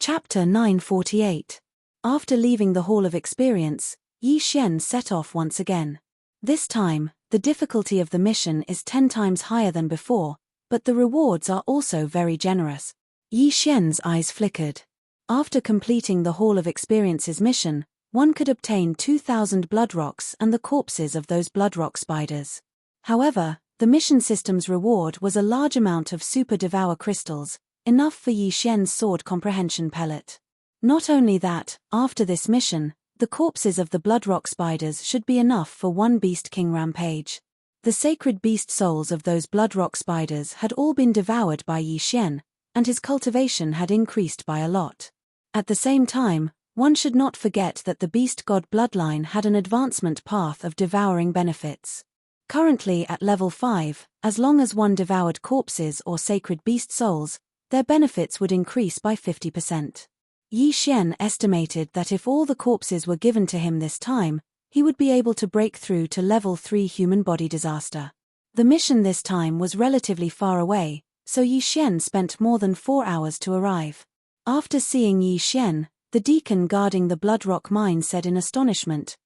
Chapter 948. After leaving the Hall of Experience, Yi Xian set off once again. This time, the difficulty of the mission is 10 times higher than before, but the rewards are also very generous. Yi Xian's eyes flickered. After completing the Hall of Experience's mission, one could obtain 2,000 blood rocks and the corpses of those blood rock spiders. However, the mission system's reward was a large amount of super Devour crystals, enough for Yi Xian's sword comprehension pellet. Not only that, after this mission, the corpses of the blood rock spiders should be enough for one Beast King rampage. The sacred beast souls of those blood rock spiders had all been devoured by Yi Xian, and his cultivation had increased by a lot. At the same time, one should not forget that the beast god bloodline had an advancement path of devouring benefits. Currently at level 5, as long as one devoured corpses or sacred beast souls, their benefits would increase by 50%. Yi Xian estimated that if all the corpses were given to him this time, he would be able to break through to level 3 human body disaster. The mission this time was relatively far away, so Yi Xian spent more than 4 hours to arrive. After seeing Yi Xian, the deacon guarding the Bloodrock mine said in astonishment,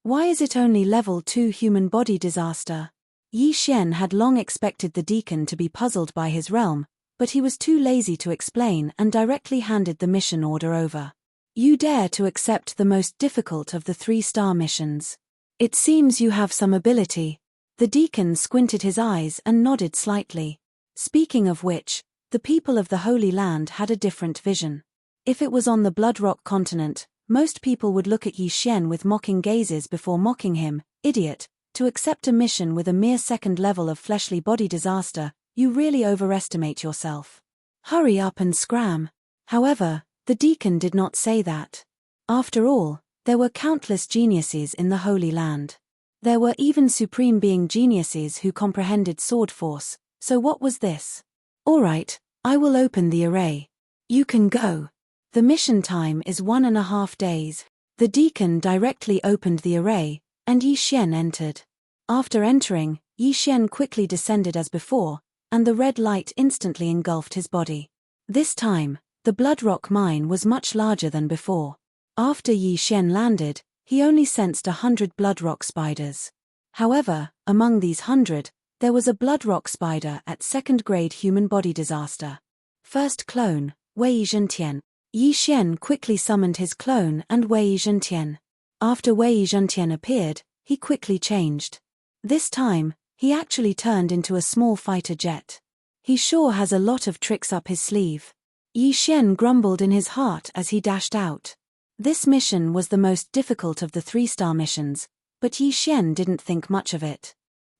Why is it only level 2 human body disaster? Yi Xian had long expected the deacon to be puzzled by his realm, but he was too lazy to explain and directly handed the mission order over. You dare to accept the most difficult of the 3-star missions. It seems you have some ability. The deacon squinted his eyes and nodded slightly. Speaking of which, the people of the Holy Land had a different vision. If it was on the Bloodrock continent, most people would look at Yi Xian with mocking gazes before mocking him. Idiot, to accept a mission with a mere 2nd level of fleshly body disaster, you really overestimate yourself. Hurry up and scram. However, the deacon did not say that. After all, there were countless geniuses in the Holy Land. There were even supreme being geniuses who comprehended sword force, so what was this? Alright, I will open the array. You can go. The mission time is 1.5 days. The deacon directly opened the array, and Yi Xian entered. After entering, Yi Xian quickly descended as before, and the red light instantly engulfed his body. This time, the Bloodrock mine was much larger than before. After Yi Xian landed, he only sensed 100 Bloodrock spiders. However, among these 100, there was a Bloodrock spider at 2nd grade human body disaster. First clone, Wei Zhentian. Yi Xian quickly summoned his clone and Wei Zhentian. After Wei Zhentian appeared, he quickly changed. This time, he actually turned into a small fighter jet. He sure has a lot of tricks up his sleeve. Yi Xian grumbled in his heart as he dashed out. This mission was the most difficult of the 3-star missions, but Yi Xian didn't think much of it.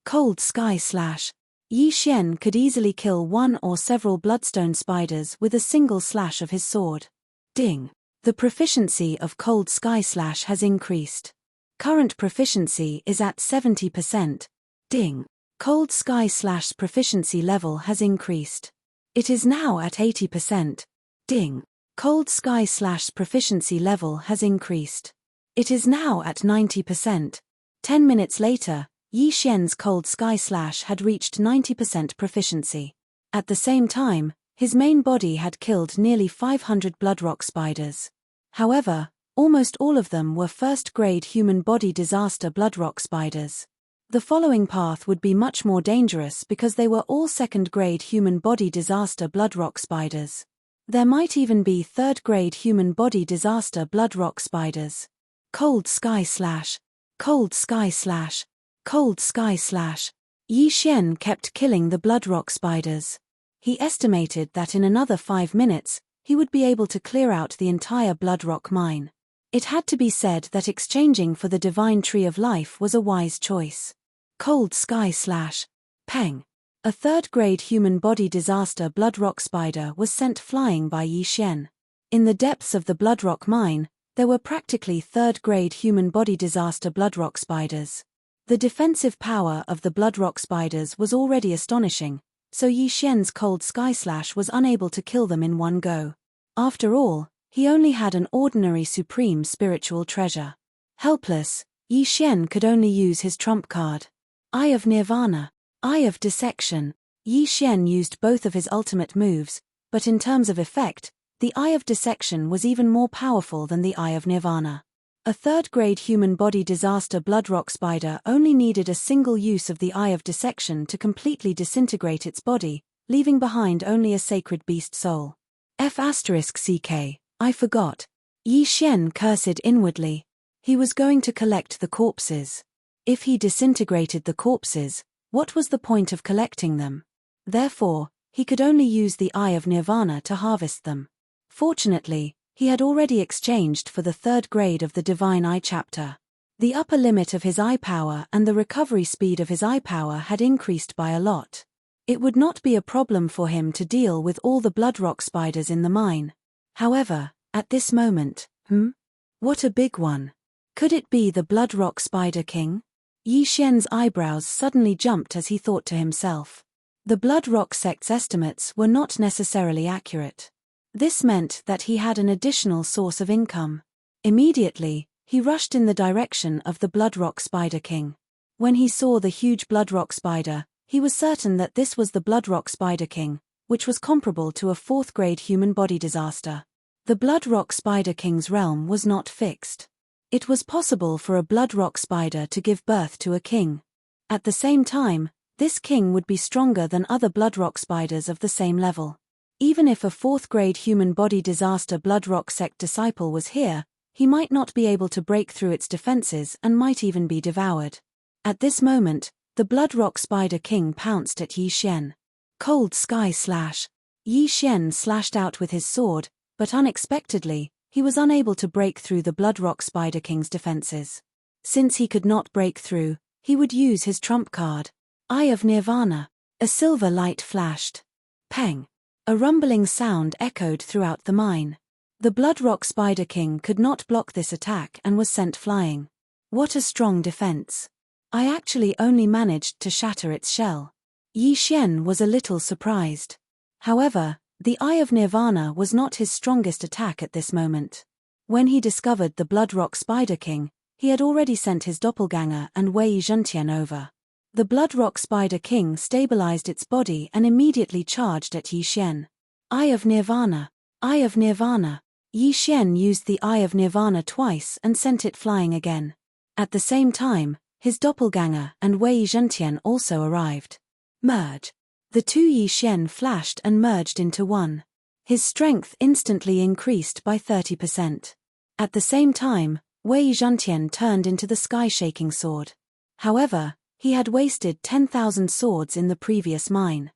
Cold Sky Slash. Yi Xian could easily kill one or several bloodstone spiders with a single slash of his sword. Ding. The proficiency of Cold Sky Slash has increased. Current proficiency is at 70%. Ding. Cold Sky Slash's proficiency level has increased. It is now at 80%. Ding. Cold Sky Slash's proficiency level has increased. It is now at 90%. 10 minutes later, Yi Xian's Cold Sky Slash had reached 90% proficiency. At the same time, his main body had killed nearly 500 Bloodrock spiders. However, almost all of them were 1st grade human body disaster Bloodrock spiders. The following path would be much more dangerous because they were all 2nd grade human body disaster Bloodrock spiders. There might even be 3rd grade human body disaster Bloodrock spiders. Cold Sky Slash. Cold Sky Slash. Cold Sky Slash. Yi Xian kept killing the Bloodrock spiders. He estimated that in another 5 minutes, he would be able to clear out the entire Bloodrock mine. It had to be said that exchanging for the Divine Tree of Life was a wise choice. Cold Sky Slash. Peng. A 3rd grade human body disaster Bloodrock spider was sent flying by Yi Xian. In the depths of the Bloodrock mine, there were practically 3rd grade human body disaster Bloodrock spiders. The defensive power of the Bloodrock spiders was already astonishing, so Yi Xian's Cold Sky Slash was unable to kill them in one go. After all, he only had an ordinary supreme spiritual treasure. Helpless, Yi Xian could only use his trump card. Eye of Nirvana. Eye of Dissection. Yi Xian used both of his ultimate moves, but in terms of effect, The Eye of Dissection was even more powerful than the Eye of Nirvana. A third-grade human body disaster bloodrock spider only needed a single use of the Eye of Dissection to completely disintegrate its body, leaving behind only a sacred beast soul. F***ck, I forgot. Yi Xian cursed inwardly. He was going to collect the corpses. If he disintegrated the corpses, what was the point of collecting them? Therefore, he could only use the Eye of Nirvana to harvest them. Fortunately, he had already exchanged for the third grade of the Divine Eye chapter. The upper limit of his eye power and the recovery speed of his eye power had increased by a lot. It would not be a problem for him to deal with all the bloodrock spiders in the mine. However, at this moment, what a big one. Could it be the Bloodrock Spider King? Yi Xian's eyebrows suddenly jumped as he thought to himself. The Bloodrock sect's estimates were not necessarily accurate. This meant that he had an additional source of income. Immediately, he rushed in the direction of the Bloodrock Spider King. When he saw the huge Bloodrock spider, he was certain that this was the Bloodrock Spider King, which was comparable to a fourth-grade human body disaster. The Bloodrock Spider King's realm was not fixed. It was possible for a Bloodrock spider to give birth to a king. At the same time, this king would be stronger than other Bloodrock spiders of the same level. Even if a fourth-grade human body disaster Bloodrock sect disciple was here, he might not be able to break through its defenses and might even be devoured. At this moment, the Bloodrock Spider King pounced at Yi Xian. Cold Sky Slash. Yi Xian slashed out with his sword, but unexpectedly, he was unable to break through the Bloodrock Spider King's defenses. Since he could not break through, he would use his trump card, Eye of Nirvana. A silver light flashed. Peng. A rumbling sound echoed throughout the mine. The Bloodrock Spider King could not block this attack and was sent flying. What a strong defense. I actually only managed to shatter its shell. Yi Xian was a little surprised. However, the Eye of Nirvana was not his strongest attack at this moment. When he discovered the Bloodrock Spider King, he had already sent his doppelganger and Wei Zhentian over. The Bloodrock Spider King stabilized its body and immediately charged at Yi Xian. Eye of Nirvana. Eye of Nirvana. Yi Xian used the Eye of Nirvana twice and sent it flying again. At the same time, his doppelganger and Wei Zhentian also arrived. Merge. The two Yi Xian flashed and merged into one. His strength instantly increased by 30%. At the same time, Wei Zhentian turned into the sky-shaking sword. However, he had wasted 10,000 swords in the previous mine.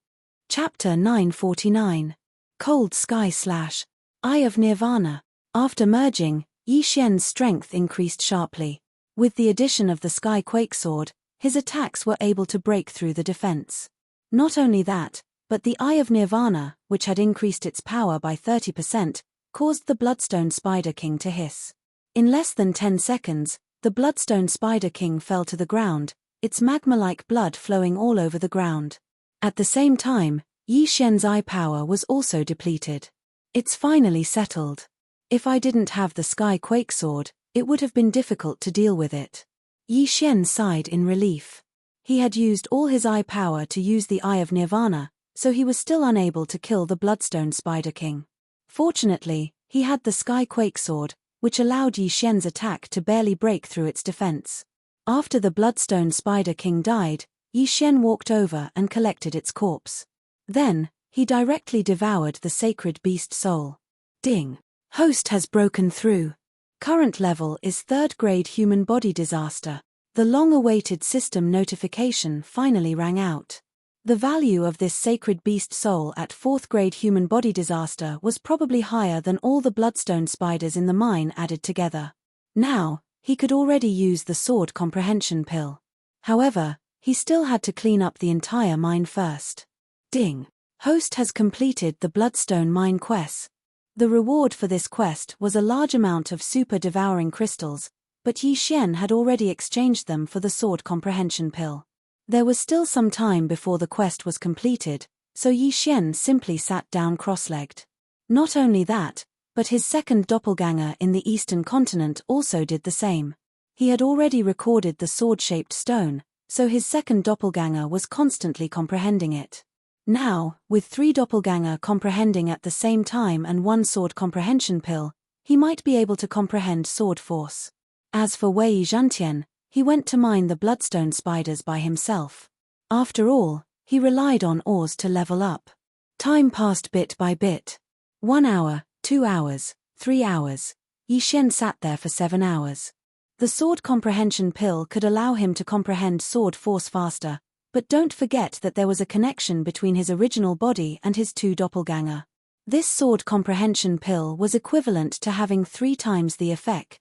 Chapter 949. Cold Sky Slash. Eye of Nirvana. After merging, Yi Xian's strength increased sharply. With the addition of the Sky Quake Sword, his attacks were able to break through the defense. Not only that, but the Eye of Nirvana, which had increased its power by 30%, caused the Bloodstone Spider King to hiss. In less than 10 seconds, the Bloodstone Spider King fell to the ground, its magma-like blood flowing all over the ground. At the same time, Yi Xian's eye power was also depleted. It's finally settled. If I didn't have the Sky Quake Sword, it would have been difficult to deal with it. Yi Xian sighed in relief. He had used all his eye power to use the Eye of Nirvana, so he was still unable to kill the Bloodstone Spider King. Fortunately, he had the Sky Quake Sword, which allowed Yi Xian's attack to barely break through its defense. After the Bloodstone Spider King died, Yi Xian walked over and collected its corpse. Then, he directly devoured the sacred beast soul. Ding! Host has broken through. Current level is third-grade human body disaster. The long-awaited system notification finally rang out. The value of this sacred beast soul at fourth-grade human body disaster was probably higher than all the bloodstone spiders in the mine added together. Now, he could already use the sword comprehension pill. However, he still had to clean up the entire mine first. Ding! Host has completed the Bloodstone Mine quest. The reward for this quest was a large amount of super devouring crystals, but Yi Xian had already exchanged them for the sword comprehension pill. There was still some time before the quest was completed, so Yi Xian simply sat down cross-legged. Not only that, but his second doppelganger in the eastern continent also did the same. He had already recorded the sword-shaped stone, so his second doppelganger was constantly comprehending it. Now, with 3 doppelganger comprehending at the same time and 1 sword comprehension pill, he might be able to comprehend sword force. As for Wei Zhantian, he went to mine the bloodstone spiders by himself. After all, he relied on ores to level up. Time passed bit by bit. 1 hour, 2 hours, 3 hours. Yi Xian sat there for 7 hours. The sword comprehension pill could allow him to comprehend sword force faster, but don't forget that there was a connection between his original body and his 2 doppelganger. This sword comprehension pill was equivalent to having 3 times the effect.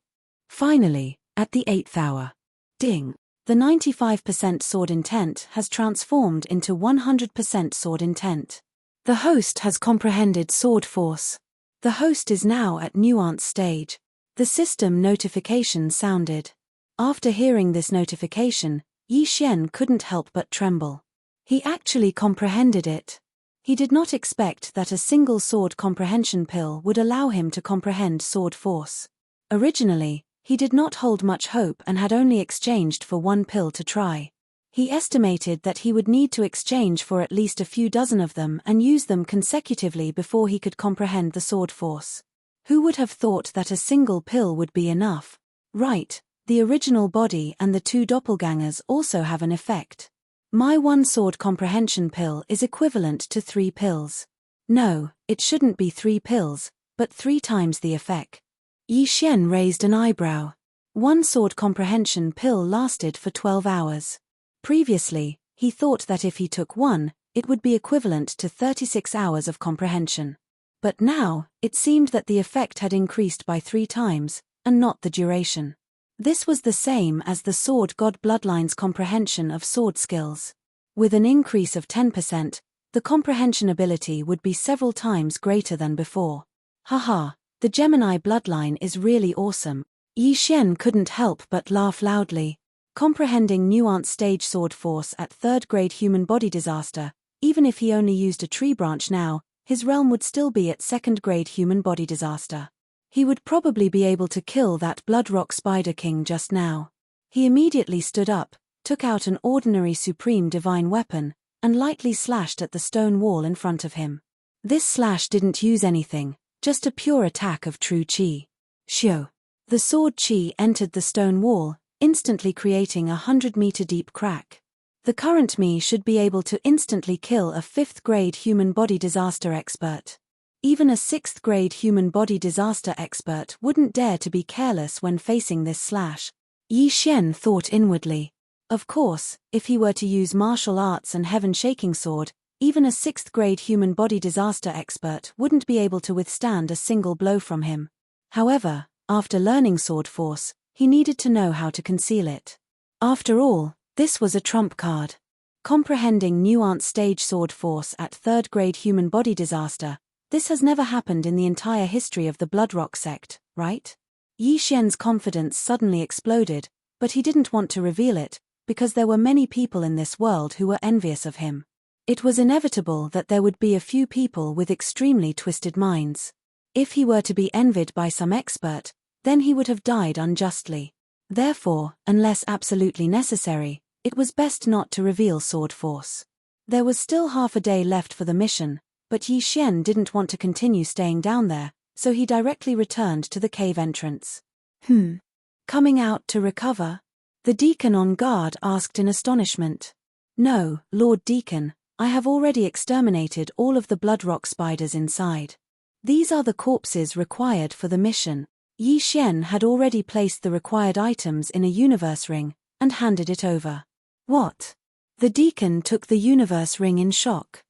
Finally, at the 8th hour. Ding! The 95% sword intent has transformed into 100% sword intent. The host has comprehended sword force. The host is now at nuance stage. The system notification sounded. After hearing this notification, Yi Xian couldn't help but tremble. He actually comprehended it. He did not expect that a single sword comprehension pill would allow him to comprehend sword force. Originally, he did not hold much hope and had only exchanged for 1 pill to try. He estimated that he would need to exchange for at least a few dozen of them and use them consecutively before he could comprehend the sword force. Who would have thought that a single pill would be enough? Right. The original body and the 2 doppelgangers also have an effect. My 1 sword comprehension pill is equivalent to 3 pills. No, it shouldn't be 3 pills, but 3 times the effect. Yi Xian raised an eyebrow. 1 sword comprehension pill lasted for 12 hours. Previously, he thought that if he took 1, it would be equivalent to 36 hours of comprehension. But now, it seemed that the effect had increased by 3 times, and not the duration. This was the same as the Sword God Bloodline's comprehension of sword skills. With an increase of 10%, the comprehension ability would be several times greater than before. Haha, the Gemini bloodline is really awesome. Yi Xian couldn't help but laugh loudly. Comprehending nuance stage sword force at 3rd grade human body disaster, even if he only used a tree branch now, his realm would still be at 2nd grade human body disaster. He would probably be able to kill that Bloodrock Spider King just now. He immediately stood up, took out an ordinary supreme divine weapon, and lightly slashed at the stone wall in front of him. This slash didn't use anything, just a pure attack of true chi. Shio. The sword chi entered the stone wall, instantly creating a 100-meter deep crack. The current me should be able to instantly kill a 5th grade human body disaster expert. Even a 6th grade human body disaster expert wouldn't dare to be careless when facing this slash. Yi Xian thought inwardly. Of course, if he were to use martial arts and heaven-shaking sword, even a 6th grade human body disaster expert wouldn't be able to withstand a single blow from him. However, after learning sword force, he needed to know how to conceal it. After all, this was a trump card. Comprehending nuance stage sword force at 3rd grade human body disaster. This has never happened in the entire history of the Bloodrock sect, right? Yi Xian's confidence suddenly exploded, but he didn't want to reveal it, because there were many people in this world who were envious of him. It was inevitable that there would be a few people with extremely twisted minds. If he were to be envied by some expert, then he would have died unjustly. Therefore, unless absolutely necessary, it was best not to reveal sword force. There was still half a day left for the mission, but Yi Xian didn't want to continue staying down there, so he directly returned to the cave entrance. Coming out to recover? The deacon on guard asked in astonishment. No, Lord Deacon, I have already exterminated all of the Bloodrock spiders inside. These are the corpses required for the mission. Yi Xian had already placed the required items in a universe ring, and handed it over. What? The deacon took the universe ring in shock.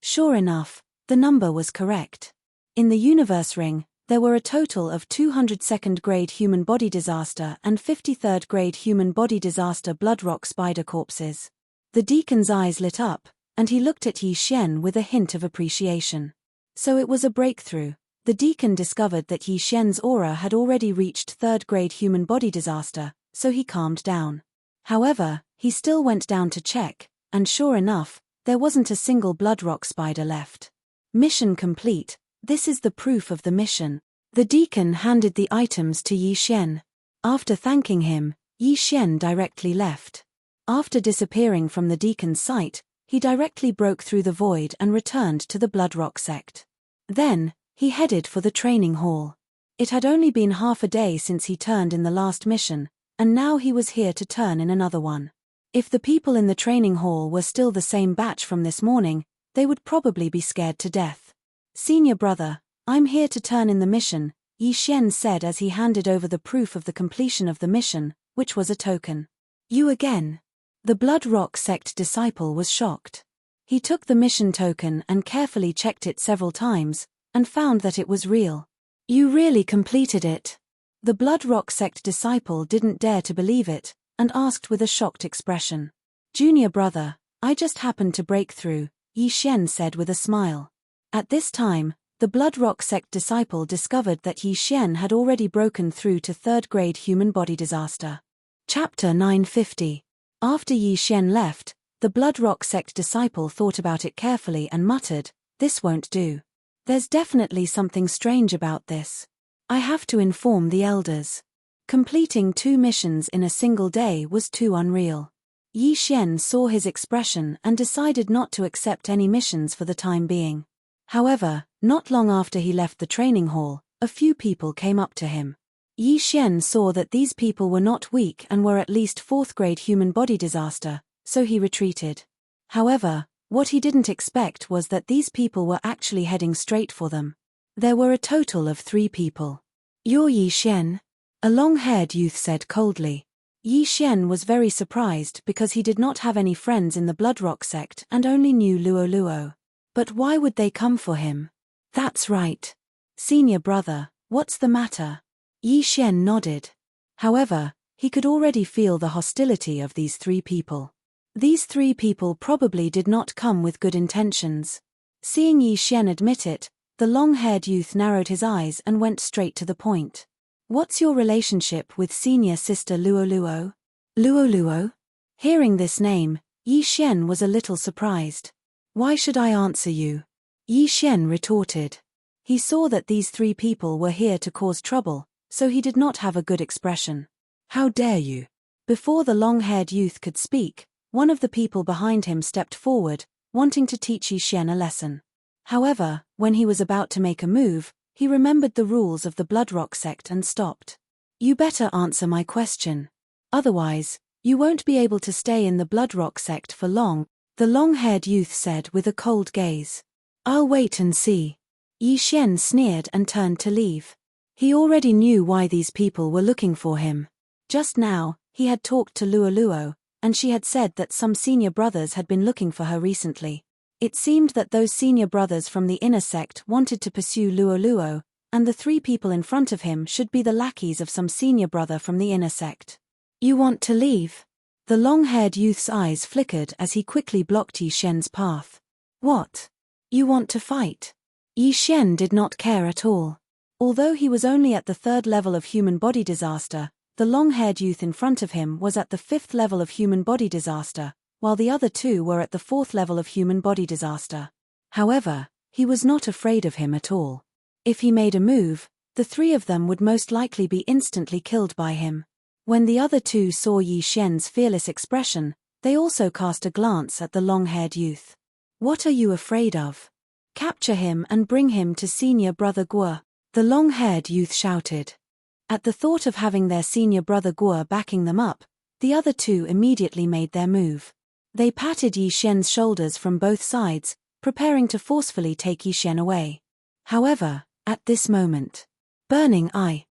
Sure enough, the number was correct. In the universe ring, there were a total of 202nd grade human body disaster and 53rd grade human body disaster Bloodrock spider corpses. The deacon's eyes lit up, and he looked at Yi Xian with a hint of appreciation. So it was a breakthrough. The deacon discovered that Yi Xian's aura had already reached 3rd grade human body disaster, so he calmed down. However, he still went down to check, and sure enough, there wasn't a single Bloodrock spider left. Mission complete. This is the proof of the mission. The deacon handed the items to Yi Xian. After thanking him, Yi Xian directly left. After disappearing from the deacon's sight, he directly broke through the void and returned to the Bloodrock sect. Then, he headed for the training hall. It had only been half a day since he turned in the last mission, and now he was here to turn in another one. If the people in the training hall were still the same batch from this morning, they would probably be scared to death. "Senior brother, I'm here to turn in the mission," Yi Xian said as he handed over the proof of the completion of the mission, which was a token. "You again?" The Bloodrock sect disciple was shocked. He took the mission token and carefully checked it several times, and found that it was real. "You really completed it?" The Bloodrock sect disciple didn't dare to believe it, and asked with a shocked expression. "Junior brother, I just happened to break through," Yi Xian said with a smile. At this time, the Bloodrock sect disciple discovered that Yi Xian had already broken through to 3rd grade human body disaster. Chapter 950. After Yi Xian left, the Bloodrock sect disciple thought about it carefully and muttered, "This won't do. There's definitely something strange about this. I have to inform the elders." Completing 2 missions in a single day was too unreal. Yi Xian saw his expression and decided not to accept any missions for the time being. However, not long after he left the training hall, a few people came up to him. Yi Xian saw that these people were not weak and were at least 4th grade human body disaster, so he retreated. However, what he didn't expect was that these people were actually heading straight for them. There were a total of 3 people. "You're Yi Xian?" a long-haired youth said coldly. Yi Xian was very surprised because he did not have any friends in the Bloodrock sect and only knew Luo Luo. But why would they come for him? "That's right. Senior brother, what's the matter?" Yi Xian nodded. However, he could already feel the hostility of these 3 people. These 3 people probably did not come with good intentions. Seeing Yi Xian admit it, the long-haired youth narrowed his eyes and went straight to the point. "What's your relationship with senior sister Luo Luo?" "Luo Luo?" Hearing this name, Yi Xian was a little surprised. "Why should I answer you?" Yi Xian retorted. He saw that these 3 people were here to cause trouble, so he did not have a good expression. "How dare you?" Before the long-haired youth could speak, one of the people behind him stepped forward, wanting to teach Yi Xian a lesson. However, when he was about to make a move, he remembered the rules of the Bloodrock sect and stopped. "You better answer my question. Otherwise, you won't be able to stay in the Bloodrock sect for long," the long-haired youth said with a cold gaze. "I'll wait and see." Yi Xian sneered and turned to leave. He already knew why these people were looking for him. Just now, he had talked to Luo Luo, and she had said that some senior brothers had been looking for her recently. It seemed that those senior brothers from the inner sect wanted to pursue Luo Luo, and the 3 people in front of him should be the lackeys of some senior brother from the inner sect. "You want to leave?" The long-haired youth's eyes flickered as he quickly blocked Yi Xian's path. "What? You want to fight?" Yi Xian did not care at all. Although he was only at the 3rd level of human body disaster, the long-haired youth in front of him was at the 5th level of human body disaster, while the other 2 were at the 4th level of human body disaster. However, he was not afraid of him at all. If he made a move, the 3 of them would most likely be instantly killed by him. When the other 2 saw Yi Xian's fearless expression, they also cast a glance at the long-haired youth. "What are you afraid of? Capture him and bring him to senior brother Guo," the long-haired youth shouted. At the thought of having their senior brother Guo backing them up, the other 2 immediately made their move. They patted Yi Xian's shoulders from both sides, preparing to forcefully take Yi Xian away. However, at this moment, burning eye,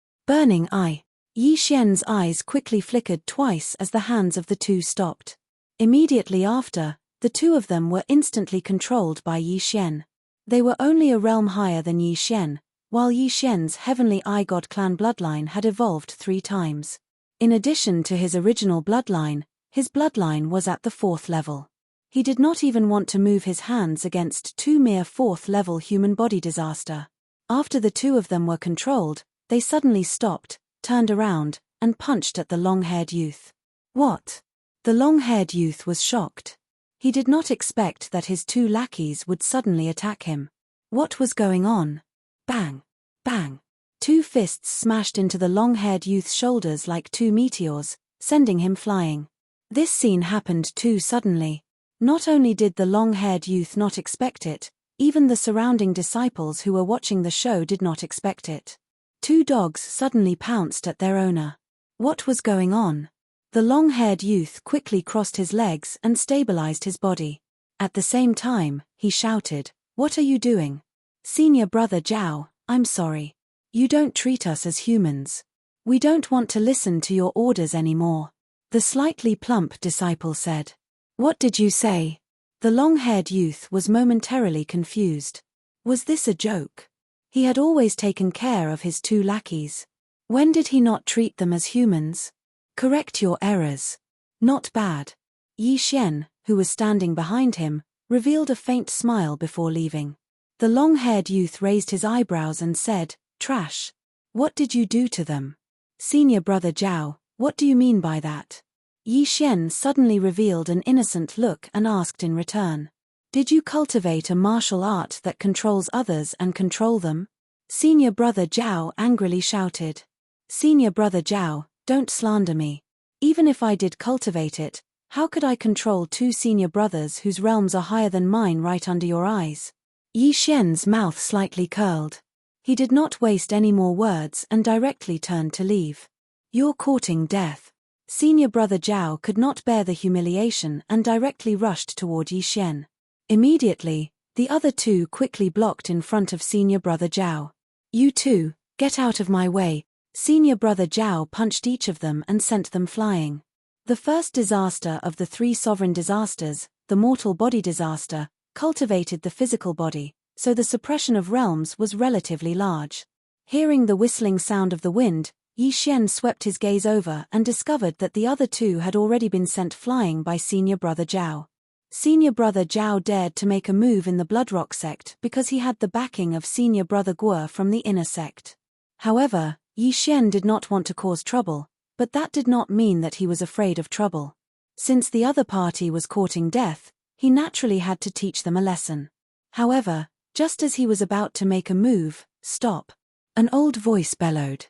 Yi Xian's eyes quickly flickered twice as the hands of the 2 stopped. Immediately after, the 2 of them were instantly controlled by Yi Xian. They were only a realm higher than Yi Xian, while Yi Xian's Heavenly Eye God clan bloodline had evolved 3 times. In addition to his original bloodline, his bloodline was at the 4th level. He did not even want to move his hands against 2 mere 4th level human body disaster. After the 2 of them were controlled, they suddenly stopped, turned around, and punched at the long-haired youth. "What?" The long-haired youth was shocked. He did not expect that his 2 lackeys would suddenly attack him. What was going on? Bang! Bang! 2 fists smashed into the long-haired youth's shoulders like 2 meteors, sending him flying. This scene happened too suddenly. Not only did the long-haired youth not expect it, even the surrounding disciples who were watching the show did not expect it. Two dogs suddenly pounced at their owner. What was going on? The long-haired youth quickly crossed his legs and stabilized his body. At the same time, he shouted, "What are you doing? Senior Brother Zhao, I'm sorry. You don't treat us as humans. We don't want to listen to your orders anymore," the slightly plump disciple said. "What did you say?" The long-haired youth was momentarily confused. Was this a joke? He had always taken care of his two lackeys. When did he not treat them as humans? "Correct your errors." "Not bad." Yi Xian, who was standing behind him, revealed a faint smile before leaving. The long-haired youth raised his eyebrows and said, "Trash. What did you do to them?" "Senior Brother Zhao, what do you mean by that?" Yi Xian suddenly revealed an innocent look and asked in return, "Did you cultivate a martial art that controls others and control them?" Senior Brother Zhao angrily shouted. "Senior Brother Zhao, don't slander me. Even if I did cultivate it, how could I control two senior brothers whose realms are higher than mine right under your eyes?" Yi Xian's mouth slightly curled. He did not waste any more words and directly turned to leave. "You're courting death." Senior Brother Zhao could not bear the humiliation and directly rushed toward Yi Xian. Immediately, the other two quickly blocked in front of Senior Brother Zhao. "You two, get out of my way." Senior Brother Zhao punched each of them and sent them flying. The first disaster of the three sovereign disasters, the mortal body disaster, cultivated the physical body, so the suppression of realms was relatively large. Hearing the whistling sound of the wind, Yi Xian swept his gaze over and discovered that the other two had already been sent flying by Senior Brother Zhao. Senior Brother Zhao dared to make a move in the Bloodrock sect because he had the backing of Senior Brother Guo from the inner sect. However, Yi Xian did not want to cause trouble, but that did not mean that he was afraid of trouble. Since the other party was courting death, he naturally had to teach them a lesson. However, just as he was about to make a move, "Stop!" an old voice bellowed.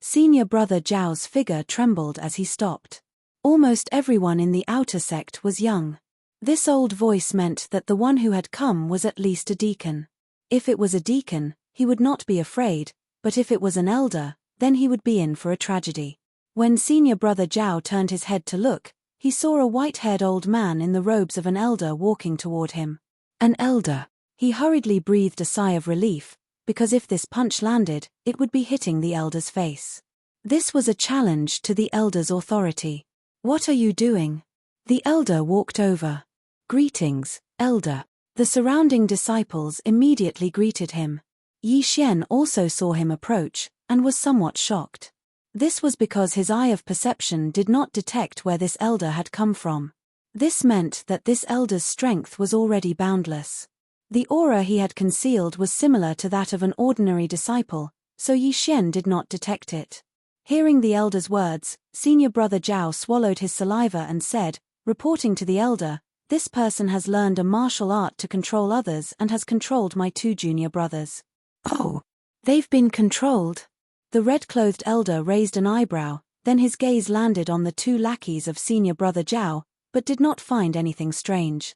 Senior Brother Zhao's figure trembled as he stopped. Almost everyone in the outer sect was young. This old voice meant that the one who had come was at least a deacon. If it was a deacon, he would not be afraid, but if it was an elder, then he would be in for a tragedy. When Senior Brother Zhao turned his head to look, he saw a white-haired old man in the robes of an elder walking toward him. An elder. He hurriedly breathed a sigh of relief, because if this punch landed, it would be hitting the elder's face. This was a challenge to the elder's authority. "What are you doing?" The elder walked over. "Greetings, elder." The surrounding disciples immediately greeted him. Yi Xian also saw him approach, and was somewhat shocked. This was because his eye of perception did not detect where this elder had come from. This meant that this elder's strength was already boundless. The aura he had concealed was similar to that of an ordinary disciple, so Yi Xian did not detect it. Hearing the elder's words, Senior Brother Zhao swallowed his saliva and said, reporting to the elder, "This person has learned a martial art to control others and has controlled my two junior brothers." "Oh, they've been controlled?" The red-clothed elder raised an eyebrow, then his gaze landed on the two lackeys of Senior Brother Zhao, but did not find anything strange.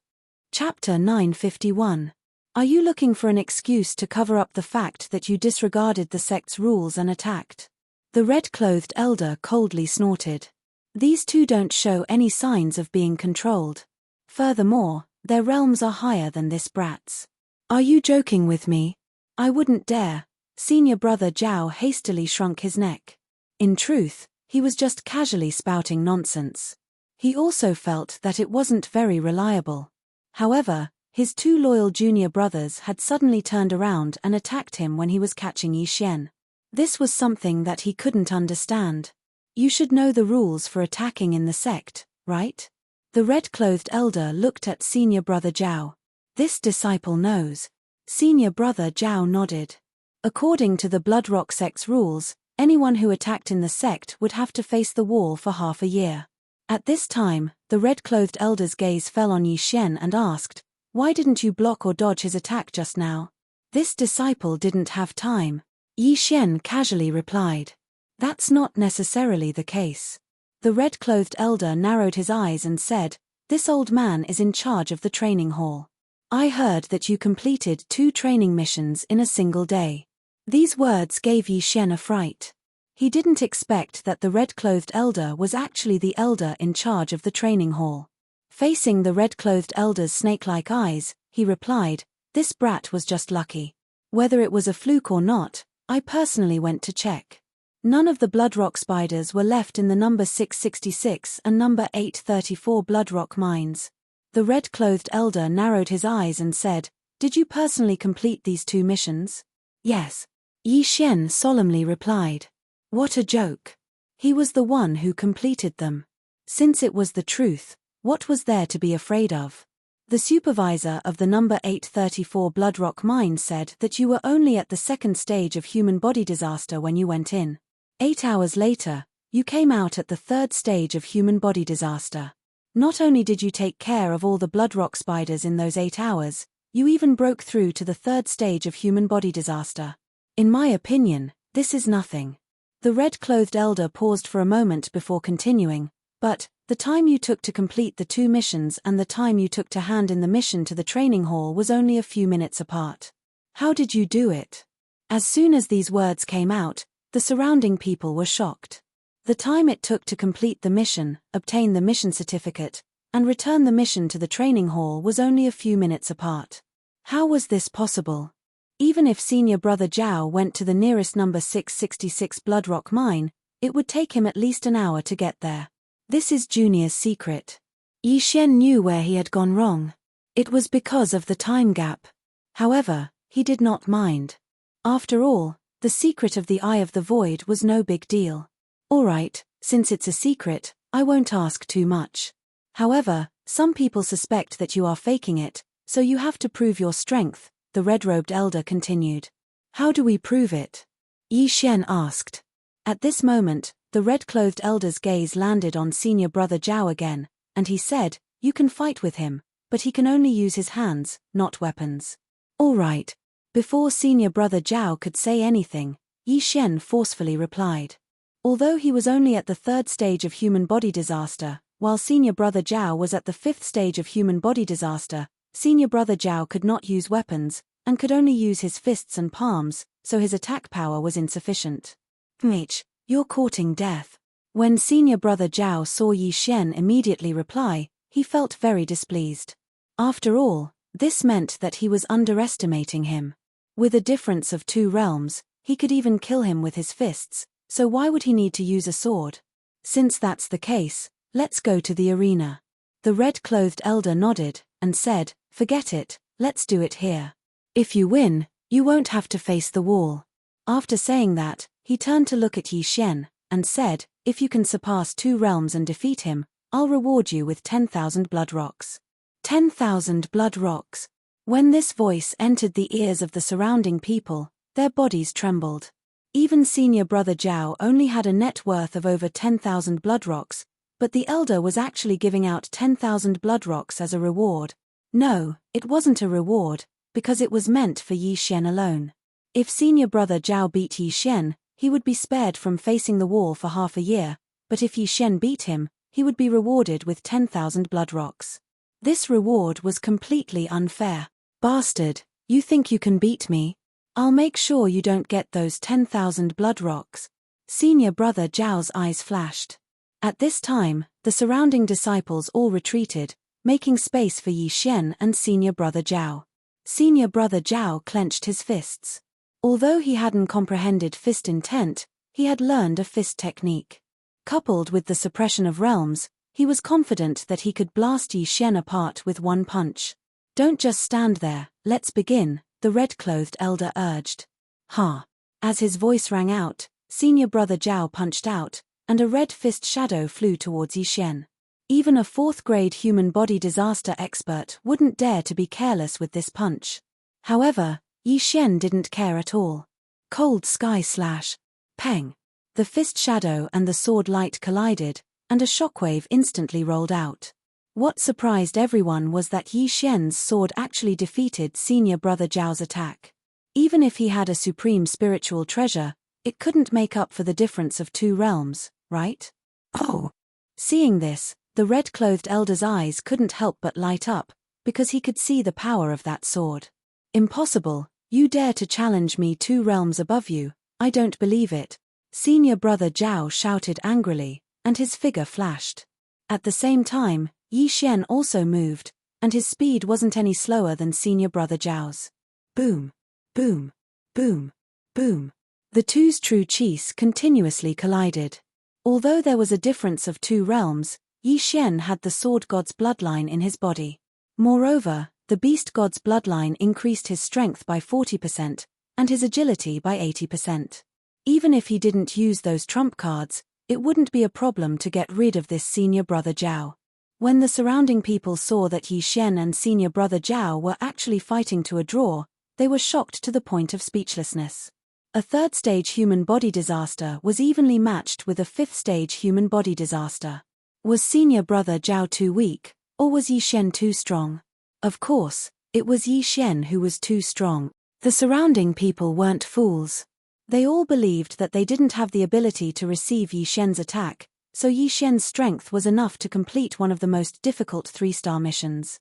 Chapter 951. Are you looking for an excuse to cover up the fact that you disregarded the sect's rules and attacked? The red-clothed elder coldly snorted. These two don't show any signs of being controlled. Furthermore, their realms are higher than this brat's. Are you joking with me? I wouldn't dare. Senior Brother Zhao hastily shrunk his neck. In truth, he was just casually spouting nonsense. He also felt that it wasn't very reliable. However, his two loyal junior brothers had suddenly turned around and attacked him when he was catching Yi Xian. This was something that he couldn't understand. You should know the rules for attacking in the sect, right? The red-clothed elder looked at Senior Brother Zhao. This disciple knows. Senior Brother Zhao nodded. According to the Bloodrock sect's rules, anyone who attacked in the sect would have to face the wall for half a year. At this time, the red-clothed elder's gaze fell on Yi Xian and asked, "Why didn't you block or dodge his attack just now?" This disciple didn't have time. Yi Xian casually replied. That's not necessarily the case. The red-clothed elder narrowed his eyes and said, This old man is in charge of the training hall. I heard that you completed 2 training missions in a single day. These words gave Yi Xian a fright. He didn't expect that the red-clothed elder was actually the elder in charge of the training hall. Facing the red-clothed elder's snake-like eyes, he replied, "This brat was just lucky. Whether it was a fluke or not, I personally went to check. None of the bloodrock spiders were left in the number 666 and number 834 bloodrock mines." The red-clothed elder narrowed his eyes and said, "Did you personally complete these 2 missions?" "Yes," Yi Xian solemnly replied. What a joke. He was the one who completed them. Since it was the truth, what was there to be afraid of? The supervisor of the number 834 bloodrock mine said that you were only at the 2nd stage of human body disaster when you went in. 8 hours later, you came out at the 3rd stage of human body disaster. Not only did you take care of all the bloodrock spiders in those 8 hours, you even broke through to the 3rd stage of human body disaster. In my opinion, this is nothing. The red-clothed elder paused for a moment before continuing, "But, the time you took to complete the 2 missions and the time you took to hand in the mission to the training hall was only a few minutes apart. How did you do it?" As soon as these words came out, the surrounding people were shocked. The time it took to complete the mission, obtain the mission certificate, and return the mission to the training hall was only a few minutes apart. How was this possible? Even if Senior Brother Zhao went to the nearest number 666 bloodrock mine, it would take him at least an hour to get there. This is Junior's secret. Yi Xian knew where he had gone wrong. It was because of the time gap. However, he did not mind. After all, the secret of the Eye of the Void was no big deal. Alright, since it's a secret, I won't ask too much. However, some people suspect that you are faking it, so you have to prove your strength, the red-robed elder continued. How do we prove it? Yi Xian asked. At this moment, the red-clothed elder's gaze landed on Senior Brother Zhao again, and he said, "You can fight with him, but he can only use his hands, not weapons." All right. Before Senior Brother Zhao could say anything, Yi Xian forcefully replied. Although he was only at the 3rd stage of human body disaster, while Senior Brother Zhao was at the 5th stage of human body disaster, Senior Brother Zhao could not use weapons, and could only use his fists and palms, so his attack power was insufficient. "Enrich, you're courting death." When Senior Brother Zhao saw Yi Xian immediately reply, he felt very displeased. After all, this meant that he was underestimating him. With a difference of 2 realms, he could even kill him with his fists, so why would he need to use a sword? Since that's the case, let's go to the arena. The red-clothed elder nodded, and said, "Forget it, let's do it here. If you win, you won't have to face the wall." After saying that, he turned to look at Yi Xian, and said, "If you can surpass 2 realms and defeat him, I'll reward you with 10,000 blood rocks." 10,000 blood rocks. When this voice entered the ears of the surrounding people, their bodies trembled. Even Senior Brother Zhao only had a net worth of over 10,000 blood rocks, but the elder was actually giving out 10,000 blood rocks as a reward. No, it wasn't a reward, because it was meant for Yi Xian alone. If Senior Brother Zhao beat Yi Xian, he would be spared from facing the wall for half a year, but if Yi Xian beat him, he would be rewarded with 10,000 blood rocks. This reward was completely unfair. "Bastard, you think you can beat me? I'll make sure you don't get those 10,000 blood rocks." Senior Brother Zhao's eyes flashed. At this time, the surrounding disciples all retreated, making space for Yi Xian and Senior Brother Zhao. Senior Brother Zhao clenched his fists. Although he hadn't comprehended fist intent, he had learned a fist technique. Coupled with the suppression of realms, he was confident that he could blast Yi Xian apart with one punch. "Don't just stand there, let's begin," the red-clothed elder urged. "Ha!" As his voice rang out, Senior Brother Zhao punched out, and a red fist shadow flew towards Yi Xian. Even a 4th-grade human body disaster expert wouldn't dare to be careless with this punch. However, Yi Xian didn't care at all. Cold sky slash. Peng. The fist shadow and the sword light collided, and a shockwave instantly rolled out. What surprised everyone was that Yi Xian's sword actually defeated Senior Brother Zhao's attack. Even if he had a supreme spiritual treasure, it couldn't make up for the difference of 2 realms, right? Oh! Seeing this, The red-clothed elder's eyes couldn't help but light up, because he could see the power of that sword. Impossible, you dare to challenge me 2 realms above you, I don't believe it. Senior brother Zhao shouted angrily, and his figure flashed. At the same time, Yi Xian also moved, and his speed wasn't any slower than senior brother Zhao's. Boom, boom, boom, boom. The two's true qis continuously collided. Although there was a difference of 2 realms, Yi Xian had the sword god's bloodline in his body. Moreover, the beast god's bloodline increased his strength by 40%, and his agility by 80%. Even if he didn't use those trump cards, it wouldn't be a problem to get rid of this senior brother Zhao. When the surrounding people saw that Yi Xian and senior brother Zhao were actually fighting to a draw, they were shocked to the point of speechlessness. A 3rd-stage human body disaster was evenly matched with a 5th-stage human body disaster. Was senior brother Zhao too weak, or was Yi Xian too strong? Of course, it was Yi Xian who was too strong. The surrounding people weren't fools. They all believed that they didn't have the ability to receive Yi Xian's attack, so Yi Xian's strength was enough to complete one of the most difficult 3-star missions.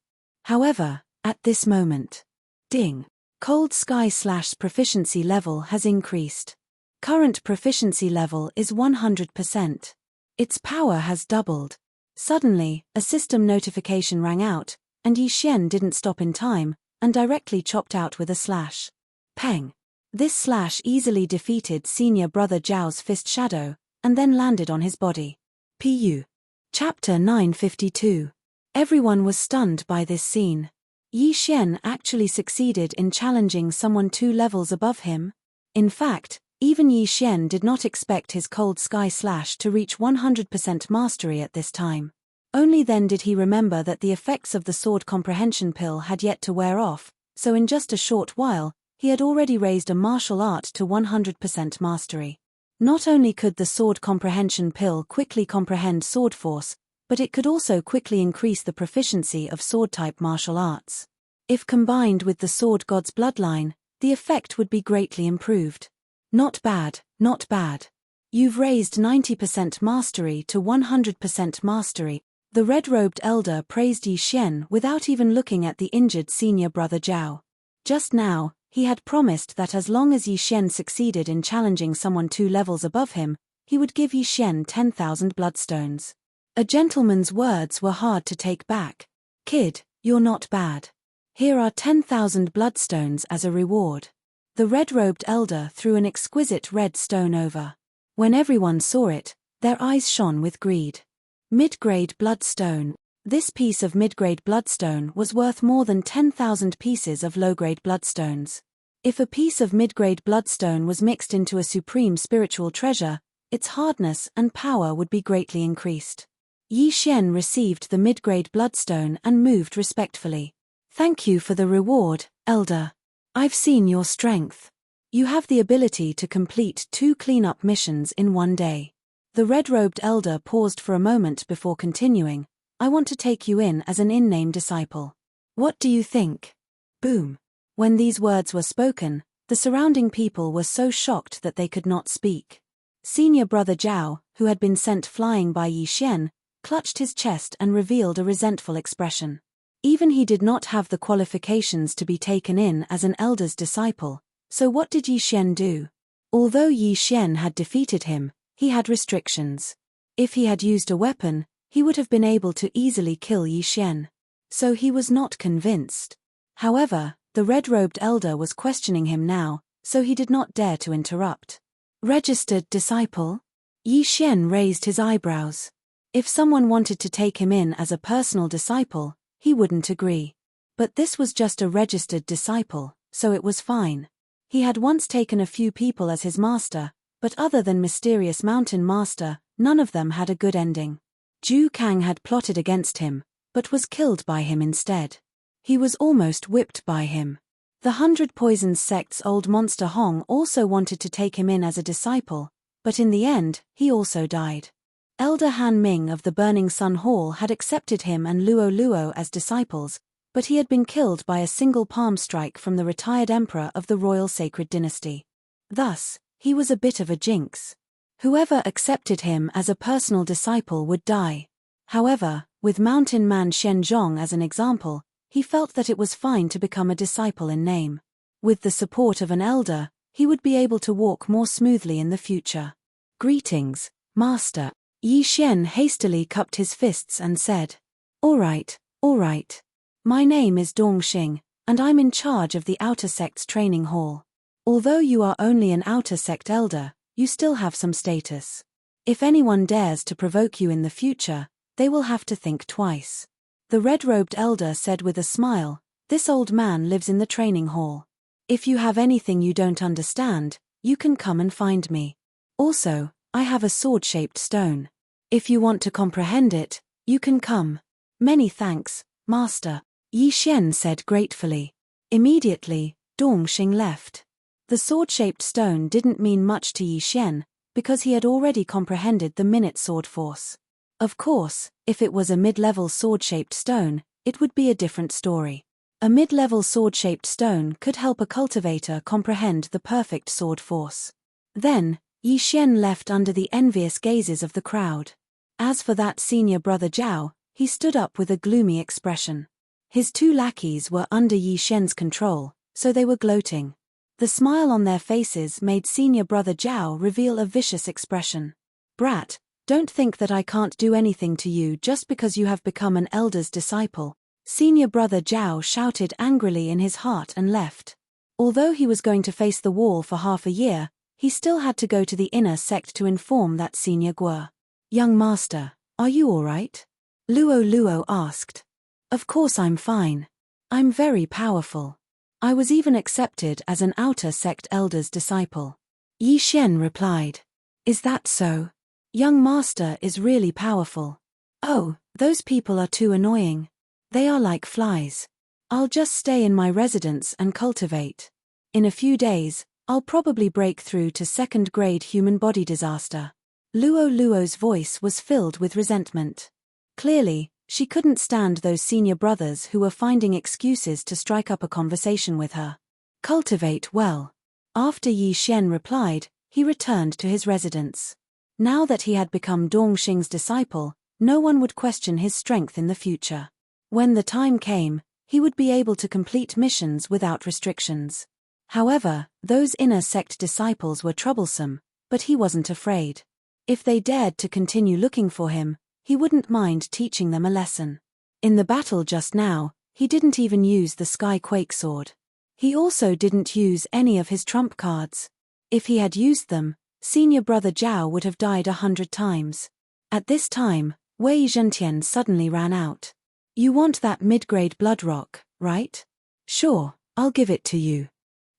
However, at this moment, ding! Cold Sky/'s proficiency level has increased. Current proficiency level is 100%. Its power has doubled. Suddenly, a system notification rang out, and Yi Xian didn't stop in time, and directly chopped out with a slash. Peng! This slash easily defeated senior brother Zhao's fist shadow, and then landed on his body. Pu. Chapter 952. Everyone was stunned by this scene. Yi Xian actually succeeded in challenging someone 2 levels above him. In fact, even Yi Xian did not expect his Cold Sky slash to reach 100% mastery at this time. Only then did he remember that the effects of the sword comprehension pill had yet to wear off, so in just a short while, he had already raised a martial art to 100% mastery. Not only could the sword comprehension pill quickly comprehend sword force, but it could also quickly increase the proficiency of sword-type martial arts. If combined with the sword god's bloodline, the effect would be greatly improved. Not bad, not bad. You've raised 90% mastery to 100% mastery. The red-robed elder praised Yi Xian without even looking at the injured senior brother Zhao. Just now, he had promised that as long as Yi Xian succeeded in challenging someone 2 levels above him, he would give Yi Xian 10,000 bloodstones. A gentleman's words were hard to take back. Kid, you're not bad. Here are 10,000 bloodstones as a reward. The red-robed elder threw an exquisite red stone over. When everyone saw it, their eyes shone with greed. Mid-grade bloodstone. This piece of mid-grade bloodstone was worth more than 10,000 pieces of low-grade bloodstones. If a piece of mid-grade bloodstone was mixed into a supreme spiritual treasure, its hardness and power would be greatly increased. Yi Xian received the mid-grade bloodstone and moved respectfully. Thank you for the reward, elder. I've seen your strength. You have the ability to complete 2 cleanup missions in one day. The red-robed elder paused for a moment before continuing. I want to take you in as an in-name disciple. What do you think? Boom. When these words were spoken, the surrounding people were so shocked that they could not speak. Senior brother Zhao, who had been sent flying by Yi Xian, clutched his chest and revealed a resentful expression. Even he did not have the qualifications to be taken in as an elder's disciple, so what did Yi Xian do? Although Yi Xian had defeated him, he had restrictions. If he had used a weapon, he would have been able to easily kill Yi Xian. So he was not convinced. However, the red-robed elder was questioning him now, so he did not dare to interrupt. Registered disciple? Yi Xian raised his eyebrows. If someone wanted to take him in as a personal disciple, he wouldn't agree. But this was just a registered disciple, so it was fine. He had once taken a few people as his master, but other than Mysterious Mountain Master, none of them had a good ending. Zhu Kang had plotted against him, but was killed by him instead. He was almost whipped by him. The 100 Poisons sect's old monster Hong also wanted to take him in as a disciple, but in the end, he also died. Elder Han Ming of the Burning Sun Hall had accepted him and Luo Luo as disciples, but he had been killed by a single palm strike from the retired emperor of the Royal Sacred Dynasty. Thus, he was a bit of a jinx. Whoever accepted him as a personal disciple would die. However, with mountain man Shen Zhong as an example, he felt that it was fine to become a disciple in name. With the support of an elder, he would be able to walk more smoothly in the future. Greetings, Master. Yi Xian hastily cupped his fists and said, All right. My name is Dong Xing, and I'm in charge of the Outer Sect's training hall. Although you are only an Outer Sect elder, you still have some status. If anyone dares to provoke you in the future, they will have to think twice. The red-robed elder said with a smile, This old man lives in the training hall. If you have anything you don't understand, you can come and find me. Also, I have a sword-shaped stone. If you want to comprehend it, you can come. Many thanks, Master, Yi Xian said gratefully. Immediately, Dong Xing left. The sword-shaped stone didn't mean much to Yi Xian, because he had already comprehended the minute sword force. Of course, if it was a mid-level sword-shaped stone, it would be a different story. A mid-level sword-shaped stone could help a cultivator comprehend the perfect sword force. Then, Yi Xian left under the envious gazes of the crowd. As for that senior brother Zhao, he stood up with a gloomy expression. His two lackeys were under Yi Xian's control, so they were gloating. The smile on their faces made senior brother Zhao reveal a vicious expression. Brat, don't think that I can't do anything to you just because you have become an elder's disciple. Senior brother Zhao shouted angrily in his heart and left. Although he was going to face the wall for half a year, he still had to go to the inner sect to inform that senior Guo. Young master, are you all right? Luo asked. Of course I'm fine. I'm very powerful. I was even accepted as an outer sect elder's disciple. Yi Xian replied. Is that so? Young master is really powerful. Oh, those people are too annoying. They are like flies. I'll just stay in my residence and cultivate. In a few days, I'll probably break through to second-grade human body disaster. Luo's voice was filled with resentment. Clearly, she couldn't stand those senior brothers who were finding excuses to strike up a conversation with her. Cultivate well. After Yi Xian replied, he returned to his residence. Now that he had become Dong Xing's disciple, no one would question his strength in the future. When the time came, he would be able to complete missions without restrictions. However, those inner sect disciples were troublesome, but he wasn't afraid. If they dared to continue looking for him, he wouldn't mind teaching them a lesson. In the battle just now, he didn't even use the Sky Quake sword. He also didn't use any of his trump cards. If he had used them, senior brother Zhao would have died 100 times. At this time, Wei Zhentian suddenly ran out. You want that mid-grade blood rock, right? Sure, I'll give it to you.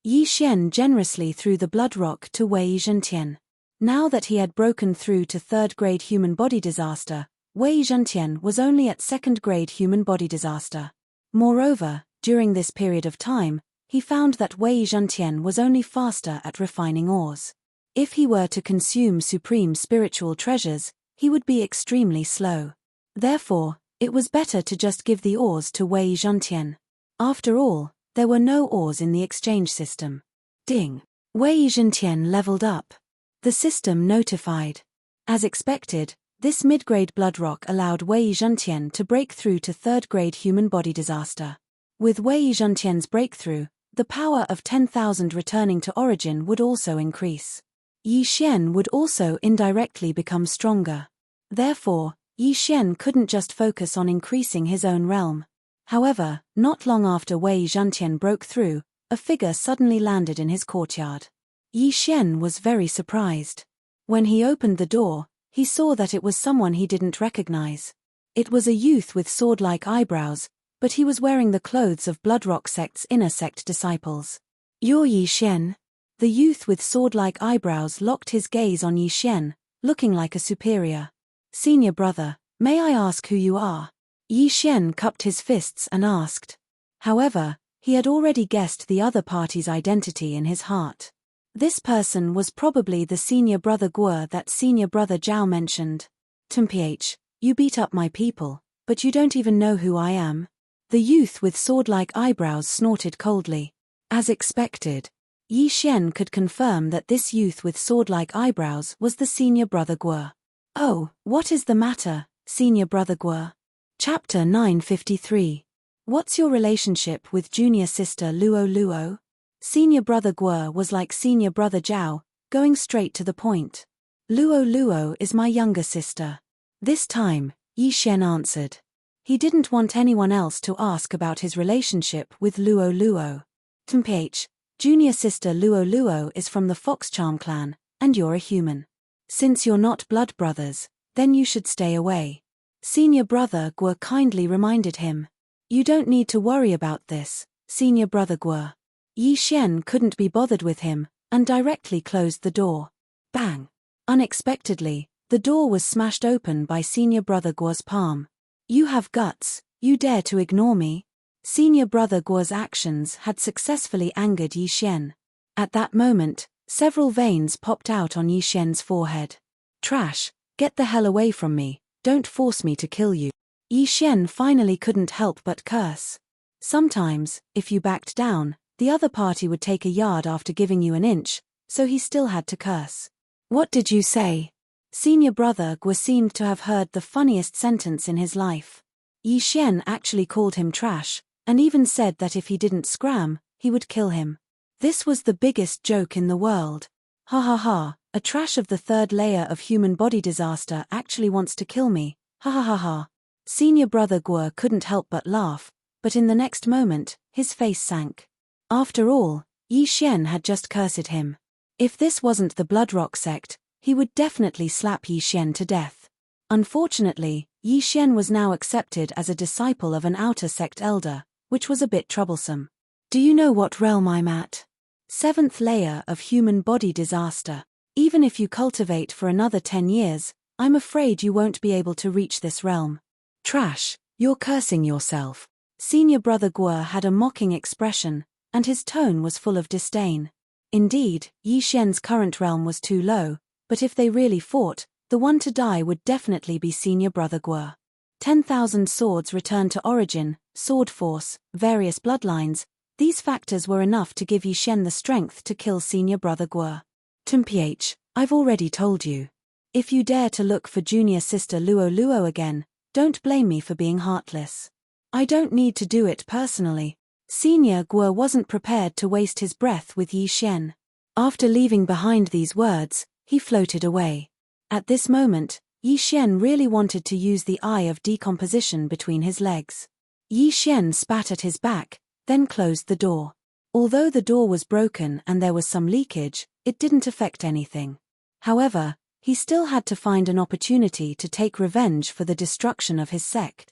Yi Xian generously threw the blood rock to Wei Zhentian. Now that he had broken through to third-grade human body disaster, Wei Zhentian was only at second-grade human body disaster. Moreover, during this period of time, he found that Wei Zhentian was only faster at refining ores. If he were to consume supreme spiritual treasures, he would be extremely slow. Therefore, it was better to just give the ores to Wei Zhentian. After all, there were no ores in the exchange system. Ding! Wei Zhentian leveled up. The system notified. As expected, this mid-grade blood rock allowed Wei Zhentian to break through to third-grade human body disaster. With Wei Zhentian's breakthrough, the power of 10,000 returning to origin would also increase. Yi Xian would also indirectly become stronger. Therefore, Yi Xian couldn't just focus on increasing his own realm. However, not long after Wei Zhentian broke through, a figure suddenly landed in his courtyard. Yi Xian was very surprised. When he opened the door, he saw that it was someone he didn't recognize. It was a youth with sword-like eyebrows, but he was wearing the clothes of Bloodrock Sect's inner sect disciples. You're Yi Xian? The youth with sword-like eyebrows locked his gaze on Yi Xian, looking like a superior. Senior brother, may I ask who you are? Yi Xian cupped his fists and asked. However, he had already guessed the other party's identity in his heart. This person was probably the senior brother Guo that senior brother Zhao mentioned. Mph, you beat up my people, but you don't even know who I am. The youth with sword-like eyebrows snorted coldly. As expected, Yi Xian could confirm that this youth with sword-like eyebrows was the senior brother Guo. Oh, what is the matter, Senior Brother Guo. Chapter 953. What's your relationship with junior sister Luo Luo? Senior Brother Guo was like Senior Brother Zhao, going straight to the point. Luo Luo is my younger sister. This time, Yi Shen answered. He didn't want anyone else to ask about his relationship with Luo Luo. TMPH, junior sister Luo Luo is from the Fox Charm clan, and you're a human. Since you're not blood brothers, then you should stay away. Senior Brother Guo kindly reminded him. You don't need to worry about this, Senior Brother Guo. Yi Shen couldn't be bothered with him, and directly closed the door. Bang! Unexpectedly, the door was smashed open by Senior Brother Guo's palm. You have guts, you dare to ignore me? Senior Brother Guo's actions had successfully angered Yi Shen. At that moment, several veins popped out on Yi Shen's forehead. Trash, get the hell away from me, don't force me to kill you. Yi Shen finally couldn't help but curse. Sometimes, if you backed down, the other party would take a yard after giving you an inch, so he still had to curse. What did you say? Senior Brother Guo seemed to have heard the funniest sentence in his life. Yi Shen actually called him trash, and even said that if he didn't scram, he would kill him. This was the biggest joke in the world. Ha ha ha, a trash of the third layer of human body disaster actually wants to kill me, ha ha ha ha. Senior Brother Guo couldn't help but laugh, but in the next moment, his face sank. After all, Yi Shen had just cursed him. If this wasn't the Blood Rock sect, he would definitely slap Yi Shen to death. Unfortunately, Yi Shen was now accepted as a disciple of an outer sect elder, which was a bit troublesome. Do you know what realm I'm at? 7th layer of human body disaster. Even if you cultivate for another 10 years, I'm afraid you won't be able to reach this realm. Trash, you're cursing yourself. Senior Brother Guo had a mocking expression, and his tone was full of disdain. Indeed, Yi Shen's current realm was too low, but if they really fought, the one to die would definitely be Senior Brother Guo. 10,000 swords returned to origin, sword force, various bloodlines. These factors were enough to give Yi Shen the strength to kill Senior Brother Guo. TMPH, I've already told you. If you dare to look for junior sister Luo Luo again, don't blame me for being heartless. I don't need to do it personally. Senior Guo wasn't prepared to waste his breath with Yi Shen. After leaving behind these words, he floated away. At this moment, Yi Shen really wanted to use the eye of decomposition between his legs. Yi Shen spat at his back, then closed the door. Although the door was broken and there was some leakage, it didn't affect anything. However, he still had to find an opportunity to take revenge for the destruction of his sect.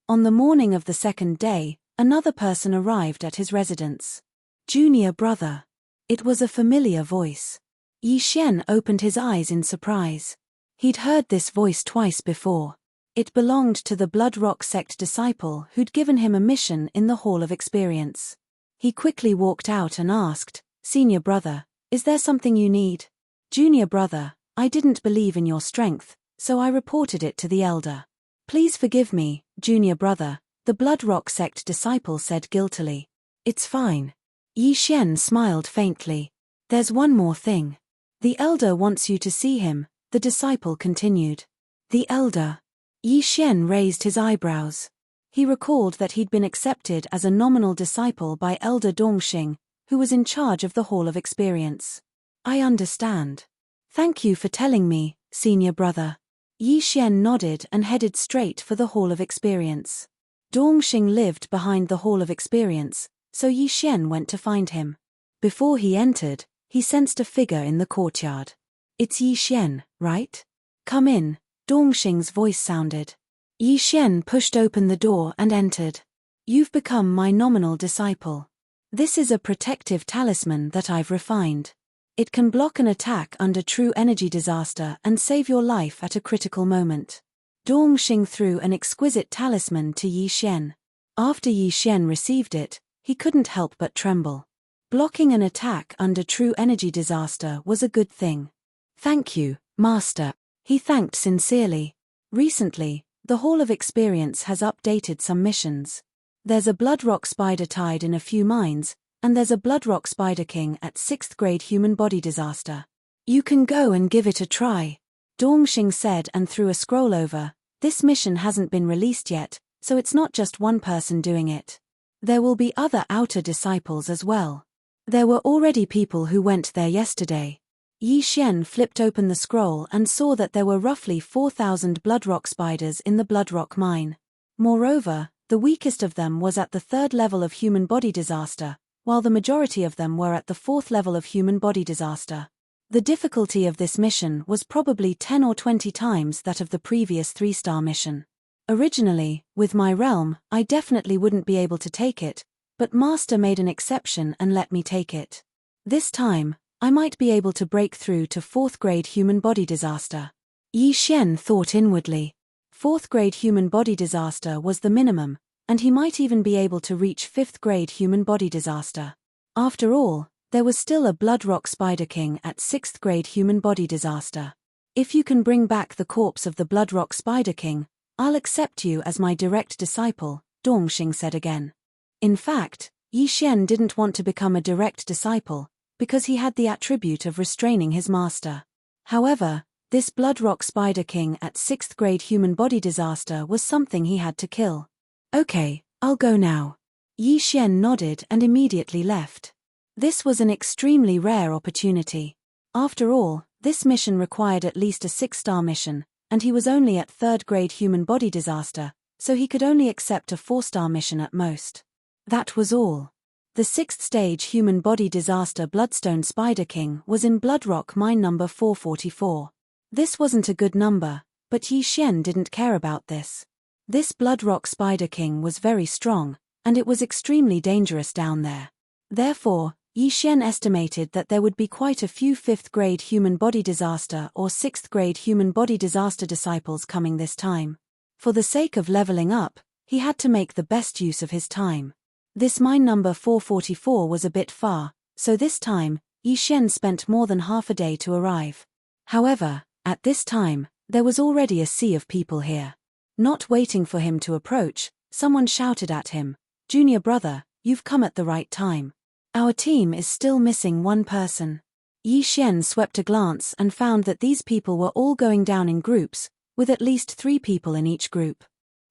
On the morning of the second day, another person arrived at his residence. Junior Brother. It was a familiar voice. Yi Shen opened his eyes in surprise. He'd heard this voice twice before. It belonged to the Blood Rock sect disciple who'd given him a mission in the Hall of Experience. He quickly walked out and asked, Senior Brother, is there something you need? Junior Brother, I didn't believe in your strength, so I reported it to the elder. Please forgive me, Junior Brother, the Blood Rock sect disciple said guiltily. It's fine. Yi Shen smiled faintly. There's one more thing. The elder wants you to see him, the disciple continued. The elder. Yi Shen raised his eyebrows. He recalled that he'd been accepted as a nominal disciple by Elder Dongxing, who was in charge of the Hall of Experience. I understand. Thank you for telling me, Senior Brother. Yi Shen nodded and headed straight for the Hall of Experience. Dongxing lived behind the Hall of Experience, so Yi Shen went to find him. Before he entered, he sensed a figure in the courtyard. It's Yi Shen, right? Come in, Dongxing's voice sounded. Yi Shen pushed open the door and entered. You've become my nominal disciple. This is a protective talisman that I've refined. It can block an attack under true energy disaster and save your life at a critical moment. Dongxing threw an exquisite talisman to Yi Shen. After Yi Shen received it, he couldn't help but tremble. Blocking an attack under true energy disaster was a good thing. Thank you, Master. He thanked sincerely. Recently, the Hall of Experience has updated some missions. There's a Blood Rock Spider tied in a few mines, and there's a Blood Rock Spider King at 6th grade human body disaster. You can go and give it a try, Dongxing said and threw a scroll over. This mission hasn't been released yet, so it's not just one person doing it. There will be other outer disciples as well. There were already people who went there yesterday. Yi Xian flipped open the scroll and saw that there were roughly 4,000 bloodrock spiders in the bloodrock mine. Moreover, the weakest of them was at the 3rd level of human body disaster, while the majority of them were at the 4th level of human body disaster. The difficulty of this mission was probably 10 or 20 times that of the previous 3-star mission. Originally, with my realm, I definitely wouldn't be able to take it, but Master made an exception and let me take it. This time, I might be able to break through to 4th grade human body disaster. Yi Xian thought inwardly. 4th grade human body disaster was the minimum, and he might even be able to reach 5th grade human body disaster. After all, there was still a Bloodrock Spider King at 6th grade human body disaster. If you can bring back the corpse of the Bloodrock Spider King, I'll accept you as my direct disciple, Dongxing said again. In fact, Yi Xian didn't want to become a direct disciple, because he had the attribute of restraining his master. However, this Bloodrock Spider King at 6th grade human body disaster was something he had to kill. Okay, I'll go now. Yi Xian nodded and immediately left. This was an extremely rare opportunity. After all, this mission required at least a 6-star mission, and he was only at 3rd grade human body disaster, so he could only accept a 4-star mission at most. That was all. The 6th stage human body disaster Bloodstone Spider King was in Bloodrock mine number 444. This wasn't a good number, but Yi Xian didn't care about this. This Bloodrock Spider King was very strong, and it was extremely dangerous down there. Therefore, Yi Xian estimated that there would be quite a few 5th grade human body disaster or 6th grade human body disaster disciples coming this time. For the sake of leveling up, he had to make the best use of his time. This mine number 444 was a bit far, so this time, Yi Xian spent more than half a day to arrive. However, at this time, there was already a sea of people here. Not waiting for him to approach, someone shouted at him, "Junior brother, you've come at the right time. Our team is still missing one person." Yi Xian swept a glance and found that these people were all going down in groups, with at least 3 people in each group.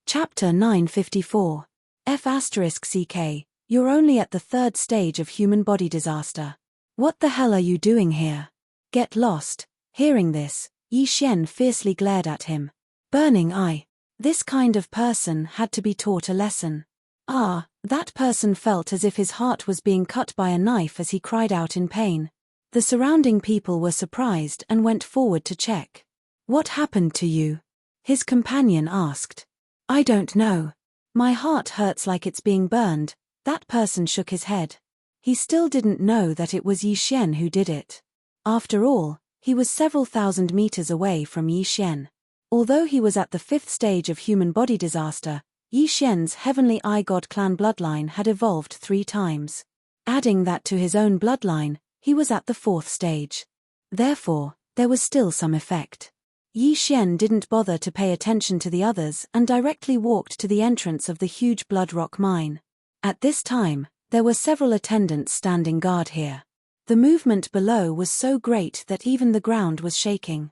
Chapter 954. F***CK, you're only at the 3rd stage of human body disaster. What the hell are you doing here? Get lost. Hearing this, Yi Xian fiercely glared at him. Burning eye. This kind of person had to be taught a lesson. That person felt as if his heart was being cut by a knife as he cried out in pain. The surrounding people were surprised and went forward to check. What happened to you? His companion asked. I don't know. My heart hurts like it's being burned. That person shook his head. He still didn't know that it was Yi Xian who did it. After all, he was several thousand meters away from Yi Xian. Although he was at the 5th stage of human body disaster, Yi Xian's Heavenly Eye God clan bloodline had evolved 3 times. Adding that to his own bloodline, he was at the 4th stage. Therefore, there was still some effect. Yi Xian didn't bother to pay attention to the others and directly walked to the entrance of the huge Bloodrock mine. At this time, there were several attendants standing guard here. The movement below was so great that even the ground was shaking.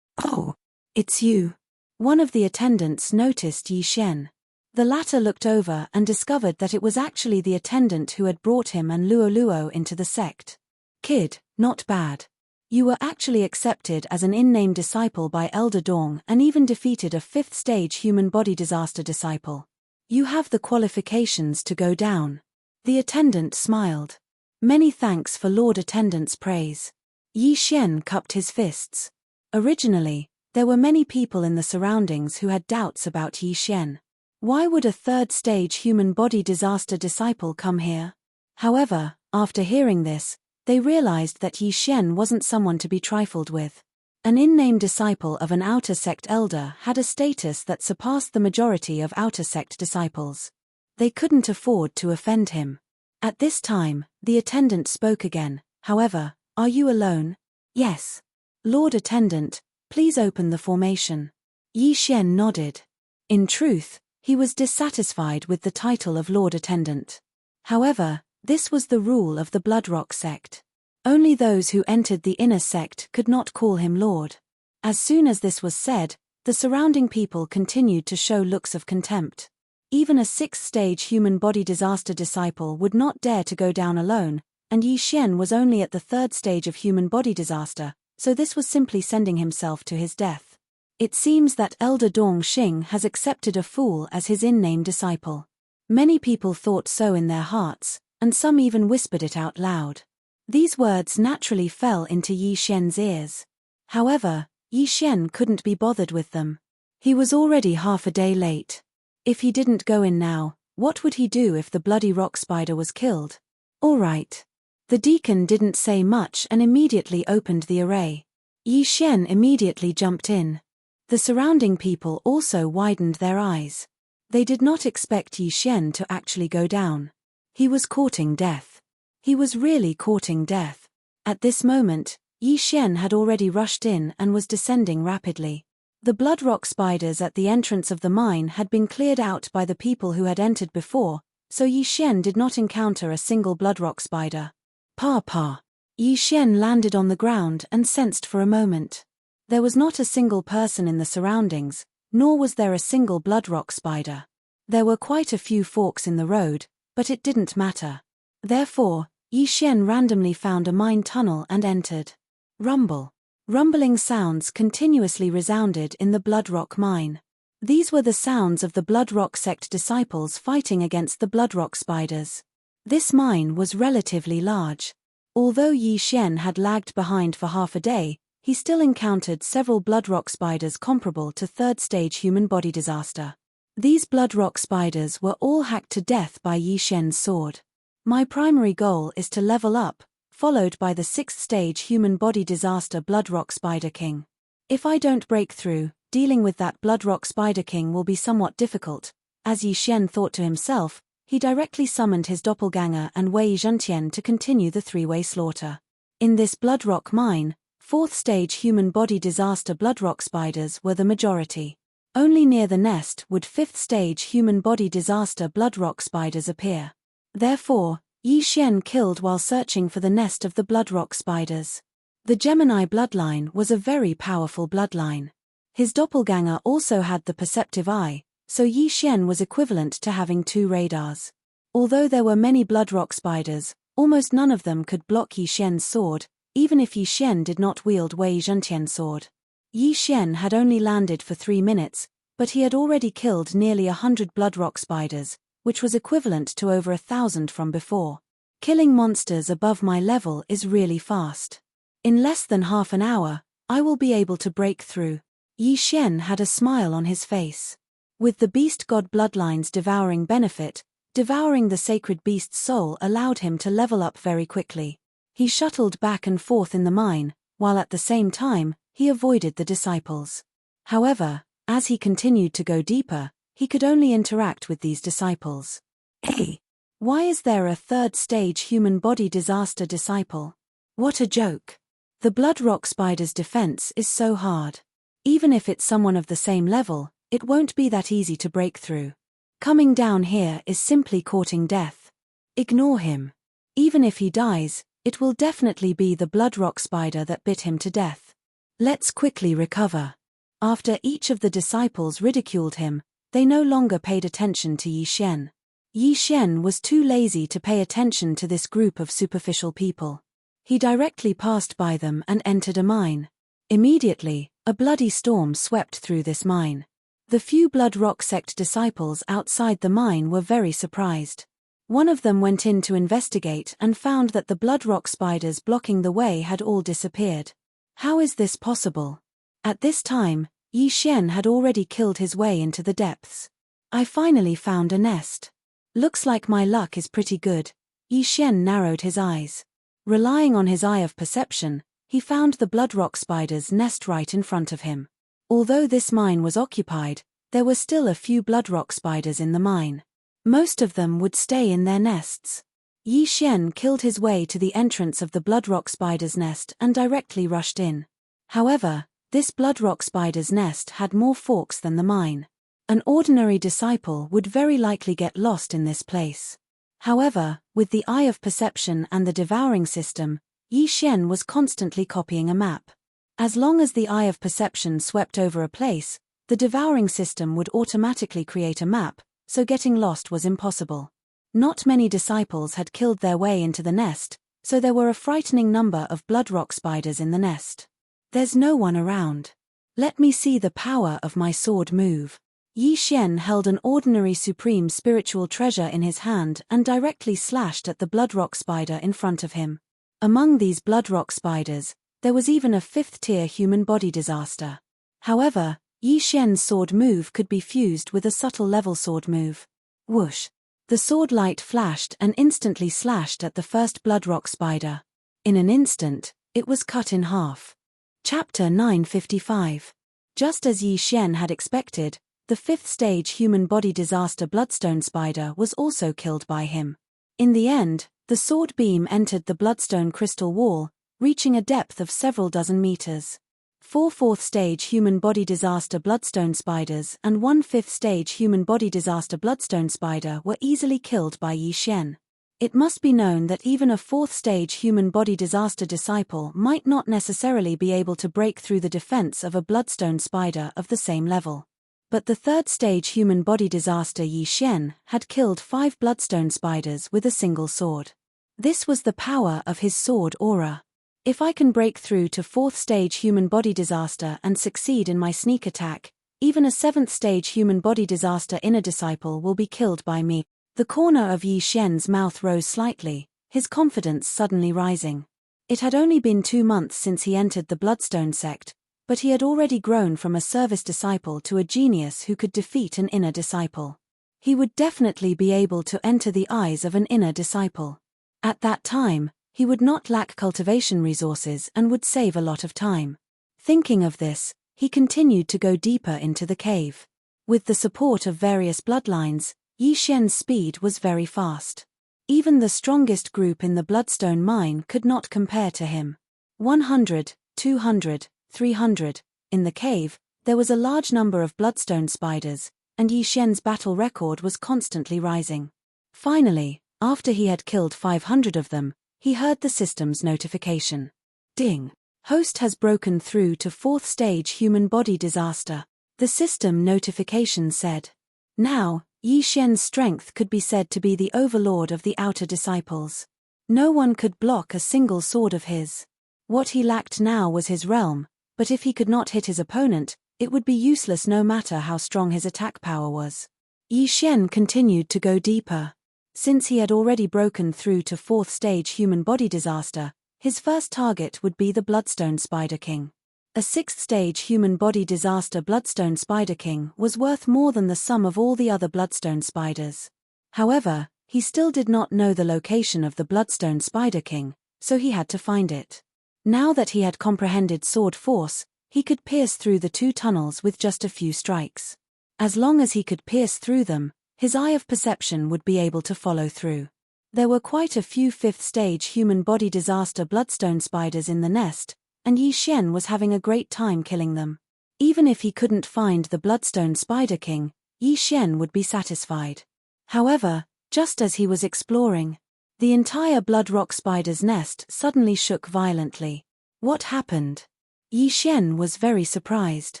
Oh, it's you. One of the attendants noticed Yi Xian. The latter looked over and discovered that it was actually the attendant who had brought him and Luo Luo into the sect. Kid, not bad. You were actually accepted as an in-name disciple by Elder Dong and even defeated a 5th stage human body disaster disciple. You have the qualifications to go down. The attendant smiled. Many thanks for Lord Attendant's praise. Yi Xian cupped his fists. Originally, there were many people in the surroundings who had doubts about Yi Xian. Why would a 3rd stage human body disaster disciple come here? However, after hearing this, they realized that Yi Xian wasn't someone to be trifled with. An in-name disciple of an outer sect elder had a status that surpassed the majority of outer sect disciples. They couldn't afford to offend him. At this time, the attendant spoke again. However, are you alone? Yes. Lord Attendant, please open the formation. Yi Xian nodded. In truth, he was dissatisfied with the title of Lord Attendant. However, this was the rule of the Bloodrock sect. Only those who entered the inner sect could not call him Lord. As soon as this was said, The surrounding people continued to show looks of contempt. Even a sixth-stage human body disaster disciple would not dare to go down alone, and Yi Xian was only at the third stage of human body disaster, so this was simply sending himself to his death. It seems that Elder Dong Xing has accepted a fool as his in-name disciple. Many people thought so in their hearts, and some even whispered it out loud. These words naturally fell into Yi Xian's ears. However, Yi Xian couldn't be bothered with them. He was already half a day late. If he didn't go in now, what would he do if the bloody rock spider was killed? All right. The deacon didn't say much and immediately opened the array. Yi Xian immediately jumped in. The surrounding people also widened their eyes. They did not expect Yi Xian to actually go down. He was courting death. He was really courting death. At this moment, Yi Xian had already rushed in and was descending rapidly. The blood rock spiders at the entrance of the mine had been cleared out by the people who had entered before, so Yi Xian did not encounter a single blood rock spider. Pa. Yi Xian landed on the ground and sensed for a moment. There was not a single person in the surroundings, nor was there a single blood rock spider. There were quite a few forks in the road, but it didn't matter. Therefore, Yi Xian randomly found a mine tunnel and entered. Rumble. Rumbling sounds continuously resounded in the Blood Rock mine. These were the sounds of the Blood Rock sect disciples fighting against the Blood Rock spiders. This mine was relatively large. Although Yi Xian had lagged behind for half a day, he still encountered several Blood Rock spiders comparable to third-stage human body disaster. These Blood Rock spiders were all hacked to death by Yi Xian's sword. My primary goal is to level up, followed by the sixth-stage human body disaster Blood Rock Spider King. If I don't break through, dealing with that Blood Rock Spider King will be somewhat difficult. As Yi Xian thought to himself, he directly summoned his doppelganger and Wei Zhentian to continue the three-way slaughter. In this Blood Rock mine, fourth-stage human body disaster Blood Rock spiders were the majority. Only near the nest would fifth-stage human body disaster Blood Rock spiders appear. Therefore, Yi Xian killed while searching for the nest of the Blood Rock spiders. The Gemini bloodline was a very powerful bloodline. His doppelganger also had the perceptive eye, so Yi Xian was equivalent to having two radars. Although there were many Blood Rock spiders, almost none of them could block Yi Xian's sword, even if Yi Xian did not wield Wei Zhentian's sword. Yi Xian had only landed for 3 minutes, but he had already killed nearly 100 Blood Rock spiders, which was equivalent to over 1,000 from before. Killing monsters above my level is really fast. In less than half an hour, I will be able to break through. Yi Xian had a smile on his face. With the beast god bloodline's devouring benefit, devouring the sacred beast's soul allowed him to level up very quickly. He shuttled back and forth in the mine, while at the same time, he avoided the disciples. However, as he continued to go deeper, he could only interact with these disciples. Hey! Why is there a third-stage human body disaster disciple? What a joke! The Blood Rock spider's defense is so hard. Even if it's someone of the same level, it won't be that easy to break through. Coming down here is simply courting death. Ignore him. Even if he dies, it will definitely be the Blood Rock spider that bit him to death. Let's quickly recover. After each of the disciples ridiculed him, they no longer paid attention to Yi Xian. Yi Xian was too lazy to pay attention to this group of superficial people. He directly passed by them and entered a mine. Immediately, a bloody storm swept through this mine. The few Blood Rock sect disciples outside the mine were very surprised. One of them went in to investigate and found that the Blood Rock spiders blocking the way had all disappeared. How is this possible? At this time, Yi Xian had already killed his way into the depths. I finally found a nest. Looks like my luck is pretty good. Yi Xian narrowed his eyes. Relying on his eye of perception, he found the Blood Rock spider's nest right in front of him. Although this mine was occupied, there were still a few Blood Rock spiders in the mine. Most of them would stay in their nests. Yi Xian killed his way to the entrance of the Blood Rock spider's nest and directly rushed in. However, this Blood Rock spider's nest had more forks than the mine. An ordinary disciple would very likely get lost in this place. However, with the eye of perception and the devouring system, Yi Xian was constantly copying a map. As long as the eye of perception swept over a place, The devouring system would automatically create a map, so getting lost was impossible. Not many disciples had killed their way into the nest, so there were a frightening number of blood rock spiders in the nest. There's no one around. Let me see the power of my sword move. Yi Xian held an ordinary supreme spiritual treasure in his hand and directly slashed at the blood rock spider in front of him. Among these blood rock spiders, there was even a fifth-tier human body disaster. However, Yi Xian's sword move could be fused with a subtle level sword move. Whoosh! The sword light flashed and instantly slashed at the first blood rock spider. In an instant, it was cut in half. Chapter 955. Just as Yi Xian had expected, the fifth-stage human body disaster bloodstone spider was also killed by him. In the end, the sword beam entered the bloodstone crystal wall, reaching a depth of several dozen meters. 4 fourth-stage human body disaster bloodstone spiders and 1 fifth-stage human body disaster bloodstone spider were easily killed by Yi Xian. It must be known that even a 4th-stage human body disaster disciple might not necessarily be able to break through the defense of a bloodstone spider of the same level. But the 3rd-stage human body disaster Yi Xian had killed 5 bloodstone spiders with a single sword. This was the power of his sword aura. If I can break through to 4th-stage human body disaster and succeed in my sneak attack, even a 7th-stage human body disaster inner disciple will be killed by me. The corner of Yi Xian's mouth rose slightly, his confidence suddenly rising. It had only been 2 months since he entered the Bloodstone sect, but he had already grown from a service disciple to a genius who could defeat an inner disciple. He would definitely be able to enter the eyes of an inner disciple. At that time, he would not lack cultivation resources and would save a lot of time. Thinking of this, he continued to go deeper into the cave. With the support of various bloodlines, Yi Xian's speed was very fast. Even the strongest group in the Bloodstone mine could not compare to him. 100, 200, 300. In the cave, there was a large number of bloodstone spiders, and Yi Xian's battle record was constantly rising. Finally, after he had killed 500 of them, he heard the system's notification. Ding! Host has broken through to 4th-stage human body disaster. The system notification said. Now, Yi Xian's strength could be said to be the overlord of the outer disciples. No one could block a single sword of his. What he lacked now was his realm, but if he could not hit his opponent, it would be useless no matter how strong his attack power was. Yi Xian continued to go deeper. Since he had already broken through to 4th-stage human body disaster, his first target would be the Bloodstone Spider King. A 6th-stage human body disaster Bloodstone Spider King was worth more than the sum of all the other Bloodstone spiders. However, he still did not know the location of the Bloodstone Spider King, so he had to find it. Now that he had comprehended sword force, he could pierce through the 2 tunnels with just a few strikes. As long as he could pierce through them, his eye of perception would be able to follow through. There were quite a few 5th-stage human body disaster bloodstone spiders in the nest, and Yi Xian was having a great time killing them. Even if he couldn't find the Bloodstone Spider King, Yi Xian would be satisfied. However, just as he was exploring, the entire blood rock spider's nest suddenly shook violently. What happened? Yi Xian was very surprised.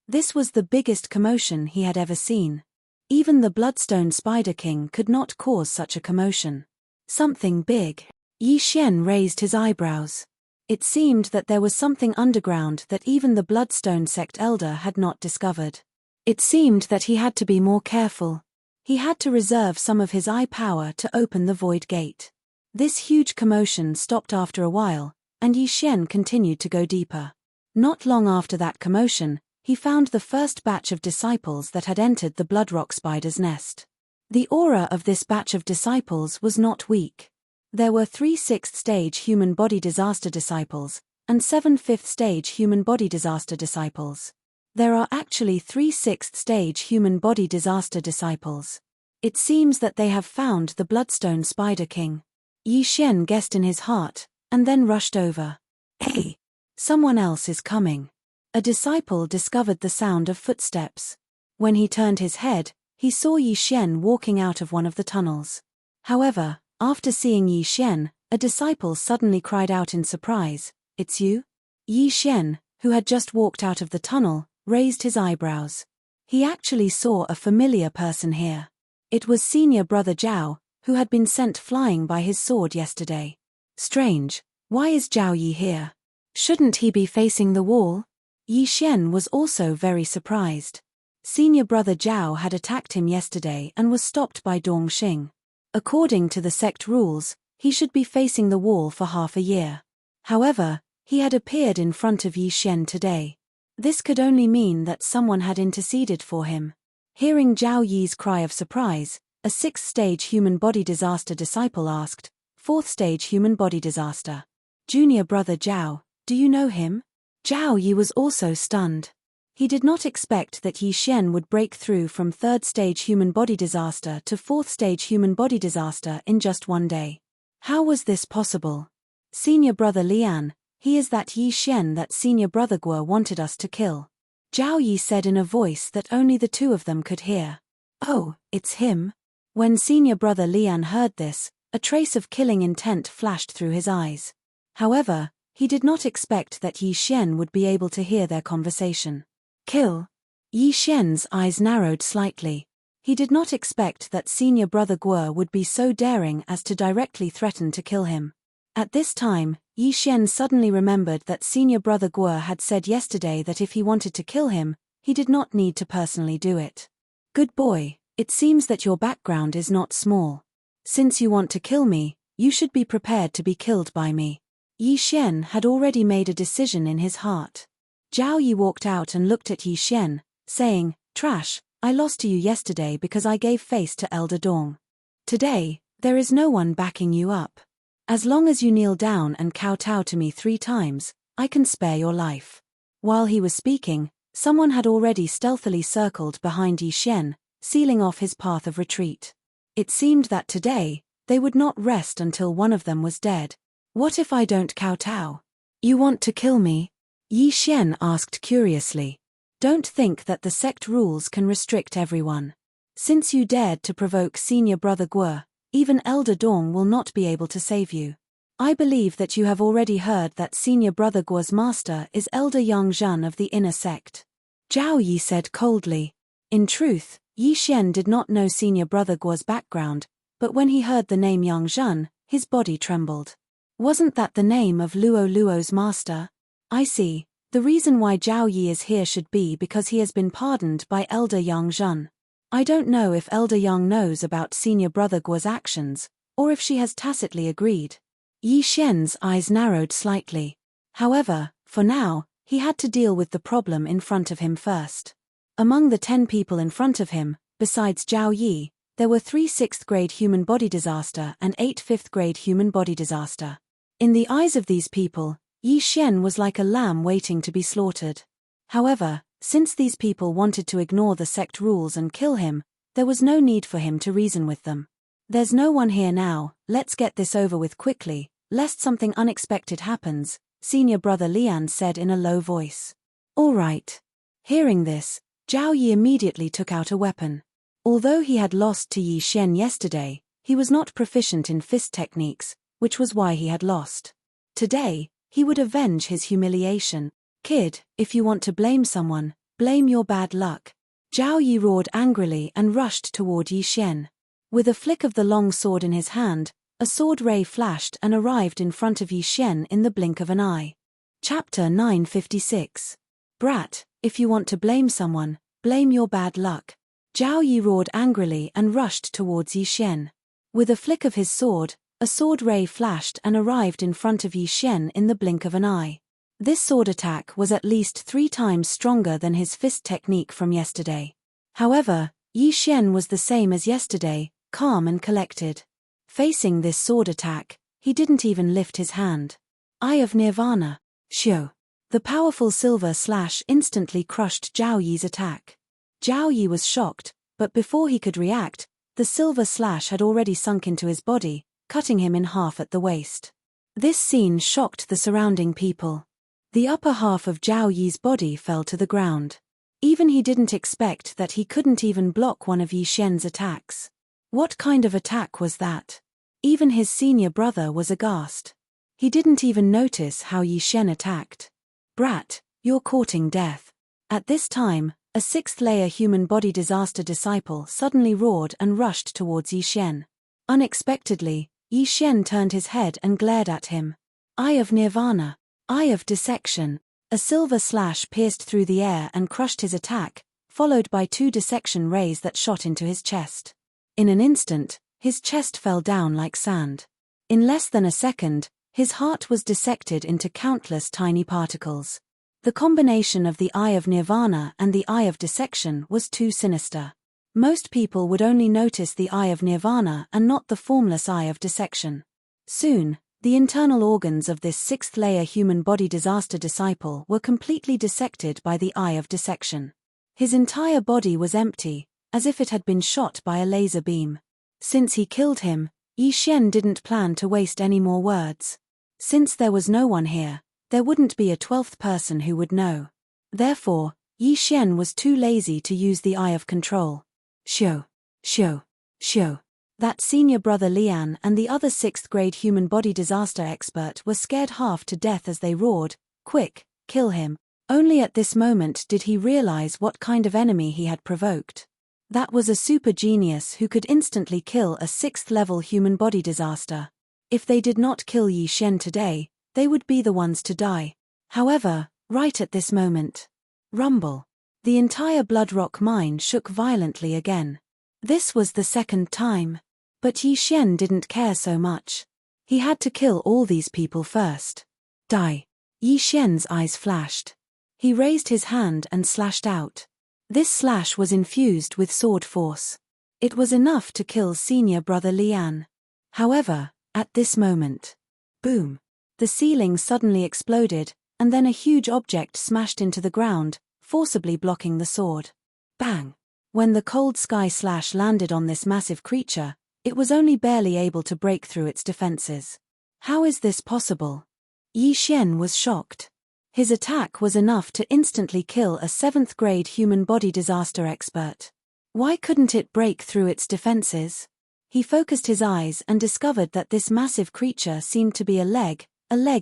This was the biggest commotion he had ever seen. Even the Bloodstone Spider King could not cause such a commotion. Something big. Yi Xian raised his eyebrows. It seemed that there was something underground that even the Bloodstone sect elder had not discovered. It seemed that he had to be more careful. He had to reserve some of his eye power to open the void gate. This huge commotion stopped after a while, and Yi Xian continued to go deeper. Not long after that commotion, he found the first batch of disciples that had entered the Bloodrock spider's nest. The aura of this batch of disciples was not weak. There were 3 6th-stage human body disaster disciples, and 7 5th-stage human body disaster disciples. There are actually 3 6th-stage human body disaster disciples. It seems that they have found the Bloodstone Spider King. Yi Xian guessed in his heart, and then rushed over. Hey! Someone else is coming. A disciple discovered the sound of footsteps. When he turned his head, he saw Yi Xian walking out of one of the tunnels. However, after seeing Yi Xian, a disciple suddenly cried out in surprise, "It's you?" Yi Xian, who had just walked out of the tunnel, raised his eyebrows. He actually saw a familiar person here. It was senior brother Zhao, who had been sent flying by his sword yesterday. Strange, why is Zhao Yi here? Shouldn't he be facing the wall? Yi Xian was also very surprised. Senior brother Zhao had attacked him yesterday and was stopped by Dong Xing. According to the sect rules, he should be facing the wall for half a year. However, he had appeared in front of Yi Xian today. This could only mean that someone had interceded for him. Hearing Zhao Yi's cry of surprise, a 6th-stage human body disaster disciple asked, 4th-stage human body disaster. Junior brother Zhao, do you know him? Zhao Yi was also stunned. He did not expect that Yi Xian would break through from 3rd-stage human body disaster to 4th-stage human body disaster in just one day. How was this possible? Senior brother Lian, he is that Yi Xian that senior brother Guo wanted us to kill. Zhao Yi said in a voice that only the two of them could hear. Oh, it's him. When senior brother Lian heard this, a trace of killing intent flashed through his eyes. However, he did not expect that Yi Xian would be able to hear their conversation. Kill. Yi Xian's eyes narrowed slightly. He did not expect that senior brother Guo would be so daring as to directly threaten to kill him. At this time, Yi Xian suddenly remembered that senior brother Guo had said yesterday that if he wanted to kill him, he did not need to personally do it. Good boy, it seems that your background is not small. Since you want to kill me, you should be prepared to be killed by me. Yi Xian had already made a decision in his heart. Zhao Yi walked out and looked at Yi Xian, saying, Trash, I lost to you yesterday because I gave face to Elder Dong. Today, there is no one backing you up. As long as you kneel down and kowtow to me 3 times, I can spare your life. While he was speaking, someone had already stealthily circled behind Yi Xian, sealing off his path of retreat. It seemed that today, they would not rest until one of them was dead. What if I don't kowtow? You want to kill me? Yi Xian asked curiously. Don't think that the sect rules can restrict everyone. Since you dared to provoke senior brother Guo, even Elder Dong will not be able to save you. I believe that you have already heard that senior brother Guo's master is Elder Yang Zhan of the inner sect. Zhao Yi said coldly. In truth, Yi Xian did not know senior brother Guo's background, but when he heard the name Yang Zhan, his body trembled. Wasn't that the name of Luo Luo's master? I see. The reason why Zhao Yi is here should be because he has been pardoned by Elder Yang Zhan. I don't know if Elder Yang knows about senior brother Guo's actions, or if she has tacitly agreed. Yi Xian's eyes narrowed slightly. However, for now, he had to deal with the problem in front of him first. Among the 10 people in front of him, besides Zhao Yi, there were 3 6th-grade human body disaster and 8 5th-grade human body disaster. In the eyes of these people, Yi Xian was like a lamb waiting to be slaughtered. However, since these people wanted to ignore the sect rules and kill him, there was no need for him to reason with them. There's no one here now, let's get this over with quickly, lest something unexpected happens, senior brother Lian said in a low voice. All right. Hearing this, Zhao Yi immediately took out a weapon. Although he had lost to Yi Xian yesterday, he was not proficient in fist techniques, which was why he had lost. Today, he would avenge his humiliation. Kid, if you want to blame someone, blame your bad luck. Zhao Yi roared angrily and rushed toward Yi Xian. With a flick of the long sword in his hand, a sword ray flashed and arrived in front of Yi Xian in the blink of an eye. Chapter 956. Brat, if you want to blame someone, blame your bad luck. Zhao Yi roared angrily and rushed towards Yi Xian. With a flick of his sword, a sword ray flashed and arrived in front of Yi Xian in the blink of an eye. This sword attack was at least 3 times stronger than his fist technique from yesterday. However, Yi Xian was the same as yesterday, calm and collected. Facing this sword attack, he didn't even lift his hand. Eye of Nirvana. Shio. The powerful silver slash instantly crushed Zhao Yi's attack. Zhao Yi was shocked, but before he could react, the silver slash had already sunk into his body, cutting him in half at the waist. This scene shocked the surrounding people. The upper half of Zhao Yi's body fell to the ground. Even he didn't expect that he couldn't even block one of Yi Xian's attacks. What kind of attack was that? Even his senior brother was aghast. He didn't even notice how Yi Xian attacked. Brat, you're courting death. At this time, a sixth-layer human body disaster disciple suddenly roared and rushed towards Yi Xian. Unexpectedly, Yi Xian turned his head and glared at him. Eye of Nirvana, Eye of Dissection. A silver slash pierced through the air and crushed his attack, followed by 2 dissection rays that shot into his chest. In an instant, his chest fell down like sand. In less than a second, his heart was dissected into countless tiny particles. The combination of the Eye of Nirvana and the Eye of Dissection was too sinister. Most people would only notice the Eye of Nirvana and not the formless Eye of Dissection. Soon, the internal organs of this sixth-layer human body disaster disciple were completely dissected by the Eye of Dissection. His entire body was empty, as if it had been shot by a laser beam. Since he killed him, Yi Xian didn't plan to waste any more words. Since there was no one here, there wouldn't be a 12th person who would know. Therefore, Yi Xian was too lazy to use the Eye of Control. Shoo! Shoo! Shoo! That senior brother Lian and the other 6th-grade human body disaster expert were scared half to death as they roared, "Quick, kill him." Only at this moment did he realize what kind of enemy he had provoked. That was a super genius who could instantly kill a 6th-level human body disaster. If they did not kill Yi Xian today, they would be the ones to die. However, right at this moment, rumble. The entire Blood Rock mine shook violently again. This was the 2nd time. But Yi Xian didn't care so much. He had to kill all these people first. Die. Yi Xian's eyes flashed. He raised his hand and slashed out. This slash was infused with sword force. It was enough to kill senior brother Lian. However, at this moment, boom! The ceiling suddenly exploded, and then a huge object smashed into the ground, forcibly blocking the sword. Bang! When the cold sky slash landed on this massive creature, it was only barely able to break through its defenses. How is this possible? Yi Xian was shocked. His attack was enough to instantly kill a 7th-grade human body disaster expert. Why couldn't it break through its defenses? He focused his eyes and discovered that this massive creature seemed to be a leg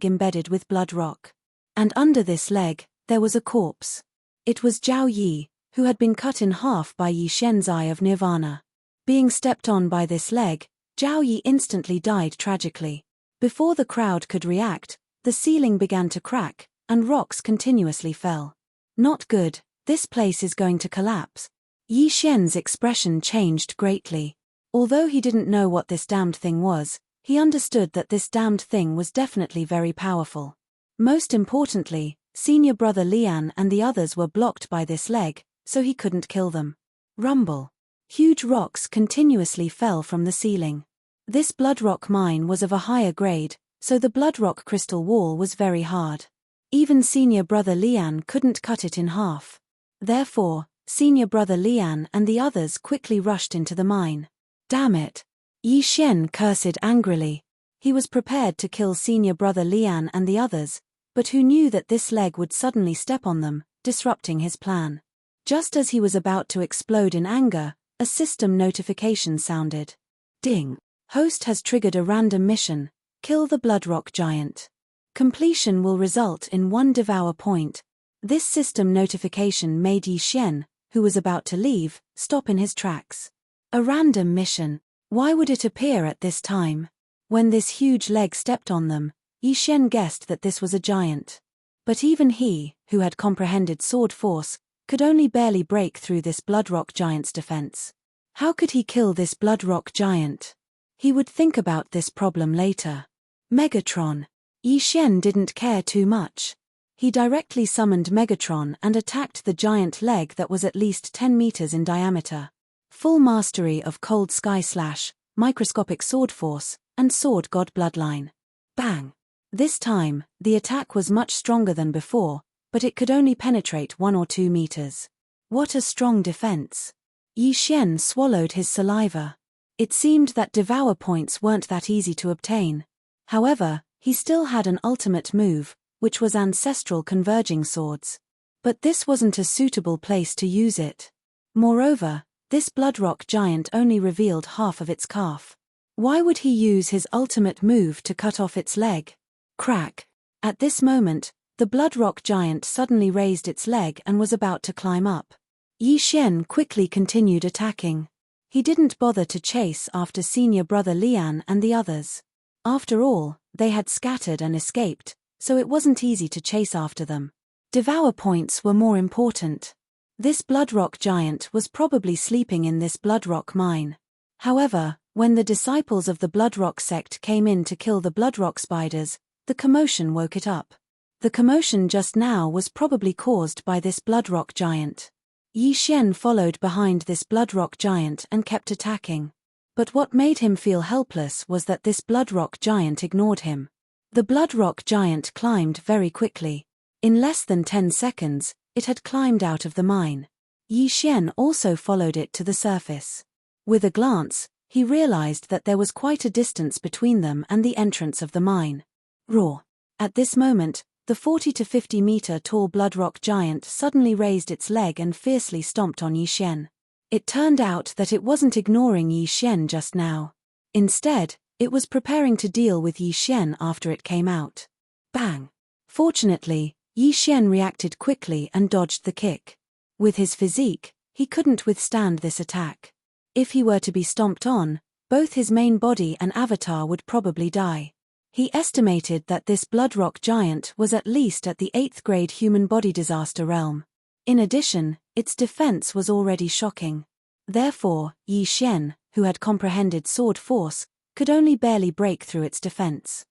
embedded with blood rock. And under this leg, there was a corpse. It was Zhao Yi, who had been cut in half by Yi Xian's Eye of Nirvana. Being stepped on by this leg, Zhao Yi instantly died tragically. Before the crowd could react, the ceiling began to crack, and rocks continuously fell. Not good, this place is going to collapse. Yi Xian's expression changed greatly. Although he didn't know what this damned thing was, he understood that this damned thing was definitely very powerful. Most importantly, senior brother Lian and the others were blocked by this leg, so he couldn't kill them. Rumble. Huge rocks continuously fell from the ceiling. This blood rock mine was of a higher grade, so the blood rock crystal wall was very hard. Even senior brother Lian couldn't cut it in half. Therefore, senior brother Lian and the others quickly rushed into the mine. Damn it! Yi Xian cursed angrily. He was prepared to kill senior brother Lian and the others, but who knew that this leg would suddenly step on them, disrupting his plan. Just as he was about to explode in anger, a system notification sounded. Ding! Host has triggered a random mission. Kill the Bloodrock Giant. Completion will result in 1 Devour point. This system notification made Yi Xian, who was about to leave, stop in his tracks. A random mission. Why would it appear at this time? When this huge leg stepped on them, Yi Xian guessed that this was a giant. But even he, who had comprehended sword force, could only barely break through this Bloodrock Giant's defense. How could he kill this Bloodrock Giant? He would think about this problem later. Megatron. Yi Xian didn't care too much. He directly summoned Megatron and attacked the giant leg that was at least 10 meters in diameter. Full mastery of Cold Sky Slash, Microscopic Sword Force, and Sword God Bloodline. Bang! This time, the attack was much stronger than before, but it could only penetrate 1 or 2 meters. What a strong defense! Yi Xian swallowed his saliva. It seemed that Devour points weren't that easy to obtain. However, he still had an ultimate move, which was Ancestral Converging Swords. But this wasn't a suitable place to use it. Moreover, this Bloodrock Giant only revealed half of its calf. Why would he use his ultimate move to cut off its leg? Crack! At this moment, The blood rock giant suddenly raised its leg and was about to climb up. Yi Xian quickly continued attacking. He didn't bother to chase after senior brother Lian and the others. After all, they had scattered and escaped, so it wasn't easy to chase after them. Devour points were more important. This bloodrock giant was probably sleeping in this bloodrock mine. However, when the disciples of the bloodrock sect came in to kill the bloodrock spiders, the commotion woke it up. The commotion just now was probably caused by this bloodrock giant. Yi Xian followed behind this bloodrock giant and kept attacking. But what made him feel helpless was that this bloodrock giant ignored him. The bloodrock giant climbed very quickly. In less than 10 seconds, it had climbed out of the mine. Yi Xian also followed it to the surface. With a glance, he realized that there was quite a distance between them and the entrance of the mine. Roar! At this moment, the 40 to 50 meter tall bloodrock giant suddenly raised its leg and fiercely stomped on Yi Xian. It turned out that it wasn't ignoring Yi Xian just now. Instead, it was preparing to deal with Yi Xian after it came out. Bang! Fortunately, Yi Xian reacted quickly and dodged the kick. With his physique, he couldn't withstand this attack. If he were to be stomped on, both his main body and avatar would probably die. He estimated that this bloodrock giant was at least at the 8th grade human body disaster realm. In addition, its defense was already shocking. Therefore, Yi Xian, who had comprehended sword force, could only barely break through its defense.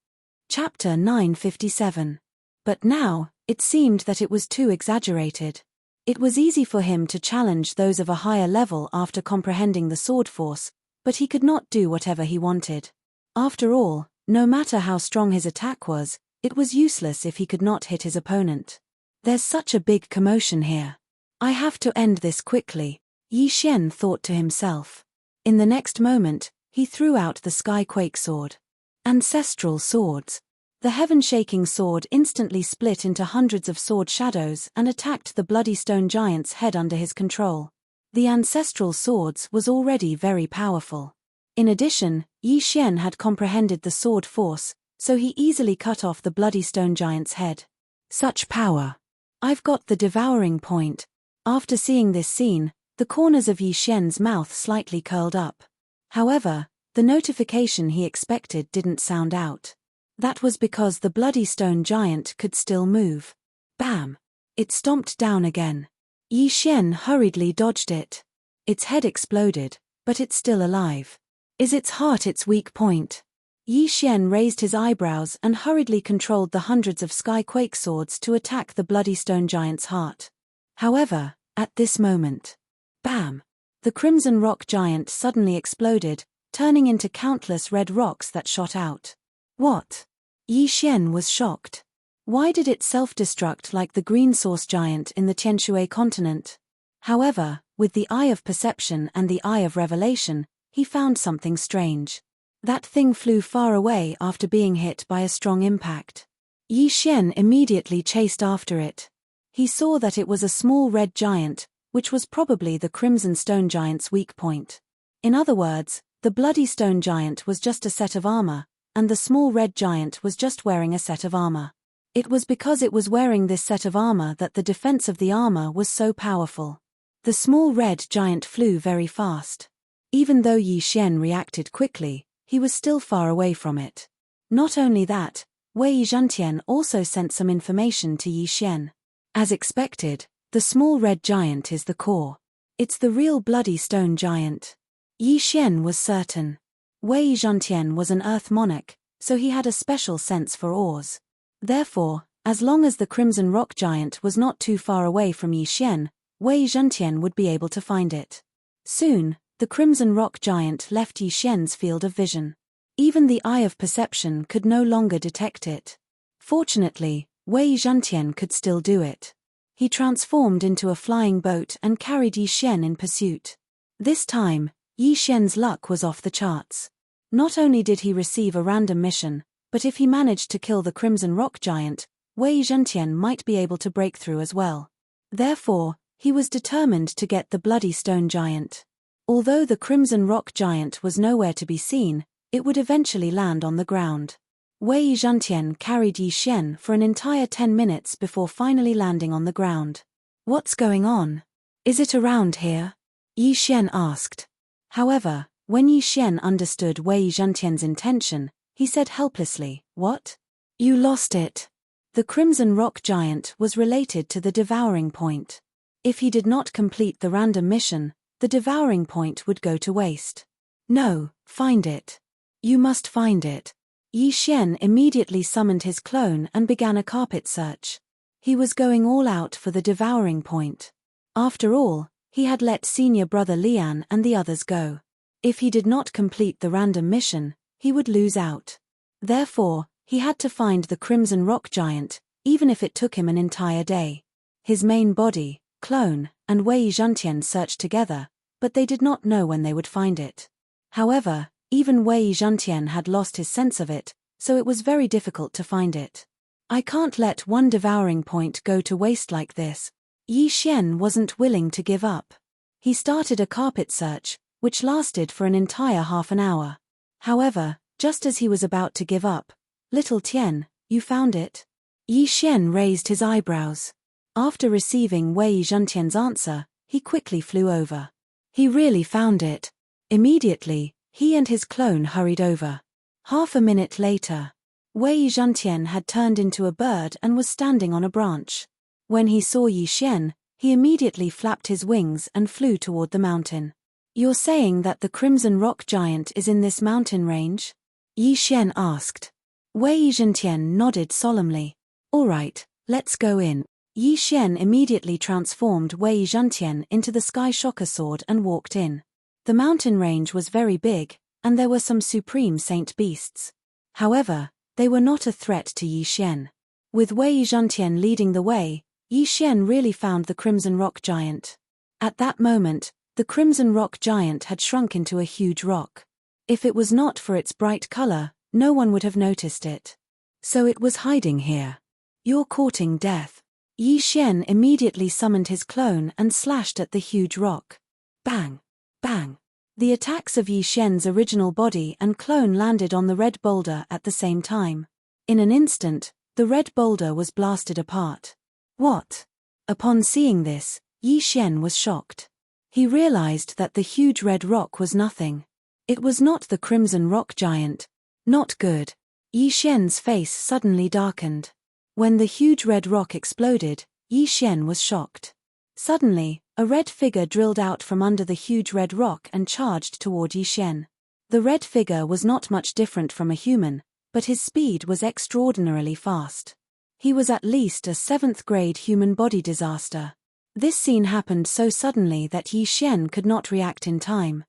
Chapter 957. But now, it seemed that it was too exaggerated. It was easy for him to challenge those of a higher level after comprehending the sword force, but he could not do whatever he wanted. After all, no matter how strong his attack was, it was useless if he could not hit his opponent. There's such a big commotion here. I have to end this quickly, Yi Xian thought to himself. In the next moment, he threw out the Skyquake sword. Ancestral swords. The heaven-shaking sword instantly split into hundreds of sword shadows and attacked the bloody stone giant's head under his control. The ancestral swords was already very powerful. In addition, Yi Xian had comprehended the sword force, so he easily cut off the bloody stone giant's head. Such power! I've got the devouring point. After seeing this scene, the corners of Yi Xian's mouth slightly curled up. However, the notification he expected didn't sound out. That was because the bloody stone giant could still move. Bam! It stomped down again. Yi Xian hurriedly dodged it. Its head exploded, but it's still alive. Is its heart its weak point? Yi Xian raised his eyebrows and hurriedly controlled the hundreds of Skyquake swords to attack the bloody stone giant's heart. However, at this moment, bam! The crimson rock giant suddenly exploded, turning into countless red rocks that shot out. What? Yi Xian was shocked. Why did it self-destruct like the green source giant in the Tianshui continent? However, with the eye of perception and the eye of revelation, he found something strange. That thing flew far away after being hit by a strong impact. Yi Xian immediately chased after it. He saw that it was a small red giant, which was probably the crimson stone giant's weak point. In other words, the bloody stone giant was just a set of armor, and the small red giant was just wearing a set of armor. It was because it was wearing this set of armor that the defense of the armor was so powerful. The small red giant flew very fast. Even though Yi Xian reacted quickly, he was still far away from it. Not only that, Wei Zhantian also sent some information to Yi Xian. As expected, the small red giant is the core. It's the real bloody stone giant. Yi Xian was certain. Wei Zhantian was an earth monarch, so he had a special sense for ores. Therefore, as long as the crimson rock giant was not too far away from Yi Xian, Wei Zhantian would be able to find it. Soon, the crimson rock giant left Yi Xian's field of vision. Even the eye of perception could no longer detect it. Fortunately, Wei Zhantian could still do it. He transformed into a flying boat and carried Yi Xian in pursuit. This time, Yi Xian's luck was off the charts. Not only did he receive a random mission, but if he managed to kill the crimson rock giant, Wei Zhantian might be able to break through as well. Therefore, he was determined to get the bloody stone giant. Although the crimson rock giant was nowhere to be seen, it would eventually land on the ground. Wei Zhantian carried Yi Xian for an entire 10 minutes before finally landing on the ground. What's going on? Is it around here? Yi Xian asked. However, when Yi Xian understood Wei Zhantian's intention, he said helplessly, "What? You lost it." The Crimson Rock Giant was related to the Devouring Point. If he did not complete the random mission, the Devouring Point would go to waste. No, find it. You must find it. Yi Xian immediately summoned his clone and began a carpet search. He was going all out for the Devouring Point. After all, he had let senior brother Lian and the others go. If he did not complete the random mission, he would lose out. Therefore, he had to find the Crimson Rock Giant, even if it took him an entire day. His main body, clone, and Wei Zhantian searched together, but they did not know when they would find it. However, even Wei Zhantian had lost his sense of it, so it was very difficult to find it. I can't let one Devouring Point go to waste like this. Yi Xian wasn't willing to give up. He started a carpet search, which lasted for an entire half an hour. However, just as he was about to give up, "Little Tian, you found it?" Yi Xian raised his eyebrows. After receiving Wei Zhantian's answer, he quickly flew over. He really found it. Immediately, he and his clone hurried over. Half a minute later, Wei Zhantian had turned into a bird and was standing on a branch. When he saw Yi Xian, he immediately flapped his wings and flew toward the mountain. "You're saying that the Crimson Rock Giant is in this mountain range?" Yi Xian asked. Wei Zhantian nodded solemnly. "All right, let's go in." Yi Xian immediately transformed Wei Zhantian into the Sky Shocker Sword and walked in. The mountain range was very big, and there were some supreme saint beasts. However, they were not a threat to Yi Xian. With Wei Zhantian leading the way, Yi Xian really found the Crimson Rock Giant. At that moment, the Crimson Rock Giant had shrunk into a huge rock. If it was not for its bright color, no one would have noticed it. So it was hiding here. "You're courting death." Yi Xian immediately summoned his clone and slashed at the huge rock. Bang! Bang! The attacks of Yi Xian's original body and clone landed on the red boulder at the same time. In an instant, the red boulder was blasted apart. What? Upon seeing this, Yi Xian was shocked. He realized that the huge red rock was nothing. It was not the Crimson Rock Giant. Not good. Yi Xian's face suddenly darkened. When the huge red rock exploded, Yi Xian was shocked. Suddenly, a red figure drilled out from under the huge red rock and charged toward Yi Xian. The red figure was not much different from a human, but his speed was extraordinarily fast. He was at least a 7th grade human body disaster. This scene happened so suddenly that Yi Xian could not react in time.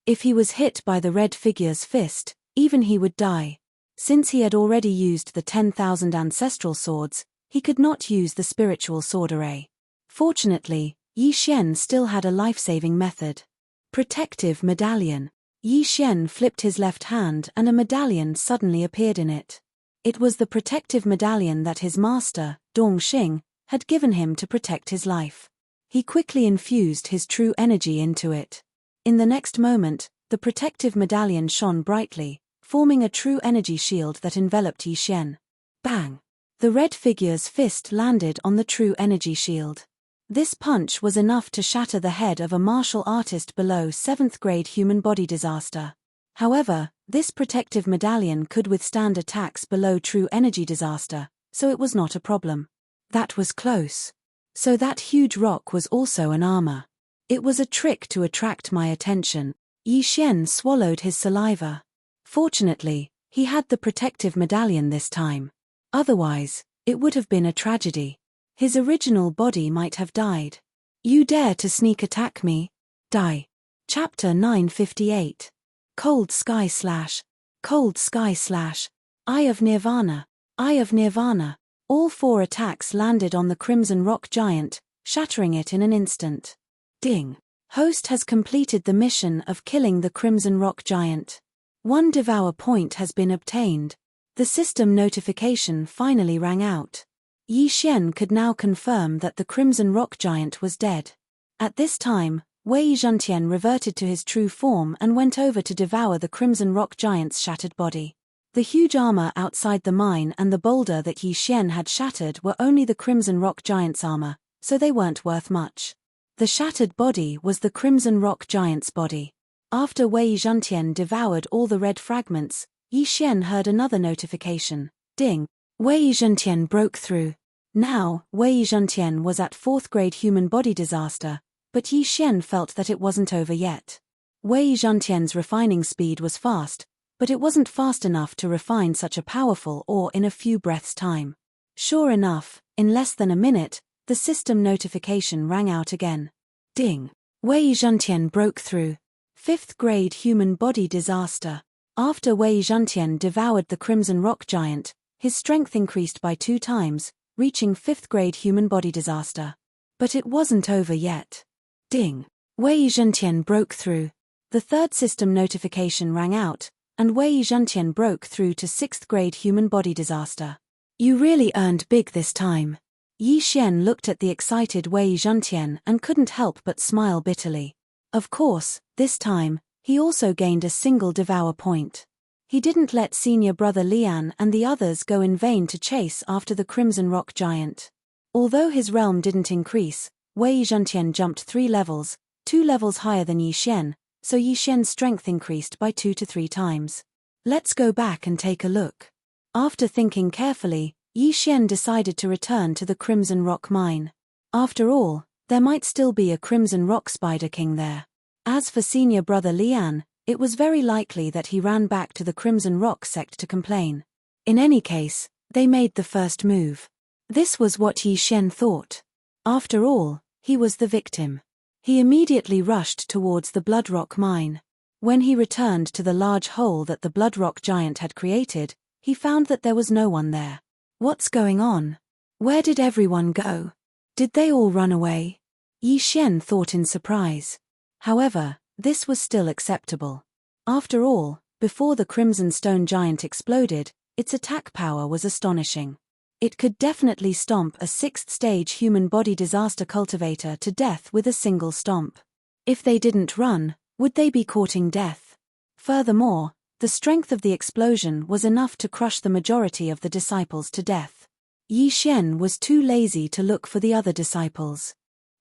If he was hit by the red figure's fist, even he would die. Since he had already used the 10,000 ancestral swords, he could not use the spiritual sword array. Fortunately, Yi Xian still had a life-saving method. Protective medallion. Yi Xian flipped his left hand and a medallion suddenly appeared in it. It was the protective medallion that his master, Dong Xing, had given him to protect his life. He quickly infused his true energy into it. In the next moment, the protective medallion shone brightly, forming a true energy shield that enveloped Yi Xian. Bang! The red figure's fist landed on the true energy shield. This punch was enough to shatter the head of a martial artist below 7th grade human body disaster. However, this protective medallion could withstand attacks below true energy disaster, so it was not a problem. That was close. So that huge rock was also an armor. It was a trick to attract my attention. Yi Xian swallowed his saliva. Fortunately, he had the protective medallion this time. Otherwise, it would have been a tragedy. His original body might have died. "You dare to sneak attack me? Die." Chapter 958. Cold Sky Slash. Cold Sky Slash. Eye of Nirvana. Eye of Nirvana. All 4 attacks landed on the Crimson Rock Giant, shattering it in an instant. Ding. Host has completed the mission of killing the Crimson Rock Giant. 1 Devour point has been obtained. The system notification finally rang out. Yi Xian could now confirm that the Crimson Rock Giant was dead. At this time, Wei Zhantian reverted to his true form and went over to devour the Crimson Rock Giant's shattered body. The huge armor outside the mine and the boulder that Yi Xian had shattered were only the Crimson Rock Giant's armor, so they weren't worth much. The shattered body was the Crimson Rock Giant's body. After Wei Zhentian devoured all the red fragments, Yi Xian heard another notification. Ding! Wei Zhentian broke through. Now, Wei Zhentian was at 4th grade human body disaster, but Yi Xian felt that it wasn't over yet. Wei Zhentian's refining speed was fast, but it wasn't fast enough to refine such a powerful ore in a few breaths' time. Sure enough, in less than a minute, the system notification rang out again. Ding! Wei Zhentian broke through. 5th grade human body disaster. After Wei Zhentian devoured the Crimson Rock Giant, his strength increased by 2 times, reaching 5th grade human body disaster. But it wasn't over yet. Ding! Wei Zhentian broke through. The 3rd system notification rang out, and Wei Zhentian broke through to 6th grade human body disaster. You really earned big this time. Yi Xian looked at the excited Wei Zhentian and couldn't help but smile bitterly. Of course, this time, he also gained a single Devour point. He didn't let senior brother Lian and the others go in vain to chase after the Crimson Rock Giant. Although his realm didn't increase, Wei Zhentian jumped 3 levels, 2 levels higher than Yi Xian, so Yi Xian's strength increased by 2 to 3 times. Let's go back and take a look. After thinking carefully, Yi Xian decided to return to the Crimson Rock Mine. After all, there might still be a Crimson Rock Spider King there. As for senior brother Lian, it was very likely that he ran back to the Crimson Rock sect to complain. In any case, they made the first move. This was what Yi Xian thought. After all, he was the victim. He immediately rushed towards the Bloodrock Mine. When he returned to the large hole that the Bloodrock Giant had created, he found that there was no one there. What's going on? Where did everyone go? Did they all run away? Yi Xian thought in surprise. However, this was still acceptable. After all, before the Crimson Stone Giant exploded, its attack power was astonishing. It could definitely stomp a 6th stage human body disaster cultivator to death with a single stomp. If they didn't run, would they be courting death? Furthermore, the strength of the explosion was enough to crush the majority of the disciples to death. Yi Xian was too lazy to look for the other disciples.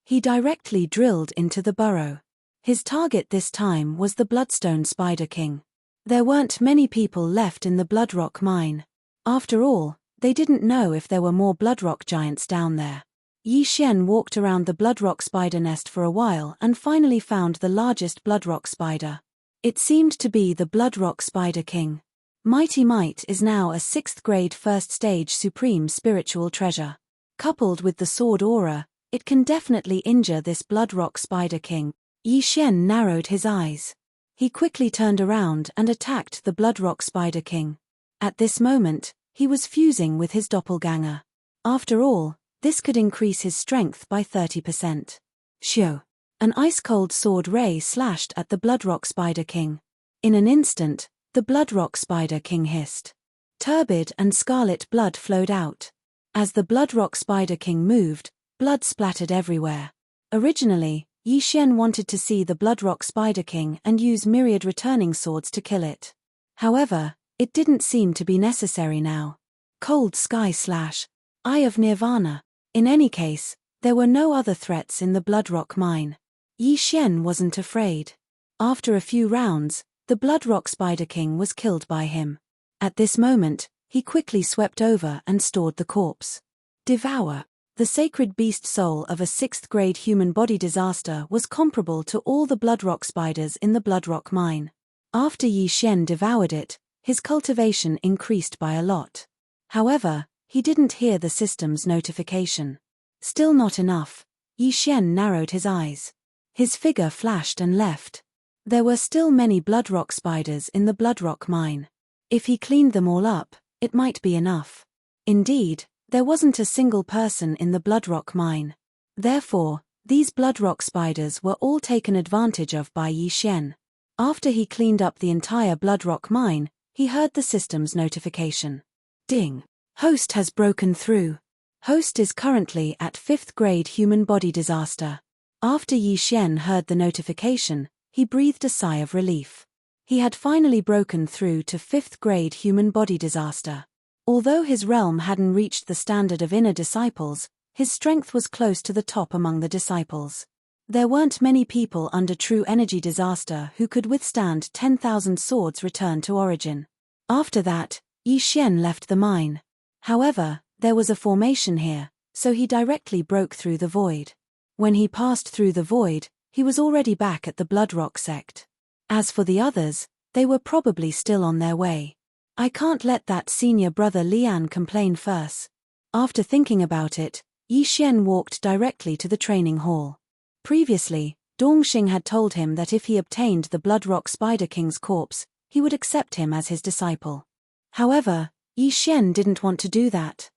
He directly drilled into the burrow. His target this time was the Bloodstone Spider King. There weren't many people left in the Bloodrock Mine. After all, they didn't know if there were more Bloodrock Giants down there. Yi Xian walked around the Bloodrock Spider nest for a while and finally found the largest Bloodrock Spider. It seemed to be the Bloodrock Spider King. Mighty Might is now a 6th grade 1st stage supreme spiritual treasure. Coupled with the sword aura, it can definitely injure this Bloodrock Spider King. Yi Xian narrowed his eyes. He quickly turned around and attacked the Bloodrock Spider King. At this moment, he was fusing with his doppelganger. After all, this could increase his strength by 30%. Shio! An ice-cold sword ray slashed at the Bloodrock Spider King. In an instant, the Bloodrock Spider King hissed. Turbid and scarlet blood flowed out. As the Bloodrock Spider King moved, blood splattered everywhere. Originally, Yi Xian wanted to see the Bloodrock Spider King and use myriad returning swords to kill it. However, it didn't seem to be necessary now. Cold Sky Slash. Eye of Nirvana. In any case, there were no other threats in the Bloodrock Mine. Yi Xian wasn't afraid. After a few rounds, the Bloodrock Spider King was killed by him. At this moment, he quickly swept over and stored the corpse. Devour. The sacred beast soul of a 6th grade human body disaster was comparable to all the Bloodrock spiders in the Bloodrock Mine. After Yi Xian devoured it, his cultivation increased by a lot. However, he didn't hear the system's notification. Still not enough. Yi Xian narrowed his eyes. His figure flashed and left. There were still many Bloodrock spiders in the Bloodrock Mine. If he cleaned them all up, it might be enough. Indeed, there wasn't a single person in the Bloodrock Mine. Therefore, these Bloodrock spiders were all taken advantage of by Yi Xian. After he cleaned up the entire Bloodrock Mine, he heard the system's notification. Ding! Host has broken through. Host is currently at 5th grade human body disaster. After Yi Xian heard the notification, he breathed a sigh of relief. He had finally broken through to 5th grade human body disaster. Although his realm hadn't reached the standard of inner disciples, his strength was close to the top among the disciples. There weren't many people under true energy disaster who could withstand 10,000 swords return to origin. After that, Yi Xian left the mine. However, there was a formation here, so he directly broke through the void. When he passed through the void, he was already back at the Bloodrock sect. As for the others, they were probably still on their way. I can't let that senior brother Lian complain first. After thinking about it, Yi Xian walked directly to the training hall. Previously, Dongxing had told him that if he obtained the Bloodrock Spider King's corpse, he would accept him as his disciple. However, Yi Xian didn't want to do that.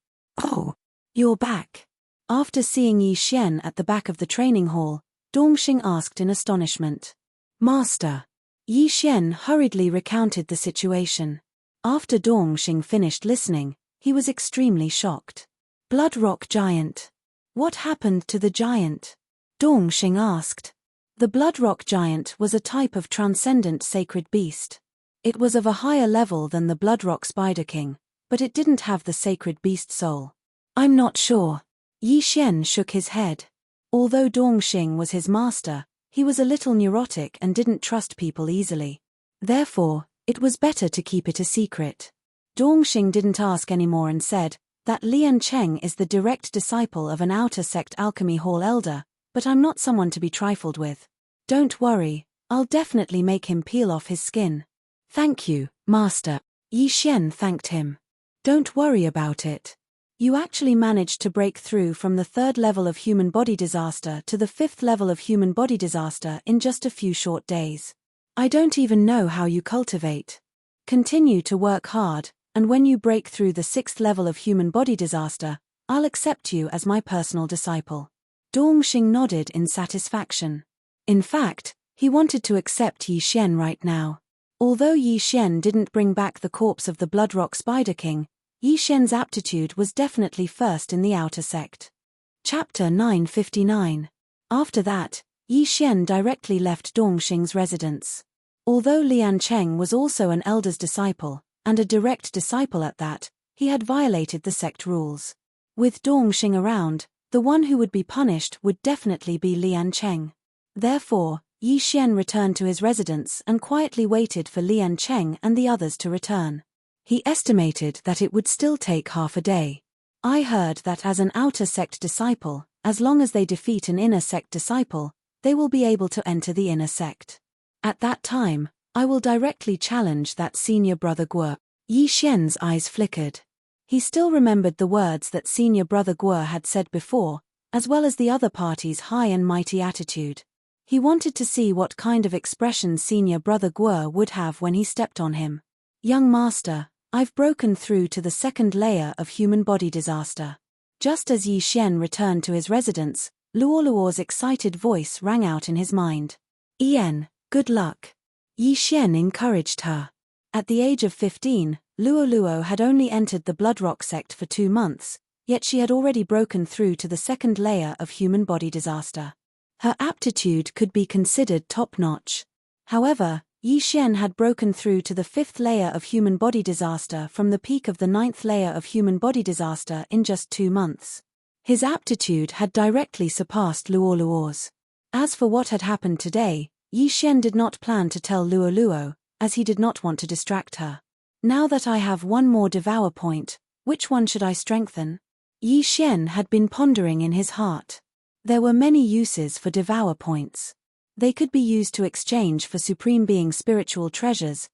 "Oh, you're back." After seeing Yi Xian at the back of the training hall, Dongxing asked in astonishment. "Master." Yi Xian hurriedly recounted the situation. After Dongxing finished listening, he was extremely shocked. "Bloodrock Giant. What happened to the giant?" Dongxing asked. The Bloodrock Giant was a type of transcendent sacred beast. It was of a higher level than the Bloodrock Spider King, but it didn't have the sacred beast soul. "I'm not sure." Yi Xian shook his head. Although Dongxing was his master, he was a little neurotic and didn't trust people easily. Therefore, it was better to keep it a secret. Dongxing didn't ask anymore and said that Lian Cheng is the direct disciple of an outer sect alchemy hall elder, but I'm not someone to be trifled with. Don't worry, I'll definitely make him peel off his skin. "Thank you, Master." Yi Xian thanked him. "Don't worry about it. You actually managed to break through from the 3rd level of human body disaster to the 5th level of human body disaster in just a few short days. I don't even know how you cultivate. Continue to work hard, and when you break through the 6th level of human body disaster, I'll accept you as my personal disciple." Dongxing nodded in satisfaction. In fact, he wanted to accept Yi Xian right now. Although Yi Xian didn't bring back the corpse of the Bloodrock Spider King, Yi Xian's aptitude was definitely first in the outer sect. Chapter 959. After that, Yi Xian directly left Dongxing's residence. Although Lian Cheng was also an elder's disciple, and a direct disciple at that, he had violated the sect rules. With Dongxing around, the one who would be punished would definitely be Lian Cheng. Therefore, Yi Xian returned to his residence and quietly waited for Lian Cheng and the others to return. He estimated that it would still take half a day. I heard that as an outer sect disciple, as long as they defeat an inner sect disciple, they will be able to enter the inner sect. At that time, I will directly challenge that senior brother Guo. Yi Xian's eyes flickered. He still remembered the words that senior brother Guo had said before, as well as the other party's high and mighty attitude. He wanted to see what kind of expression senior brother Guo would have when he stepped on him. "Young master, I've broken through to the 2nd layer of human body disaster." Just as Yi Xian returned to his residence, Luo's excited voice rang out in his mind. "Ian, good luck." Yi Xian encouraged her. At the age of 15, Luo had only entered the Bloodrock sect for 2 months, yet she had already broken through to the 2nd layer of human body disaster. Her aptitude could be considered top-notch. However, Yi Xian had broken through to the 5th layer of human body disaster from the peak of the 9th layer of human body disaster in just 2 months. His aptitude had directly surpassed Luo's. As for what had happened today, Yi Xian did not plan to tell Luo, as he did not want to distract her. "Now that I have one more Devour point, which one should I strengthen?" Yi Xian had been pondering in his heart. There were many uses for Devour points. They could be used to exchange for Supreme Being spiritual treasures,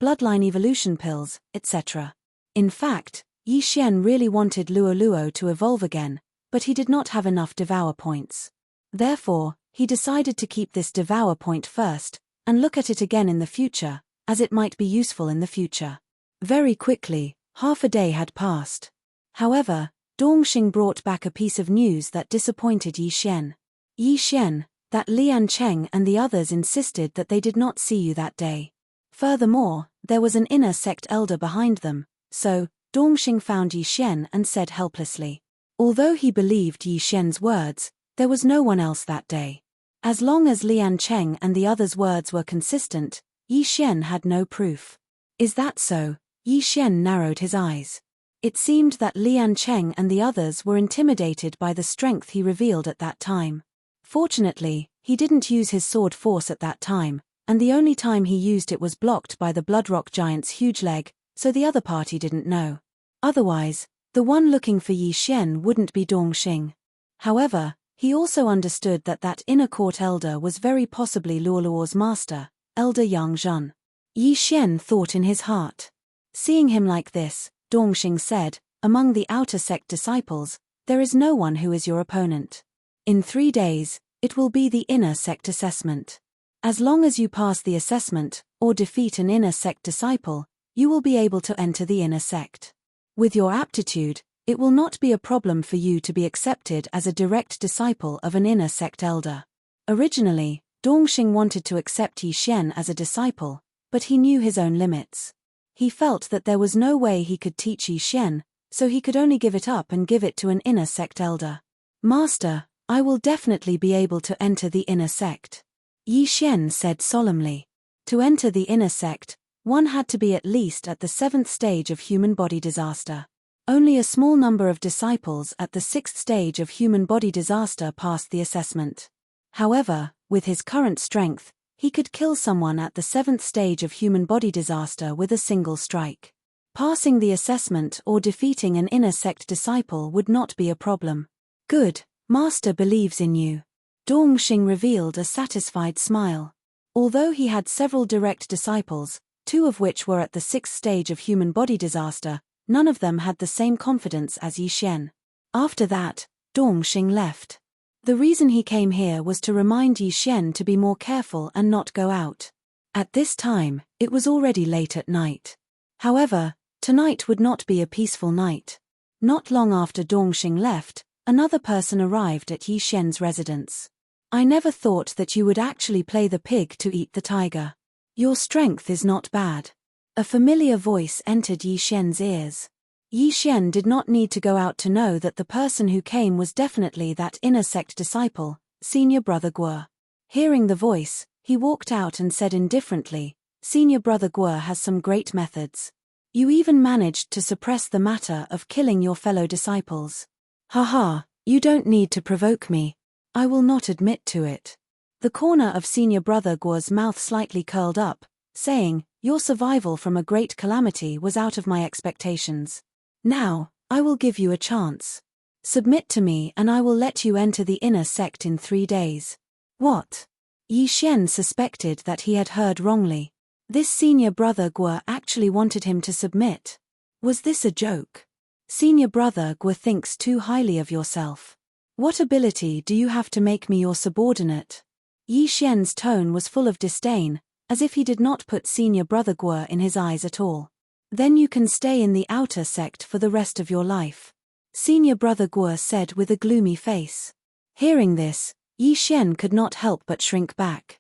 bloodline evolution pills, etc. In fact, Yi Xian really wanted Luo to evolve again, but he did not have enough Devour points. Therefore, he decided to keep this Devour point first, and look at it again in the future, as it might be useful in the future. Very quickly, half a day had passed. However, Dongxing brought back a piece of news that disappointed Yi Xian. "Yi Xian, that Lian Cheng and the others insisted that they did not see you that day. Furthermore, there was an inner sect elder behind them, so," Dongxing found Yi Xian and said helplessly. Although he believed Yi Xian's words, there was no one else that day. As long as Lian Cheng and the others' words were consistent, Yi Xian had no proof. Is that so? Yi Xian narrowed his eyes. It seemed that Lian Cheng and the others were intimidated by the strength he revealed at that time. Fortunately, he didn't use his sword force at that time, and the only time he used it was blocked by the Bloodrock Giant's huge leg, so the other party didn't know. Otherwise, the one looking for Yi Xian wouldn't be Dongxing. However, he also understood that that inner court elder was very possibly Luoluo's master, Elder Yang Zhen. Yi Xian thought in his heart. Seeing him like this, Dongxing said, "Among the outer sect disciples, there is no one who is your opponent. In 3 days, it will be the inner sect assessment. As long as you pass the assessment, or defeat an inner sect disciple, you will be able to enter the inner sect. With your aptitude, it will not be a problem for you to be accepted as a direct disciple of an inner sect elder." Originally, Dongxing wanted to accept Yi Xian as a disciple, but he knew his own limits. He felt that there was no way he could teach Yi Xian, so he could only give it up and give it to an inner sect elder. "Master, I will definitely be able to enter the inner sect," Yi Xian said solemnly. To enter the inner sect, one had to be at least at the 7th stage of human body disaster. Only a small number of disciples at the 6th stage of human body disaster passed the assessment. However, with his current strength, he could kill someone at the 7th stage of human body disaster with a single strike. Passing the assessment or defeating an inner sect disciple would not be a problem. "Good, Master believes in you." Dongxing revealed a satisfied smile. Although he had several direct disciples, 2 of which were at the 6th stage of human body disaster, none of them had the same confidence as Yi Xian. After that, Dongxing left. The reason he came here was to remind Yi Xian to be more careful and not go out. At this time, it was already late at night. However, tonight would not be a peaceful night. Not long after Dongxing left, another person arrived at Yi Xian's residence. "I never thought that you would actually play the pig to eat the tiger. Your strength is not bad." A familiar voice entered Yi Xian's ears. Yi Xian did not need to go out to know that the person who came was definitely that inner sect disciple, Senior Brother Guo. Hearing the voice, he walked out and said indifferently, "Senior Brother Guo has some great methods. You even managed to suppress the matter of killing your fellow disciples. Haha, you don't need to provoke me. I will not admit to it." The corner of Senior Brother Guo's mouth slightly curled up, saying, "Your survival from a great calamity was out of my expectations. Now, I will give you a chance. Submit to me and I will let you enter the inner sect in 3 days. What? Yi Xian suspected that he had heard wrongly. This Senior Brother Guo actually wanted him to submit. Was this a joke? Senior Brother Guo thinks too highly of yourself. What ability do you have to make me your subordinate? Yi Xian's tone was full of disdain, as if he did not put Senior Brother Guo in his eyes at all. Then you can stay in the outer sect for the rest of your life, Senior Brother Guo said with a gloomy face. Hearing this, Yi Xian could not help but shrink back.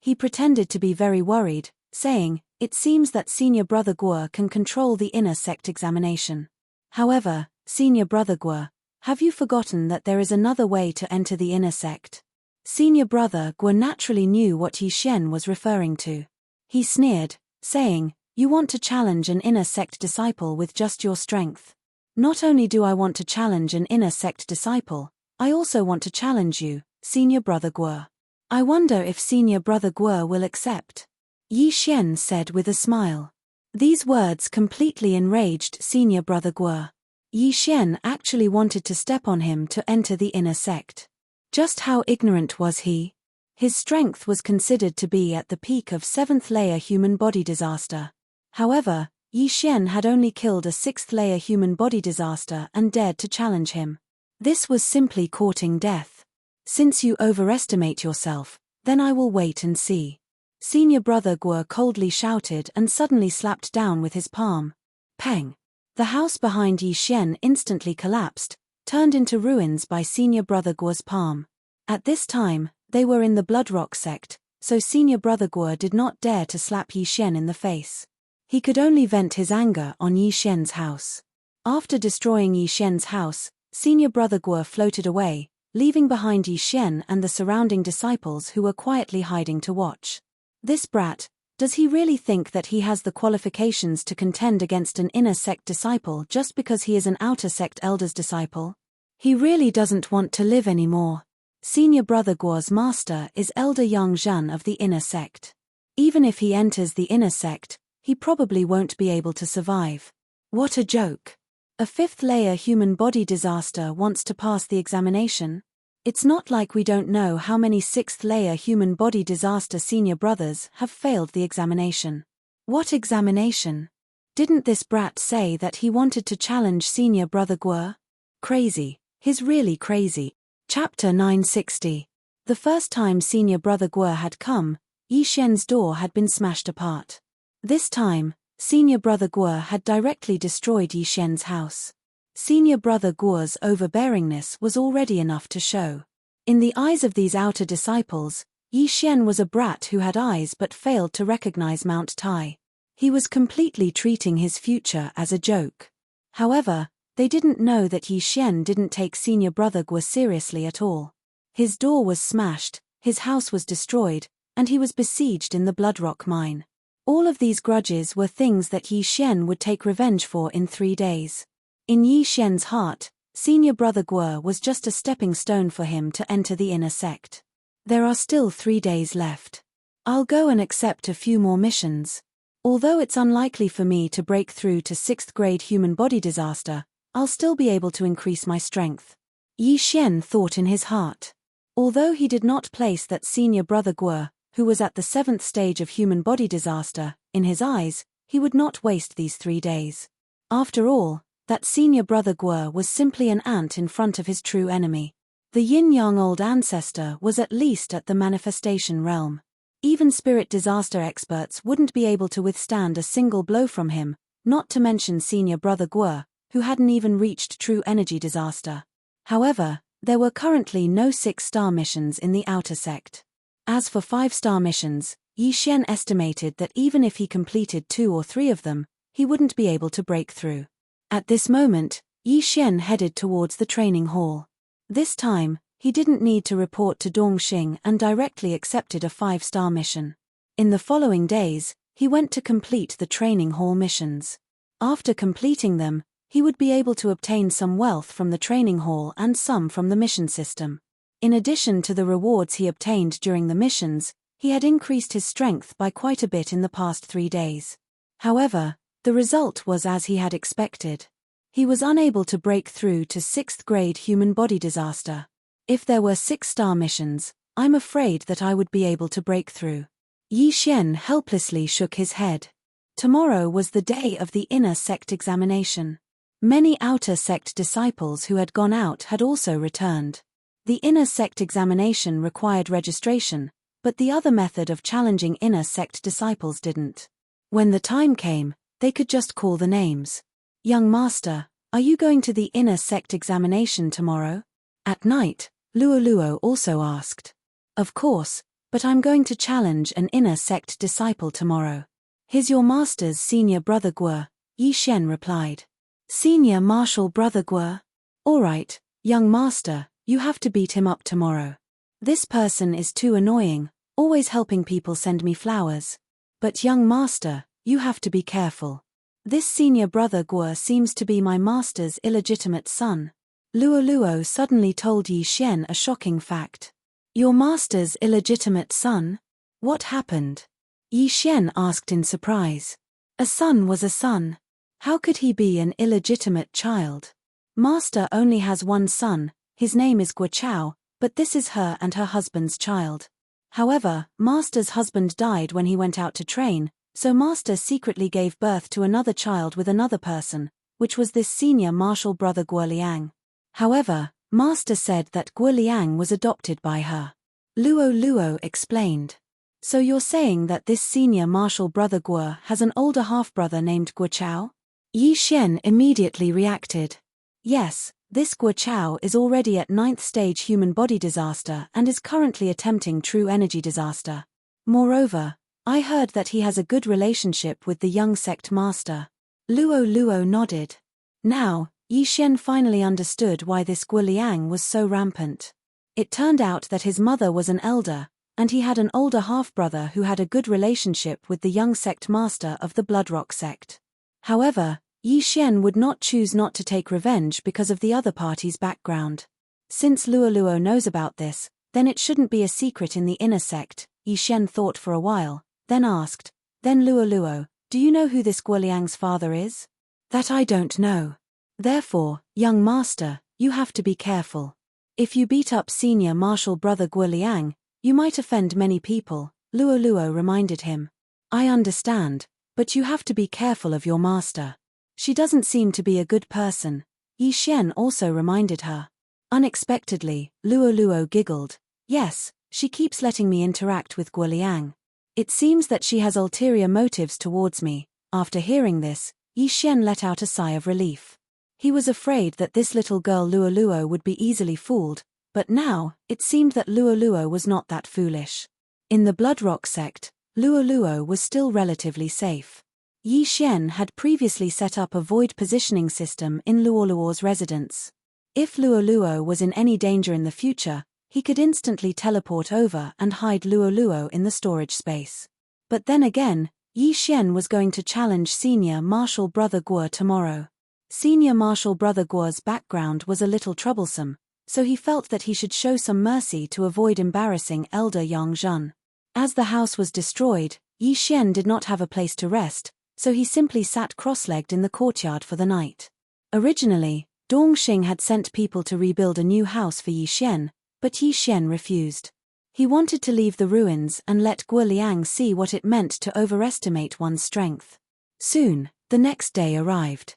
He pretended to be very worried, saying, "It seems that Senior Brother Guo can control the inner sect examination. However, Senior Brother Guo, have you forgotten that there is another way to enter the inner sect?" Senior Brother Guo naturally knew what Yi Xian was referring to. He sneered, saying, "You want to challenge an inner sect disciple with just your strength. Not only do I want to challenge an inner sect disciple, I also want to challenge you, Senior Brother Guo. I wonder if Senior Brother Guo will accept." Yi Xian said with a smile. These words completely enraged Senior Brother Guo. Yi Xian actually wanted to step on him to enter the inner sect. Just how ignorant was he? His strength was considered to be at the peak of 7th layer human body disaster. However, Yi Xian had only killed a 6th layer human body disaster and dared to challenge him. This was simply courting death. Since you overestimate yourself, then I will wait and see. Senior Brother Guo coldly shouted and suddenly slapped down with his palm. Peng! The house behind Yi Xian instantly collapsed, turned into ruins by Senior Brother Guo's palm. At this time, they were in the Bloodrock sect, so Senior Brother Guo did not dare to slap Yi Xian in the face. He could only vent his anger on Yi Xian's house. After destroying Yi Xian's house, Senior Brother Guo floated away, leaving behind Yi Xian and the surrounding disciples who were quietly hiding to watch. This brat, Does he really think that he has the qualifications to contend against an inner sect disciple just because he is an outer sect elder's disciple? He really doesn't want to live anymore. Senior Brother Guo's master is Elder Yang Zhan of the inner sect. Even if he enters the inner sect, he probably won't be able to survive. What a joke. A 5th-layer human body disaster wants to pass the examination? It's not like we don't know how many 6th-layer human body disaster senior brothers have failed the examination. What examination? Didn't this brat say that he wanted to challenge Senior Brother Guo? Crazy. He's really crazy. Chapter 960. The first time Senior Brother Guo had come, Yi Xian's door had been smashed apart. This time, Senior Brother Guo had directly destroyed Yi Xian's house. Senior Brother Guo's overbearingness was already enough to show. In the eyes of these outer disciples, Yi Xian was a brat who had eyes but failed to recognize Mount Tai. He was completely treating his future as a joke. However, they didn't know that Yi Xian didn't take Senior Brother Guo seriously at all. His door was smashed, his house was destroyed, and he was besieged in the Bloodrock mine. All of these grudges were things that Yi Xian would take revenge for in 3 days. In Yi Xian's heart, Senior Brother Guo was just a stepping stone for him to enter the inner sect. There are still 3 days left. I'll go and accept a few more missions. Although it's unlikely for me to break through to 6th grade human body disaster, I'll still be able to increase my strength. Yi Xian thought in his heart. Although he did not place that Senior Brother Guo, who was at the 7th stage of human body disaster, in his eyes, he would not waste these 3 days. After all, that Senior Brother Guo was simply an ant in front of his true enemy. The yin-yang old ancestor was at least at the manifestation realm. Even spirit disaster experts wouldn't be able to withstand a single blow from him, not to mention Senior Brother Guo, who hadn't even reached true energy disaster. However, there were currently no 6-star missions in the outer sect. As for 5-star missions, Yi Xian estimated that even if he completed 2 or 3 of them, he wouldn't be able to break through. At this moment, Yi Xian headed towards the training hall. This time, he didn't need to report to Dongxing and directly accepted a 5-star mission. In the following days, he went to complete the training hall missions. After completing them, he would be able to obtain some wealth from the training hall and some from the mission system. In addition to the rewards he obtained during the missions, he had increased his strength by quite a bit in the past 3 days. However, the result was as he had expected. He was unable to break through to 6th grade human body disaster. If there were 6-star missions, I'm afraid that I would be able to break through. Yi Xian helplessly shook his head. Tomorrow was the day of the inner sect examination. Many outer sect disciples who had gone out had also returned. The inner sect examination required registration, but the other method of challenging inner sect disciples didn't. When the time came, they could just call the names. Young Master, are you going to the inner sect examination tomorrow? At night, Luo also asked. Of course, but I'm going to challenge an inner sect disciple tomorrow. Here's your master's Senior Brother Guo, Yi Xian replied. Senior Martial Brother Guo? Alright, young master, you have to beat him up tomorrow. This person is too annoying, always helping people send me flowers. But young master, you have to be careful. This Senior Brother Guo seems to be my master's illegitimate son. Luo suddenly told Yi Xian a shocking fact. Your master's illegitimate son? What happened? Yi Xian asked in surprise. A son was a son. How could he be an illegitimate child? Master only has one son, his name is Guo Chao, but this is her and her husband's child. However, Master's husband died when he went out to train, so Master secretly gave birth to another child with another person, which was this Senior Martial Brother Guo Liang. However, Master said that Guo Liang was adopted by her. Luo explained. So you're saying that this Senior Martial Brother Guo has an older half-brother named Guo Chao? Yi Xian immediately reacted. Yes, this Guo Chao is already at 9th stage human body disaster and is currently attempting true energy disaster. Moreover, I heard that he has a good relationship with the young sect master. Luo nodded. Now, Yi Xian finally understood why this Guo Liang was so rampant. It turned out that his mother was an elder, and he had an older half-brother who had a good relationship with the young sect master of the Bloodrock sect. However, Yi Xian would not choose not to take revenge because of the other party's background. Since Luoluo knows about this, then it shouldn't be a secret in the inner sect, Yi Xian thought for a while, then asked, "Then Luoluo, do you know who this Guoliang's father is?" "That I don't know. Therefore, young master, you have to be careful. If you beat up senior martial brother Guoliang, you might offend many people," Luoluo reminded him. "I understand, but you have to be careful of your master. She doesn't seem to be a good person," Yi Xian also reminded her. Unexpectedly, Luoluo giggled. "Yes, she keeps letting me interact with Guoliang. It seems that she has ulterior motives towards me." After hearing this, Yi Xian let out a sigh of relief. He was afraid that this little girl Luoluo would be easily fooled, but now, it seemed that Luoluo was not that foolish. In the Bloodrock sect, Luoluo was still relatively safe. Yi Xian had previously set up a void positioning system in Luoluo's residence. If Luoluo was in any danger in the future, he could instantly teleport over and hide Luoluo in the storage space. But then again, Yi Xian was going to challenge Senior Martial Brother Guo tomorrow. Senior Martial Brother Guo's background was a little troublesome, so he felt that he should show some mercy to avoid embarrassing Elder Yang Zhen. As the house was destroyed, Yi Xian did not have a place to rest, so he simply sat cross-legged in the courtyard for the night. Originally, Dongxing had sent people to rebuild a new house for Yi Xian, but Yi Xian refused. He wanted to leave the ruins and let Guoliang see what it meant to overestimate one's strength. Soon, the next day arrived.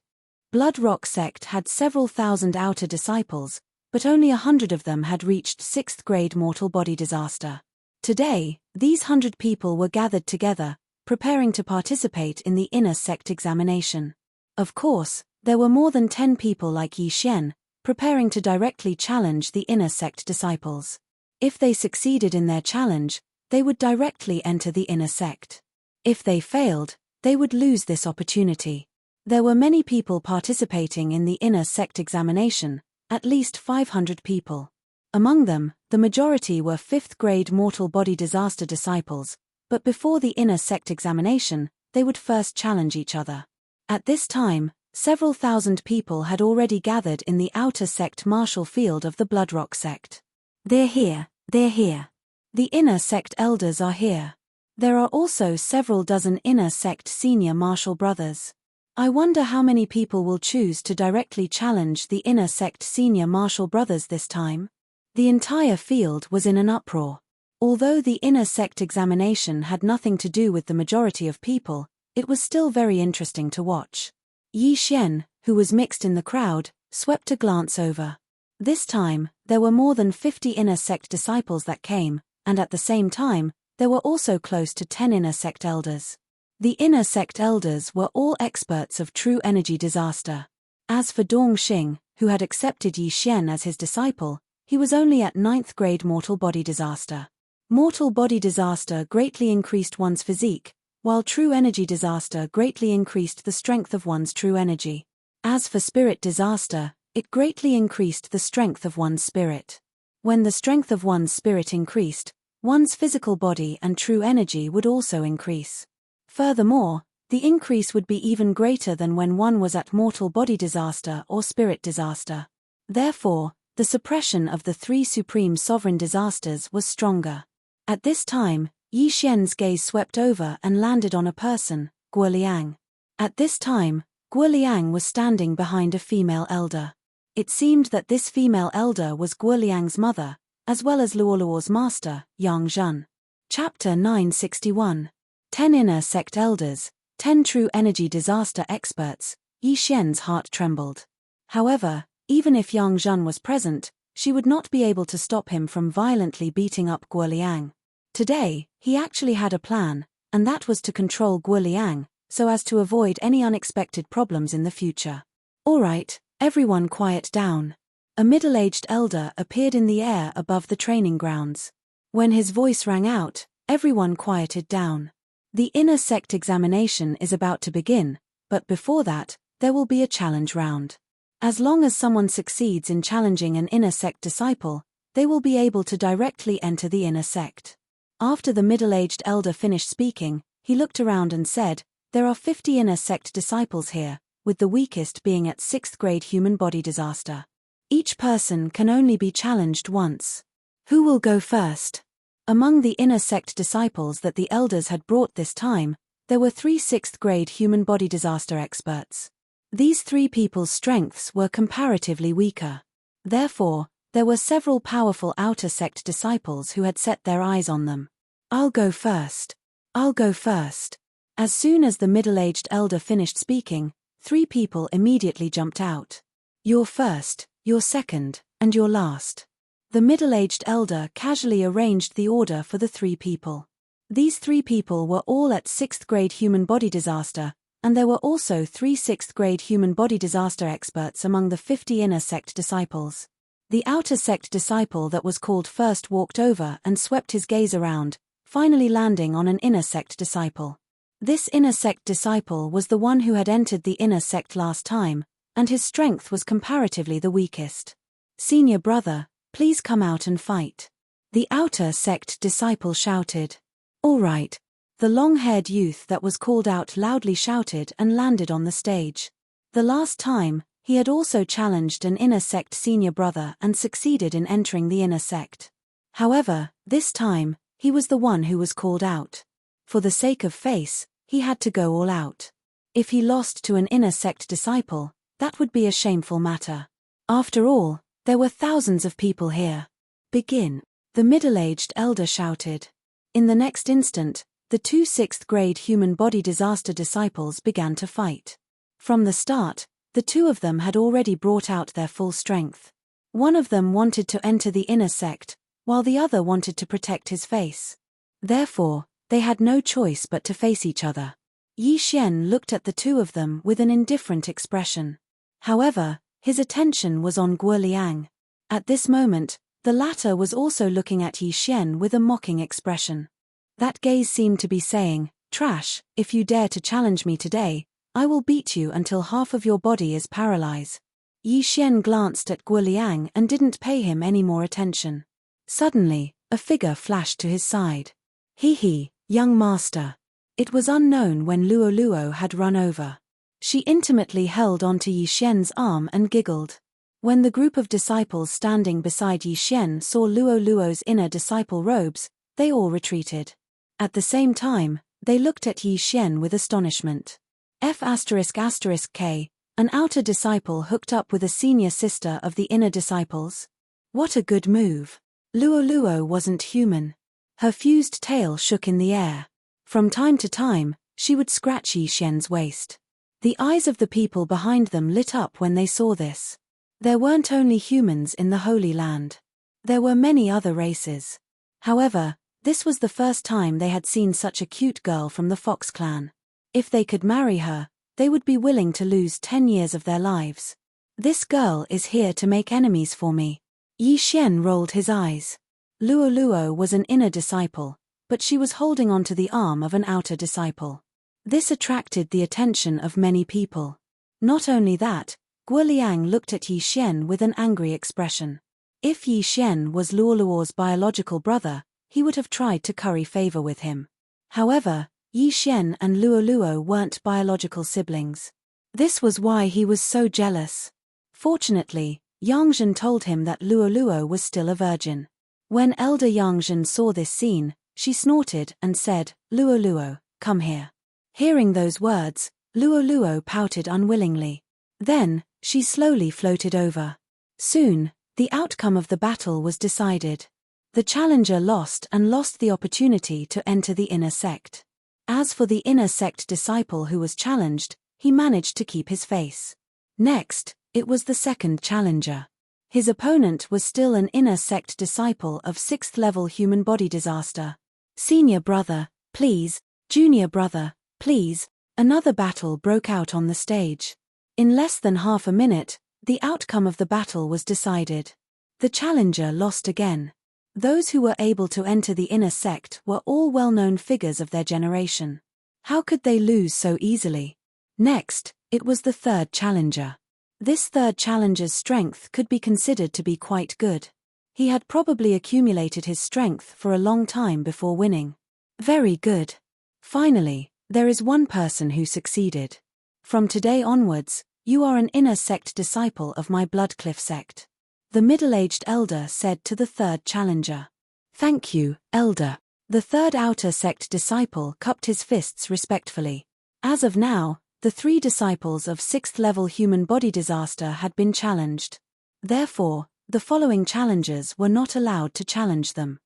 Bloodrock sect had several thousand outer disciples, but only 100 of them had reached 6th grade mortal body disaster. Today, these 100 people were gathered together, preparing to participate in the inner sect examination. Of course, there were more than 10 people like Yi Xian, preparing to directly challenge the inner sect disciples. If they succeeded in their challenge, they would directly enter the inner sect. If they failed, they would lose this opportunity. There were many people participating in the inner sect examination, at least 500 people. Among them, the majority were 5th grade mortal body disaster disciples, but before the inner sect examination, they would first challenge each other. At this time, several thousand people had already gathered in the outer sect martial field of the Bloodrock sect. "They're here, they're here. The inner sect elders are here. There are also several dozen inner sect senior martial brothers. I wonder how many people will choose to directly challenge the inner sect senior martial brothers this time." The entire field was in an uproar. Although the inner sect examination had nothing to do with the majority of people, it was still very interesting to watch. Yi Xian, who was mixed in the crowd, swept a glance over. This time, there were more than 50 inner sect disciples that came, and at the same time, there were also close to 10 inner sect elders. The inner sect elders were all experts of true energy disaster. As for Dongxing, who had accepted Yi Xian as his disciple, he was only at 9th grade mortal body disaster. Mortal body disaster greatly increased one's physique, while true energy disaster greatly increased the strength of one's true energy. As for spirit disaster, it greatly increased the strength of one's spirit. When the strength of one's spirit increased, one's physical body and true energy would also increase. Furthermore, the increase would be even greater than when one was at mortal body disaster or spirit disaster. Therefore, the suppression of the 3 supreme sovereign disasters was stronger. At this time, Yi Xian's gaze swept over and landed on a person, Guoliang. At this time, Guoliang was standing behind a female elder. It seemed that this female elder was Guoliang's mother, as well as Luoluo's master, Yang Zhen. Chapter 961. 10 Inner Sect Elders, 10 True Energy Disaster Experts. Yi Xian's heart trembled. However, even if Yang Zhen was present, she would not be able to stop him from violently beating up Guoliang. Today, he actually had a plan, and that was to control Guoliang, so as to avoid any unexpected problems in the future. "All right, everyone quiet down." A middle-aged elder appeared in the air above the training grounds. When his voice rang out, everyone quieted down. The inner sect examination is about to begin, but before that, there will be a challenge round. As long as someone succeeds in challenging an inner sect disciple, they will be able to directly enter the inner sect. After the middle-aged elder finished speaking, he looked around and said, "There are 50 inner sect disciples here, with the weakest being at 6th grade human body disaster. Each person can only be challenged once. Who will go first?" Among the inner sect disciples that the elders had brought this time, there were 3 6th grade human body disaster experts. These 3 people's strengths were comparatively weaker. Therefore, there were several powerful outer sect disciples who had set their eyes on them. "I'll go first. I'll go first." As soon as the middle-aged elder finished speaking, 3 people immediately jumped out. "You're first, you're second, and you're last." The middle-aged elder casually arranged the order for the 3 people. These 3 people were all at 6th grade human body disaster, and there were also 3 6th grade human body disaster experts among the 50 inner sect disciples. The outer sect disciple that was called first walked over and swept his gaze around, finally landing on an inner sect disciple. This inner sect disciple was the one who had entered the inner sect last time, and his strength was comparatively the weakest. "Senior brother, please come out and fight." The outer sect disciple shouted. "All right." The long-haired youth that was called out loudly shouted and landed on the stage. The last time, he had also challenged an inner sect senior brother and succeeded in entering the inner sect. However, this time, he was the one who was called out. For the sake of face, he had to go all out. If he lost to an inner sect disciple, that would be a shameful matter. After all, there were thousands of people here. "Begin," the middle-aged elder shouted. In the next instant, the 2 6th grade human body disaster disciples began to fight. From the start, the 2 of them had already brought out their full strength. One of them wanted to enter the inner sect, while the other wanted to protect his face. Therefore, they had no choice but to face each other. Yi Xian looked at the 2 of them with an indifferent expression. However, his attention was on Guo Liang. At this moment, the latter was also looking at Yi Xian with a mocking expression. That gaze seemed to be saying, "Trash, if you dare to challenge me today, I will beat you until half of your body is paralyzed." Yi Xian glanced at Guo Liang and didn't pay him any more attention. Suddenly, a figure flashed to his side. "He, young master." It was unknown when Luo Luo had run over. She intimately held onto Yi Xian's arm and giggled. When the group of disciples standing beside Yi Xian saw Luo Luo's inner disciple robes, they all retreated. At the same time, they looked at Yi Xian with astonishment. F***K, an outer disciple hooked up with a senior sister of the inner disciples? What a good move. Luo Luo wasn't human. Her fused tail shook in the air. From time to time, she would scratch Yi Xian's waist. The eyes of the people behind them lit up when they saw this. There weren't only humans in the Holy Land. There were many other races. However, this was the first time they had seen such a cute girl from the Fox clan. If they could marry her, they would be willing to lose 10 years of their lives. "This girl is here to make enemies for me." Yi Xian rolled his eyes. Luo Luo was an inner disciple, but she was holding onto the arm of an outer disciple. This attracted the attention of many people. Not only that, Guo Liang looked at Yi Xian with an angry expression. If Yi Xian was Luo Luo's biological brother, he would have tried to curry favor with him. However, Yi Xian and Luo Luo weren't biological siblings. This was why he was so jealous. Fortunately, Yangzhen told him that Luo Luo was still a virgin. When Elder Yangzhen saw this scene, she snorted and said, "Luo Luo, come here." Hearing those words, Luo Luo pouted unwillingly. Then, she slowly floated over. Soon, the outcome of the battle was decided. The challenger lost and lost the opportunity to enter the inner sect. As for the inner sect disciple who was challenged, he managed to keep his face. Next, it was the second challenger. His opponent was still an inner sect disciple of 6th level human body disaster. "Senior brother, please, junior brother, please." Another battle broke out on the stage. In less than half a minute, the outcome of the battle was decided. The challenger lost again. Those who were able to enter the inner sect were all well-known figures of their generation. How could they lose so easily? Next, it was the third challenger. This third challenger's strength could be considered to be quite good. He had probably accumulated his strength for a long time before winning. Very good. Finally, there is one person who succeeded. From today onwards, you are an inner sect disciple of my Bloodcliff sect. The middle-aged elder said to the third challenger. Thank you, elder. The third outer sect disciple cupped his fists respectfully. As of now, the 3 disciples of 6th level human body disaster had been challenged. Therefore, the following challengers were not allowed to challenge them.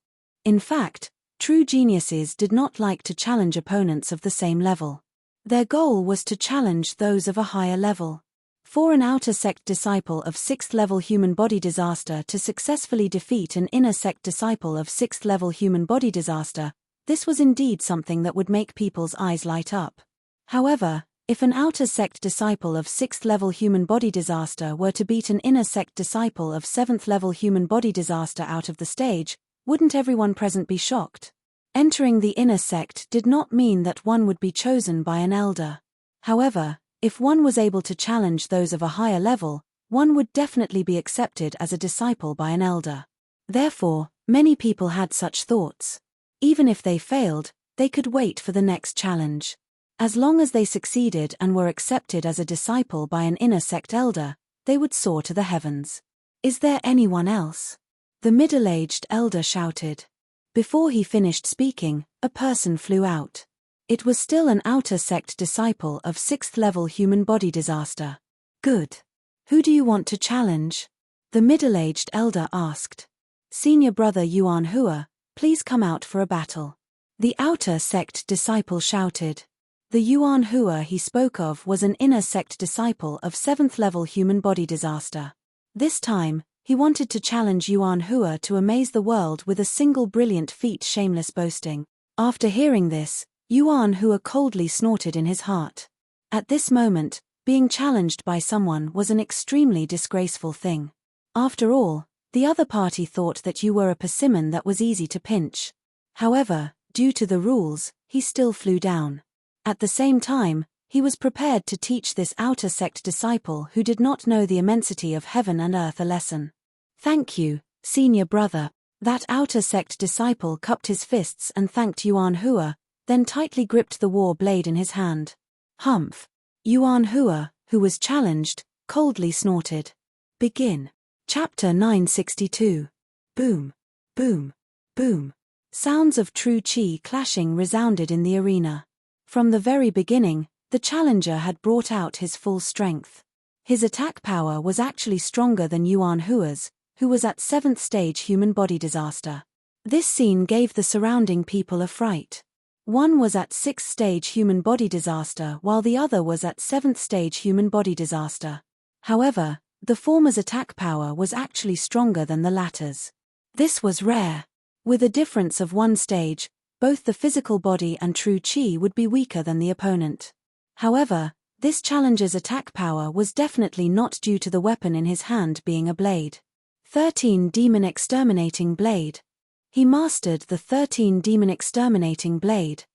In fact, true geniuses did not like to challenge opponents of the same level. Their goal was to challenge those of a higher level. For an outer sect disciple of 6th level human body disaster to successfully defeat an inner sect disciple of 6th level human body disaster, this was indeed something that would make people's eyes light up. However, if an outer sect disciple of 6th level human body disaster were to beat an inner sect disciple of 7th level human body disaster out of the stage, wouldn't everyone present be shocked? Entering the inner sect did not mean that one would be chosen by an elder. However, if one was able to challenge those of a higher level, one would definitely be accepted as a disciple by an elder. Therefore, many people had such thoughts. Even if they failed, they could wait for the next challenge. As long as they succeeded and were accepted as a disciple by an inner sect elder, they would soar to the heavens. Is there anyone else? The middle-aged elder shouted. Before he finished speaking, a person flew out. It was still an outer sect disciple of 6th level human body disaster. Good. Who do you want to challenge? The middle-aged elder asked. Senior brother Yuan Hua, please come out for a battle. The outer sect disciple shouted. The Yuan Hua he spoke of was an inner sect disciple of 7th level human body disaster. This time, he wanted to challenge Yuan Hua to amaze the world with a single brilliant feat. Shameless boasting. After hearing this, Yuan Hua coldly snorted in his heart. At this moment, being challenged by someone was an extremely disgraceful thing. After all, the other party thought that you were a persimmon that was easy to pinch. However, due to the rules, he still flew down. At the same time, he was prepared to teach this outer sect disciple who did not know the immensity of heaven and earth a lesson. Thank you, senior brother. That outer sect disciple cupped his fists and thanked Yuan Hua, then tightly gripped the war blade in his hand. Humph. Yuan Hua, who was challenged, coldly snorted. Begin. Chapter 962. Boom. Boom. Boom. Sounds of true chi clashing resounded in the arena. From the very beginning, the challenger had brought out his full strength. His attack power was actually stronger than Yuan Hua's, who was at 7th stage human body disaster. This scene gave the surrounding people a fright. One was at 6th stage human body disaster while the other was at 7th stage human body disaster. However, the former's attack power was actually stronger than the latter's. This was rare. With a difference of 1 stage, both the physical body and true chi would be weaker than the opponent. However, this challenger's attack power was definitely not due to the weapon in his hand being a blade. 13 Demon Exterminating Blade. He mastered the 13 Demon Exterminating Blade.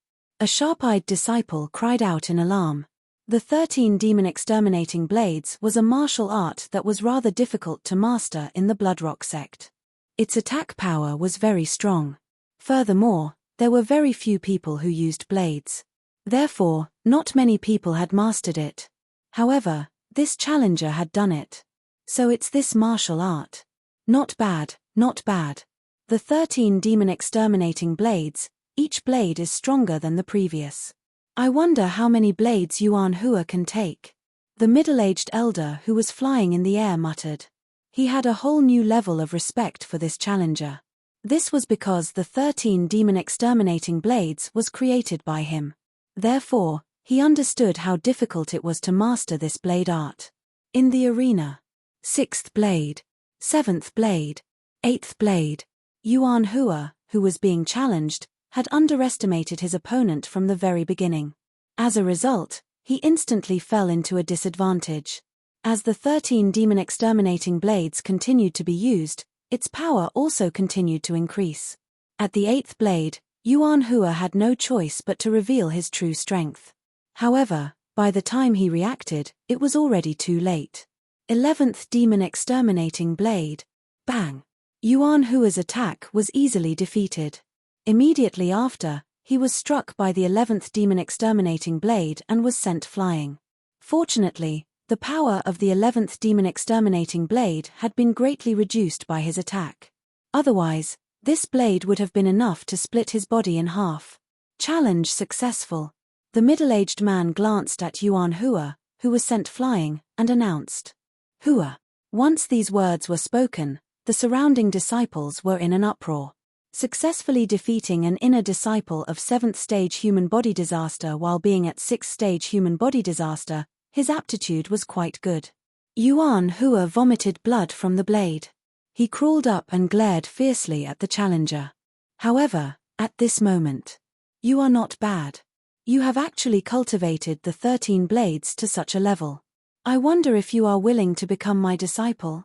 A sharp-eyed disciple cried out in alarm. The 13 Demon Exterminating Blades was a martial art that was rather difficult to master in the Bloodrock sect. Its attack power was very strong. Furthermore, there were very few people who used blades. Therefore, not many people had mastered it. However, this challenger had done it. So it's this martial art. Not bad, not bad. The 13 Demon Exterminating Blades, each blade is stronger than the previous. I wonder how many blades Yuan Hua can take. The middle-aged elder who was flying in the air muttered. He had a whole new level of respect for this challenger. This was because the 13 Demon Exterminating Blades was created by him. Therefore, he understood how difficult it was to master this blade art. In the arena. 6th blade. 7th blade. 8th blade. Yuan Hua, who was being challenged, had underestimated his opponent from the very beginning. As a result, he instantly fell into a disadvantage. As the 13 Demon Exterminating Blades continued to be used, its power also continued to increase. At the 8th blade, Yuan Hua had no choice but to reveal his true strength. However, by the time he reacted, it was already too late. 11th Demon Exterminating Blade. Bang! Yuan Hua's attack was easily defeated. Immediately after, he was struck by the 11th demon exterminating blade and was sent flying. Fortunately, the power of the 11th demon exterminating blade had been greatly reduced by his attack. Otherwise, this blade would have been enough to split his body in half. Challenge successful. The middle-aged man glanced at Yuan Hua, who was sent flying, and announced, "Hua." Once these words were spoken, the surrounding disciples were in an uproar. Successfully defeating an inner disciple of 7th stage human body disaster while being at 6th stage human body disaster, his aptitude was quite good. Yuan Hua vomited blood from the blade. He crawled up and glared fiercely at the challenger. However, at this moment, "You are not bad. You have actually cultivated the 13 blades to such a level. I wonder if you are willing to become my disciple?"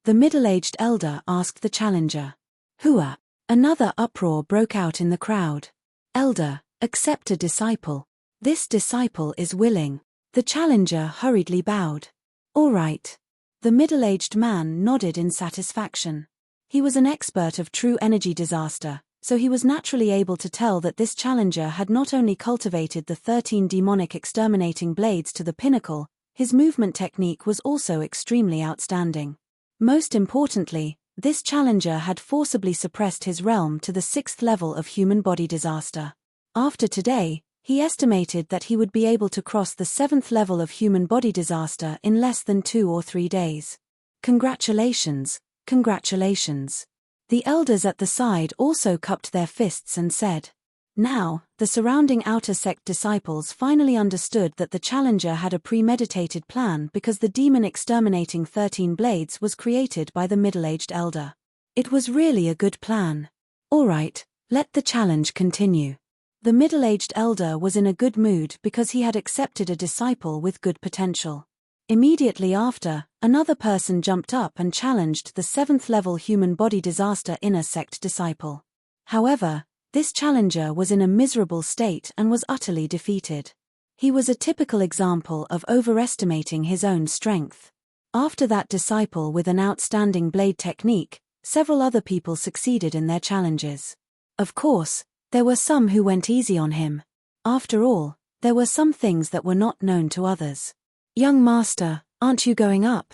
The middle-aged elder asked the challenger. "Hua." Another uproar broke out in the crowd. "Elder, accept a disciple. This disciple is willing." The challenger hurriedly bowed. "All right." The middle-aged man nodded in satisfaction. He was an expert of true energy disaster, so he was naturally able to tell that this challenger had not only cultivated the 13 demonic exterminating blades to the pinnacle, his movement technique was also extremely outstanding. Most importantly, this challenger had forcibly suppressed his realm to the 6th level of human body disaster. After today, he estimated that he would be able to cross the 7th level of human body disaster in less than 2 or 3 days. Congratulations, congratulations. The elders at the side also cupped their fists and said. Now, the surrounding outer sect disciples finally understood that the challenger had a premeditated plan because the demon exterminating 13 blades was created by the middle-aged elder. It was really a good plan. All right, let the challenge continue. The middle-aged elder was in a good mood because he had accepted a disciple with good potential. Immediately after, another person jumped up and challenged the 7th level human body disaster inner sect disciple. However, this challenger was in a miserable state and was utterly defeated. He was a typical example of overestimating his own strength. After that disciple with an outstanding blade technique, several other people succeeded in their challenges. Of course, there were some who went easy on him. After all, there were some things that were not known to others. "Young master, aren't you going up?"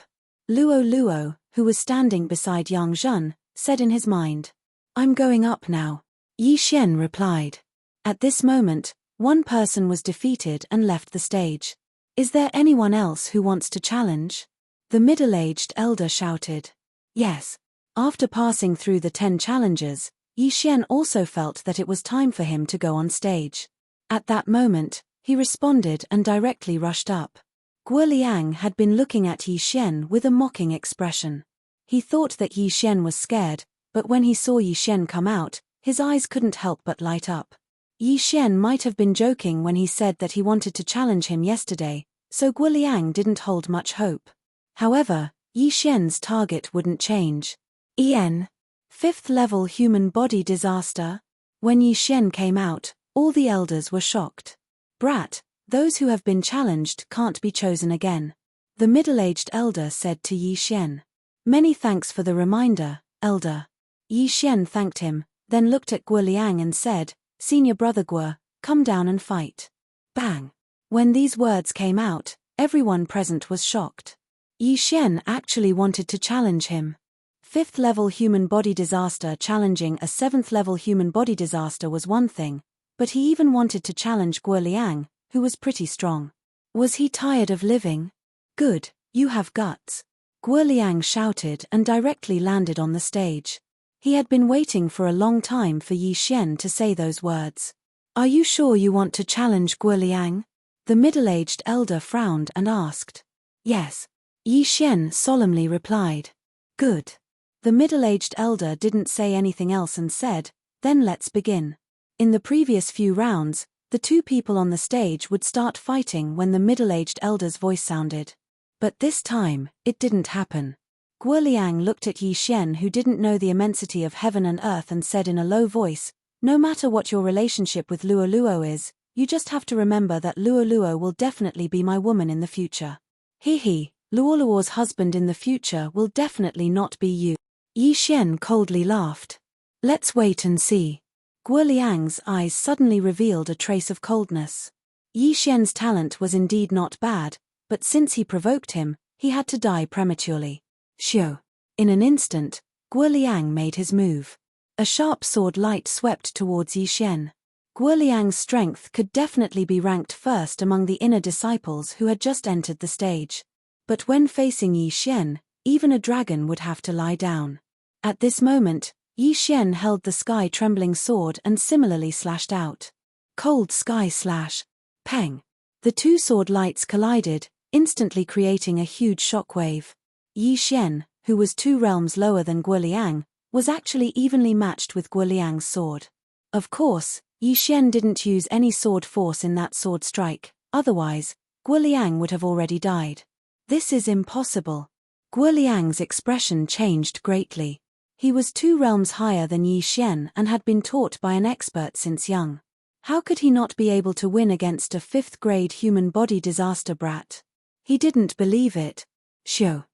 Luo Luo, who was standing beside Yang Zhen, said in his mind. "I'm going up now." Yi Xian replied. At this moment, one person was defeated and left the stage. "Is there anyone else who wants to challenge?" The middle-aged elder shouted. Yes. After passing through the 10 challengers, Yi Xian also felt that it was time for him to go on stage. At that moment, he responded and directly rushed up. Guo Liang had been looking at Yi Xian with a mocking expression. He thought that Yi Xian was scared, but when he saw Yi Xian come out, his eyes couldn't help but light up. Yi Xian might have been joking when he said that he wanted to challenge him yesterday, so Guo Liang didn't hold much hope. However, Yi Xian's target wouldn't change. 5th level human body disaster? When Yi Xian came out, all the elders were shocked. "Brat, those who have been challenged can't be chosen again," the middle-aged elder said to Yi Xian. "Many thanks for the reminder, elder." Yi Xian thanked him, then looked at Guo Liang and said, "Senior brother Guo, come down and fight." Bang! When these words came out, everyone present was shocked. Yi Xian actually wanted to challenge him. 5th level human body disaster challenging a 7th level human body disaster was one thing, but he even wanted to challenge Guo Liang, who was pretty strong. Was he tired of living? Good, you have guts. Guo Liang shouted and directly landed on the stage. He had been waiting for a long time for Yi Xian to say those words. "Are you sure you want to challenge Guo Liang?" The middle-aged elder frowned and asked. "Yes." Yi Xian solemnly replied. "Good." The middle-aged elder didn't say anything else and said, "Then let's begin." In the previous few rounds, the two people on the stage would start fighting when the middle-aged elder's voice sounded. But this time, it didn't happen. Guo Liang looked at Yi Xian, who didn't know the immensity of heaven and earth, and said in a low voice, "No matter what your relationship with Luo Luo is, you just have to remember that Luo Luo will definitely be my woman in the future. Luo Luo's husband in the future will definitely not be you." Yi Xian coldly laughed. Let's wait and see. Guo Liang's eyes suddenly revealed a trace of coldness. Yi Xian's talent was indeed not bad, but since he provoked him, he had to die prematurely. Xiu. In an instant, Guo Liang made his move. A sharp sword light swept towards Yi Xian. Guo Liang's strength could definitely be ranked first among the inner disciples who had just entered the stage. But when facing Yi Xian, even a dragon would have to lie down. At this moment, Yi Xian held the sky-trembling sword and similarly slashed out. Cold sky slash. Peng. The two sword lights collided, instantly creating a huge shockwave. Yi Xian, who was 2 realms lower than Guo Liang, was actually evenly matched with Guo Liang's sword. Of course, Yi Xian didn't use any sword force in that sword strike, otherwise, Guo Liang would have already died. This is impossible. Guo Liang's expression changed greatly. He was 2 realms higher than Yi Xian and had been taught by an expert since young. How could he not be able to win against a 5th-grade human body disaster brat? He didn't believe it. Xiu.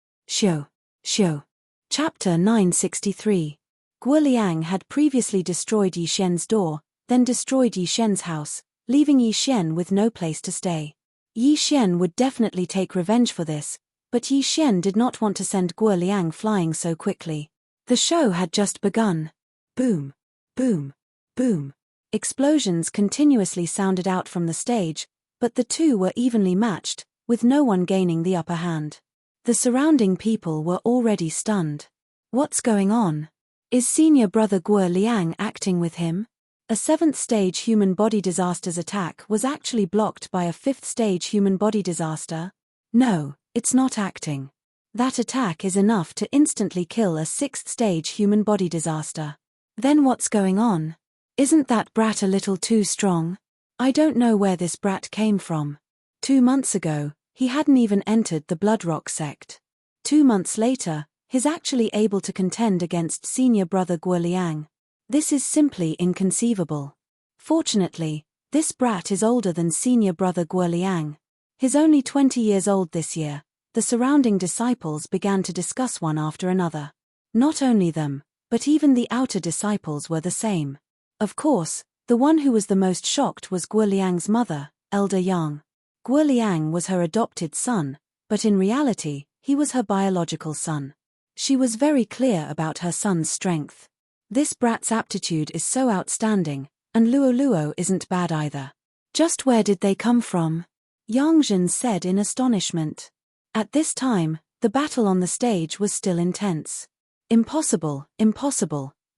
Chapter 963. Guo Liang had previously destroyed Yi Xian's door, then destroyed Yi Xian's house, leaving Yi Xian with no place to stay. Yi Xian would definitely take revenge for this, but Yi Xian did not want to send Guo Liang flying so quickly. The show had just begun. Boom, boom, boom. Explosions continuously sounded out from the stage, but the two were evenly matched, with no one gaining the upper hand. The surrounding people were already stunned. What's going on? Is senior brother Guo Liang acting with him? A 7th-stage human body disaster's attack was actually blocked by a 5th-stage human body disaster? No, it's not acting. That attack is enough to instantly kill a 6th-stage human body disaster. Then what's going on? Isn't that brat a little too strong? I don't know where this brat came from. 2 months ago, he hadn't even entered the Bloodrock sect. 2 months later, he's actually able to contend against senior brother Guo Liang. This is simply inconceivable. Fortunately, this brat is older than senior brother Guo Liang. He's only 20 years old this year. The surrounding disciples began to discuss one after another. Not only them, but even the outer disciples were the same. Of course, the one who was the most shocked was Guo Liang's mother, Elder Yang. Guo Liang was her adopted son, but in reality, he was her biological son. She was very clear about her son's strength. This brat's aptitude is so outstanding, and Luo isn't bad either. Just where did they come from? Yang Zhen said in astonishment. At this time, the battle on the stage was still intense. Impossible,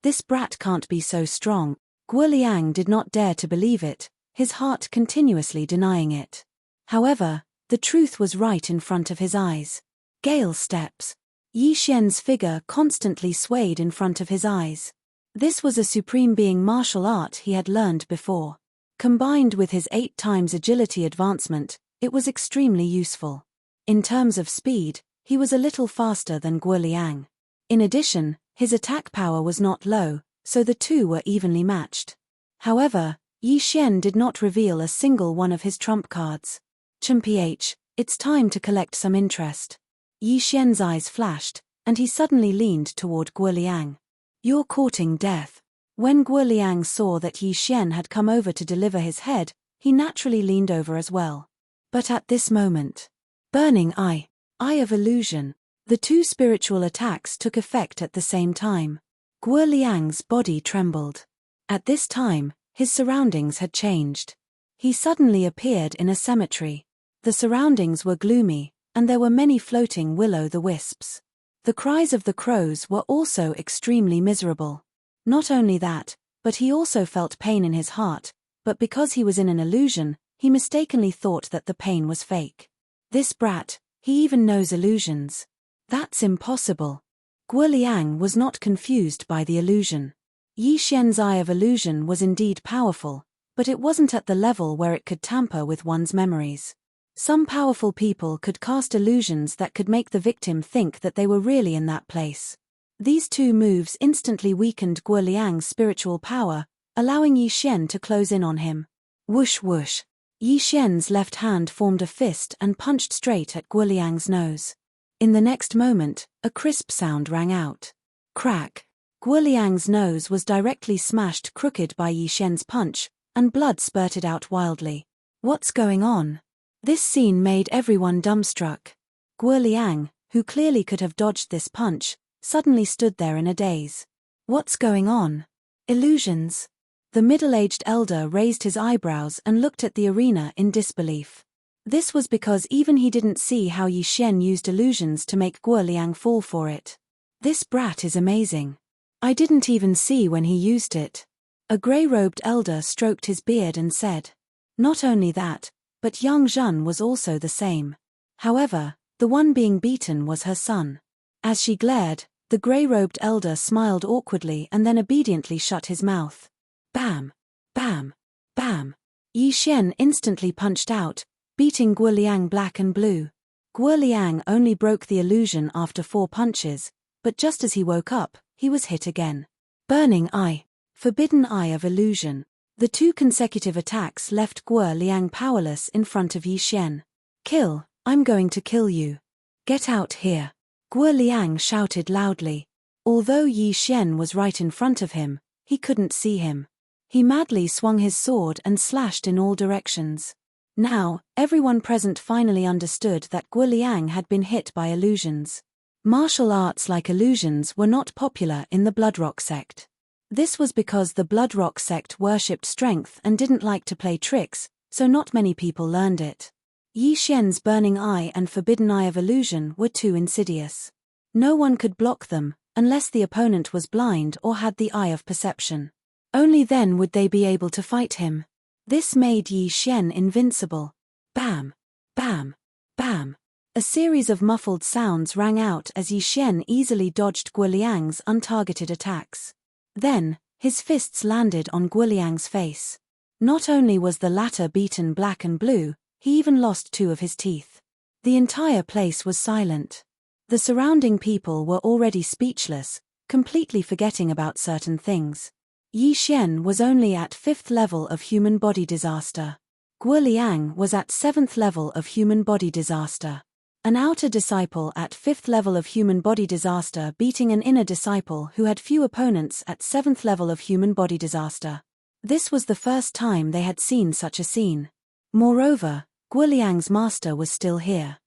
this brat can't be so strong. Guo Liang did not dare to believe it, his heart continuously denying it. However, the truth was right in front of his eyes. Gale steps. Yi Xian's figure constantly swayed in front of his eyes. This was a supreme being martial art he had learned before. Combined with his 8 times agility advancement, it was extremely useful. In terms of speed, he was a little faster than Guo Liang. In addition, his attack power was not low, so the two were evenly matched. However, Yi Xian did not reveal a single one of his trump cards. Ch, it's time to collect some interest. Yi Xian's eyes flashed, and he suddenly leaned toward Guo Liang. You're courting death. When Guo Liang saw that Yi Xian had come over to deliver his head, he naturally leaned over as well. But at this moment, Burning Eye of Illusion. The 2 spiritual attacks took effect at the same time. Guo Liang's body trembled. At this time, his surroundings had changed. He suddenly appeared in a cemetery. The surroundings were gloomy, and there were many floating will-o'-the-wisps. The cries of the crows were also extremely miserable. Not only that, but he also felt pain in his heart, but because he was in an illusion, he mistakenly thought that the pain was fake. This brat, he even knows illusions. That's impossible. Guo Liang was not confused by the illusion. Yi Xian's eye of illusion was indeed powerful, but it wasn't at the level where it could tamper with one's memories. Some powerful people could cast illusions that could make the victim think that they were really in that place. These 2 moves instantly weakened Guo Liang's spiritual power, allowing Yi Xian to close in on him. Whoosh whoosh. Yi Xian's left hand formed a fist and punched straight at Guo Liang's nose. In the next moment, a crisp sound rang out. Crack. Guo Liang's nose was directly smashed crooked by Yi Xian's punch, and blood spurted out wildly. What's going on? This scene made everyone dumbstruck. Guo Liang, who clearly could have dodged this punch, suddenly stood there in a daze. What's going on? Illusions? The middle-aged elder raised his eyebrows and looked at the arena in disbelief. This was because even he didn't see how Yi Xian used illusions to make Guo Liang fall for it. This brat is amazing. I didn't even see when he used it. A grey-robed elder stroked his beard and said. Not only that, but Yang Zhen was also the same. However, the one being beaten was her son. As she glared, the grey-robed elder smiled awkwardly and then obediently shut his mouth. Bam! Bam! Bam! Yi Xian instantly punched out, beating Guo Liang black and blue. Guo Liang only broke the illusion after 4 punches, but just as he woke up, he was hit again. Burning Eye. Forbidden Eye of Illusion. The 2 consecutive attacks left Guo Liang powerless in front of Yi Xian. Kill, I'm going to kill you. Get out here. Guo Liang shouted loudly. Although Yi Xian was right in front of him, he couldn't see him. He madly swung his sword and slashed in all directions. Now, everyone present finally understood that Guo Liang had been hit by illusions. Martial arts like illusions were not popular in the Bloodrock sect. This was because the Bloodrock sect worshipped strength and didn't like to play tricks, so not many people learned it. Yi Xian's Burning Eye and Forbidden Eye of Illusion were too insidious. No one could block them, unless the opponent was blind or had the Eye of Perception. Only then would they be able to fight him. This made Yi Xian invincible. Bam! Bam! Bam! A series of muffled sounds rang out as Yi Xian easily dodged Guo Liang's untargeted attacks. Then, his fists landed on Guo Liang's face. Not only was the latter beaten black and blue, he even lost 2 of his teeth. The entire place was silent. The surrounding people were already speechless, completely forgetting about certain things. Yi Xian was only at 5th level of human body disaster. Guo Liang was at 7th level of human body disaster. An outer disciple at 5th level of human body disaster beating an inner disciple who had few opponents at 7th level of human body disaster. This was the first time they had seen such a scene. Moreover, Guo Liang's master was still here.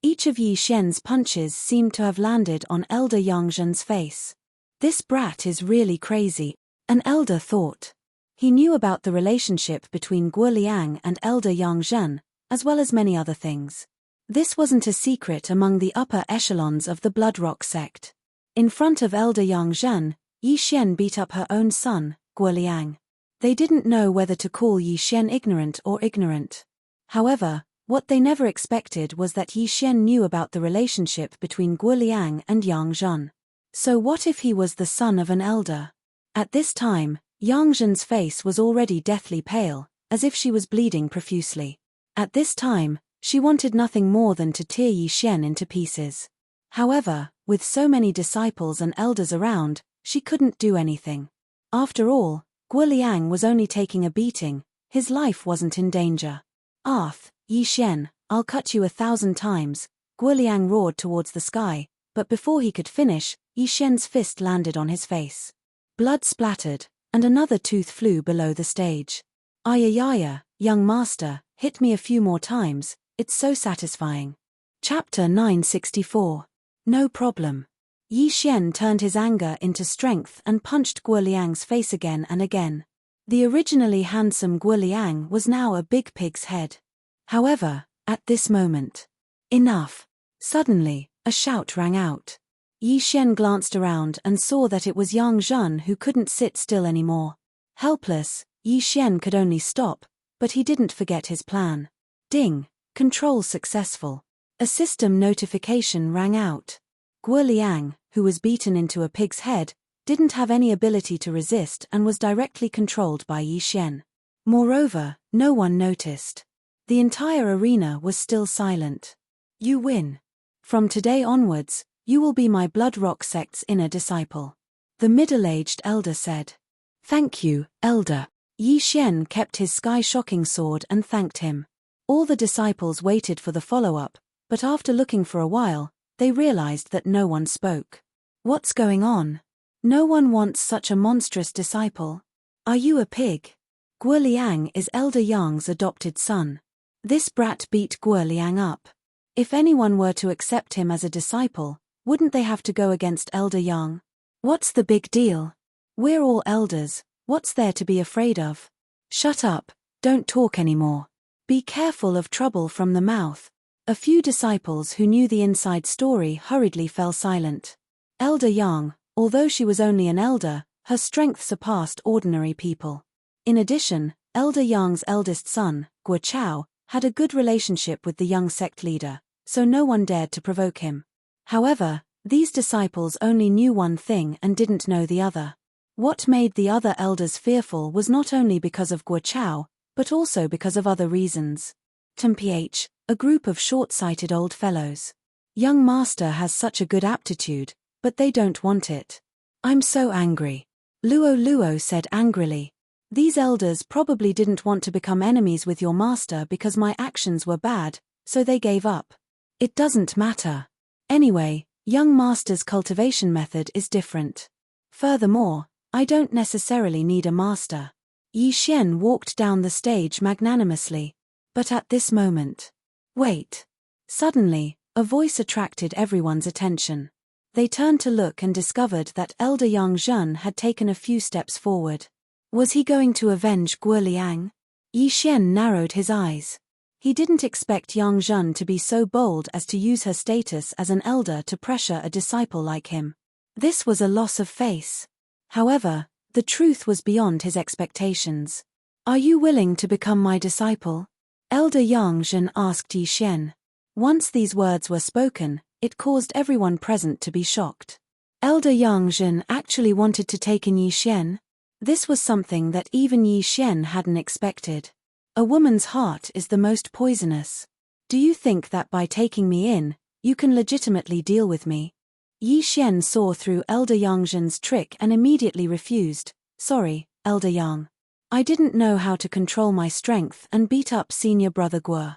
Each of Yi Xian's punches seemed to have landed on Elder Yang Zhen's face. This brat is really crazy, an elder thought. He knew about the relationship between Guo Liang and Elder Yang Zhen, as well as many other things. This wasn't a secret among the upper echelons of the Bloodrock sect. In front of Elder Yang Zhen, Yi Xian beat up her own son, Guo Liang. They didn't know whether to call Yi Xian ignorant or ignorant. However, what they never expected was that Yi Xian knew about the relationship between Guo Liang and Yang Zhen. So what if he was the son of an elder? At this time, Yang Zhen's face was already deathly pale, as if she was bleeding profusely. At this time, she wanted nothing more than to tear Yi Xian into pieces. However, with so many disciples and elders around, she couldn't do anything. After all, Guo Liang was only taking a beating, his life wasn't in danger. Arth, Yi Xian, I'll cut you 1,000 times, Guo Liang roared towards the sky, but before he could finish, Yi Xian's fist landed on his face. Blood splattered, and another tooth flew below the stage. Ayayaya, young master, hit me a few more times, it's so satisfying. Chapter 964. No problem. Yi Xian turned his anger into strength and punched Guo Liang's face again and again. The originally handsome Guo Liang was now a big pig's head. However, at this moment, enough. Suddenly, a shout rang out. Yi Xian glanced around and saw that it was Yang Zhen who couldn't sit still anymore. Helpless, Yi Xian could only stop, but he didn't forget his plan. Ding! Control successful. A system notification rang out. Guo Liang, who was beaten into a pig's head, didn't have any ability to resist and was directly controlled by Yi Xian. Moreover, no one noticed. The entire arena was still silent. You win. From today onwards, you will be my Bloodrock sect's inner disciple. The middle-aged elder said. Thank you, elder. Yi Xian kept his sky-shocking sword and thanked him. All the disciples waited for the follow-up, but after looking for a while, they realized that no one spoke. What's going on? No one wants such a monstrous disciple. Are you a pig? Guo Liang is Elder Yang's adopted son. This brat beat Guo Liang up. If anyone were to accept him as a disciple, wouldn't they have to go against Elder Yang? What's the big deal? We're all elders, what's there to be afraid of? Shut up, don't talk anymore. Be careful of trouble from the mouth. A few disciples who knew the inside story hurriedly fell silent. Elder Yang, although she was only an elder, her strength surpassed ordinary people. In addition, Elder Yang's eldest son, Guo Chao, had a good relationship with the young sect leader, so no one dared to provoke him. However, these disciples only knew one thing and didn't know the other. What made the other elders fearful was not only because of Guo Chao, but also because of other reasons. TMPH, a group of short-sighted old fellows. Young master has such a good aptitude, but they don't want it. I'm so angry. Luo said angrily. These elders probably didn't want to become enemies with your master because my actions were bad, so they gave up. It doesn't matter. Anyway, young master's cultivation method is different. Furthermore, I don't necessarily need a master. Yi Xian walked down the stage magnanimously. But at this moment. Wait. Suddenly, a voice attracted everyone's attention. They turned to look and discovered that Elder Yang Zhen had taken a few steps forward. Was he going to avenge Guo Liang? Yi Xian narrowed his eyes. He didn't expect Yang Zhen to be so bold as to use her status as an elder to pressure a disciple like him. This was a loss of face. However, the truth was beyond his expectations. Are you willing to become my disciple? Elder Yang Zhen asked Yi Xian. Once these words were spoken, it caused everyone present to be shocked. Elder Yang Zhen actually wanted to take in Yi Xian? This was something that even Yi Xian hadn't expected. A woman's heart is the most poisonous. Do you think that by taking me in, you can legitimately deal with me? Yi Xian saw through Elder Yang Zhen's trick and immediately refused. Sorry, Elder Yang. I didn't know how to control my strength and beat up senior brother Guo.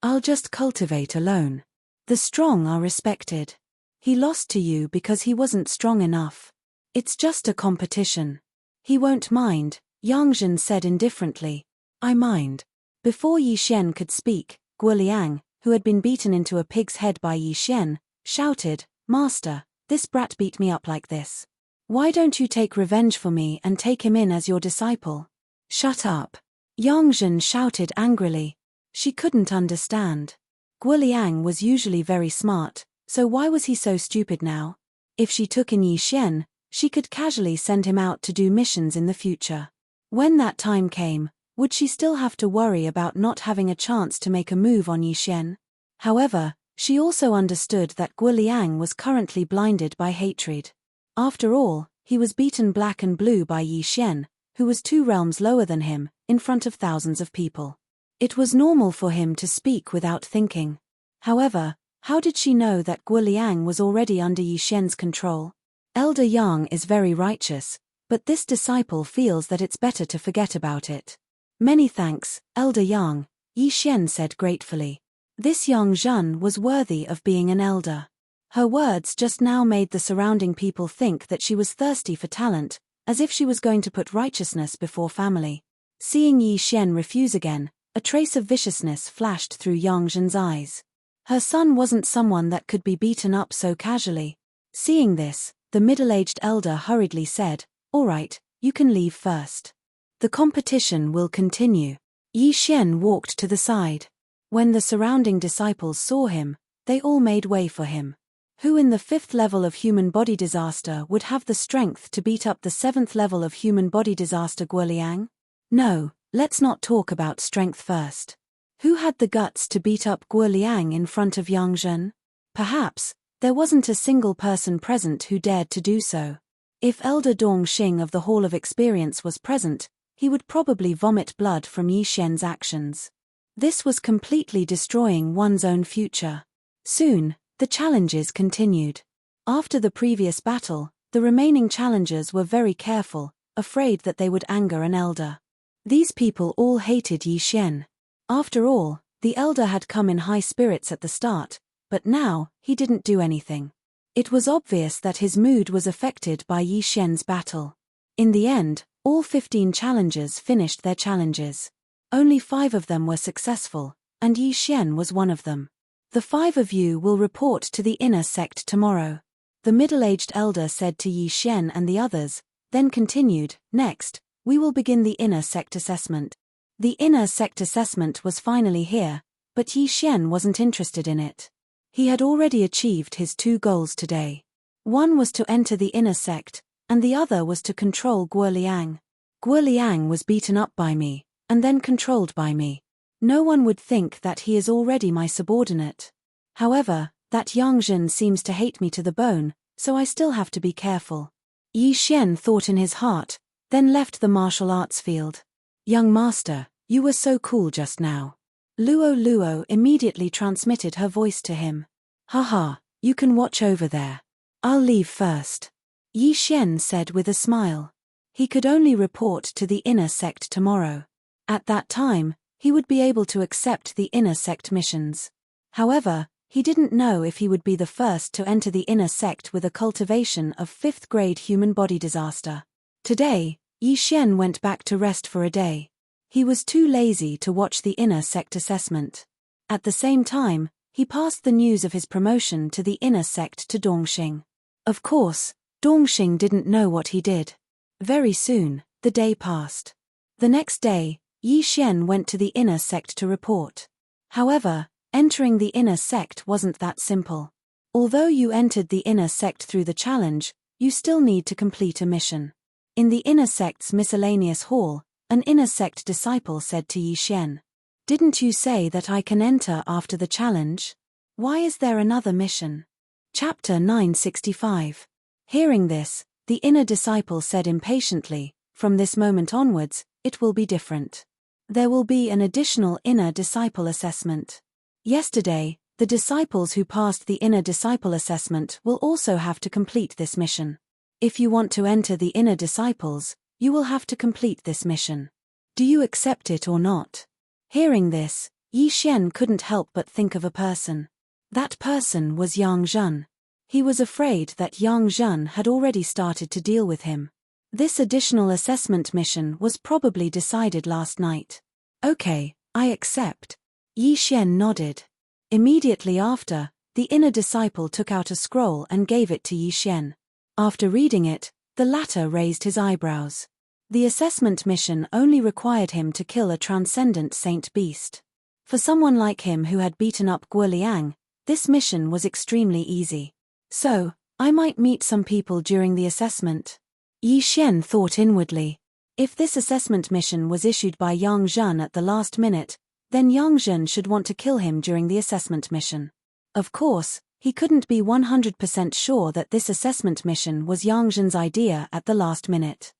I'll just cultivate alone. The strong are respected. He lost to you because he wasn't strong enough. It's just a competition. He won't mind, Yang Zhen said indifferently. I mind. Before Yi Xian could speak, Guo Liang, who had been beaten into a pig's head by Yi Xian, shouted, Master, this brat beat me up like this. Why don't you take revenge for me and take him in as your disciple? Shut up. Yang Zhen shouted angrily. She couldn't understand. Guo Liang was usually very smart, so why was he so stupid now? If she took in Yi Xian, she could casually send him out to do missions in the future. When that time came, would she still have to worry about not having a chance to make a move on Yi Xian? However, she also understood that Guo Liang was currently blinded by hatred. After all, he was beaten black and blue by Yi Xian, who was 2 realms lower than him, in front of thousands of people. It was normal for him to speak without thinking. However, how did she know that Guo Liang was already under Yi Xian's control? Elder Yang is very righteous, but this disciple feels that it's better to forget about it. Many thanks, Elder Yang, Yi Xian said gratefully. This Yang Zhen was worthy of being an elder. Her words just now made the surrounding people think that she was thirsty for talent, as if she was going to put righteousness before family. Seeing Yi Xian refuse again, a trace of viciousness flashed through Yang Zhen's eyes. Her son wasn't someone that could be beaten up so casually. Seeing this, the middle-aged elder hurriedly said, All right, you can leave first. The competition will continue. Yi Xian walked to the side. When the surrounding disciples saw him, they all made way for him. Who in the 5th level of human body disaster would have the strength to beat up the 7th level of human body disaster Guo Liang? No, let's not talk about strength first. Who had the guts to beat up Guo Liang in front of Yang Zhen? Perhaps, there wasn't a single person present who dared to do so. If Elder Dong Xing of the Hall of Experience was present, he would probably vomit blood from Yi Xian's actions. This was completely destroying one's own future. Soon, the challenges continued. After the previous battle, the remaining challengers were very careful, afraid that they would anger an elder. These people all hated Yi Xian. After all, the elder had come in high spirits at the start, but now, he didn't do anything. It was obvious that his mood was affected by Yi Xian's battle. In the end, all 15 challengers finished their challenges. Only 5 of them were successful, and Yi Xian was one of them. The 5 of you will report to the inner sect tomorrow, the middle-aged elder said to Yi Xian and the others, then continued, next, we will begin the inner sect assessment. The inner sect assessment was finally here, but Yi Xian wasn't interested in it. He had already achieved his 2 goals today. One was to enter the inner sect, and the other was to control Guo Liang. Guo Liang was beaten up by me, and then controlled by me. No one would think that he is already my subordinate. However, that Yang Zhen seems to hate me to the bone, so I still have to be careful. Yi Xian thought in his heart, then left the martial arts field. Young master, you were so cool just now. Luo Luo immediately transmitted her voice to him. Haha, you can watch over there. I'll leave first. Yi Xian said with a smile. He could only report to the inner sect tomorrow. At that time, he would be able to accept the inner sect missions. However, he didn't know if he would be the first to enter the inner sect with a cultivation of 5th grade human body disaster. Today, Yi Xian went back to rest for a day. He was too lazy to watch the inner sect assessment. At the same time, he passed the news of his promotion to the inner sect to Dongxing. Of course, Dongxing didn't know what he did. Very soon, the day passed. The next day, Yi Xian went to the inner sect to report. However, entering the inner sect wasn't that simple. Although you entered the inner sect through the challenge, you still need to complete a mission. In the inner sect's miscellaneous hall, an inner sect disciple said to Yi Xian, "Didn't you say that I can enter after the challenge? Why is there another mission?" Chapter 965. Hearing this, the inner disciple said impatiently, "From this moment onwards, it will be different. There will be an additional inner disciple assessment. Yesterday, the disciples who passed the inner disciple assessment will also have to complete this mission. If you want to enter the inner disciples, you will have to complete this mission. Do you accept it or not?" Hearing this, Yi Xian couldn't help but think of a person. That person was Yang Zhen. He was afraid that Yang Zhen had already started to deal with him. This additional assessment mission was probably decided last night. "Okay, I accept." Yi Xian nodded. Immediately after, the inner disciple took out a scroll and gave it to Yi Xian. After reading it, the latter raised his eyebrows. The assessment mission only required him to kill a transcendent saint beast. For someone like him who had beaten up Guo Liang, this mission was extremely easy. So, I might meet some people during the assessment. Yi Xian thought inwardly. If this assessment mission was issued by Yang Zhen at the last minute, then Yang Zhen should want to kill him during the assessment mission. Of course, he couldn't be 100% sure that this assessment mission was Yang Zhen's idea at the last minute.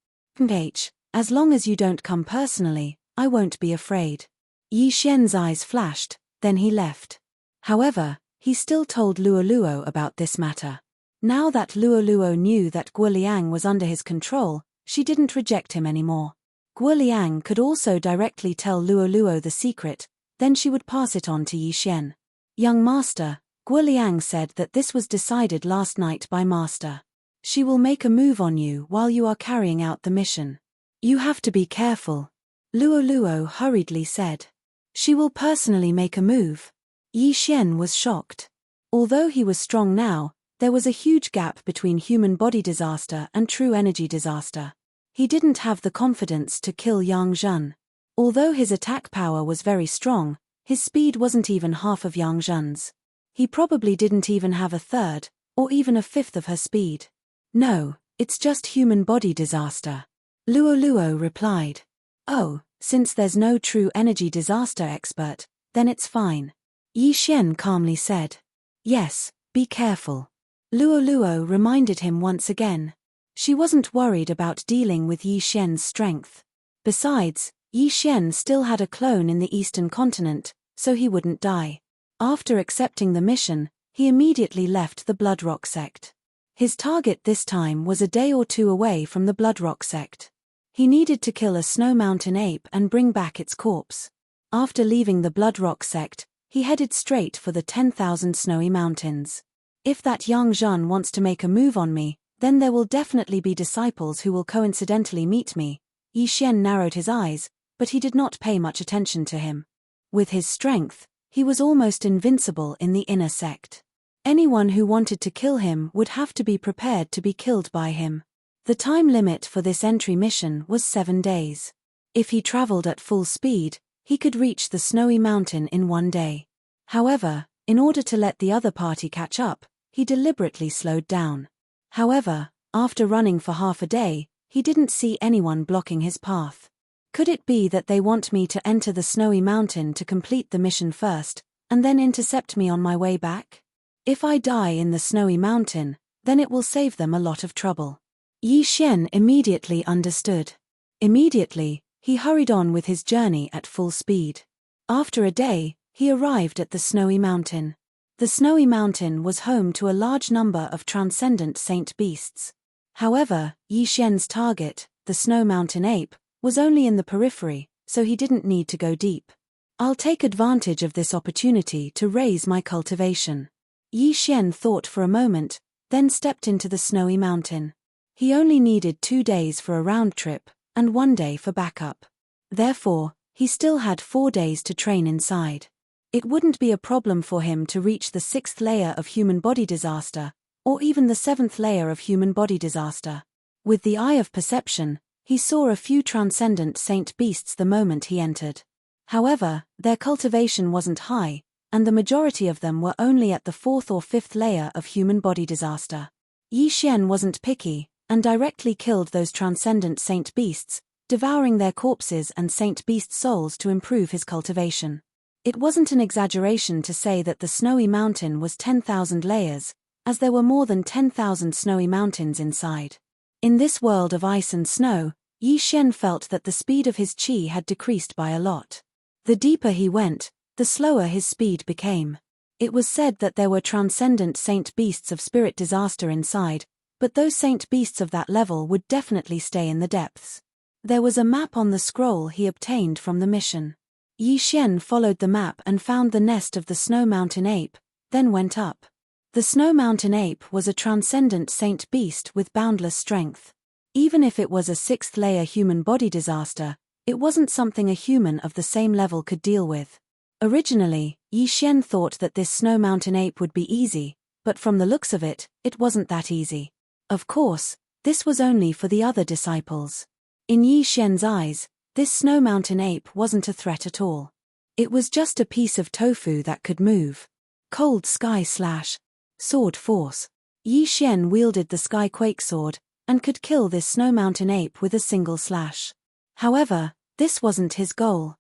As long as you don't come personally, I won't be afraid. Yi Xian's eyes flashed, then he left. However, he still told Luo Luo about this matter. Now that Luo Luo knew that Guo Liang was under his control, she didn't reject him anymore. Guo Liang could also directly tell Luo Luo the secret, then she would pass it on to Yi Xian. "Young master," Guo Liang said that this was decided last night by master. "She will make a move on you while you are carrying out the mission. You have to be careful." Luo Luo hurriedly said. "She will personally make a move." Yi Xian was shocked. Although he was strong now, there was a huge gap between human body disaster and true energy disaster. He didn't have the confidence to kill Yang Zhen. Although his attack power was very strong, his speed wasn't even half of Yang Zhen's. He probably didn't even have a third, or even a fifth of her speed. "No, it's just human body disaster," Luo Luo replied. "Oh, since there's no true energy disaster expert, then it's fine," Yi Xian calmly said. "Yes, be careful." Luo Luo reminded him once again. She wasn't worried about dealing with Yi Xian's strength. Besides, Yi Xian still had a clone in the eastern continent, so he wouldn't die. After accepting the mission, he immediately left the Bloodrock sect. His target this time was a day or 2 away from the Bloodrock sect. He needed to kill a snow mountain ape and bring back its corpse. After leaving the Bloodrock sect, he headed straight for the 10,000 snowy mountains. If that young Zhen wants to make a move on me, then there will definitely be disciples who will coincidentally meet me. Yi Xian narrowed his eyes, but he did not pay much attention to him. With his strength, he was almost invincible in the inner sect. Anyone who wanted to kill him would have to be prepared to be killed by him. The time limit for this entry mission was 7 days. If he traveled at full speed, he could reach the snowy mountain in 1 day. However, in order to let the other party catch up, he deliberately slowed down. However, after running for half a day, he didn't see anyone blocking his path. Could it be that they want me to enter the snowy mountain to complete the mission first, and then intercept me on my way back? If I die in the snowy mountain, then it will save them a lot of trouble. Yi Xian immediately understood. Immediately, he hurried on with his journey at full speed. After a day, he arrived at the snowy mountain. The snowy mountain was home to a large number of transcendent saint beasts. However, Yi Xian's target, the snow mountain ape, was only in the periphery, so he didn't need to go deep. I'll take advantage of this opportunity to raise my cultivation. Yi Xian thought for a moment, then stepped into the snowy mountain. He only needed 2 days for a round trip, and 1 day for backup. Therefore, he still had 4 days to train inside. It wouldn't be a problem for him to reach the 6th layer of human body disaster, or even the 7th layer of human body disaster. With the eye of perception, he saw a few transcendent saint beasts the moment he entered. However, their cultivation wasn't high, and the majority of them were only at the 4th or 5th layer of human body disaster. Yi Xian wasn't picky, and directly killed those transcendent saint beasts, devouring their corpses and saint beast souls to improve his cultivation. It wasn't an exaggeration to say that the snowy mountain was 10,000 layers, as there were more than 10,000 snowy mountains inside. In this world of ice and snow, Yi Xian felt that the speed of his qi had decreased by a lot. The deeper he went, the slower his speed became. It was said that there were transcendent saint beasts of spirit disaster inside, but those saint beasts of that level would definitely stay in the depths. There was a map on the scroll he obtained from the mission. Yi Xian followed the map and found the nest of the snow mountain ape, then went up. The snow mountain ape was a transcendent saint beast with boundless strength. Even if it was a 6th layer human body disaster, it wasn't something a human of the same level could deal with. Originally, Yi Xian thought that this snow mountain ape would be easy, but from the looks of it, it wasn't that easy. Of course, this was only for the other disciples. In Yi Xian's eyes, this snow mountain ape wasn't a threat at all. It was just a piece of tofu that could move. Cold Sky / Sword Force. Yi Xian wielded the Sky Quake sword, and could kill this snow mountain ape with a single slash. However, this wasn't his goal.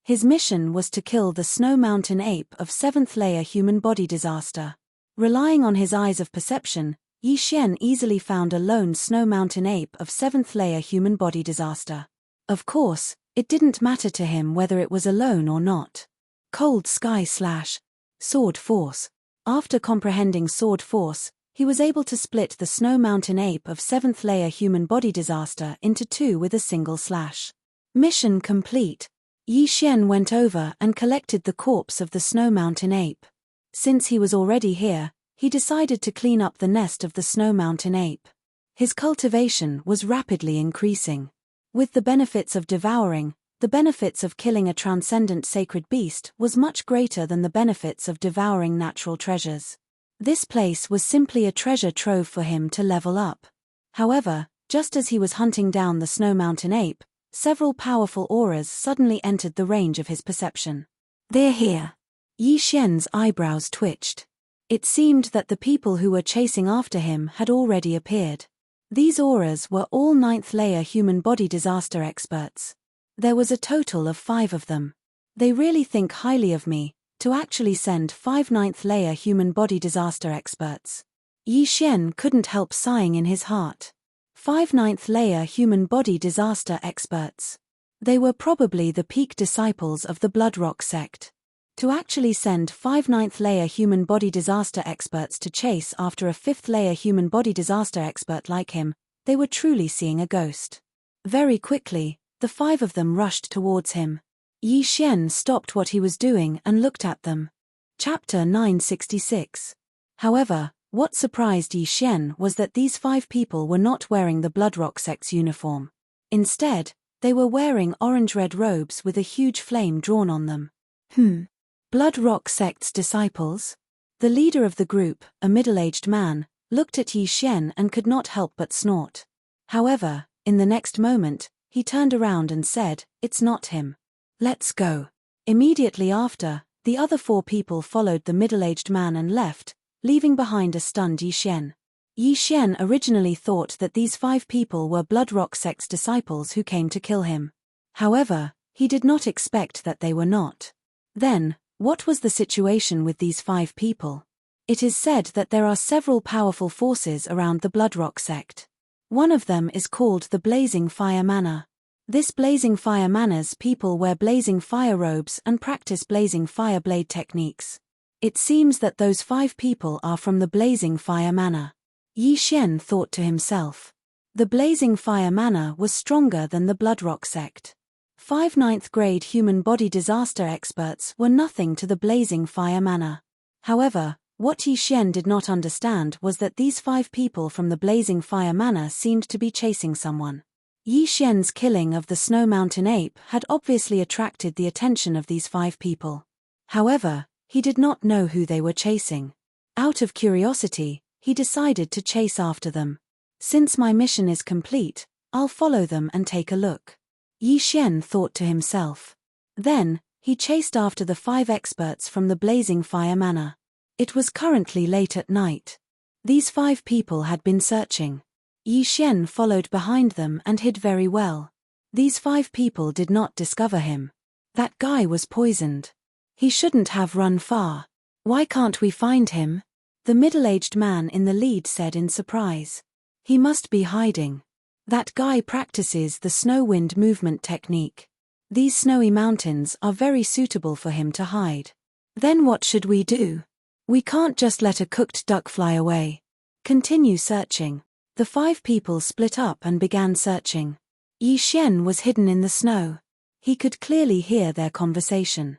His mission was to kill the snow mountain ape of 7th layer human body disaster. Relying on his eyes of perception, Yi Xian easily found a lone snow mountain ape of 7th layer human body disaster. Of course, it didn't matter to him whether it was alone or not. Cold Sky / Sword Force. After comprehending Sword Force, he was able to split the snow mountain ape of 7th layer human body disaster into 2 with a single slash. Mission complete. Yi Xian went over and collected the corpse of the snow mountain ape. Since he was already here, he decided to clean up the nest of the snow mountain ape. His cultivation was rapidly increasing. With the benefits of devouring, the benefits of killing a transcendent sacred beast was much greater than the benefits of devouring natural treasures. This place was simply a treasure trove for him to level up. However, just as he was hunting down the snow mountain ape, several powerful auras suddenly entered the range of his perception. "They're here." Yi Xian's eyebrows twitched. It seemed that the people who were chasing after him had already appeared. These auras were all 9th layer human body disaster experts. There was a total of 5 of them. They really think highly of me, to actually send 5 9th layer human body disaster experts. Yi Xian couldn't help sighing in his heart. 5 9th layer human body disaster experts. They were probably the peak disciples of the Bloodrock sect. To actually send 5 9th layer human body disaster experts to chase after a 5th layer human body disaster expert like him, they were truly seeing a ghost. Very quickly, the 5 of them rushed towards him. Yi Xian stopped what he was doing and looked at them. Chapter 966. However, What surprised Yi Xian was that these 5 people were not wearing the Bloodrock sect's uniform. Instead, they were wearing orange-red robes with a huge flame drawn on them. Bloodrock sect's disciples? The leader of the group, a middle-aged man, looked at Yi Xian and could not help but snort. However, in the next moment, he turned around and said, "It's not him. Let's go." Immediately after, the other 4 people followed the middle-aged man and left, leaving behind a stunned Yi Xian. Yi Xian originally thought that these 5 people were Bloodrock sect's disciples who came to kill him. However, he did not expect that they were not. Then, what was the situation with these 5 people? It is said that there are several powerful forces around the Bloodrock sect. One of them is called the Blazing Fire Manor. This Blazing Fire Manor's people wear blazing fire robes and practice blazing fire blade techniques. It seems that those 5 people are from the Blazing Fire Manor. Yi Xian thought to himself. The Blazing Fire Manor was stronger than the Bloodrock sect. 5 ninth-grade human body disaster experts were nothing to the Blazing Fire Manor. However, what Yi Xian did not understand was that these 5 people from the Blazing Fire Manor seemed to be chasing someone. Yi Xian's killing of the Snow Mountain ape had obviously attracted the attention of these 5 people. However, he did not know who they were chasing. Out of curiosity, he decided to chase after them. Since my mission is complete, I'll follow them and take a look. Yi Xian thought to himself. Then, he chased after the 5 experts from the Blazing Fire Manor. It was currently late at night. These 5 people had been searching. Yi Xian followed behind them and hid very well. These 5 people did not discover him. That guy was poisoned. He shouldn't have run far. Why can't we find him? The middle-aged man in the lead said in surprise. He must be hiding. That guy practices the snow wind movement technique. These snowy mountains are very suitable for him to hide. Then what should we do? We can't just let a cooked duck fly away. Continue searching. The 5 people split up and began searching. Yi Xian was hidden in the snow. He could clearly hear their conversation.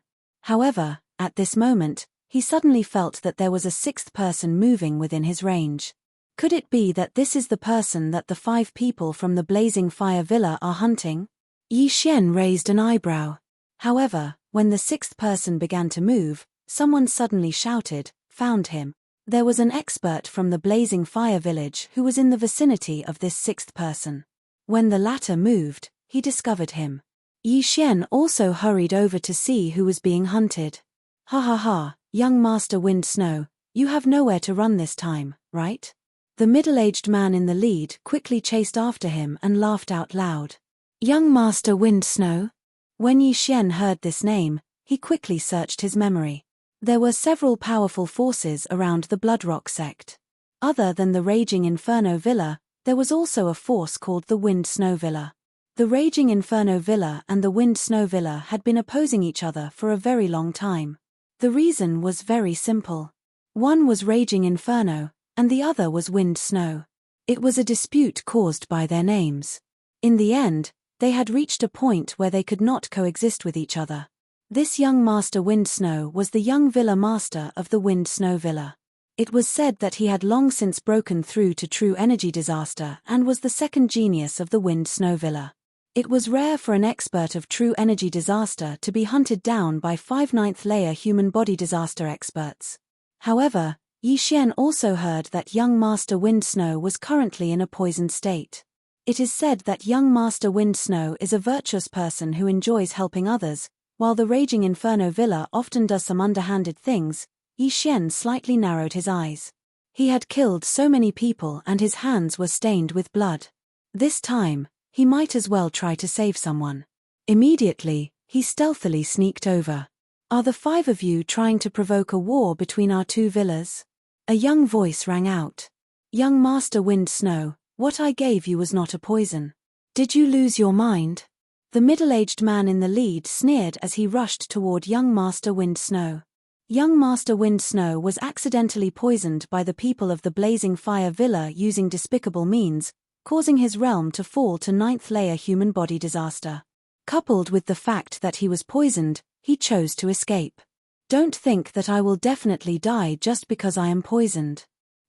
However, at this moment, he suddenly felt that there was a 6th person moving within his range. Could it be that this is the person that the 5 people from the Blazing Fire Villa are hunting? Yi Xian raised an eyebrow. However, when the 6th person began to move, someone suddenly shouted, "Found him." There was an expert from the Blazing Fire Village who was in the vicinity of this 6th person. When the latter moved, he discovered him. Yi Xian also hurried over to see who was being hunted. "Ha ha ha, young Master Wind Snow, you have nowhere to run this time, right?" The middle-aged man in the lead quickly chased after him and laughed out loud. "Young Master Wind Snow?" When Yi Xian heard this name, he quickly searched his memory. There were several powerful forces around the Bloodrock sect. Other than the Raging Inferno Villa, there was also a force called the Wind Snow Villa. The Raging Inferno Villa and the Wind Snow Villa had been opposing each other for a very long time. The reason was very simple. One was Raging Inferno, and the other was Wind Snow. It was a dispute caused by their names. In the end, they had reached a point where they could not coexist with each other. This young Master Wind Snow was the young Villa Master of the Wind Snow Villa. It was said that he had long since broken through to true energy disaster and was the second genius of the Wind Snow Villa. It was rare for an expert of true energy disaster to be hunted down by 5 ninth-layer human body disaster experts. However, Yi Xian also heard that young Master Wind Snow was currently in a poisoned state. It is said that young Master Wind Snow is a virtuous person who enjoys helping others. While the Raging Inferno Villa often does some underhanded things, Yi Xian slightly narrowed his eyes. He had killed so many people and his hands were stained with blood. This time, he might as well try to save someone. Immediately, he stealthily sneaked over. "Are the 5 of you trying to provoke a war between our 2 villas?" A young voice rang out. "Young Master Wind Snow, what I gave you was not a poison. Did you lose your mind?" The middle-aged man in the lead sneered as he rushed toward young Master Wind Snow. Young Master Wind Snow was accidentally poisoned by the people of the Blazing Fire Villa using despicable means, causing his realm to fall to 9th-layer human body disaster. Coupled with the fact that he was poisoned, he chose to escape. "Don't think that I will definitely die just because I am poisoned.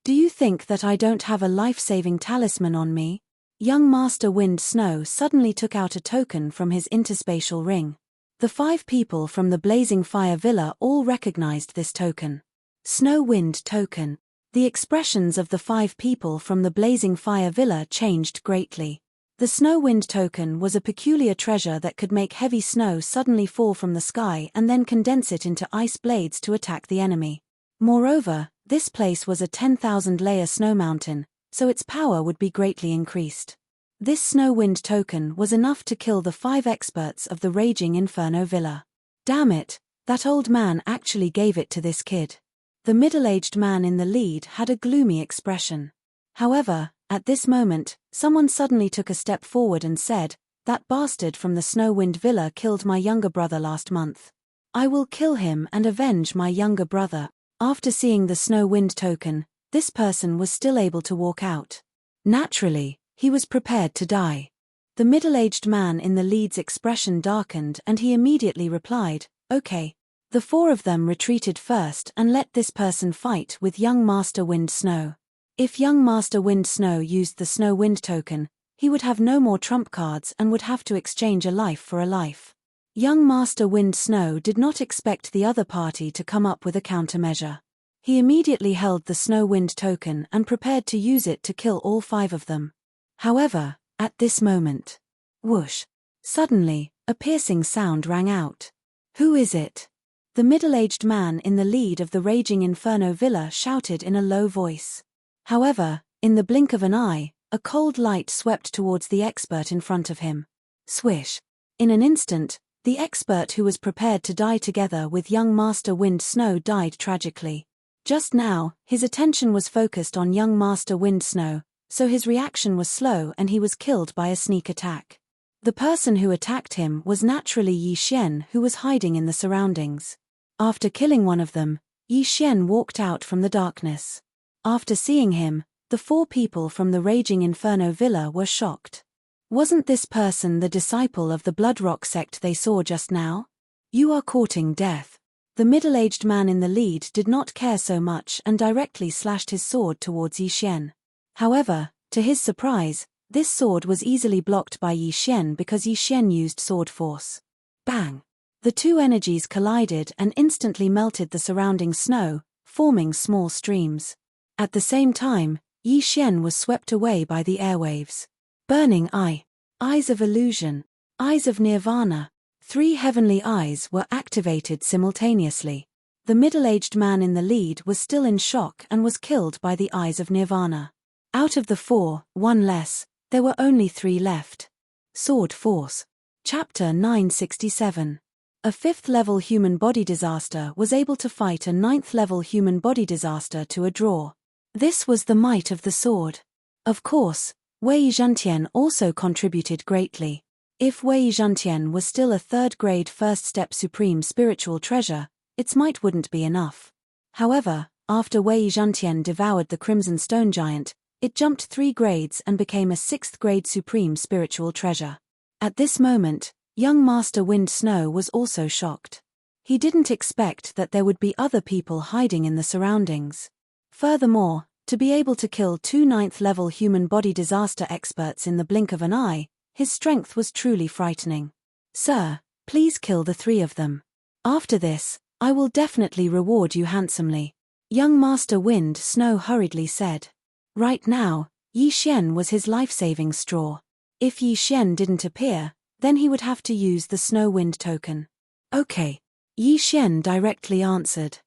Do you think that I don't have a life-saving talisman on me? Young Master Wind Snow suddenly took out a token from his interspatial ring. The 5 people from the Blazing Fire Villa all recognized this token. Snow Wind Token. The expressions of the 5 people from the Blazing Fire Villa changed greatly. The Snow Wind Token was a peculiar treasure that could make heavy snow suddenly fall from the sky and then condense it into ice blades to attack the enemy. Moreover, this place was a 10,000-layer snow mountain, so its power would be greatly increased. This Snow Wind Token was enough to kill the 5 experts of the Raging Inferno Villa. Damn it, that old man actually gave it to this kid. The middle-aged man in the lead had a gloomy expression. However, at this moment, someone suddenly took a step forward and said, "That bastard from the Snow Wind Villa killed my younger brother last month. I will kill him and avenge my younger brother." After seeing the Snow Wind Token, this person was still able to walk out. Naturally, he was prepared to die. The middle-aged man in the lead's expression darkened and he immediately replied, "Okay." The 4 of them retreated first and let this person fight with young Master Wind Snow. If young Master Wind Snow used the Snow Wind Token, he would have no more trump cards and would have to exchange a life for a life. Young Master Wind Snow did not expect the other party to come up with a countermeasure. He immediately held the Snow Wind Token and prepared to use it to kill all 5 of them. However, at this moment, whoosh! Suddenly, a piercing sound rang out. "Who is it?" The middle-aged man in the lead of the Raging Inferno Villa shouted in a low voice. However, in the blink of an eye, a cold light swept towards the expert in front of him. Swish! In an instant, the expert who was prepared to die together with young Master Wind Snow died tragically. Just now, his attention was focused on young Master Wind Snow, so his reaction was slow and he was killed by a sneak attack. The person who attacked him was naturally Yi Xian, who was hiding in the surroundings. After killing one of them, Yi Xian walked out from the darkness. After seeing him, the 4 people from the Raging Inferno Villa were shocked. Wasn't this person the disciple of the Bloodrock sect they saw just now? "You are courting death." The middle-aged man in the lead did not care so much and directly slashed his sword towards Yi Xian. However, to his surprise, this sword was easily blocked by Yi Xian because Yi Xian used sword force. Bang! The 2 energies collided and instantly melted the surrounding snow, forming small streams. At the same time, Yi Xian was swept away by the airwaves. Burning Eye. Eyes of Illusion. Eyes of Nirvana. 3 heavenly eyes were activated simultaneously. The middle-aged man in the lead was still in shock and was killed by the Eyes of Nirvana. Out of the 4, 1 less, there were only 3 left. Sword Force. Chapter 967. A 5th-level human body disaster was able to fight a 9th-level human body disaster to a draw. This was the might of the sword. Of course, Wei Zhentian also contributed greatly. If Wei Zhentian was still a 3rd-grade first-step supreme spiritual treasure, its might wouldn't be enough. However, after Wei Zhentian devoured the Crimson Stone Giant, it jumped 3 grades and became a 6th-grade supreme spiritual treasure. At this moment, young Master Wind Snow was also shocked. He didn't expect that there would be other people hiding in the surroundings. Furthermore, to be able to kill 2 9th-level human body disaster experts in the blink of an eye, his strength was truly frightening. "Sir, please kill the 3 of them. After this, I will definitely reward you handsomely," young Master Wind Snow hurriedly said. Right now, Yi Xian was his life-saving straw. If Yi Xian didn't appear, then he would have to use the Snow Wind Token. "Okay," Yi Xian directly answered.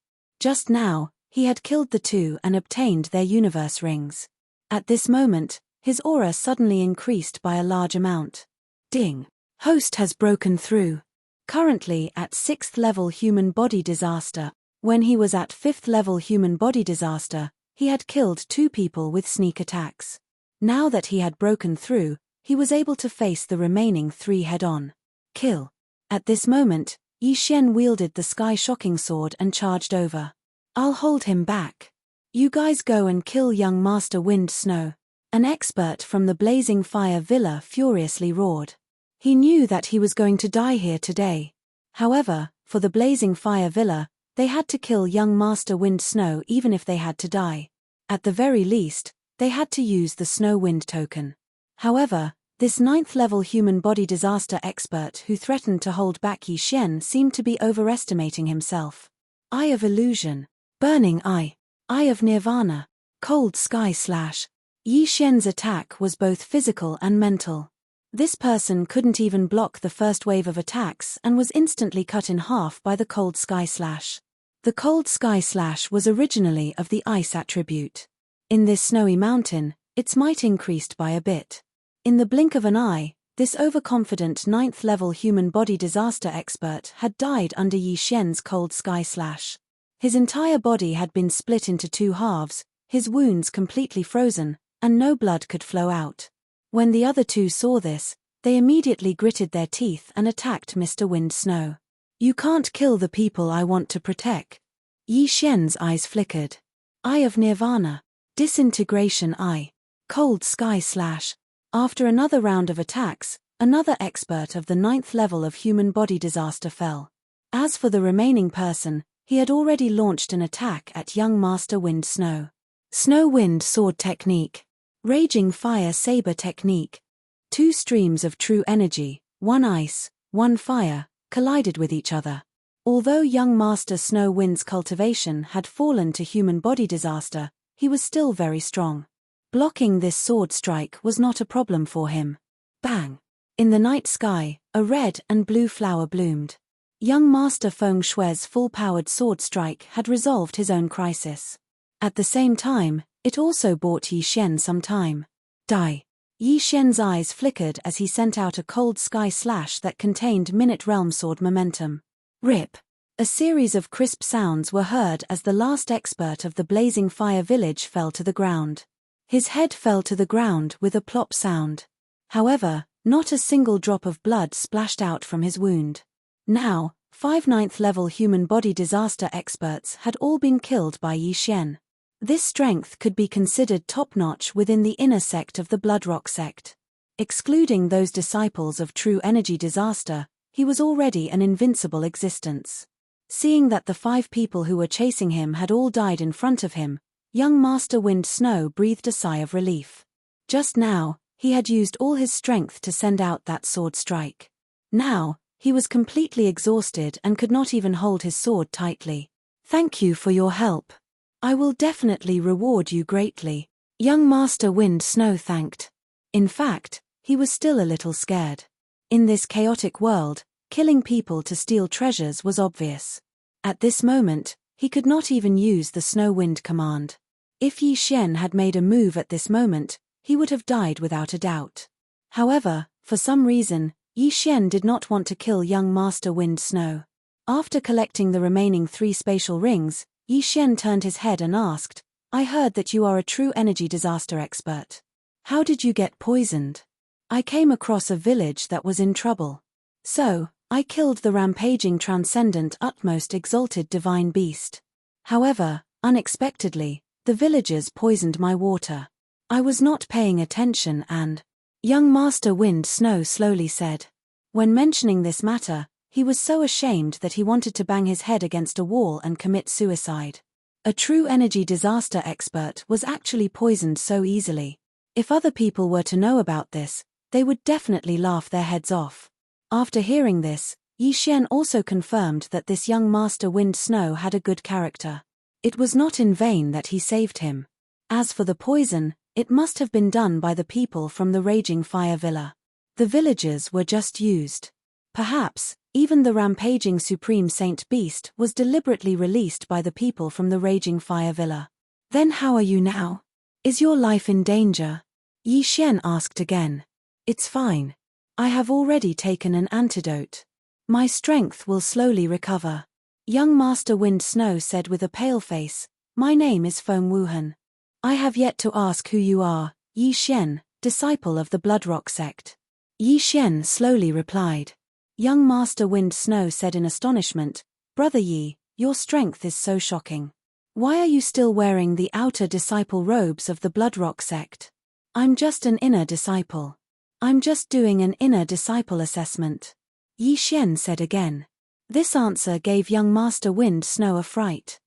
Just now, he had killed the 2 and obtained their universe rings. At this moment, his aura suddenly increased by a large amount. Ding! Host has broken through. Currently at 6th-level human body disaster. When he was at 5th-level human body disaster, he had killed 2 people with sneak attacks. Now that he had broken through, he was able to face the remaining 3 head-on. Kill. At this moment, Yi Xian wielded the sky-shocking sword and charged over. "I'll hold him back. You guys go and kill young Master Wind Snow." An expert from the Blazing Fire Villa furiously roared. He knew that he was going to die here today. However, for the Blazing Fire Villa, they had to kill young Master Wind Snow even if they had to die. At the very least, they had to use the Snow Wind token. However, this 9th-level human body disaster expert who threatened to hold back Yi Xian seemed to be overestimating himself. Eye of Illusion. Burning Eye. Eye of Nirvana. Cold Sky Slash. Yi Xian's attack was both physical and mental. This person couldn't even block the first wave of attacks and was instantly cut in half by the Cold Sky Slash. The Cold Sky Slash was originally of the ice attribute. In this snowy mountain, its might increased by a bit. In the blink of an eye, this overconfident 9th-level human body disaster expert had died under Yi Xian's Cold Sky Slash. His entire body had been split into 2 halves, his wounds completely frozen, and no blood could flow out. When the other 2 saw this, they immediately gritted their teeth and attacked Mr. Wind Snow. You can't kill the people I want to protect. Yi Xian's eyes flickered. Eye of Nirvana. Disintegration Eye. Cold Sky Slash. After another round of attacks, another expert of the 9th level of human body disaster fell. As for the remaining person, he had already launched an attack at young Master Wind Snow. Snow Wind Sword Technique. Raging Fire Saber Technique. 2 streams of true energy, 1 ice, 1 fire, collided with each other. Although young Master Snow Wind's cultivation had fallen to human body disaster, he was still very strong. Blocking this sword strike was not a problem for him. Bang! In the night sky, a red and blue flower bloomed. Young Master Feng Shui's full-powered sword strike had resolved his own crisis. At the same time, it also bought Yi Xian some time. Die! Yi Xian's eyes flickered as he sent out a Cold Sky Slash that contained Minute Realm Sword momentum. Rip! A series of crisp sounds were heard as the last expert of the Blazing Fire Village fell to the ground. His head fell to the ground with a plop sound. However, not a single drop of blood splashed out from his wound. Now, 5 9th-level human body disaster experts had all been killed by Yi Xian. This strength could be considered top-notch within the inner sect of the Bloodrock sect. Excluding those disciples of true energy disaster, he was already an invincible existence. Seeing that the 5 people who were chasing him had all died in front of him, young Master Wind Snow breathed a sigh of relief. Just now, he had used all his strength to send out that sword strike. Now, he was completely exhausted and could not even hold his sword tightly. Thank you for your help. I will definitely reward you greatly, young Master Wind Snow thanked. In fact, he was still a little scared. In this chaotic world, killing people to steal treasures was obvious. At this moment, he could not even use the Snow Wind command. If Yi Xian had made a move at this moment, he would have died without a doubt. However, for some reason, Yi Xian did not want to kill young Master Wind Snow. After collecting the remaining 3 spatial rings, Yi Xian turned his head and asked, I heard that you are a true energy disaster expert. How did you get poisoned? I came across a village that was in trouble. So, I killed the rampaging transcendent utmost exalted divine beast. However, unexpectedly, the villagers poisoned my water. I was not paying attention and... Young Master Wind Snow slowly said. When mentioning this matter, he was so ashamed that he wanted to bang his head against a wall and commit suicide. A true energy disaster expert was actually poisoned so easily. If other people were to know about this, they would definitely laugh their heads off. After hearing this, Yi Xian also confirmed that this young Master Wind Snow had a good character. It was not in vain that he saved him. As for the poison, it must have been done by the people from the Raging Fire Villa. The villagers were just used. Perhaps, even the rampaging Supreme Saint Beast was deliberately released by the people from the Raging Fire Villa. Then how are you now? Is your life in danger? Yi Xian asked again. It's fine. I have already taken an antidote. My strength will slowly recover. Young Master Wind Snow said with a pale face, My name is Feng Wuhan. I have yet to ask who you are, Yi Xian, disciple of the Bloodrock sect. Yi Xian slowly replied. Young Master Wind Snow said in astonishment, Brother Yi, your strength is so shocking. Why are you still wearing the outer disciple robes of the Bloodrock sect? I'm just an inner disciple. I'm just doing an inner disciple assessment. Yi Xian said again. This answer gave young Master Wind Snow a fright.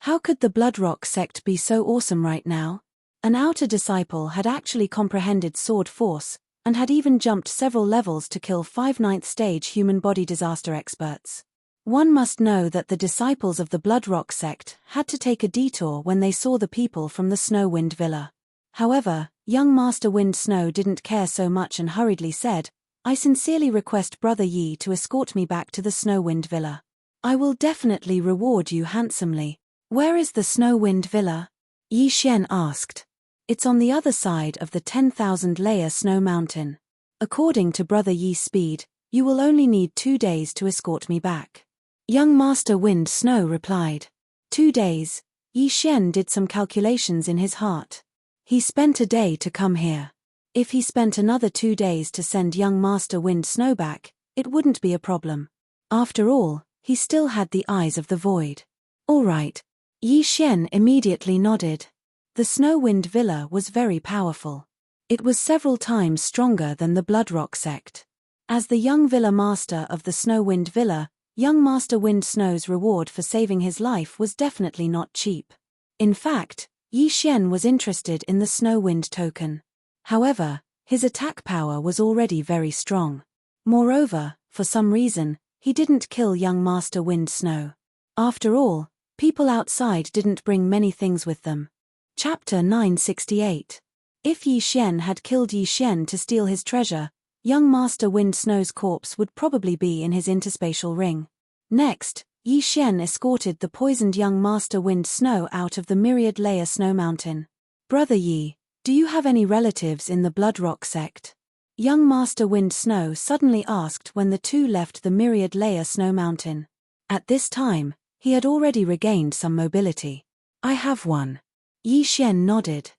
How could the Bloodrock sect be so awesome right now? An outer disciple had actually comprehended sword force, and had even jumped several levels to kill 5 ninth stage human body disaster experts. One must know that the disciples of the Bloodrock sect had to take a detour when they saw the people from the Snow Wind Villa. However, young Master Wind Snow didn't care so much and hurriedly said, "I sincerely request Brother Yi to escort me back to the Snow Wind Villa. I will definitely reward you handsomely." "Where is the Snow Wind Villa?" Yi Xian asked. "It's on the other side of the 10,000-layer snow mountain. According to Brother Yi's speed, you will only need 2 days to escort me back." Young Master Wind Snow replied. 2 days. Yi Xian did some calculations in his heart. He spent a day to come here. If he spent another 2 days to send young Master Wind Snow back, it wouldn't be a problem. After all, he still had the eyes of the void. All right. Yi Xian immediately nodded. The Snow Wind Villa was very powerful. It was several times stronger than the Bloodrock sect. As the young Villa Master of the Snow Wind Villa, young Master Wind Snow's reward for saving his life was definitely not cheap. In fact, Yi Xian was interested in the Snow Wind token. However, his attack power was already very strong. Moreover, for some reason, he didn't kill young Master Wind Snow. After all, people outside didn't bring many things with them. Chapter 968. If Yi Xian had killed Yi Xian to steal his treasure, young Master Wind Snow's corpse would probably be in his interspatial ring. Next, Yi Xian escorted the poisoned young Master Wind Snow out of the myriad-layer snow mountain. "Brother Yi, do you have any relatives in the Bloodrock sect?" Young Master Wind Snow suddenly asked when the two left the myriad-layer snow mountain. At this time, he had already regained some mobility. "I have one." Yi Xian nodded.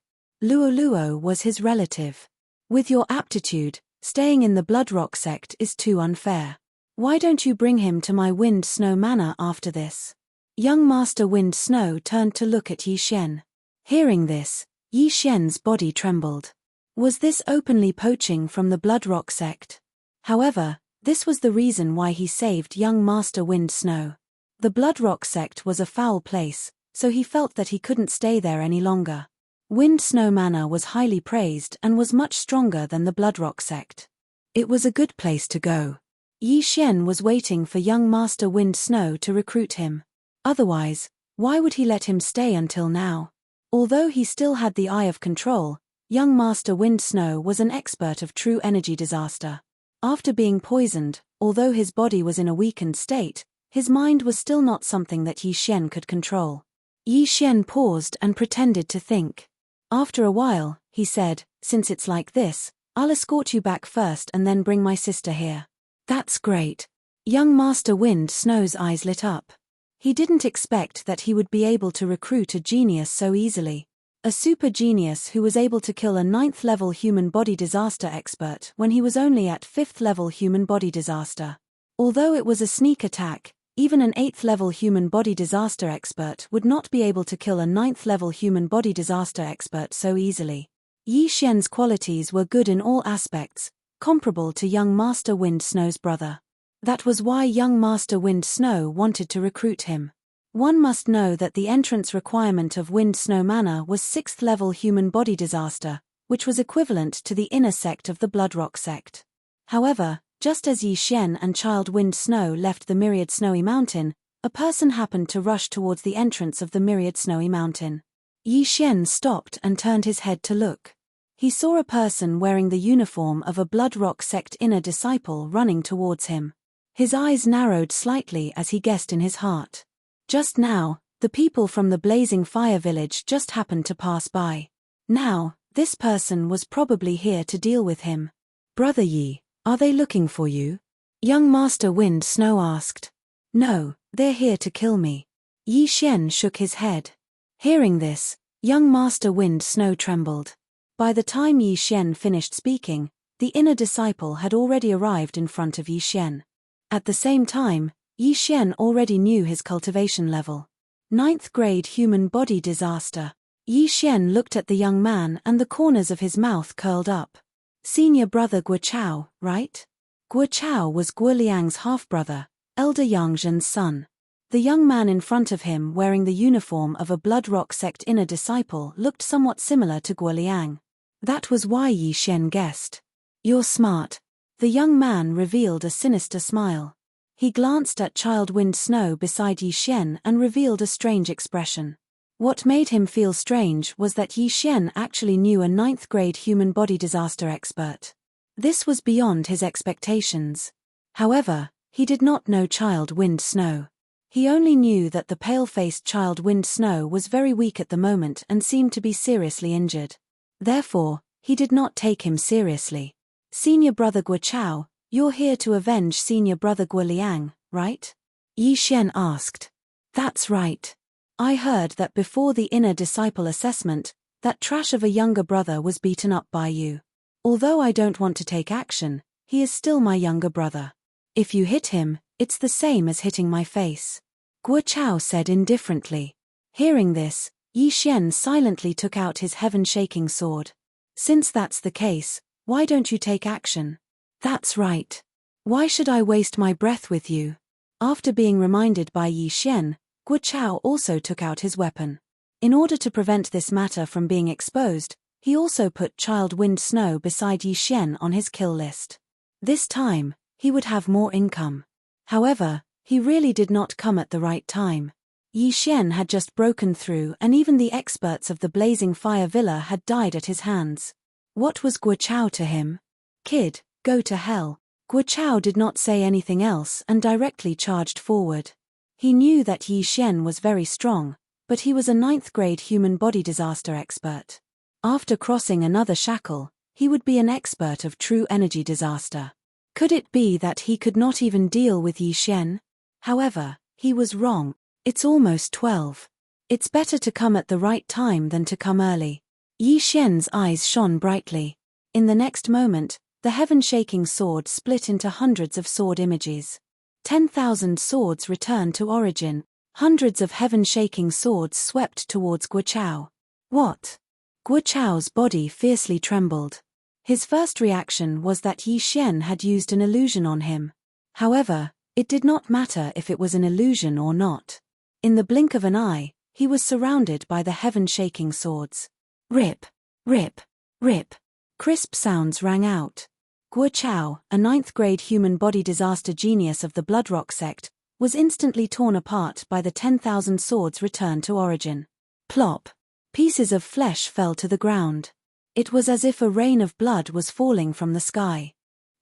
Luo Luo was his relative. "With your aptitude, staying in the Bloodrock sect is too unfair. Why don't you bring him to my Wind Snow Manor after this?" Young Master Wind Snow turned to look at Yi Xian. Hearing this, Yi Xian's body trembled. Was this openly poaching from the Bloodrock sect? However, this was the reason why he saved young Master Wind Snow. The Bloodrock sect was a foul place, so he felt that he couldn't stay there any longer. Wind Snow Manor was highly praised and was much stronger than the Bloodrock sect. It was a good place to go. Yi Xian was waiting for young Master Wind Snow to recruit him. Otherwise, why would he let him stay until now? Although he still had the eye of control, young Master Wind Snow was an expert of true energy disaster. After being poisoned, although his body was in a weakened state, his mind was still not something that Yi Xian could control. Yi Xian paused and pretended to think. After a while, he said, "Since it's like this, I'll escort you back first and then bring my sister here." "That's great." Young Master Wind Snow's eyes lit up. He didn't expect that he would be able to recruit a genius so easily. A super genius who was able to kill a 9th-level human body disaster expert when he was only at 5th-level human body disaster. Although it was a sneak attack, even an 8th-level human body disaster expert would not be able to kill a 9th-level human body disaster expert so easily. Yi Xian's qualities were good in all aspects, comparable to young Master Wind Snow's brother. That was why young Master Wind Snow wanted to recruit him. One must know that the entrance requirement of Wind Snow Manor was 6th-level human body disaster, which was equivalent to the inner sect of the Bloodrock sect. However, just as Yi Xian and Child Wind Snow left the Myriad Snowy Mountain, a person happened to rush towards the entrance of the Myriad Snowy Mountain. Yi Xian stopped and turned his head to look. He saw a person wearing the uniform of a Bloodrock sect inner disciple running towards him. His eyes narrowed slightly as he guessed in his heart. Just now, the people from the Blazing Fire Village just happened to pass by. Now, this person was probably here to deal with him. "Brother Yi, are they looking for you?" Young Master Wind Snow asked. "No, they're here to kill me." Yi Xian shook his head. Hearing this, young Master Wind Snow trembled. By the time Yi Xian finished speaking, the inner disciple had already arrived in front of Yi Xian. At the same time, Yi Xian already knew his cultivation level. 9th grade human body disaster. Yi Xian looked at the young man and the corners of his mouth curled up. Senior brother Guo Chao, right? Guo Chao was Guo Liang's half-brother, elder Yang Zhen's son. The young man in front of him wearing the uniform of a Blood Rock sect inner disciple looked somewhat similar to Guo Liang. That was why Yi Xian guessed. You're smart. The young man revealed a sinister smile. He glanced at Child Wind Snow beside Yi Xian and revealed a strange expression. What made him feel strange was that Yi Xian actually knew a 9th grade human body disaster expert. This was beyond his expectations. However, he did not know Child Wind Snow. He only knew that the pale-faced Child Wind Snow was very weak at the moment and seemed to be seriously injured. Therefore, he did not take him seriously. Senior Brother Guo Chao, you're here to avenge Senior Brother Guo Liang, right? Yi Xian asked. That's right. I heard that before the inner disciple assessment, that trash of a younger brother was beaten up by you. Although I don't want to take action, he is still my younger brother. If you hit him, it's the same as hitting my face. Guo Chao said indifferently. Hearing this, Yi Xian silently took out his heaven-shaking sword. Since that's the case, why don't you take action? That's right. Why should I waste my breath with you? After being reminded by Yi Xian, Guo Chao also took out his weapon. In order to prevent this matter from being exposed, he also put Child Wind Snow beside Yi Xian on his kill list. This time, he would have more income. However, he really did not come at the right time. Yi Xian had just broken through and even the experts of the Blazing Fire Villa had died at his hands. What was Guo Chao to him? Kid, go to hell. Guo Chao did not say anything else and directly charged forward. He knew that Yi Xian was very strong, but he was a 9th grade human body disaster expert. After crossing another shackle, he would be an expert of true energy disaster. Could it be that he could not even deal with Yi Xian? However, he was wrong. It's almost 12. It's better to come at the right time than to come early. Yi Xian's eyes shone brightly. In the next moment, the heaven-shaking sword split into hundreds of sword images. 10,000 swords returned to origin. Hundreds of heaven-shaking swords swept towards Guo Chao. What? Guo Chao's body fiercely trembled. His first reaction was that Yi Xian had used an illusion on him. However, it did not matter if it was an illusion or not. In the blink of an eye, he was surrounded by the heaven-shaking swords. Rip, rip, rip. Crisp sounds rang out. Guo Chao, a 9th grade human body disaster genius of the Blood Rock sect, was instantly torn apart by the 10,000 swords returned to origin. Plop. Pieces of flesh fell to the ground. It was as if a rain of blood was falling from the sky.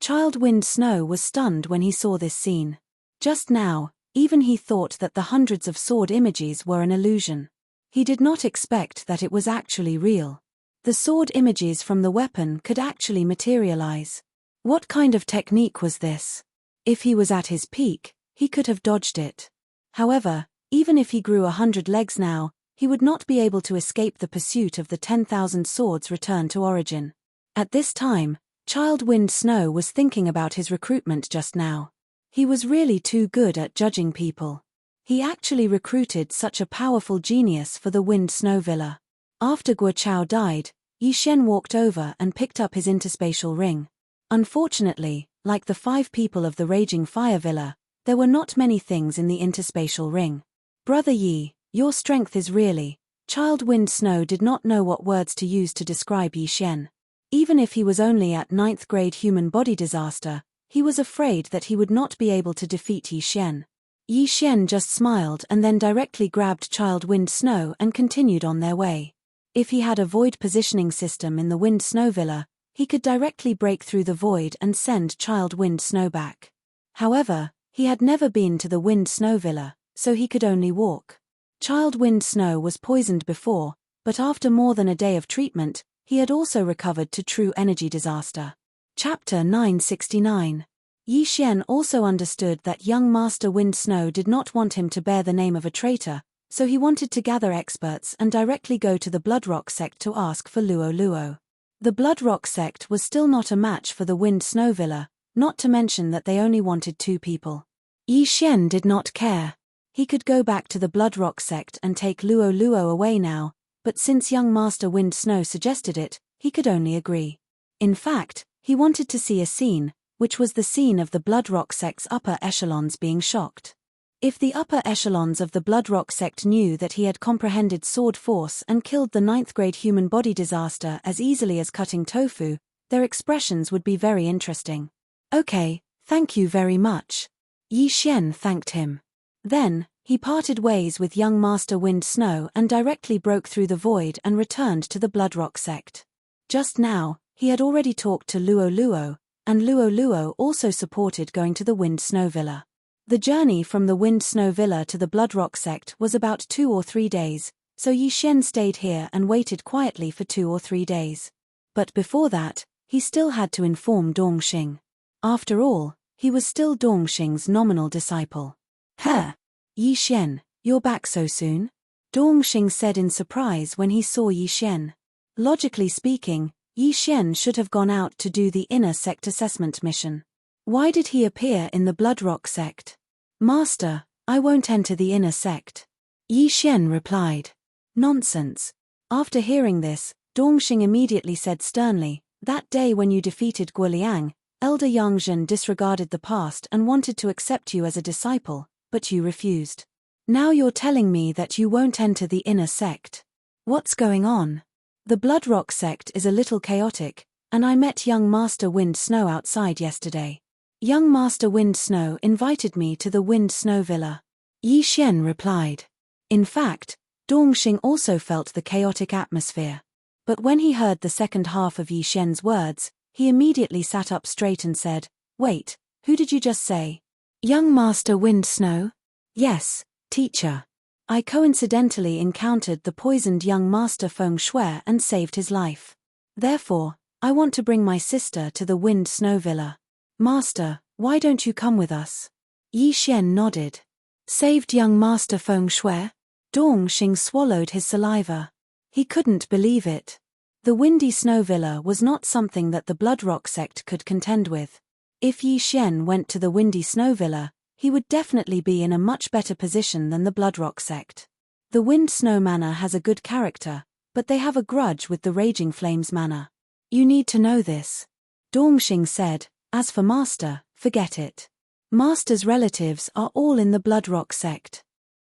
Child Wind Snow was stunned when he saw this scene. Just now, even he thought that the hundreds of sword images were an illusion. He did not expect that it was actually real. The sword images from the weapon could actually materialize. What kind of technique was this? If he was at his peak, he could have dodged it. However, even if he grew 100 legs now, he would not be able to escape the pursuit of the 10,000 swords returned to origin. At this time, Child Wind Snow was thinking about his recruitment just now. He was really too good at judging people. He actually recruited such a powerful genius for the Wind Snow Villa. After Guo Chao died, Yi Xian walked over and picked up his interspatial ring. Unfortunately, like the 5 people of the Raging Fire Villa, there were not many things in the interspatial ring. Brother Yi, your strength is really... Child Wind Snow did not know what words to use to describe Yi Xian. Even if he was only at 9th grade human body disaster, he was afraid that he would not be able to defeat Yi Xian. Yi Xian just smiled and then directly grabbed Child Wind Snow and continued on their way. If he had a void positioning system in the Wind Snow Villa, he could directly break through the void and send Child Wind Snow back. However, he had never been to the Wind Snow Villa, so he could only walk. Child Wind Snow was poisoned before, but after more than a day of treatment, he had also recovered to true energy disaster. Chapter 969. Yi Xian also understood that young Master Wind Snow did not want him to bear the name of a traitor, so he wanted to gather experts and directly go to the Blood Rock sect to ask for Luo Luo. The Blood Rock sect was still not a match for the Wind Snow Villa, not to mention that they only wanted 2 people. Yi Xian did not care. He could go back to the Blood Rock sect and take Luo Luo away now, but since young Master Wind Snow suggested it, he could only agree. In fact, he wanted to see a scene, which was the scene of the Blood Rock sect's upper echelons being shocked. If the upper echelons of the Bloodrock sect knew that he had comprehended sword force and killed the 9th-grade human body disaster as easily as cutting tofu, their expressions would be very interesting. Okay, thank you very much. Yi Xian thanked him. Then, he parted ways with young Master Wind Snow and directly broke through the void and returned to the Bloodrock sect. Just now, he had already talked to Luo Luo, and Luo Luo also supported going to the Wind Snow Villa. The journey from the Wind Snow Villa to the Bloodrock sect was about 2 or 3 days, so Yi Xian stayed here and waited quietly for 2 or 3 days. But before that, he still had to inform Dongxing. After all, he was still Dongxing's nominal disciple. Huh! Yi Xian, you're back so soon? Dongxing said in surprise when he saw Yi Xian. Logically speaking, Yi Xian should have gone out to do the inner sect assessment mission. Why did he appear in the Bloodrock sect? Master, I won't enter the inner sect. Yi Xian replied. Nonsense. After hearing this, Dongxing immediately said sternly, that day when you defeated Guoliang, Elder Yangzhen disregarded the past and wanted to accept you as a disciple, but you refused. Now you're telling me that you won't enter the inner sect. What's going on? The Bloodrock sect is a little chaotic, and I met young Master Wind Snow outside yesterday. Young Master Wind Snow invited me to the Wind Snow Villa. Yi Xian replied. In fact, Dongxing also felt the chaotic atmosphere. But when he heard the second half of Yi Xian's words, he immediately sat up straight and said, Wait, who did you just say? Young Master Wind Snow? Yes, teacher. I coincidentally encountered the poisoned young Master Feng Shui and saved his life. Therefore, I want to bring my sister to the Wind Snow Villa. Master, why don't you come with us? Yi Xian nodded. Saved young Master Feng Shui? Dongxing swallowed his saliva. He couldn't believe it. The Windy Snow Villa was not something that the Bloodrock sect could contend with. If Yi Xian went to the Windy Snow Villa, he would definitely be in a much better position than the Bloodrock sect. The Wind Snow Manor has a good character, but they have a grudge with the Raging Flames Manor. You need to know this. Dongxing said, as for Master, forget it. Master's relatives are all in the Bloodrock sect.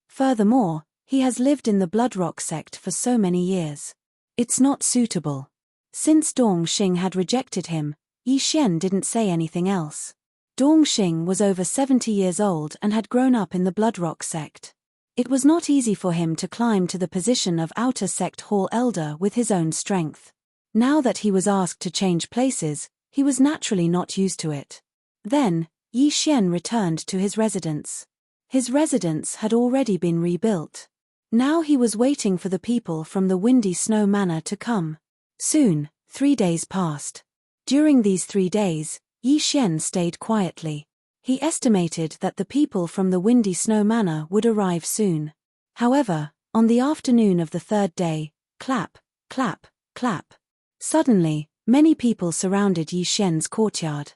Furthermore, he has lived in the Bloodrock sect for so many years. It's not suitable. Since Dongxing had rejected him, Yi Xian didn't say anything else. Dongxing was over 70 years old and had grown up in the Bloodrock sect. It was not easy for him to climb to the position of outer sect hall elder with his own strength. Now that he was asked to change places, he was naturally not used to it. Then, Yi Xian returned to his residence. His residence had already been rebuilt. Now he was waiting for the people from the Windy Snow Manor to come. Soon, 3 days passed. During these 3 days, Yi Xian stayed quietly. He estimated that the people from the Windy Snow Manor would arrive soon. However, on the afternoon of the 3rd day, clap, clap, clap. Suddenly, many people surrounded Yi Xian's courtyard.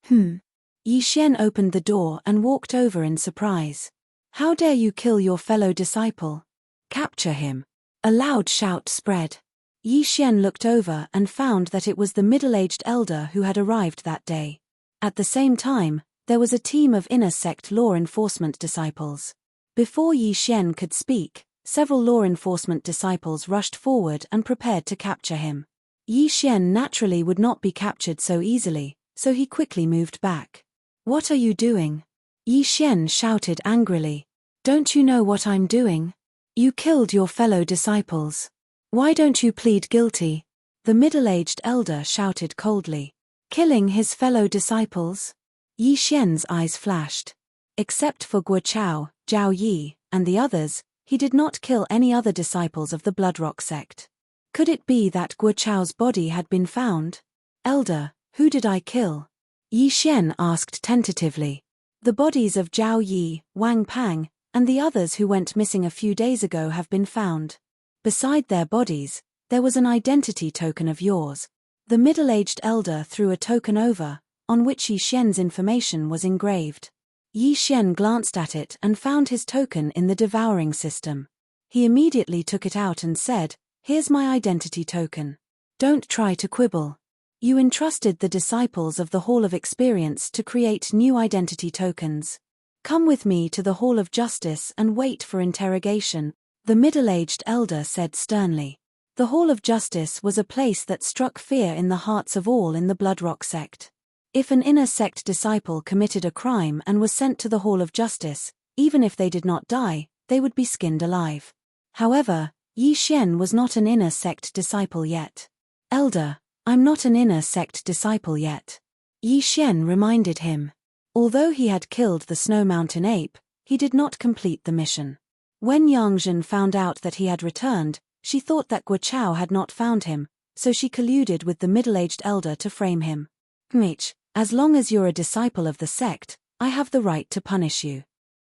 Yi Xian opened the door and walked over in surprise. How dare you kill your fellow disciple? Capture him. A loud shout spread. Yi Xian looked over and found that it was the middle-aged elder who had arrived that day. At the same time, there was a team of inner sect law enforcement disciples. Before Yi Xian could speak, several law enforcement disciples rushed forward and prepared to capture him. Yi Xian naturally would not be captured so easily, so he quickly moved back. What are you doing? Yi Xian shouted angrily. Don't you know what I'm doing? You killed your fellow disciples. Why don't you plead guilty? The middle-aged elder shouted coldly. Killing his fellow disciples? Yi Xian's eyes flashed. Except for Guo Chao, Zhao Yi, and the others, he did not kill any other disciples of the Bloodrock sect. Could it be that Guo Chao's body had been found? Elder, who did I kill? Yi Xian asked tentatively. The bodies of Zhao Yi, Wang Pang, and the others who went missing a few days ago have been found. Beside their bodies, there was an identity token of yours. The middle-aged elder threw a token over, on which Yi Xian's information was engraved. Yi Xian glanced at it and found his token in the devouring system. He immediately took it out and said, Here's my identity token. Don't try to quibble. You entrusted the disciples of the Hall of Experience to create new identity tokens. Come with me to the Hall of Justice and wait for interrogation, the middle-aged elder said sternly. The Hall of Justice was a place that struck fear in the hearts of all in the Bloodrock sect. If an inner sect disciple committed a crime and was sent to the Hall of Justice, even if they did not die, they would be skinned alive. However, Yi Xian was not an inner sect disciple yet. Elder, I'm not an inner sect disciple yet. Yi Xian reminded him. Although he had killed the Snow Mountain ape, he did not complete the mission. When Yangzhen found out that he had returned, she thought that Guo Chao had not found him, so she colluded with the middle-aged elder to frame him. Enrich, as long as you're a disciple of the sect, I have the right to punish you.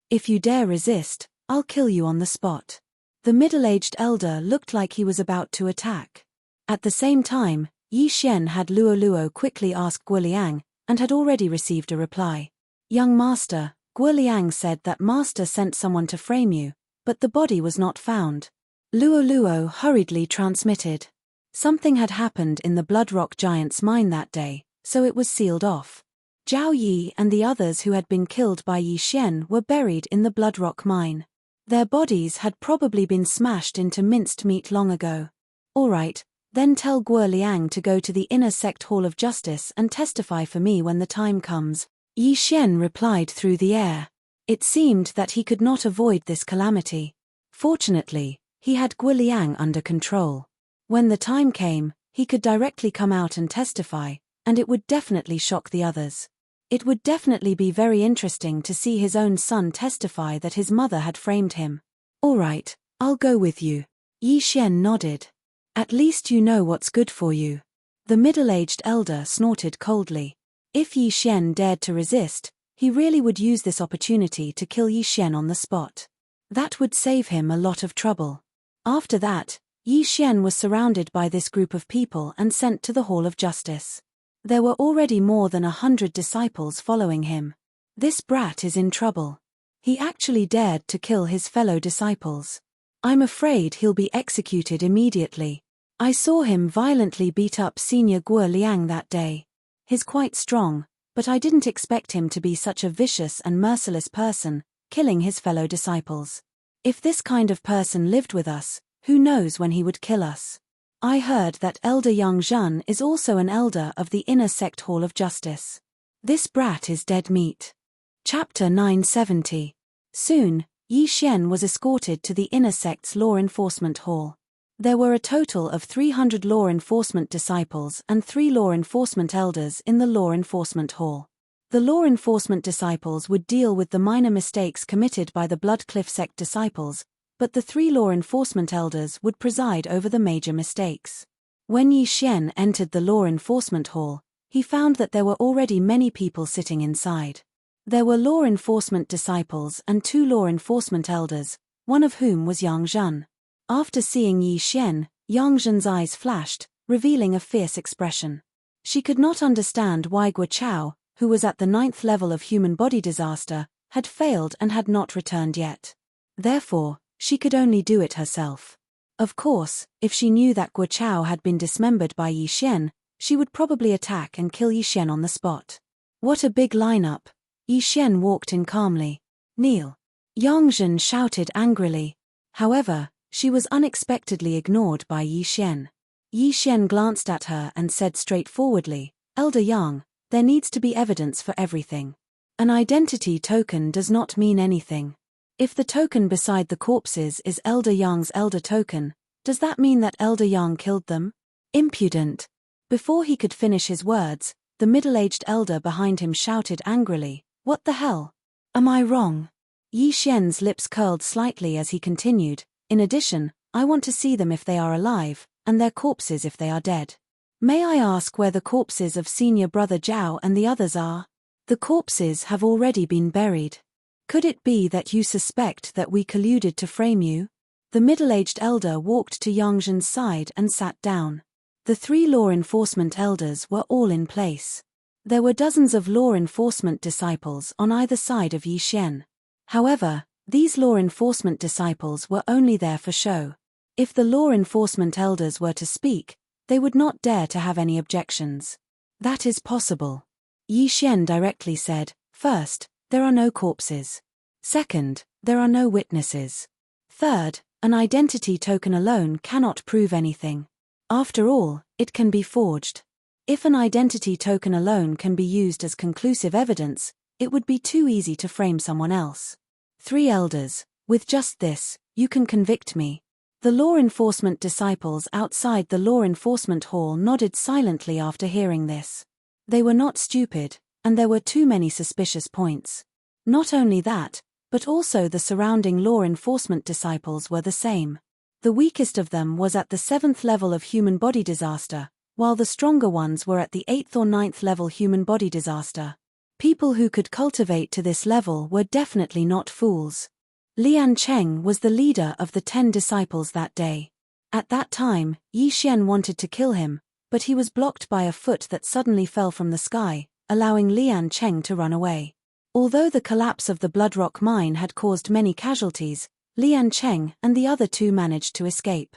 If you dare resist, I'll kill you on the spot. The middle-aged elder looked like he was about to attack. At the same time, Yi Xian had Luo Luo quickly ask Guo Liang, and had already received a reply. Young master, Guo Liang said that master sent someone to frame you, but the body was not found. Luo Luo hurriedly transmitted. Something had happened in the Bloodrock Giant's mine that day, so it was sealed off. Zhao Yi and the others who had been killed by Yi Xian were buried in the Bloodrock mine. Their bodies had probably been smashed into minced meat long ago. All right, then tell Guo Liang to go to the inner sect Hall of Justice and testify for me when the time comes, Yi Xian replied through the air. It seemed that he could not avoid this calamity. Fortunately, he had Guo Liang under control. When the time came, he could directly come out and testify, and it would definitely shock the others. It would definitely be very interesting to see his own son testify that his mother had framed him. All right, I'll go with you. Yi Xian nodded. At least you know what's good for you. The middle-aged elder snorted coldly. If Yi Xian dared to resist, he really would use this opportunity to kill Yi Xian on the spot. That would save him a lot of trouble. After that, Yi Xian was surrounded by this group of people and sent to the Hall of Justice. There were already more than 100 disciples following him. This brat is in trouble. He actually dared to kill his fellow disciples. I'm afraid he'll be executed immediately. I saw him violently beat up Senior Guo Liang that day. He's quite strong, but I didn't expect him to be such a vicious and merciless person, killing his fellow disciples. If this kind of person lived with us, who knows when he would kill us? I heard that Elder Yangzhen is also an elder of the inner sect Hall of Justice. This brat is dead meat. Chapter 970. Soon, Yi Xian was escorted to the inner sect's law enforcement hall. There were a total of 300 law enforcement disciples and 3 law enforcement elders in the law enforcement hall. The law enforcement disciples would deal with the minor mistakes committed by the Bloodcliff sect disciples, but the 3 law enforcement elders would preside over the major mistakes. When Yi Xian entered the law enforcement hall, he found that there were already many people sitting inside. There were law enforcement disciples and 2 law enforcement elders, one of whom was Yangzhen. After seeing Yi Xian, Yangzhen's eyes flashed, revealing a fierce expression. She could not understand why Guo Chao, who was at the 9th level of human body disaster, had failed and had not returned yet. Therefore, she could only do it herself. Of course, if she knew that Guo Chao had been dismembered by Yi Xian, she would probably attack and kill Yi Xian on the spot. What a big lineup! Yi Xian walked in calmly. Kneel! Yangzhen shouted angrily. However, she was unexpectedly ignored by Yi Xian. Yi Xian glanced at her and said straightforwardly, Elder Yang, there needs to be evidence for everything. An identity token does not mean anything. If the token beside the corpses is Elder Yang's elder token, does that mean that Elder Yang killed them? Impudent! Before he could finish his words, the middle-aged elder behind him shouted angrily, What the hell? Am I wrong? Yi Xian's lips curled slightly as he continued, In addition, I want to see them if they are alive, and their corpses if they are dead. May I ask where the corpses of senior brother Zhao and the others are? The corpses have already been buried. Could it be that you suspect that we colluded to frame you? The middle-aged elder walked to Yangzhen's side and sat down. The 3 law enforcement elders were all in place. There were dozens of law enforcement disciples on either side of Yi Xian. However, these law enforcement disciples were only there for show. If the law enforcement elders were to speak, they would not dare to have any objections. That is possible. Yi Xian directly said, First, there are no corpses. Second, there are no witnesses. Third, an identity token alone cannot prove anything. After all, it can be forged. If an identity token alone can be used as conclusive evidence, it would be too easy to frame someone else. 3 elders, with just this, you can convict me. The law enforcement disciples outside the law enforcement hall nodded silently after hearing this. They were not stupid, and there were too many suspicious points. Not only that, but also the surrounding law enforcement disciples were the same. The weakest of them was at the 7th level of human body disaster, while the stronger ones were at the 8th or 9th level human body disaster. People who could cultivate to this level were definitely not fools. Lian Cheng was the leader of the 10 disciples that day. At that time, Yi Xian wanted to kill him, but he was blocked by a foot that suddenly fell from the sky, allowing Lian Cheng to run away. Although the collapse of the Bloodrock mine had caused many casualties, Lian Cheng and the other 2 managed to escape.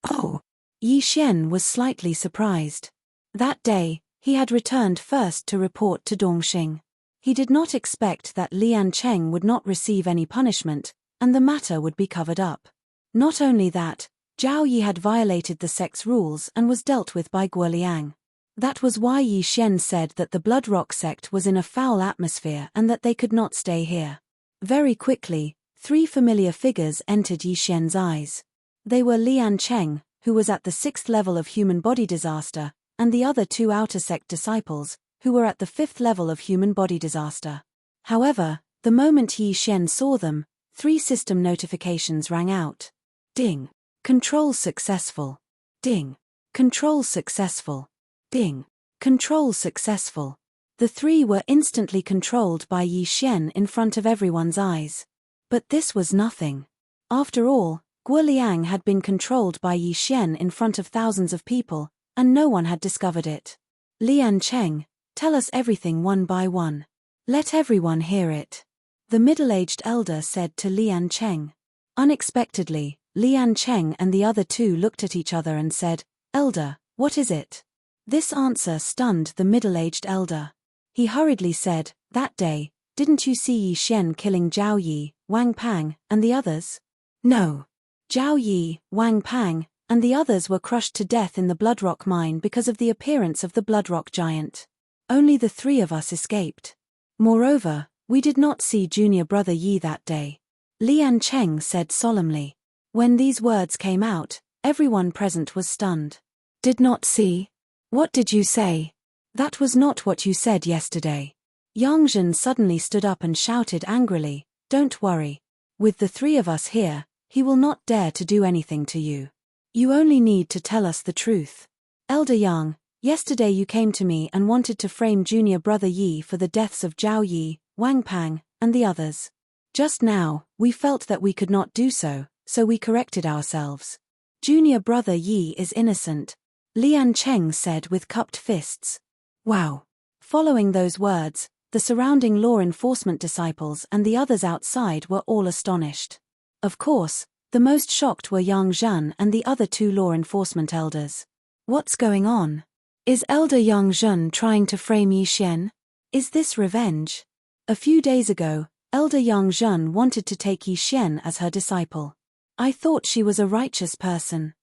Oh! Yi Xian was slightly surprised. That day, he had returned first to report to Dongxing. He did not expect that Lian Cheng would not receive any punishment, and the matter would be covered up. Not only that, Zhao Yi had violated the sect's rules and was dealt with by Guoliang. That was why Yi Xian said that the Bloodrock sect was in a foul atmosphere and that they could not stay here. Very quickly, 3 familiar figures entered Yi Xian's eyes. They were Lian Cheng, who was at the 6th level of human body disaster, and the other 2 outer sect disciples, who were at the 5th level of human body disaster. However, the moment Yi Xian saw them, 3 system notifications rang out. Ding. Control successful. Ding. Control successful. Ding. Control successful. The 3 were instantly controlled by Yi Xian in front of everyone's eyes. But this was nothing. After all, Guoliang had been controlled by Yi Xian in front of thousands of people, and no one had discovered it. Lian Cheng, tell us everything one by one. Let everyone hear it. The middle-aged elder said to Lian Cheng. Unexpectedly, Lian Cheng and the other 2 looked at each other and said, Elder, what is it? This answer stunned the middle-aged elder. He hurriedly said, that day, didn't you see Yi Xian killing Zhao Yi, Wang Pang, and the others? No. Zhao Yi, Wang Pang, and the others were crushed to death in the Bloodrock mine because of the appearance of the Bloodrock giant. Only the 3 of us escaped. Moreover, we did not see junior brother Yi that day. Lian Cheng said solemnly. When these words came out, everyone present was stunned. Did not see? What did you say? That was not what you said yesterday. Yang Zhen suddenly stood up and shouted angrily, don't worry. With the 3 of us here, he will not dare to do anything to you. You only need to tell us the truth. Elder Yang, yesterday you came to me and wanted to frame junior brother Yi for the deaths of Zhao Yi, Wang Pang, and the others. Just now, we felt that we could not do so, so we corrected ourselves. Junior brother Yi is innocent, Lian Cheng said with cupped fists. Wow. Following those words, the surrounding law enforcement disciples and the others outside were all astonished. Of course, the most shocked were Yang Zhen and the other 2 law enforcement elders. What's going on? Is Elder Yang Zhen trying to frame Yi Xian? Is this revenge? A few days ago, Elder Yang Zhen wanted to take Yi Xian as her disciple. I thought she was a righteous person.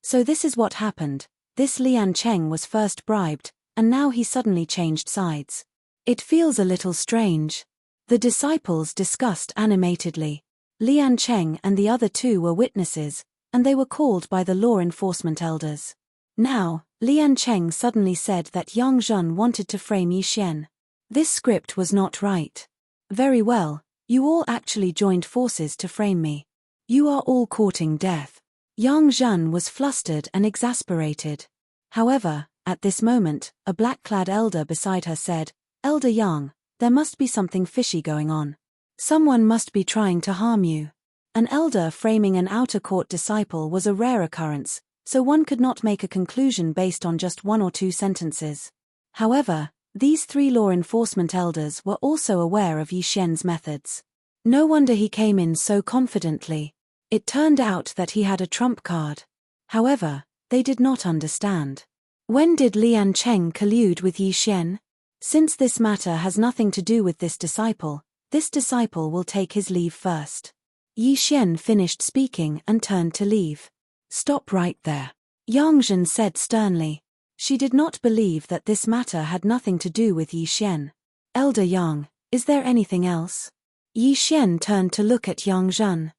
So this is what happened. This Lian Cheng was first bribed, and now he suddenly changed sides. It feels a little strange. The disciples discussed animatedly. Lian Cheng and the other 2 were witnesses, and they were called by the law enforcement elders. Now, Lian Cheng suddenly said that Yang Zhen wanted to frame Yi Xian. This script was not right. Very well, you all actually joined forces to frame me. You are all courting death. Yang Zhen was flustered and exasperated. However, at this moment, a black-clad elder beside her said, Elder Yang, there must be something fishy going on. Someone must be trying to harm you. An elder framing an outer court disciple was a rare occurrence, so one could not make a conclusion based on just 1 or 2 sentences. However, these 3 law enforcement elders were also aware of Yi Xian's methods. No wonder he came in so confidently. It turned out that he had a trump card. However, they did not understand. When did Lian Cheng collude with Yi Xian? Since this matter has nothing to do with this disciple, This disciple will take his leave first. Yi Xian finished speaking and turned to leave. Stop right there, Yang Zhen said sternly. She did not believe that this matter had nothing to do with Yi Xian. Elder Yang, is there anything else? Yi Xian turned to look at Yang Zhen.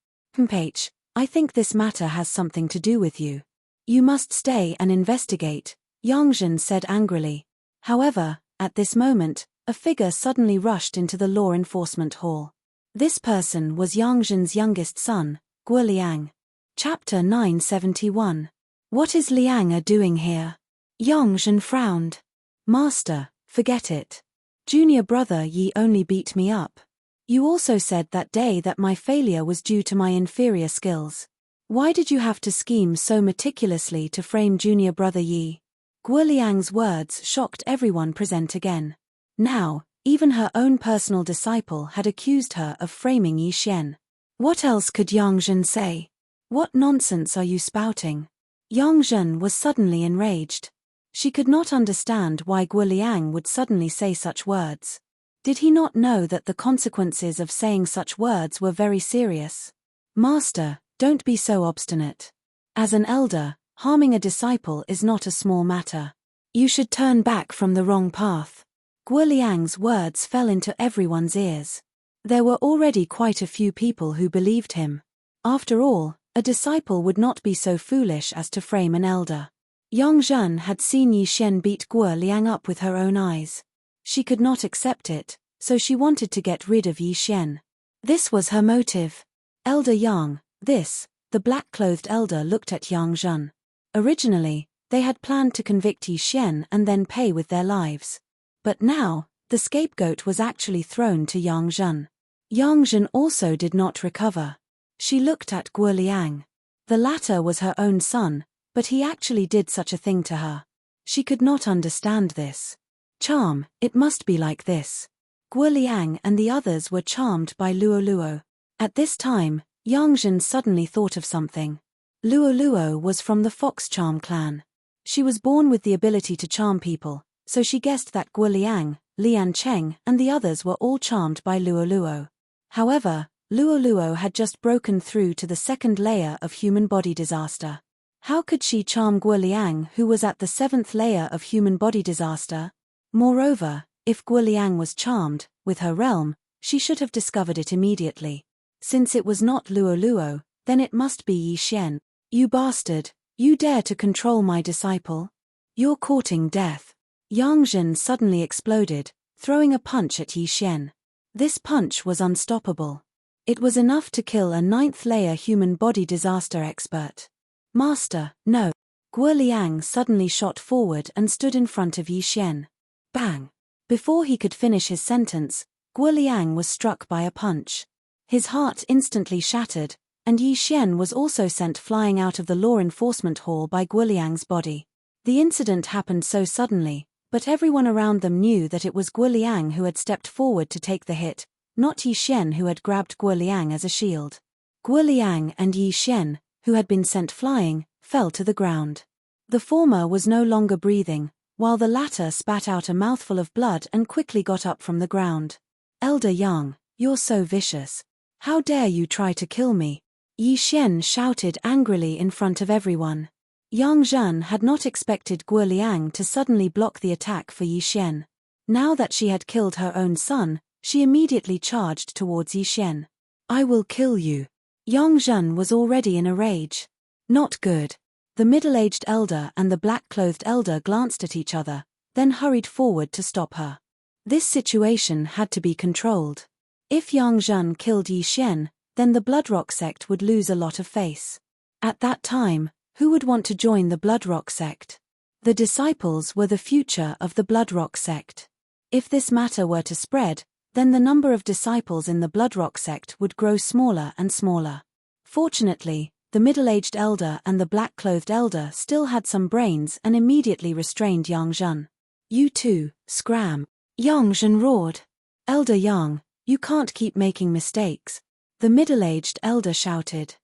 H, I think this matter has something to do with you. You must stay and investigate, Yang Zhen said angrily. However, at this moment, a figure suddenly rushed into the law enforcement hall. This person was Yang Zhen's youngest son, Guo Liang. Chapter 971. What is Liang doing here? Yang Zhen frowned. Master, forget it. Junior brother Yi only beat me up. You also said that day that my failure was due to my inferior skills. Why did you have to scheme so meticulously to frame junior brother Yi? Guo Liang's words shocked everyone present again. Now, even her own personal disciple had accused her of framing Yi Xian. What else could Yang Zhen say? What nonsense are you spouting? Yang Zhen was suddenly enraged. She could not understand why Guo Liang would suddenly say such words. Did he not know that the consequences of saying such words were very serious? Master, don't be so obstinate. As an elder, harming a disciple is not a small matter. You should turn back from the wrong path. Guo Liang's words fell into everyone's ears. There were already quite a few people who believed him. After all, a disciple would not be so foolish as to frame an elder. Yang Zhen had seen Yi Xian beat Guo Liang up with her own eyes. She could not accept it, so she wanted to get rid of Yi Xian. This was her motive. Elder Yang, the black-clothed elder looked at Yang Zhen. Originally, they had planned to convict Yi Xian and then pay with their lives. But now, the scapegoat was actually thrown to Yang Zhen. Yang Zhen also did not recover. She looked at Guo Liang. The latter was her own son, but he actually did such a thing to her. She could not understand this. Charm, it must be like this. Guo Liang and the others were charmed by Luo Luo. At this time, Yang Zhen suddenly thought of something. Luo Luo was from the Fox Charm clan. She was born with the ability to charm people, so she guessed that Guo Liang, Lian Cheng and the others were all charmed by Luo Luo. However, Luo Luo had just broken through to the second layer of human body disaster. How could she charm Guo Liang, who was at the 7th layer of human body disaster? Moreover, if Guo Liang was charmed, with her realm, she should have discovered it immediately. Since it was not Luo Luo, then it must be Yi Xian. You bastard, you dare to control my disciple? You're courting death. Yang Zhen suddenly exploded, throwing a punch at Yi Xian. This punch was unstoppable. It was enough to kill a 9th layer human body disaster expert. Master, no. Guo Liang suddenly shot forward and stood in front of Yi Xian. Bang! Before he could finish his sentence, Guo Liang was struck by a punch. His heart instantly shattered, and Yi Xian was also sent flying out of the law enforcement hall by Guo Liang's body. The incident happened so suddenly, but everyone around them knew that it was Guo Liang who had stepped forward to take the hit, not Yi Xian who had grabbed Guo Liang as a shield. Guo Liang and Yi Xian, who had been sent flying, fell to the ground. The former was no longer breathing, while the latter spat out a mouthful of blood and quickly got up from the ground. Elder Yang, you're so vicious. How dare you try to kill me? Yi Xian shouted angrily in front of everyone. Yang Zhen had not expected Guo Liang to suddenly block the attack for Yi Xian. Now that she had killed her own son, she immediately charged towards Yi Xian. I will kill you. Yang Zhen was already in a rage. Not good. The middle-aged elder and the black-clothed elder glanced at each other, then hurried forward to stop her. This situation had to be controlled. If Yang Zhen killed Yi Xian, then the Bloodrock sect would lose a lot of face. At that time, who would want to join the Bloodrock sect? The disciples were the future of the Bloodrock sect. If this matter were to spread, then the number of disciples in the Bloodrock sect would grow smaller and smaller. Fortunately, the middle-aged elder and the black-clothed elder still had some brains and immediately restrained Yang Zhen. You too, scram. Yang Zhen roared. Elder Yang, you can't keep making mistakes. The middle-aged elder shouted.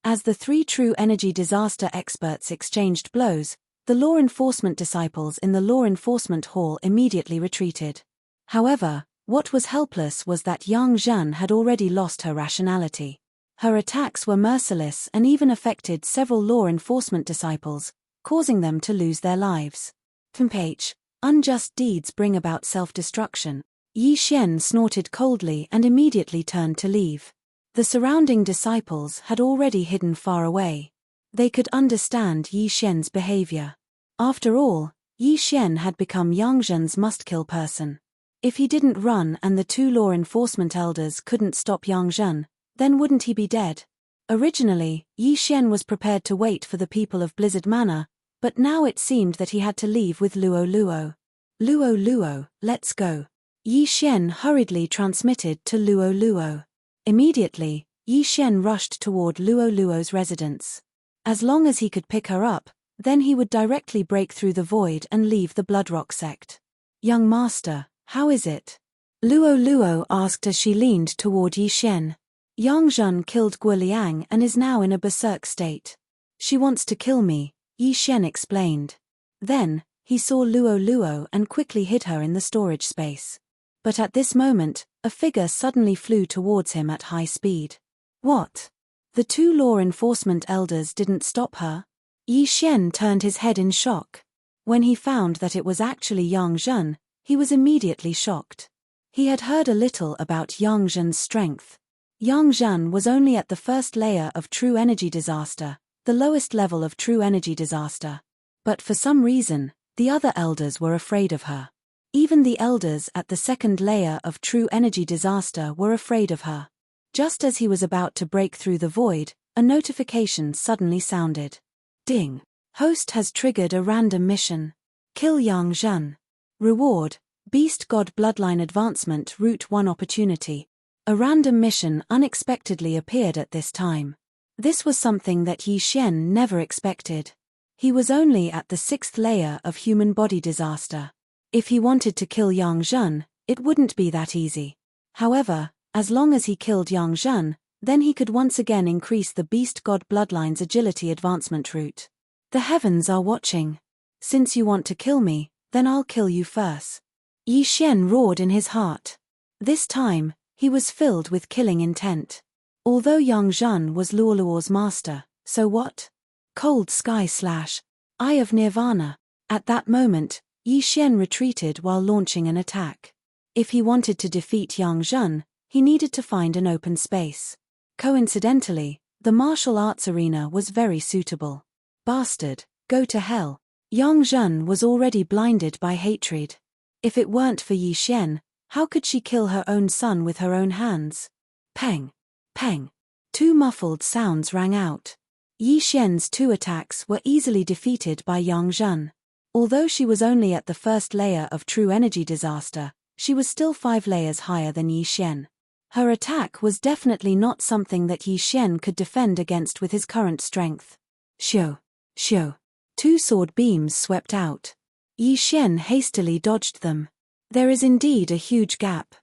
As the 3 true energy disaster experts exchanged blows, the law enforcement disciples in the law enforcement hall immediately retreated. However, What was helpless was that Yang Zhen had already lost her rationality. Her attacks were merciless and even affected several law enforcement disciples, causing them to lose their lives. H. Unjust deeds bring about self-destruction. Yi Xian snorted coldly and immediately turned to leave. The surrounding disciples had already hidden far away. They could understand Yi Xian's behavior. After all, Yi Xian had become Yang Zhen's must-kill person. If he didn't run and the two law enforcement elders couldn't stop Yang Zhen, then wouldn't he be dead? Originally, Yi Xian was prepared to wait for the people of Blizzard Manor, but now it seemed that he had to leave with Luo Luo. Luo Luo, let's go. Yi Xian hurriedly transmitted to Luo Luo. Immediately, Yi Xian rushed toward Luo Luo's residence. As long as he could pick her up, then he would directly break through the void and leave the Bloodrock sect. Young master, how is it? Luo Luo asked as she leaned toward Yi Xian. Yang Zhen killed Guo Liang and is now in a berserk state. She wants to kill me, Yi Xian explained. Then, he saw Luo Luo and quickly hid her in the storage space. But at this moment, a figure suddenly flew towards him at high speed. What? The two law enforcement elders didn't stop her? Yi Xian turned his head in shock. When he found that it was actually Yang Zhen, he was immediately shocked. He had heard a little about Yang Zhen's strength. Yang Zhen was only at the first layer of true energy disaster, the lowest level of true energy disaster. But for some reason, the other elders were afraid of her. Even the elders at the second layer of true energy disaster were afraid of her. Just as he was about to break through the void, a notification suddenly sounded. Ding! Host has triggered a random mission. Kill Yang Zhen. Reward: Beast God Bloodline Advancement Route 1 Opportunity. A random mission unexpectedly appeared at this time. This was something that Yi Xian never expected. He was only at the 6th layer of human body disaster. If he wanted to kill Yang Zhen, it wouldn't be that easy. However, as long as he killed Yang Zhen, then he could once again increase the Beast God Bloodline's agility advancement route. The heavens are watching. Since you want to kill me, then I'll kill you first. Yi Xian roared in his heart. This time, he was filled with killing intent. Although Yang Zhen was Luoluo's master, so what? Cold Sky / Eye of Nirvana. At that moment, Yi Xian retreated while launching an attack. If he wanted to defeat Yang Zhen, he needed to find an open space. Coincidentally, the martial arts arena was very suitable. Bastard, go to hell. Yang Zhen was already blinded by hatred. If it weren't for Yi Xian, how could she kill her own son with her own hands? Peng! Peng! Two muffled sounds rang out. Yi Xian's two attacks were easily defeated by Yang Zhen. Although she was only at the first layer of true energy disaster, she was still 5 layers higher than Yi Xian. Her attack was definitely not something that Yi Xian could defend against with his current strength. Shio! Shio! 2 sword beams swept out. Yi Xian hastily dodged them. There is indeed a huge gap.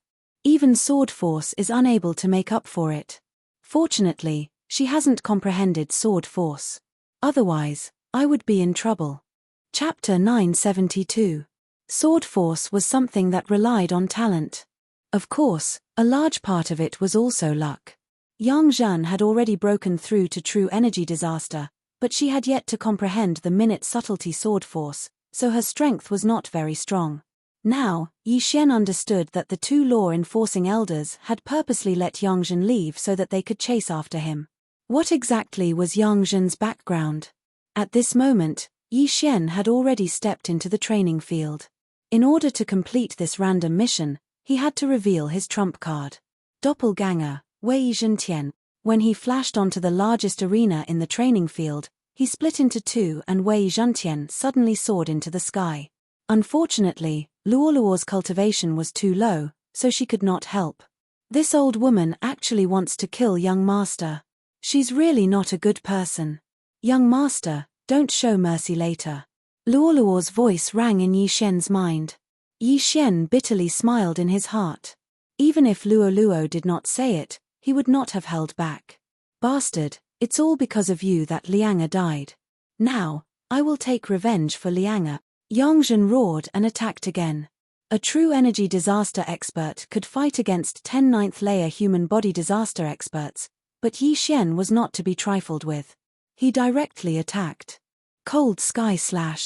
Even sword force is unable to make up for it. Fortunately, she hasn't comprehended sword force. Otherwise, I would be in trouble. Chapter 972. Sword force was something that relied on talent. Of course, a large part of it was also luck. Yang Zhen had already broken through to true energy disaster, but she had yet to comprehend the minute subtlety sword force, so her strength was not very strong. Now, Yi Xian understood that the 2 law-enforcing elders had purposely let Yang Zhen leave so that they could chase after him. What exactly was Yang Zhen's background? At this moment, Yi Xian had already stepped into the training field. In order to complete this random mission, he had to reveal his trump card. Doppelganger, Wei Zhentian. When he flashed onto the largest arena in the training field, he split into 2 and Wei Zhentian suddenly soared into the sky. Unfortunately, Luoluo's cultivation was too low, so she could not help. This old woman actually wants to kill young master. She's really not a good person. Young master, don't show mercy later. Luoluo's voice rang in Yi Xian's mind. Yi Xian bitterly smiled in his heart. Even if Luoluo did not say it, he would not have held back. Bastard, it's all because of you that Lianga died. Now, I will take revenge for Lianga. Yang Zhen roared and attacked again. A true energy disaster expert could fight against 10 ninth-layer human body disaster experts, but Yi Xian was not to be trifled with. He directly attacked. Cold Sky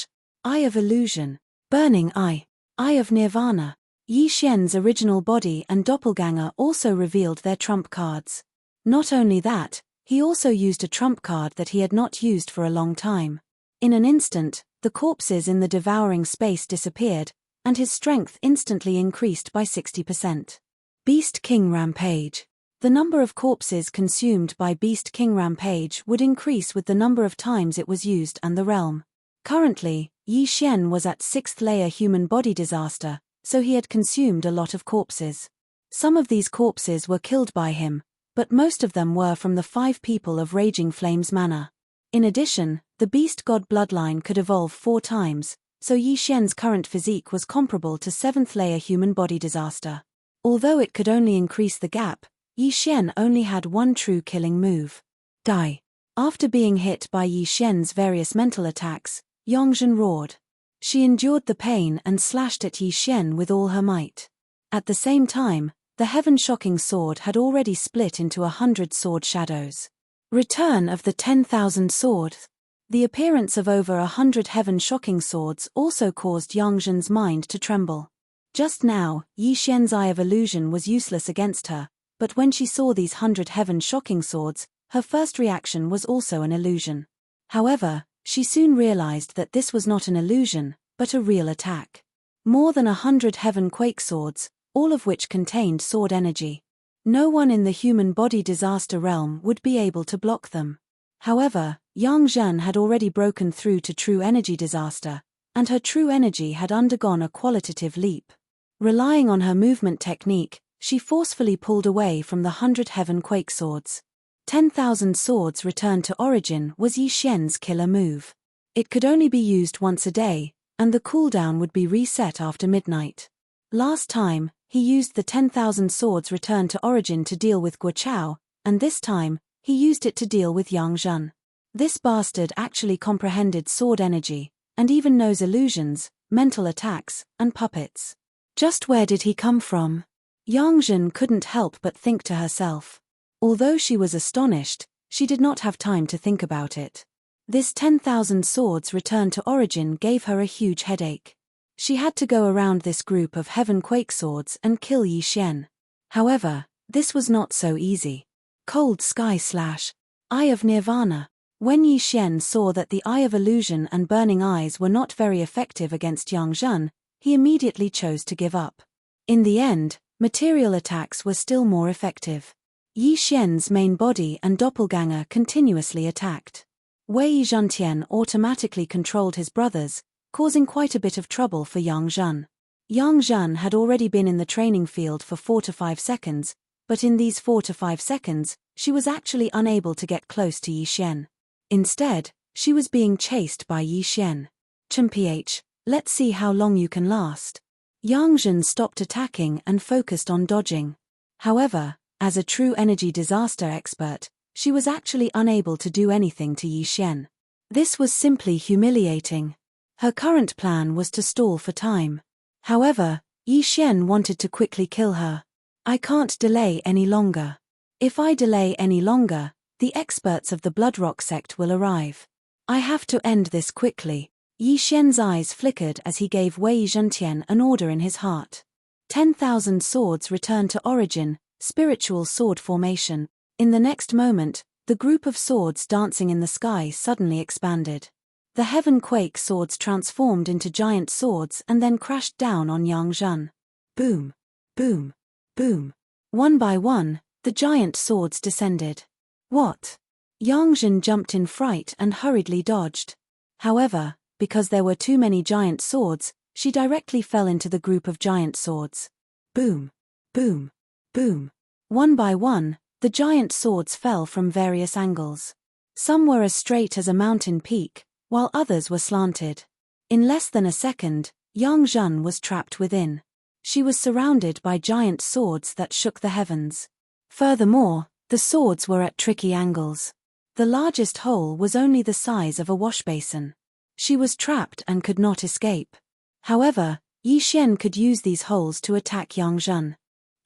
/ Eye of Illusion, Burning Eye, Eye of Nirvana. Yi Xian's original body and doppelganger also revealed their trump cards. Not only that, he also used a trump card that he had not used for a long time. In an instant, the corpses in the devouring space disappeared, and his strength instantly increased by 60%. Beast King Rampage. The number of corpses consumed by Beast King Rampage would increase with the number of times it was used and the realm. Currently, Yi Xian was at 6th layer human body disaster, so he had consumed a lot of corpses. Some of these corpses were killed by him, but most of them were from the 5 people of Raging Flames Manor. In addition, the Beast God bloodline could evolve 4 times, so Yi Xian's current physique was comparable to 7th layer human body disaster. Although it could only increase the gap, Yi Xian only had one true killing move. Die. After being hit by Yi Xian's various mental attacks, Yongzhen roared. She endured the pain and slashed at Yi Xian with all her might. At the same time, the heaven-shocking sword had already split into 100 sword shadows. Return of the 10,000 swords. The appearance of over 100 heaven-shocking swords also caused Yongzhen's mind to tremble. Just now, Yi Xian's Eye of Illusion was useless against her, but when she saw these 100 heaven-shocking swords, her first reaction was also an illusion. However, she soon realized that this was not an illusion, but a real attack. More than 100 heaven-quake swords, all of which contained sword energy. No one in the human body disaster realm would be able to block them. However, Yongzhen had already broken through to true energy disaster, and her true energy had undergone a qualitative leap. Relying on her movement technique, she forcefully pulled away from the 100 heaven-quake swords. 10,000 swords returned to origin was Yi Xian's killer move. It could only be used once a day, and the cooldown would be reset after midnight. Last time, he used the 10,000 swords returned to origin to deal with Guo Chao, and this time, he used it to deal with Yongzhen. This bastard actually comprehended sword energy, and even knows illusions, mental attacks, and puppets. Just where did he come from? Yongzhen couldn't help but think to herself. Although she was astonished, she did not have time to think about it. This 10,000 swords returned to origin gave her a huge headache. She had to go around this group of heaven-quake swords and kill Yi Xian. However, this was not so easy. Cold Sky / Eye of Nirvana. When Yi Xian saw that the Eye of Illusion and Burning Eyes were not very effective against Yongzhen, he immediately chose to give up. In the end, material attacks were still more effective. Yi Xian's main body and doppelganger continuously attacked. Wei Zhentian automatically controlled his brothers, causing quite a bit of trouble for Yongzhen. Yongzhen had already been in the training field for 4 to 5 seconds, but in these 4 to 5 seconds, she was actually unable to get close to Yi Xian. Instead, she was being chased by Yi Xian. Mph, let's see how long you can last. Yongzhen stopped attacking and focused on dodging. However, as a true energy disaster expert, she was actually unable to do anything to Yi Xian. This was simply humiliating. Her current plan was to stall for time. However, Yi Xian wanted to quickly kill her. I can't delay any longer. If I delay any longer, the experts of the Bloodrock sect will arrive. I have to end this quickly. Yi Xian's eyes flickered as he gave Wei Zhentian an order in his heart. 10,000 swords returned to origin, spiritual sword formation. In the next moment, the group of swords dancing in the sky suddenly expanded. The heaven-quake swords transformed into giant swords and then crashed down on Yongzhen. Boom, boom, boom. One by one, the giant swords descended. What? Yongzhen jumped in fright and hurriedly dodged. However, because there were too many giant swords, she directly fell into the group of giant swords. Boom, boom, boom. One by one, the giant swords fell from various angles. Some were as straight as a mountain peak, while others were slanted. In less than a second, Yongzhen was trapped within. She was surrounded by giant swords that shook the heavens. Furthermore, the swords were at tricky angles. The largest hole was only the size of a washbasin. She was trapped and could not escape. However, Yi Xian could use these holes to attack Yang Zhen.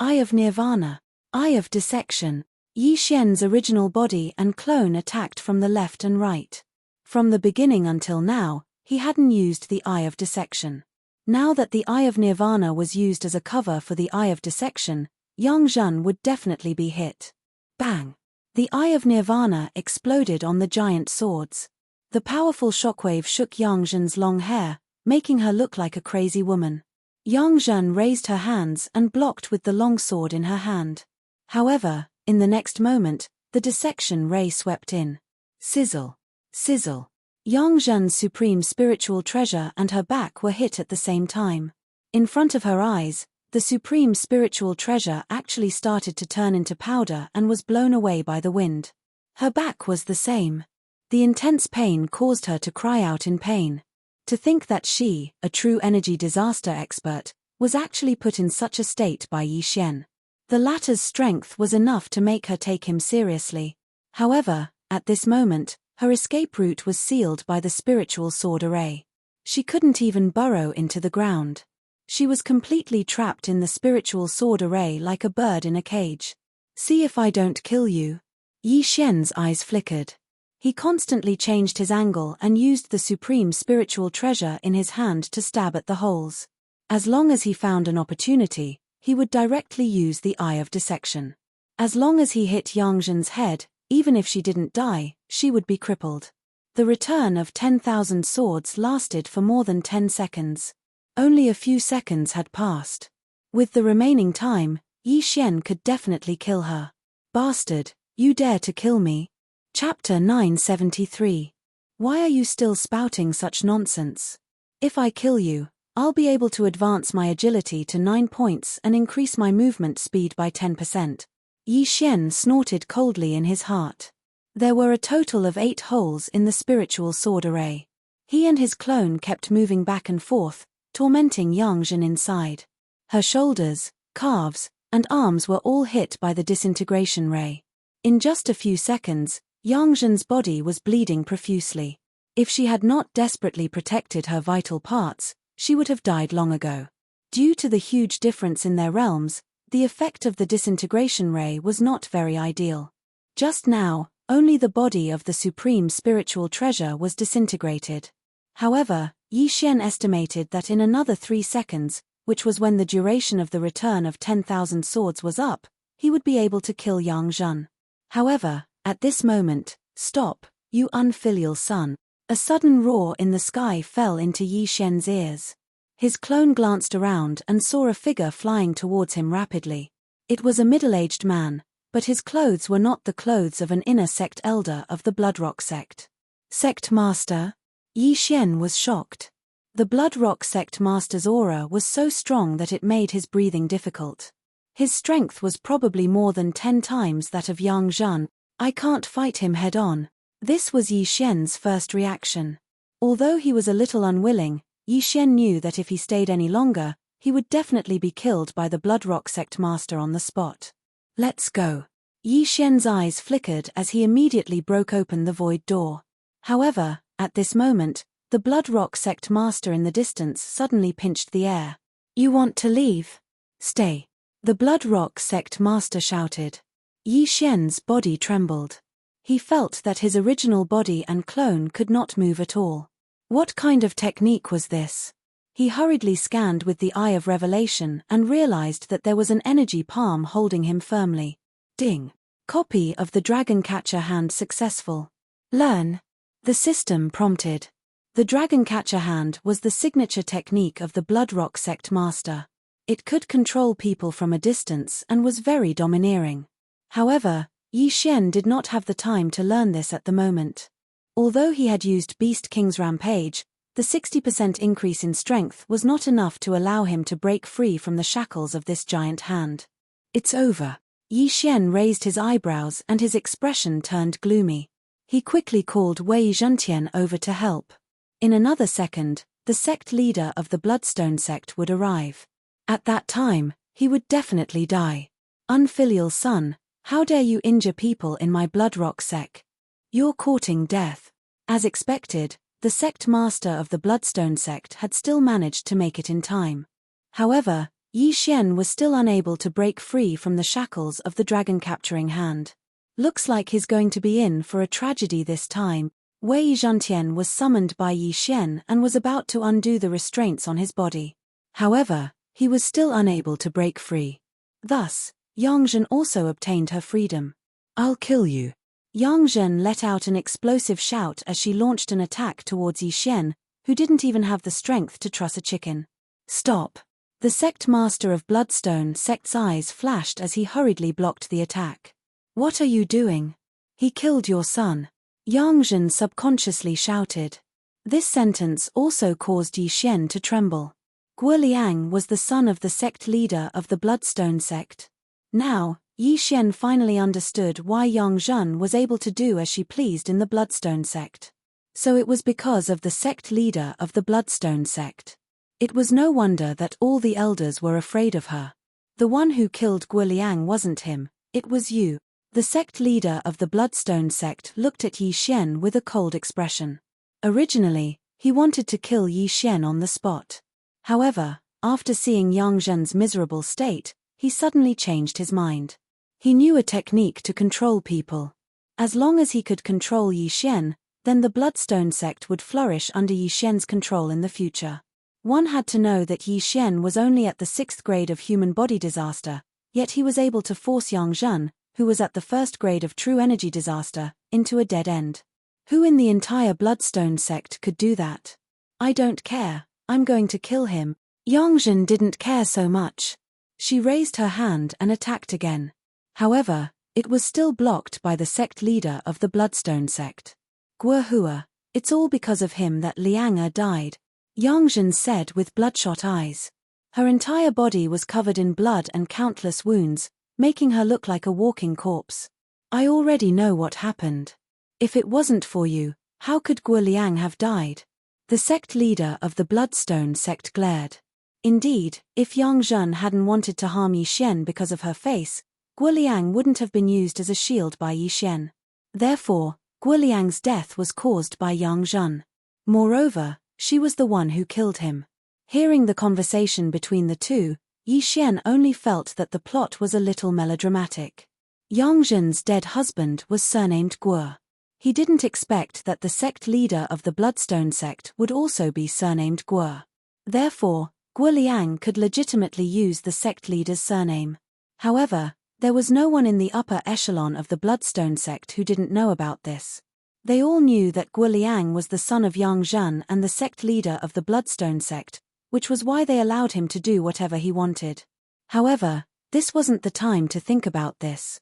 Eye of Nirvana. Eye of Dissection. Yi Xian's original body and clone attacked from the left and right. From the beginning until now, he hadn't used the Eye of Dissection. Now that the Eye of Nirvana was used as a cover for the Eye of Dissection, Yang Zhen would definitely be hit. Bang! The Eye of Nirvana exploded on the giant swords. The powerful shockwave shook Yang Zhen's long hair, making her look like a crazy woman. Yang Zhen raised her hands and blocked with the long sword in her hand. However, in the next moment, the dissection ray swept in. Sizzle! Sizzle! Yang Zhen's supreme spiritual treasure and her back were hit at the same time. In front of her eyes, the supreme spiritual treasure actually started to turn into powder and was blown away by the wind. Her back was the same. The intense pain caused her to cry out in pain. To think that she, a true energy disaster expert, was actually put in such a state by Yi Xian. The latter's strength was enough to make her take him seriously. However, at this moment, her escape route was sealed by the spiritual sword array. She couldn't even burrow into the ground. She was completely trapped in the spiritual sword array like a bird in a cage. See if I don't kill you. Yi Xian's eyes flickered. He constantly changed his angle and used the supreme spiritual treasure in his hand to stab at the holes. As long as he found an opportunity, he would directly use the Eye of Dissection. As long as he hit Yang Zhen's head, even if she didn't die, she would be crippled. The return of 10,000 swords lasted for more than 10 seconds. Only a few seconds had passed. With the remaining time, Yi Xian could definitely kill her. Bastard, you dare to kill me? Chapter 973. Why are you still spouting such nonsense? If I kill you, I'll be able to advance my agility to 9 points and increase my movement speed by 10%. Yi Xian snorted coldly in his heart. There were a total of 8 holes in the spiritual sword array. He and his clone kept moving back and forth, tormenting Yang Zhen inside. Her shoulders, calves, and arms were all hit by the disintegration ray. In just a few seconds, Yang Zhen's body was bleeding profusely. If she had not desperately protected her vital parts, she would have died long ago. Due to the huge difference in their realms, the effect of the disintegration ray was not very ideal. Just now, only the body of the supreme spiritual treasure was disintegrated. However, Yi Xian estimated that in another 3 seconds, which was when the duration of the return of 10,000 swords was up, he would be able to kill Yang Zhen. However, at this moment, stop, you unfilial son. A sudden roar in the sky fell into Yi Xian's ears. His clone glanced around and saw a figure flying towards him rapidly. It was a middle-aged man, but his clothes were not the clothes of an inner sect elder of the Bloodrock sect. Sect Master? Yi Xian was shocked. The Bloodrock sect master's aura was so strong that it made his breathing difficult. His strength was probably more than 10 times that of Yang Zhen. I can't fight him head-on. This was Yi Xian's first reaction. Although he was a little unwilling, Yi Xian knew that if he stayed any longer, he would definitely be killed by the Bloodrock sect master on the spot. Let's go. Yi Xian's eyes flickered as he immediately broke open the void door. However, at this moment, the Bloodrock sect master in the distance suddenly pinched the air. You want to leave? Stay. The Bloodrock sect master shouted. Yi Xian's body trembled. He felt that his original body and clone could not move at all. What kind of technique was this? He hurriedly scanned with the Eye of Revelation and realized that there was an energy palm holding him firmly. Ding. Copy of the Dragon Catcher hand successful. Learn. The system prompted. The Dragon Catcher hand was the signature technique of the Bloodrock sect master. It could control people from a distance and was very domineering. However, Yi Xian did not have the time to learn this at the moment. Although he had used Beast King's Rampage, the 60% increase in strength was not enough to allow him to break free from the shackles of this giant hand. It's over. Yi Xian raised his eyebrows and his expression turned gloomy. He quickly called Wei Zhentian over to help. In another second, the sect leader of the Bloodstone sect would arrive. At that time, he would definitely die. Unfilial son, how dare you injure people in my Bloodrock sect? You're courting death. As expected, the sect master of the Bloodstone sect had still managed to make it in time. However, Yi Xian was still unable to break free from the shackles of the dragon-capturing hand. Looks like he's going to be in for a tragedy this time. Wei Zhantian was summoned by Yi Xian and was about to undo the restraints on his body. However, he was still unable to break free. Thus, Yang Zhen also obtained her freedom. "I'll kill you." Yang Zhen let out an explosive shout as she launched an attack towards Yi Xian, who didn't even have the strength to truss a chicken. "Stop!" The sect master of Bloodstone Sect's eyes flashed as he hurriedly blocked the attack. "What are you doing? He killed your son." Yang Zhen subconsciously shouted. This sentence also caused Yi Xian to tremble. Guo Liang was the son of the sect leader of the Bloodstone sect. Now, Yi Xian finally understood why Yang Zhen was able to do as she pleased in the Bloodstone sect. So it was because of the sect leader of the Bloodstone sect. It was no wonder that all the elders were afraid of her. The one who killed Guo Liang wasn't him, it was you. The sect leader of the Bloodstone sect looked at Yi Xian with a cold expression. Originally, he wanted to kill Yi Xian on the spot. However, after seeing Yang Zhen's miserable state, he suddenly changed his mind. He knew a technique to control people. As long as he could control Yi Xian, then the Bloodstone sect would flourish under Yi Xian's control in the future. One had to know that Yi Xian was only at the 6th grade of human body disaster, yet he was able to force Yang Zhen, who was at the 1st grade of true energy disaster, into a dead end. Who in the entire Bloodstone sect could do that? "I don't care, I'm going to kill him." Yang Zhen didn't care so much. She raised her hand and attacked again. However, it was still blocked by the sect leader of the Bloodstone sect. "Guo Hua, it's all because of him that Liang Er died," Yang Zhen said with bloodshot eyes. Her entire body was covered in blood and countless wounds, making her look like a walking corpse. "I already know what happened. If it wasn't for you, how could Guo Liang have died?" The sect leader of the Bloodstone sect glared. Indeed, if Yang Zhen hadn't wanted to harm Yi Xian because of her face, Guo Liang wouldn't have been used as a shield by Yi Xian. Therefore, Guo Liang's death was caused by Yang Zhen. Moreover, she was the one who killed him. Hearing the conversation between the two, Yi Xian only felt that the plot was a little melodramatic. Yang Zhen's dead husband was surnamed Guo. He didn't expect that the sect leader of the Bloodstone sect would also be surnamed Guo. Therefore, Guo Liang could legitimately use the sect leader's surname. However, there was no one in the upper echelon of the Bloodstone sect who didn't know about this. They all knew that Guo Liang was the son of Yang Zhen and the sect leader of the Bloodstone sect, which was why they allowed him to do whatever he wanted. However, this wasn't the time to think about this.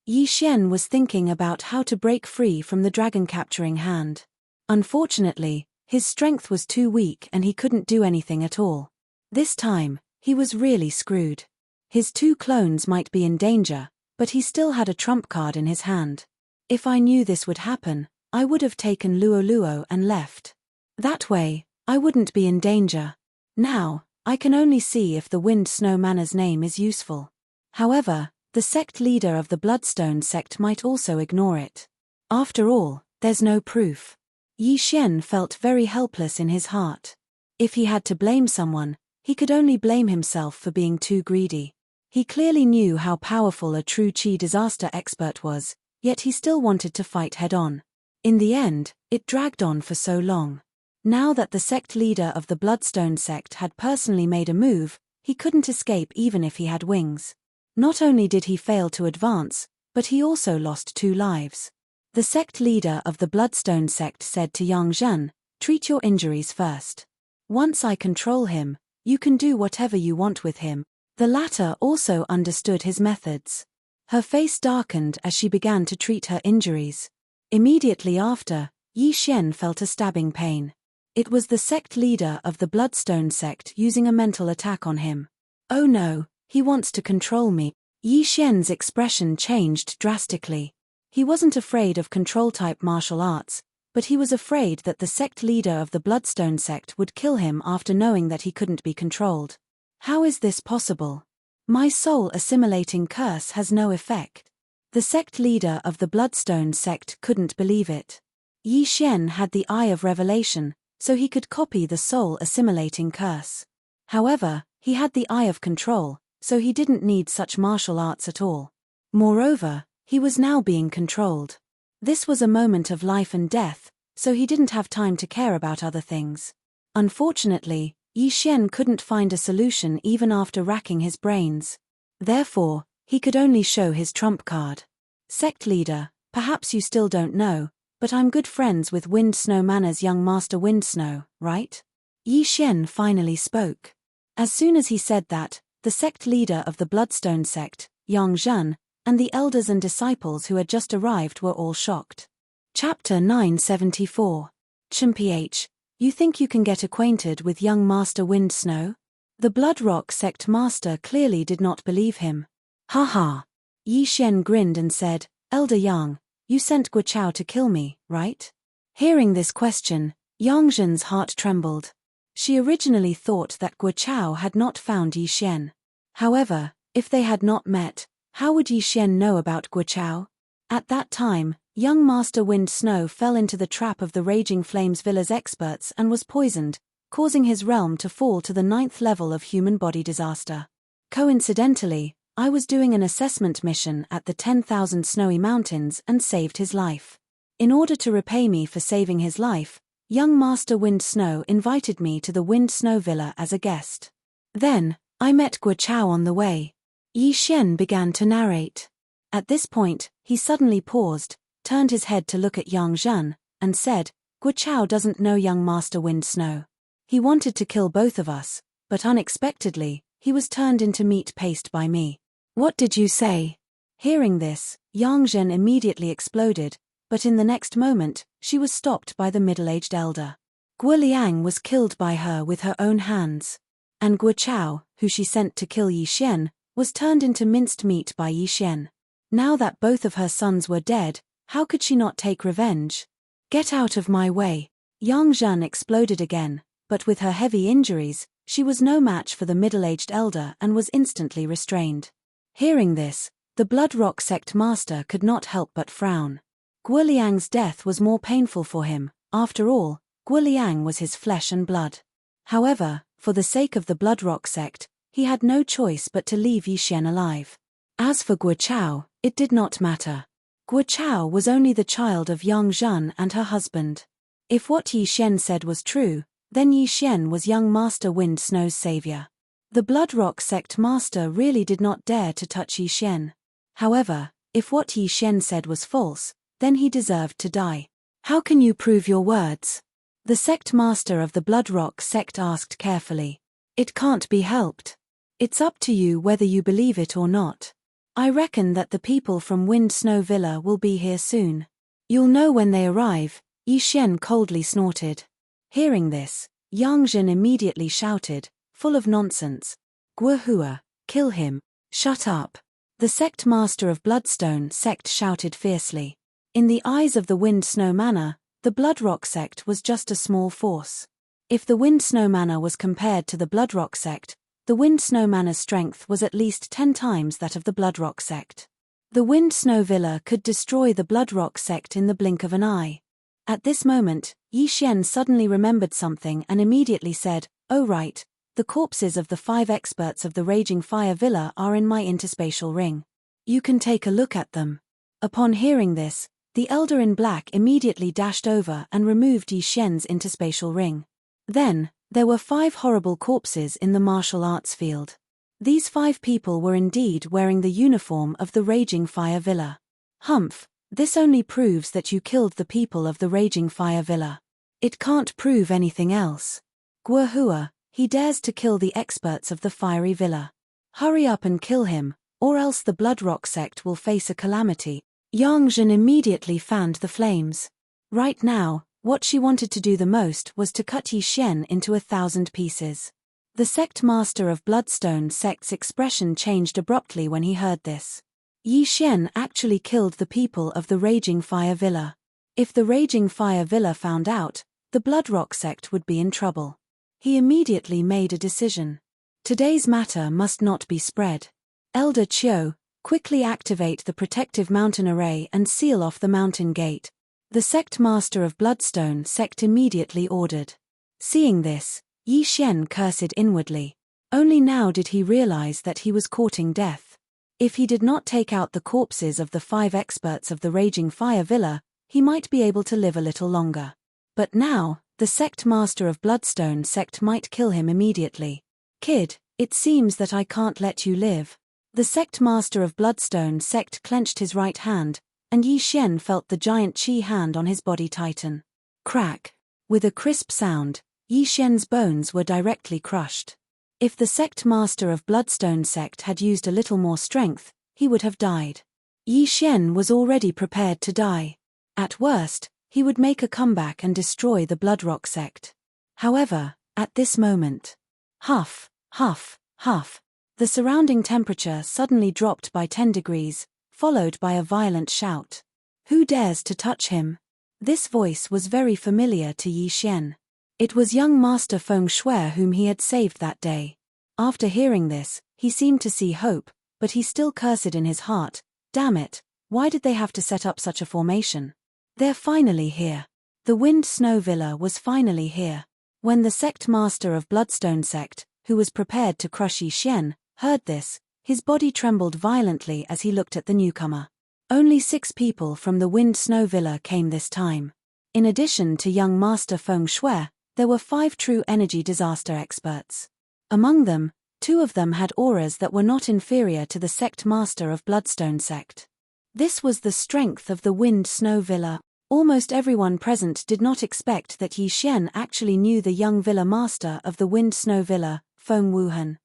Yi Xian was thinking about how to break free from the dragon-capturing hand. Unfortunately, his strength was too weak and he couldn't do anything at all. This time, he was really screwed. His 2 clones might be in danger, but he still had a trump card in his hand. "If I knew this would happen, I would have taken Luo Luo and left. That way, I wouldn't be in danger. Now, I can only see if the Wind Snow Manor's name is useful." However, the sect leader of the Bloodstone sect might also ignore it. After all, there's no proof. Yi Xian felt very helpless in his heart. If he had to blame someone, he could only blame himself for being too greedy. He clearly knew how powerful a true Qi disaster expert was, yet he still wanted to fight head-on. In the end, it dragged on for so long. Now that the sect leader of the Bloodstone sect had personally made a move, he couldn't escape even if he had wings. Not only did he fail to advance, but he also lost 2 lives. The sect leader of the Bloodstone sect said to Yang Zhen, "Treat your injuries first. Once I control him, you can do whatever you want with him." The latter also understood his methods. Her face darkened as she began to treat her injuries. Immediately after, Yi Xian felt a stabbing pain. It was the sect leader of the Bloodstone sect using a mental attack on him. "Oh no, he wants to control me." Yi Xian's expression changed drastically. He wasn't afraid of control-type martial arts, but he was afraid that the sect leader of the Bloodstone sect would kill him after knowing that he couldn't be controlled. "How is this possible? My soul-assimilating curse has no effect." The sect leader of the Bloodstone sect couldn't believe it. Yi Xian had the Eye of Revelation, so he could copy the soul-assimilating curse. However, He had the eye of control, so he didn't need such martial arts at all. Moreover, he was now being controlled. This was a moment of life and death, so he didn't have time to care about other things. Unfortunately, Yi Xian couldn't find a solution even after racking his brains. Therefore, he could only show his trump card. Sect leader, perhaps you still don't know, but I'm good friends with Wind Snow Manor's young master Wind Snow, right? Yi Xian finally spoke. As soon as he said that, the sect leader of the Bloodstone sect, Yang Zhen, and the elders and disciples who had just arrived were all shocked. Chapter 974. Ch. You think you can get acquainted with young Master Wind Snow? The Bloodrock sect master clearly did not believe him. Ha. Yi Xian grinned and said, Elder Yang, you sent Guo Chao to kill me, right? Hearing this question, Yang Zhen's heart trembled. She originally thought that Guo Chao had not found Yi Xian. However, if they had not met, how would Yi Xian know about Guo Chao? At that time, young Master Wind Snow fell into the trap of the Raging Flames Villa's experts and was poisoned, causing his realm to fall to the 9th level of human body disaster. Coincidentally, I was doing an assessment mission at the 10,000 Snowy Mountains and saved his life. In order to repay me for saving his life, young Master Wind Snow invited me to the Wind Snow Villa as a guest. Then, I met Guo Chao on the way. Yi Xian began to narrate. At this point, he suddenly paused, turned his head to look at Yang Zhen, and said, Guo Chao doesn't know young Master Wind Snow. He wanted to kill both of us, but unexpectedly, he was turned into meat paste by me. What did you say? Hearing this, Yang Zhen immediately exploded, but in the next moment, she was stopped by the middle-aged elder. Guo Liang was killed by her with her own hands. And Guo Chao, who she sent to kill Yi Xian, was turned into minced meat by Yi Xian. Now that both of her sons were dead, how could she not take revenge? Get out of my way. Yang Zhen exploded again, but with her heavy injuries, she was no match for the middle-aged elder and was instantly restrained. Hearing this, the Bloodrock sect master could not help but frown. Guo Liang's death was more painful for him. After all, Guo Liang was his flesh and blood. However, for the sake of the Bloodrock sect, he had no choice but to leave Yi Xian alive. As for Guo Chao, it did not matter. Guo Chao was only the child of Yang Zhen and her husband. If what Yi Xian said was true, then Yi Xian was young Master Wind Snow's savior. The Bloodrock sect master really did not dare to touch Yi Xian. However, if what Yi Xian said was false, then he deserved to die. How can you prove your words? The sect master of the Bloodrock sect asked carefully. It can't be helped. It's up to you whether you believe it or not. I reckon that the people from Wind Snow Villa will be here soon. You'll know when they arrive, Yi Xian coldly snorted. Hearing this, Yang Zhen immediately shouted, full of nonsense. Guo Hua, kill him. Shut up. The sect master of Bloodstone sect shouted fiercely. In the eyes of the Wind Snow Manor, the Bloodrock sect was just a small force. If the Wind Snow Manor was compared to the Bloodrock sect, the Wind Snow Manor's strength was at least 10 times that of the Bloodrock sect. The Wind Snow Villa could destroy the Bloodrock sect in the blink of an eye. At this moment, Yi Xian suddenly remembered something and immediately said, Oh right, the corpses of the 5 experts of the Raging Fire Villa are in my interspatial ring. You can take a look at them. Upon hearing this, the elder in black immediately dashed over and removed Yi Xian's interspatial ring. Then, there were 5 horrible corpses in the martial arts field. These 5 people were indeed wearing the uniform of the Raging Fire Villa. Humph, this only proves that you killed the people of the Raging Fire Villa. It can't prove anything else. Guo Hua, he dares to kill the experts of the Fiery Villa. Hurry up and kill him, or else the Bloodrock sect will face a calamity. Yang Zhen immediately fanned the flames. Right now, what she wanted to do the most was to cut Yi Xian into 1,000 pieces. The sect master of Bloodstone sect's expression changed abruptly when he heard this. Yi Xian actually killed the people of the Raging Fire Villa. If the Raging Fire Villa found out, the Bloodrock sect would be in trouble. He immediately made a decision. Today's matter must not be spread. Elder Qiu, quickly activate the protective mountain array and seal off the mountain gate. The sect master of Bloodstone sect immediately ordered. Seeing this, Yi Xian cursed inwardly. Only now did he realize that he was courting death. If he did not take out the corpses of the 5 experts of the Raging Fire Villa, he might be able to live a little longer. But now, the sect master of Bloodstone sect might kill him immediately. Kid, it seems that I can't let you live. The sect master of Bloodstone sect clenched his right hand, and Yi Xian felt the giant chi hand on his body tighten. Crack. With a crisp sound, Yi Xian's bones were directly crushed. If the sect master of Bloodstone sect had used a little more strength, he would have died. Yi Xian was already prepared to die. At worst, he would make a comeback and destroy the Bloodrock sect. However, at this moment, huff, huff, huff, the surrounding temperature suddenly dropped by 10 degrees, followed by a violent shout. Who dares to touch him? This voice was very familiar to Yi Xian. It was young Master Feng Shui whom he had saved that day. After hearing this, he seemed to see hope, but he still cursed in his heart. Damn it, why did they have to set up such a formation? They're finally here. The Wind Snow Villa was finally here. When the sect master of Bloodstone sect, who was prepared to crush Yi Xian, heard this, his body trembled violently as he looked at the newcomer. Only 6 people from the Wind Snow Villa came this time. In addition to young Master Feng Shui, there were 5 true energy disaster experts. Among them, 2 of them had auras that were not inferior to the sect master of Bloodstone sect. This was the strength of the Wind Snow Villa. Almost everyone present did not expect that Yi Xian actually knew the young villa master of the Wind Snow Villa, Feng Wuhan.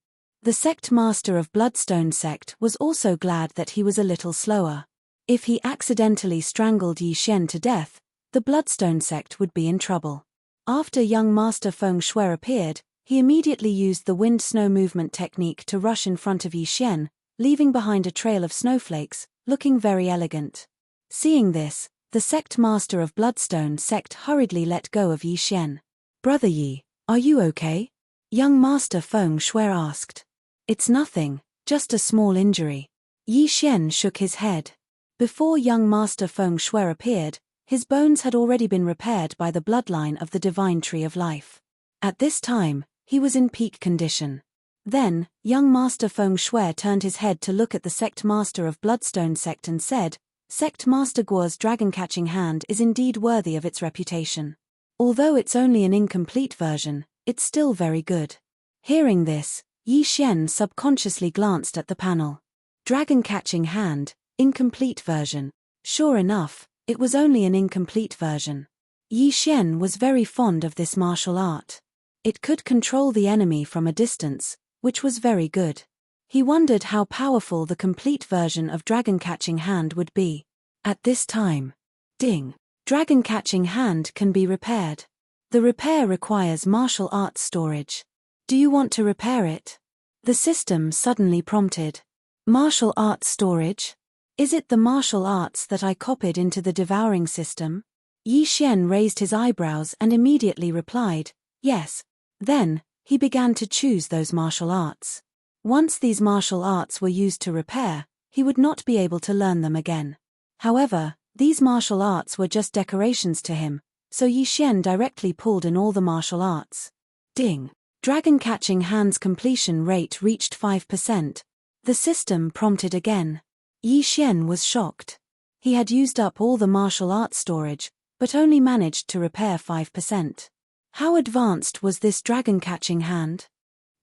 The sect master of Bloodstone sect was also glad that he was a little slower. If he accidentally strangled Yi Xian to death, the Bloodstone sect would be in trouble. After young Master Feng Shui appeared, he immediately used the wind-snow movement technique to rush in front of Yi Xian, leaving behind a trail of snowflakes, looking very elegant. Seeing this, the sect master of Bloodstone sect hurriedly let go of Yi Xian. Brother Yi, are you okay? Young Master Feng Shui asked. It's nothing, just a small injury. Yi Xian shook his head. Before young Master Feng Shui appeared, his bones had already been repaired by the bloodline of the Divine Tree of Life. At this time, he was in peak condition. Then, young Master Feng Shui turned his head to look at the sect master of Bloodstone sect and said, Sect Master Guo's dragon-catching hand is indeed worthy of its reputation. Although it's only an incomplete version, it's still very good. Hearing this, Yi Xian subconsciously glanced at the panel. Dragon-catching hand, incomplete version. Sure enough, it was only an incomplete version. Yi Xian was very fond of this martial art. It could control the enemy from a distance, which was very good. He wondered how powerful the complete version of Dragon-catching hand would be. At this time, ding! Dragon-catching hand can be repaired. The repair requires martial arts storage. Do you want to repair it? The system suddenly prompted. Martial arts storage? Is it the martial arts that I copied into the devouring system? Yi Xian raised his eyebrows and immediately replied, yes. Then, he began to choose those martial arts. Once these martial arts were used to repair, he would not be able to learn them again. However, these martial arts were just decorations to him, so Yi Xian directly pulled in all the martial arts. Ding! Dragon-catching hand's completion rate reached 5%. The system prompted again. Yi Xian was shocked. He had used up all the martial arts storage, but only managed to repair 5%. How advanced was this dragon-catching hand?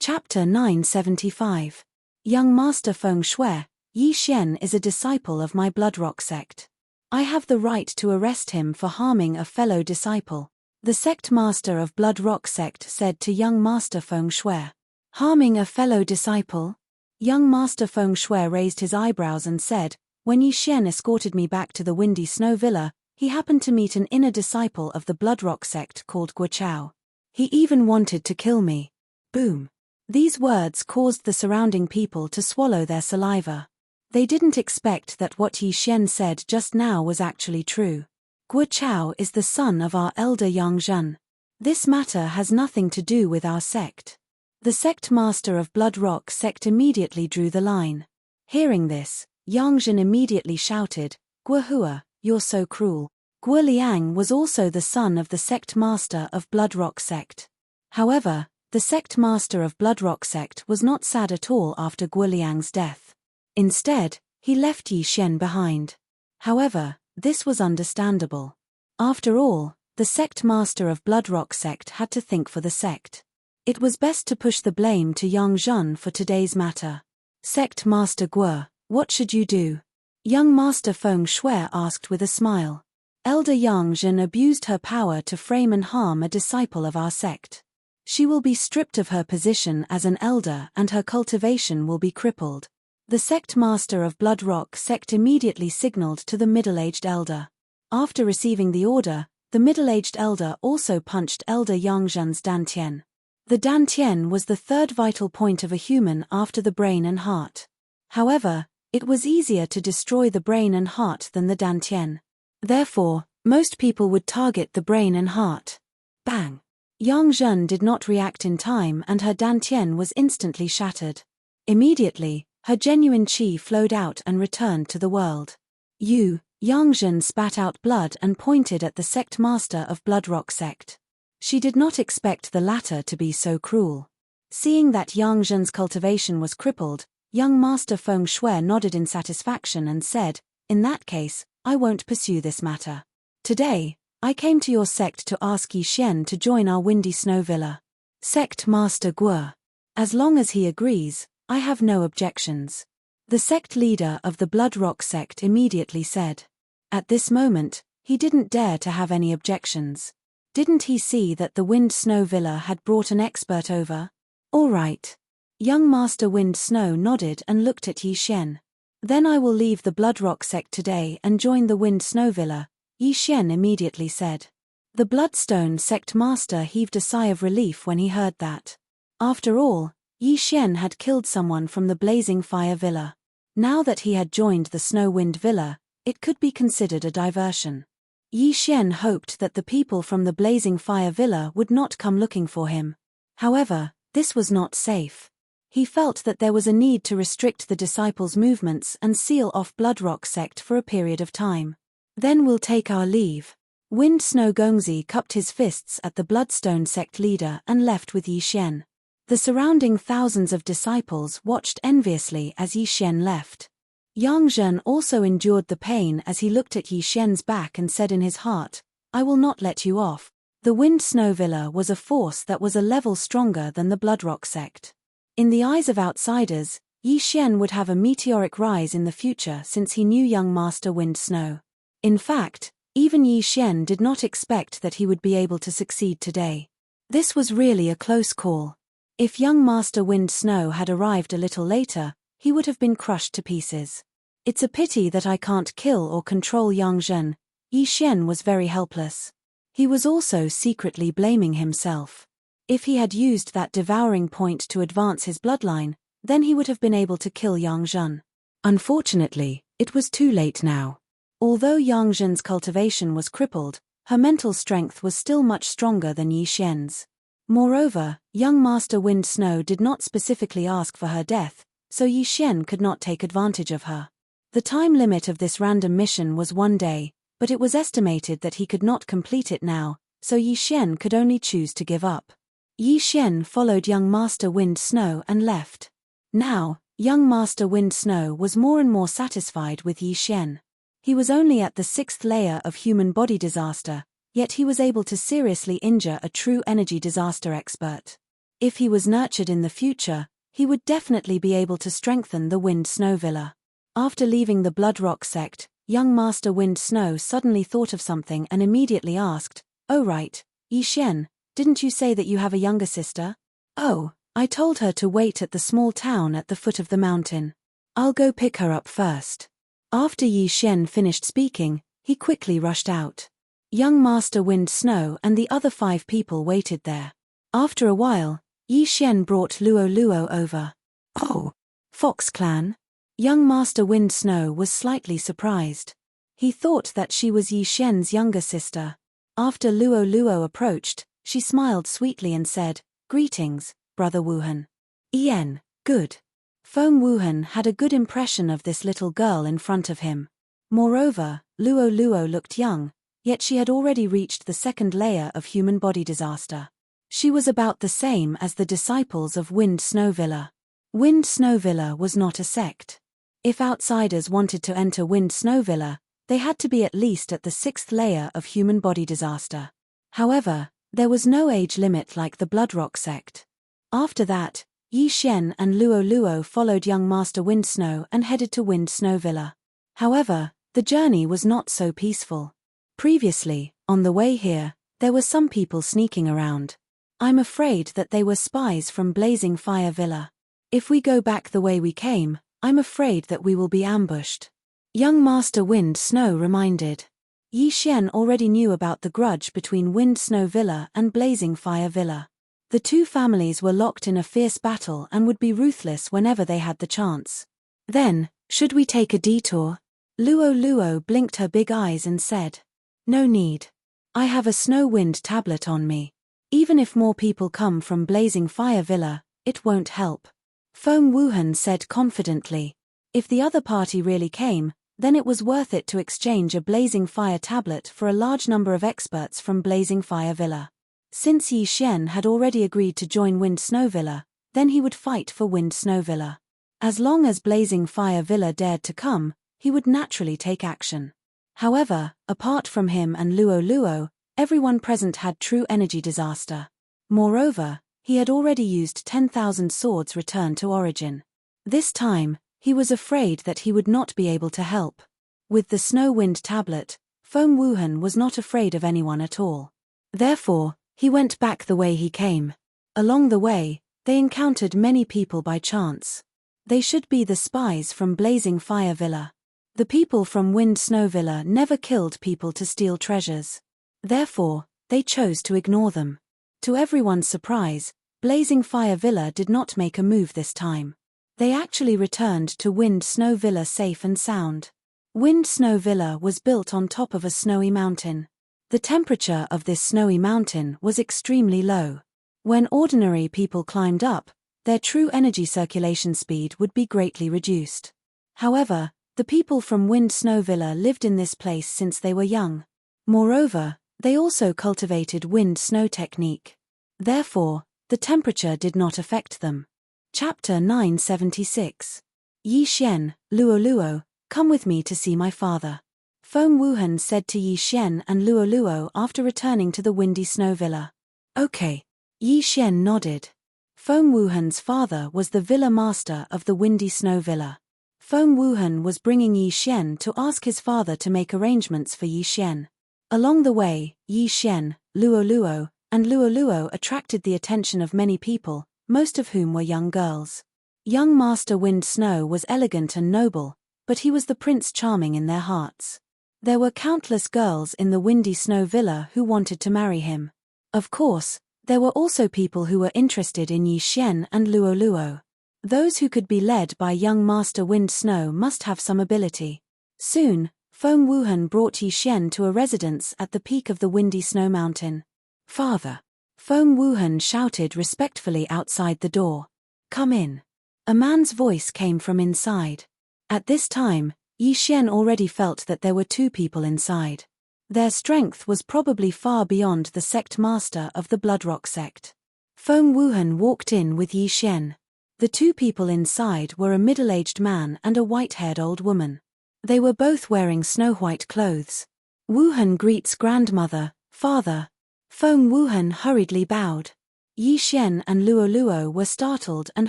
Chapter 975. Young Master Feng Shui, Yi Xian is a disciple of my Bloodrock sect. I have the right to arrest him for harming a fellow disciple. The sect master of Bloodrock sect said to young Master Feng Shui. Harming a fellow disciple? Young Master Feng Shui raised his eyebrows and said, when Yi Xian escorted me back to the Windy Snow Villa, he happened to meet an inner disciple of the Bloodrock sect called Guo. He even wanted to kill me. Boom. These words caused the surrounding people to swallow their saliva. They didn't expect that what Yi Xian said just now was actually true. Guo is the son of our elder Yang Zhen. This matter has nothing to do with our sect. The sect master of Bloodrock sect immediately drew the line. Hearing this, Yang Zhen immediately shouted, Guo, you're so cruel. Guo Liang was also the son of the sect master of Bloodrock sect. However, The sect master of Bloodrock sect was not sad at all after Guoliang's death. Instead, he left Yi Xian behind. However, this was understandable. After all, the sect master of Bloodrock sect had to think for the sect. It was best to push the blame to Yang Zhen for today's matter. Sect Master Guo, what should you do? Young Master Feng Shui asked with a smile. Elder Yang Zhen abused her power to frame and harm a disciple of our sect. She will be stripped of her position as an elder and her cultivation will be crippled. The sect master of Bloodrock sect immediately signaled to the middle-aged elder. After receiving the order, the middle-aged elder also punched Elder Yang Zhen's dantian. The dantian was the third vital point of a human after the brain and heart. However, it was easier to destroy the brain and heart than the dantian. Therefore, most people would target the brain and heart. Bang! Yang Zhen did not react in time and her dantian was instantly shattered. Immediately, her genuine qi flowed out and returned to the world. Yang Zhen spat out blood and pointed at the sect master of Bloodrock sect. She did not expect the latter to be so cruel. Seeing that Yang Zhen's cultivation was crippled, young Master Feng Shui nodded in satisfaction and said, "In that case, I won't pursue this matter. Today, I came to your sect to ask Yi Xian to join our Windy Snow Villa." Sect Master Guo. As long as he agrees, I have no objections. The sect leader of the Bloodrock sect immediately said. At this moment, he didn't dare to have any objections. Didn't he see that the Wind Snow Villa had brought an expert over? All right. Young Master Wind Snow nodded and looked at Yi Xian. Then I will leave the Bloodrock sect today and join the Wind Snow Villa, Yi Xian immediately said. The Bloodstone sect master heaved a sigh of relief when he heard that. After all, Yi Xian had killed someone from the Blazing Fire Villa. Now that he had joined the Snow Wind Villa, it could be considered a diversion. Yi Xian hoped that the people from the Blazing Fire Villa would not come looking for him. However, this was not safe. He felt that there was a need to restrict the disciples' movements and seal off Bloodrock sect for a period of time. Then we'll take our leave. Wind Snow Gongzi cupped his fists at the Bloodstone sect leader and left with Yi Xian. The surrounding thousands of disciples watched enviously as Yi Xian left. Yang Zhen also endured the pain as he looked at Yi Xian's back and said in his heart, "I will not let you off." The Wind Snow Villa was a force that was a level stronger than the Bloodrock sect. In the eyes of outsiders, Yi Xian would have a meteoric rise in the future since he knew young Master Wind Snow. In fact, even Yi Xian did not expect that he would be able to succeed today. This was really a close call. If young Master Wind Snow had arrived a little later, he would have been crushed to pieces. It's a pity that I can't kill or control Yang Zhen. Yi Xian was very helpless. He was also secretly blaming himself. If he had used that devouring point to advance his bloodline, then he would have been able to kill Yang Zhen. Unfortunately, it was too late now. Although Yang Zhen's cultivation was crippled, her mental strength was still much stronger than Yi Xian's. Moreover, young Master Wind Snow did not specifically ask for her death, so Yi Xian could not take advantage of her. The time limit of this random mission was 1 day, but it was estimated that he could not complete it now, so Yi Xian could only choose to give up. Yi Xian followed young Master Wind Snow and left. Now, young Master Wind Snow was more and more satisfied with Yi Xian. He was only at the 6th layer of human body disaster, yet he was able to seriously injure a true energy disaster expert. If he was nurtured in the future, he would definitely be able to strengthen the Wind Snow Villa. After leaving the Bloodrock sect, young Master Wind Snow suddenly thought of something and immediately asked, "Oh right, Yi Xian, didn't you say that you have a younger sister?" "Oh, I told her to wait at the small town at the foot of the mountain. I'll go pick her up first." After Yi Xian finished speaking, he quickly rushed out. Young Master Wind Snow and the other 5 people waited there. After a while, Yi Xian brought Luo over. "Oh, Fox Clan?" Young Master Wind Snow was slightly surprised. He thought that she was Yi Xian's younger sister. After Luo approached, she smiled sweetly and said, "Greetings, Brother Wuhan." "Ian, good." Feng Wuhan had a good impression of this little girl in front of him. Moreover, Luo looked young, yet she had already reached the 2nd layer of human body disaster. She was about the same as the disciples of Wind Snow Villa. Wind Snow Villa was not a sect. If outsiders wanted to enter Wind Snow Villa, they had to be at least at the 6th layer of human body disaster. However, there was no age limit like the Bloodrock sect. After that, Yi Xian and Luo Luo followed young Master Windsnow and headed to Wind Snow Villa. However, the journey was not so peaceful. Previously, on the way here, there were some people sneaking around. I'm afraid that they were spies from Blazing Fire Villa. If we go back the way we came, I'm afraid that we will be ambushed. Young Master Wind Snow reminded. Yi Xian already knew about the grudge between Wind Snow Villa and Blazing Fire Villa. The two families were locked in a fierce battle and would be ruthless whenever they had the chance. Then, should we take a detour? Luo Luo blinked her big eyes and said. No need. I have a snow wind tablet on me. Even if more people come from Blazing Fire Villa, it won't help. Feng Wuhan said confidently. If the other party really came, then it was worth it to exchange a Blazing Fire tablet for a large number of experts from Blazing Fire Villa. Since Yi Xian had already agreed to join Wind Snow Villa, then he would fight for Wind Snow Villa. As long as Blazing Fire Villa dared to come, he would naturally take action. However, apart from him and Luo Luo, everyone present had true energy disaster. Moreover, he had already used 10,000 swords returned to origin. This time, he was afraid that he would not be able to help. With the Snow Wind tablet, Feng Wuhan was not afraid of anyone at all. Therefore, he went back the way he came. Along the way, they encountered many people by chance. They should be the spies from Blazing Fire Villa. The people from Wind Snow Villa never killed people to steal treasures. Therefore, they chose to ignore them. To everyone's surprise, Blazing Fire Villa did not make a move this time. They actually returned to Wind Snow Villa safe and sound. Wind Snow Villa was built on top of a snowy mountain. The temperature of this snowy mountain was extremely low. When ordinary people climbed up, their true energy circulation speed would be greatly reduced. However, the people from Wind Snow Villa lived in this place since they were young. Moreover, they also cultivated wind snow technique. Therefore, the temperature did not affect them. Chapter 976. Yi Xian, Luo Luo, come with me to see my father. Feng Wuhan said to Yi Xian and Luo Luo after returning to the Windy Snow Villa. Okay. Yi Xian nodded. Feng Wuhan's father was the villa master of the Windy Snow Villa. Feng Wuhan was bringing Yi Xian to ask his father to make arrangements for Yi Xian. Along the way, Yi Xian, Luo Luo, and Luo Luo attracted the attention of many people, most of whom were young girls. Young Master Wind Snow was elegant and noble, but he was the Prince Charming in their hearts. There were countless girls in the Windy Snow Villa who wanted to marry him. Of course, there were also people who were interested in Yi Xian and Luo Luo. Those who could be led by young Master Wind Snow must have some ability. Soon, Feng Wuhan brought Yi Xian to a residence at the peak of the Windy Snow Mountain. Father! Feng Wuhan shouted respectfully outside the door. Come in. A man's voice came from inside. At this time, Yi Xian already felt that there were two people inside. Their strength was probably far beyond the sect master of the Bloodrock sect. Feng Wuhan walked in with Yi Xian. The two people inside were a middle-aged man and a white-haired old woman. They were both wearing snow-white clothes. Wuhan greets grandmother, father. Feng Wuhan hurriedly bowed. Yi Xian and Luo Luo were startled and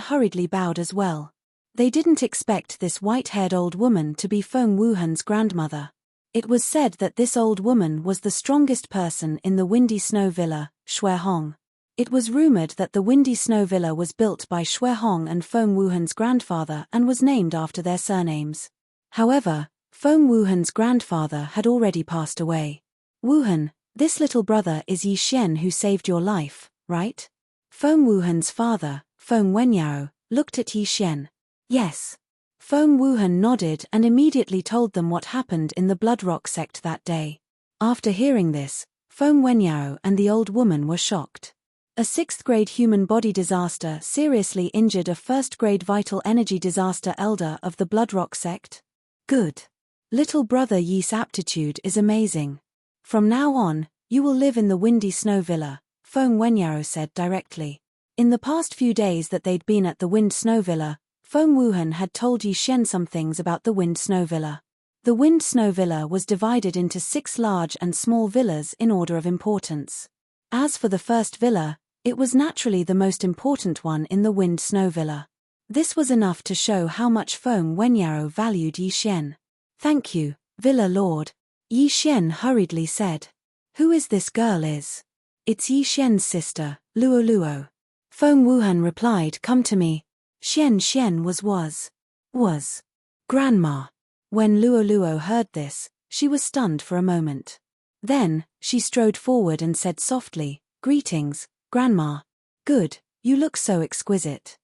hurriedly bowed as well. They didn't expect this white-haired old woman to be Feng Wuhan's grandmother. It was said that this old woman was the strongest person in the Windy Snow Villa, Xuehong. It was rumored that the Windy Snow Villa was built by Xuehong and Feng Wuhan's grandfather and was named after their surnames. However, Feng Wuhan's grandfather had already passed away. Wuhan, this little brother is Yi Xian who saved your life, right? Feng Wuhan's father, Feng Wenyao, looked at Yi Xian. Yes. Feng Wuhan nodded and immediately told them what happened in the Bloodrock sect that day. After hearing this, Feng Wenyao and the old woman were shocked. A 6th-grade human body disaster seriously injured a 1st-grade vital energy disaster elder of the Bloodrock sect? Good. Little brother Yi's aptitude is amazing. From now on, you will live in the Windy Snow Villa, Feng Wenyao said directly. In the past few days that they'd been at the Wind Snow Villa, Feng Wuhan had told Yi Xian some things about the Wind Snow Villa. The Wind Snow Villa was divided into 6 large and small villas in order of importance. As for the first villa, it was naturally the most important one in the Wind Snow Villa. This was enough to show how much Feng Wenyao valued Yi Xian. "Thank you, Villa Lord," Yi Xian hurriedly said. "Who is this girl is?" "It's Yi Xian's sister, Luo Luo." Feng Wuhan replied, "Come to me." Xian was grandma. When Luo Luo heard this, she was stunned for a moment. Then, she strode forward and said softly, "Greetings, grandma." "Good, you look so exquisite."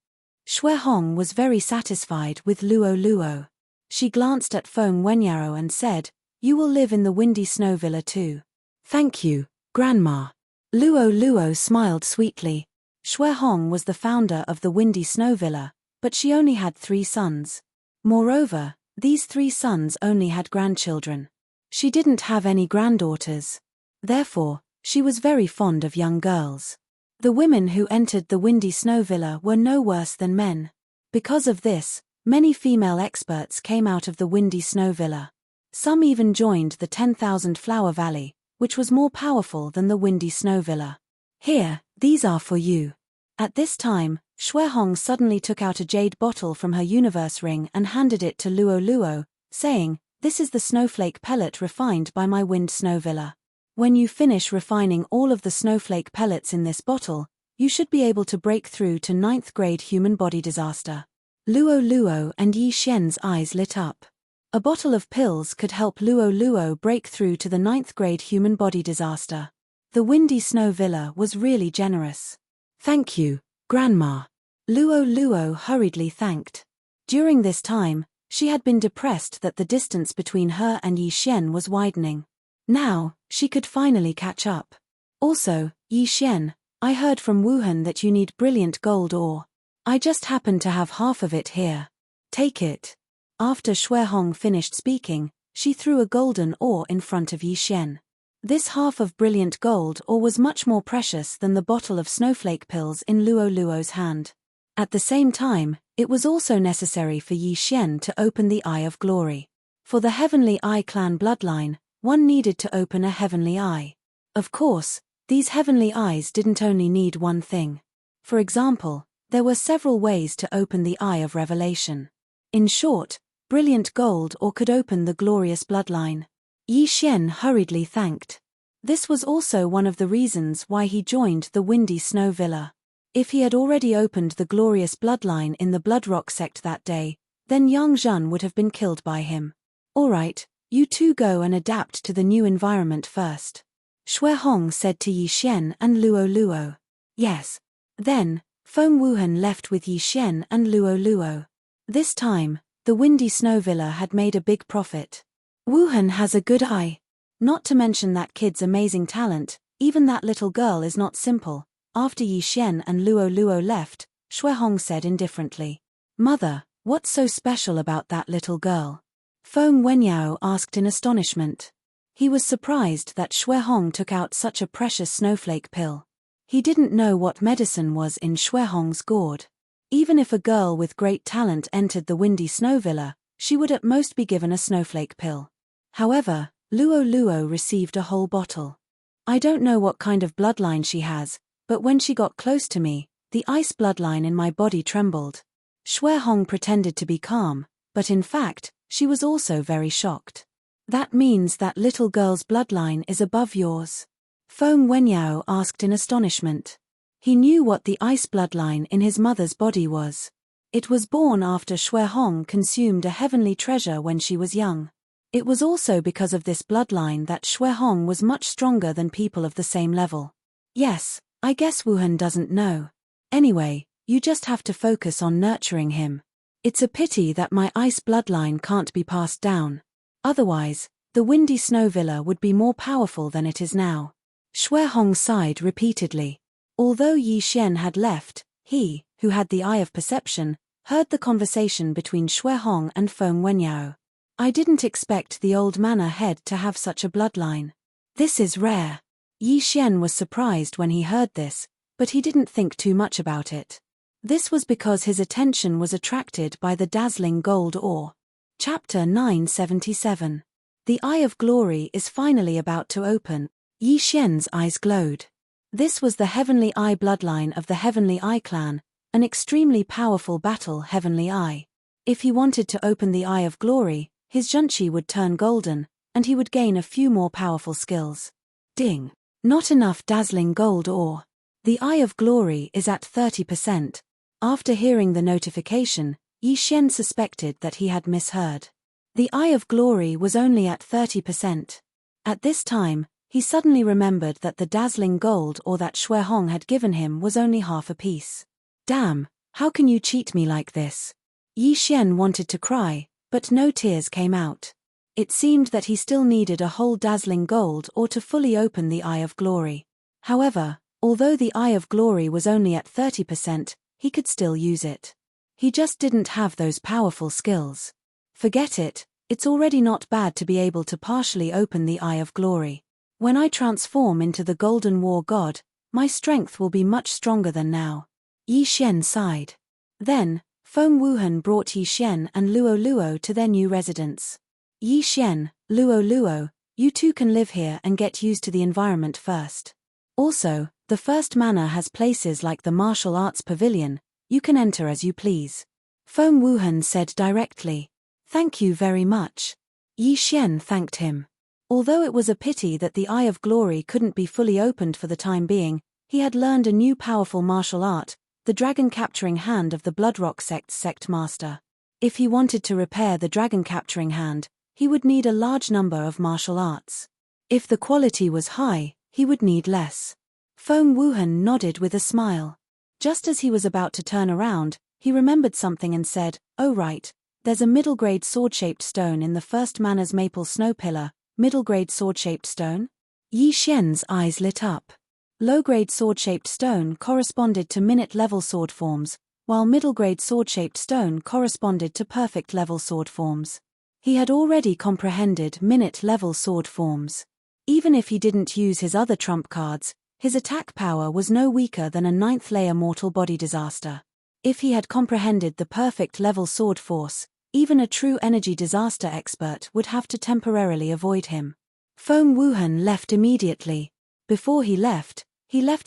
Xue Hong was very satisfied with Luo Luo. She glanced at Feng Wenyao and said, "You will live in the Windy Snow Villa too." "Thank you, grandma." Luo Luo smiled sweetly. Xue Hong was the founder of the Windy Snow Villa, but she only had 3 sons. Moreover, these 3 sons only had grandchildren. She didn't have any granddaughters. Therefore, she was very fond of young girls. The women who entered the Windy Snow Villa were no worse than men. Because of this, many female experts came out of the Windy Snow Villa. Some even joined the 10,000 Flower Valley, which was more powerful than the Windy Snow Villa. "Here, these are for you." At this time, Xue Hong suddenly took out a jade bottle from her universe ring and handed it to Luo Luo, saying, "This is the snowflake pellet refined by my Wind Snow Villa. When you finish refining all of the snowflake pellets in this bottle, you should be able to break through to 9th grade human body disaster." Luo Luo and Yi Xian's eyes lit up. A bottle of pills could help Luo Luo break through to the 9th grade human body disaster. The Windy Snow Villa was really generous. "Thank you, grandma." Luo Luo hurriedly thanked. During this time, she had been depressed that the distance between her and Yi Xian was widening. Now, she could finally catch up. "Also, Yi Xian, I heard from Wuhan that you need brilliant gold ore. I just happen to have half of it here. Take it." After Xue Hong finished speaking, she threw a golden ore in front of Yi Xian. This half of brilliant gold ore was much more precious than the bottle of snowflake pills in Luo Luo's hand. At the same time, it was also necessary for Yi Xian to open the Eye of Glory. For the Heavenly Eye clan bloodline, one needed to open a heavenly eye. Of course, these heavenly eyes didn't only need one thing. For example, there were several ways to open the Eye of Revelation. In short, brilliant gold ore could open the glorious bloodline. Yi Xian hurriedly thanked. This was also one of the reasons why he joined the Windy Snow Villa. If he had already opened the glorious bloodline in the Bloodrock sect that day, then Yang Zhen would have been killed by him. "Alright, you two go and adapt to the new environment first," Xue Hong said to Yi Xian and Luo Luo. "Yes." Then, Feng Wuhan left with Yi Xian and Luo Luo. This time, the Windy Snow Villa had made a big profit. Wuhan has a good eye. Not to mention that kid's amazing talent, even that little girl is not simple. After Yi Xian and Luo Luo left, Xue Hong said indifferently, "Mother, what's so special about that little girl?" Feng Wenyao asked in astonishment. He was surprised that Xue Hong took out such a precious snowflake pill. He didn't know what medicine was in Xue Hong's gourd. Even if a girl with great talent entered the Windy Snow Villa, she would at most be given a snowflake pill. However, Luo Luo received a whole bottle. "I don't know what kind of bloodline she has, but when she got close to me, the ice bloodline in my body trembled." Xue Hong pretended to be calm, but in fact, she was also very shocked. "That means that little girl's bloodline is above yours?" Feng Wenyao asked in astonishment. He knew what the ice bloodline in his mother's body was. It was born after Xue Hong consumed a heavenly treasure when she was young. It was also because of this bloodline that Xue Hong was much stronger than people of the same level. "Yes, I guess Wuhan doesn't know. Anyway, you just have to focus on nurturing him. It's a pity that my ice bloodline can't be passed down. Otherwise, the Windy Snow Villa would be more powerful than it is now." Xue Hong sighed repeatedly. Although Yi Xian had left, he, who had the eye of perception, heard the conversation between Xue Hong and Feng Wenyao. "I didn't expect the old manor head to have such a bloodline. This is rare." Yi Xian was surprised when he heard this, but he didn't think too much about it. This was because his attention was attracted by the dazzling gold ore. Chapter 977. The Eye of Glory is finally about to open. Yi Xian's eyes glowed. This was the Heavenly Eye bloodline of the Heavenly Eye clan, an extremely powerful battle Heavenly Eye. If he wanted to open the Eye of Glory, his Junchi would turn golden, and he would gain a few more powerful skills. Ding! Not enough dazzling gold ore. The Eye of Glory is at 30%. After hearing the notification, Yi Xian suspected that he had misheard. The Eye of Glory was only at 30%. At this time, he suddenly remembered that the dazzling gold ore that Shui Hong had given him was only half a piece. Damn, how can you cheat me like this? Yi Xian wanted to cry, but no tears came out. It seemed that he still needed a whole dazzling gold ore to fully open the Eye of Glory. However, although the Eye of Glory was only at 30%, he could still use it. He just didn't have those powerful skills. Forget it, it's already not bad to be able to partially open the Eye of Glory. When I transform into the Golden War God, my strength will be much stronger than now. Yi Xian sighed. Then, Feng Wuhan brought Yi Xian and Luo Luo to their new residence. Yi Xian, Luo Luo, you two can live here and get used to the environment first. Also, the first manor has places like the martial arts pavilion, you can enter as you please. Feng Wuhan said directly. Thank you very much. Yi Xian thanked him. Although it was a pity that the Eye of Glory couldn't be fully opened for the time being, he had learned a new powerful martial art, the dragon capturing hand of the Bloodrock sect's sect master. If he wanted to repair the dragon capturing hand, he would need a large number of martial arts. If the quality was high, he would need less. Feng Wuhan nodded with a smile. Just as he was about to turn around, he remembered something and said, "Oh right, there's a middle-grade sword-shaped stone in the first manor's maple snow pillar." Middle-grade sword-shaped stone? Yi Xian's eyes lit up. Low-grade sword-shaped stone corresponded to minute-level sword forms, while middle-grade sword-shaped stone corresponded to perfect-level sword forms. He had already comprehended minute-level sword forms. Even if he didn't use his other trump cards, his attack power was no weaker than a 9th-layer mortal body disaster. If he had comprehended the perfect-level sword force, even a true energy disaster expert would have to temporarily avoid him. Feng Wuhan left immediately. Before he left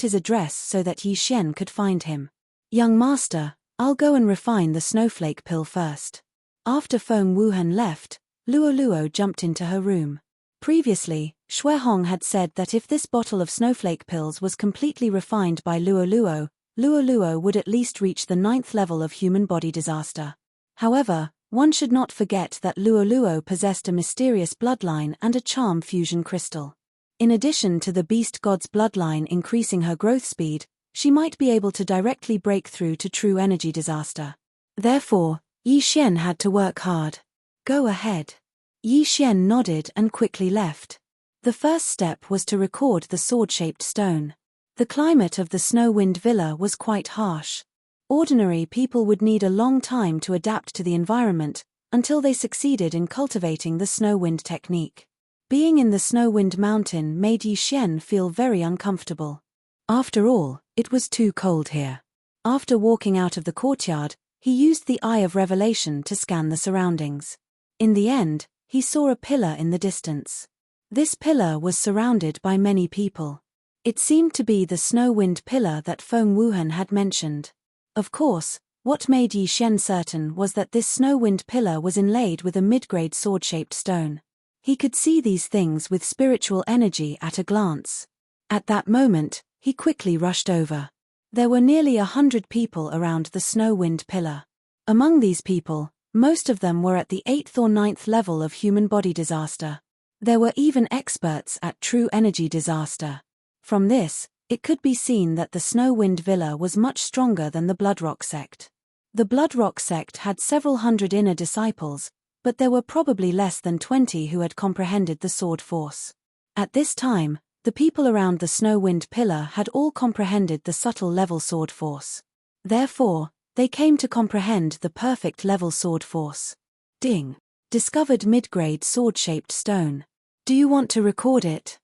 his address so that Yi Xian could find him. Young master, I'll go and refine the snowflake pill first. After Feng Wuhan left, Luo Luo jumped into her room. Previously, Shui Hong had said that if this bottle of snowflake pills was completely refined by Luo Luo would at least reach the 9th level of human body disaster. However, one should not forget that Luo Luo possessed a mysterious bloodline and a charm fusion crystal. In addition to the beast god's bloodline increasing her growth speed, she might be able to directly break through to true energy disaster. Therefore, Yi Xian had to work hard. Go ahead. Yi Xian nodded and quickly left. The first step was to record the sword-shaped stone. The climate of the Snowwind Villa was quite harsh. Ordinary people would need a long time to adapt to the environment, until they succeeded in cultivating the Snowwind technique. Being in the Snowwind Mountain made Yi Xian feel very uncomfortable. After all, it was too cold here. After walking out of the courtyard, he used the Eye of Revelation to scan the surroundings. In the end, he saw a pillar in the distance. This pillar was surrounded by many people. It seemed to be the Snowwind pillar that Feng Wuhan had mentioned. Of course, what made Yi Xian certain was that this Snowwind pillar was inlaid with a mid-grade sword-shaped stone. He could see these things with spiritual energy at a glance. At that moment, he quickly rushed over. There were nearly 100 people around the Snowwind pillar. Among these people, most of them were at the 8th or 9th level of human body disaster. There were even experts at true energy disaster. From this, it could be seen that the Snowwind Villa was much stronger than the Bloodrock sect. The Bloodrock sect had several hundred inner disciples, but there were probably less than 20 who had comprehended the sword force. At this time, the people around the Snowwind Pillar had all comprehended the subtle level sword force. Therefore, they came to comprehend the perfect level sword force. Ding! Discovered mid-grade sword-shaped stone. Do you want to record it?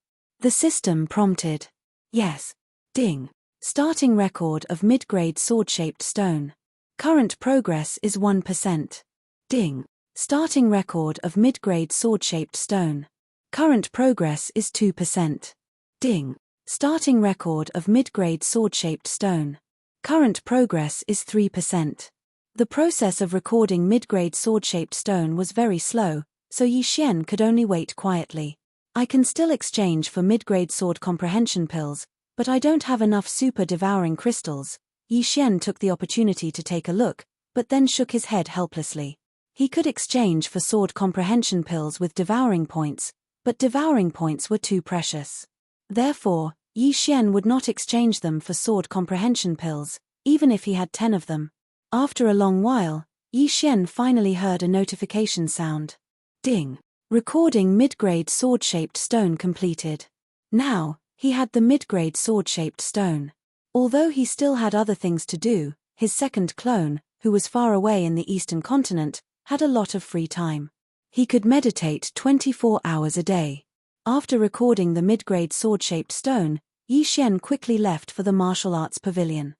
The system prompted. Yes. Ding. Starting record of mid-grade sword-shaped stone. Current progress is 1%. Ding. Starting record of mid-grade sword-shaped stone. Current progress is 2%. Ding. Starting record of mid-grade sword-shaped stone. Current progress is 3%. The process of recording mid-grade sword-shaped stone was very slow, so Yi Xian could only wait quietly. I can still exchange for mid-grade sword comprehension pills, but I don't have enough super devouring crystals. Yi Xian took the opportunity to take a look, but then shook his head helplessly. He could exchange for sword comprehension pills with devouring points, but devouring points were too precious. Therefore, Yi Xian would not exchange them for sword comprehension pills, even if he had 10 of them. After a long while, Yi Xian finally heard a notification sound. Ding. Recording mid-grade sword-shaped stone completed. Now, he had the mid-grade sword-shaped stone. Although he still had other things to do, his second clone, who was far away in the eastern continent, had a lot of free time. He could meditate 24 hours a day. After recording the mid-grade sword-shaped stone, Yi Xian quickly left for the martial arts pavilion.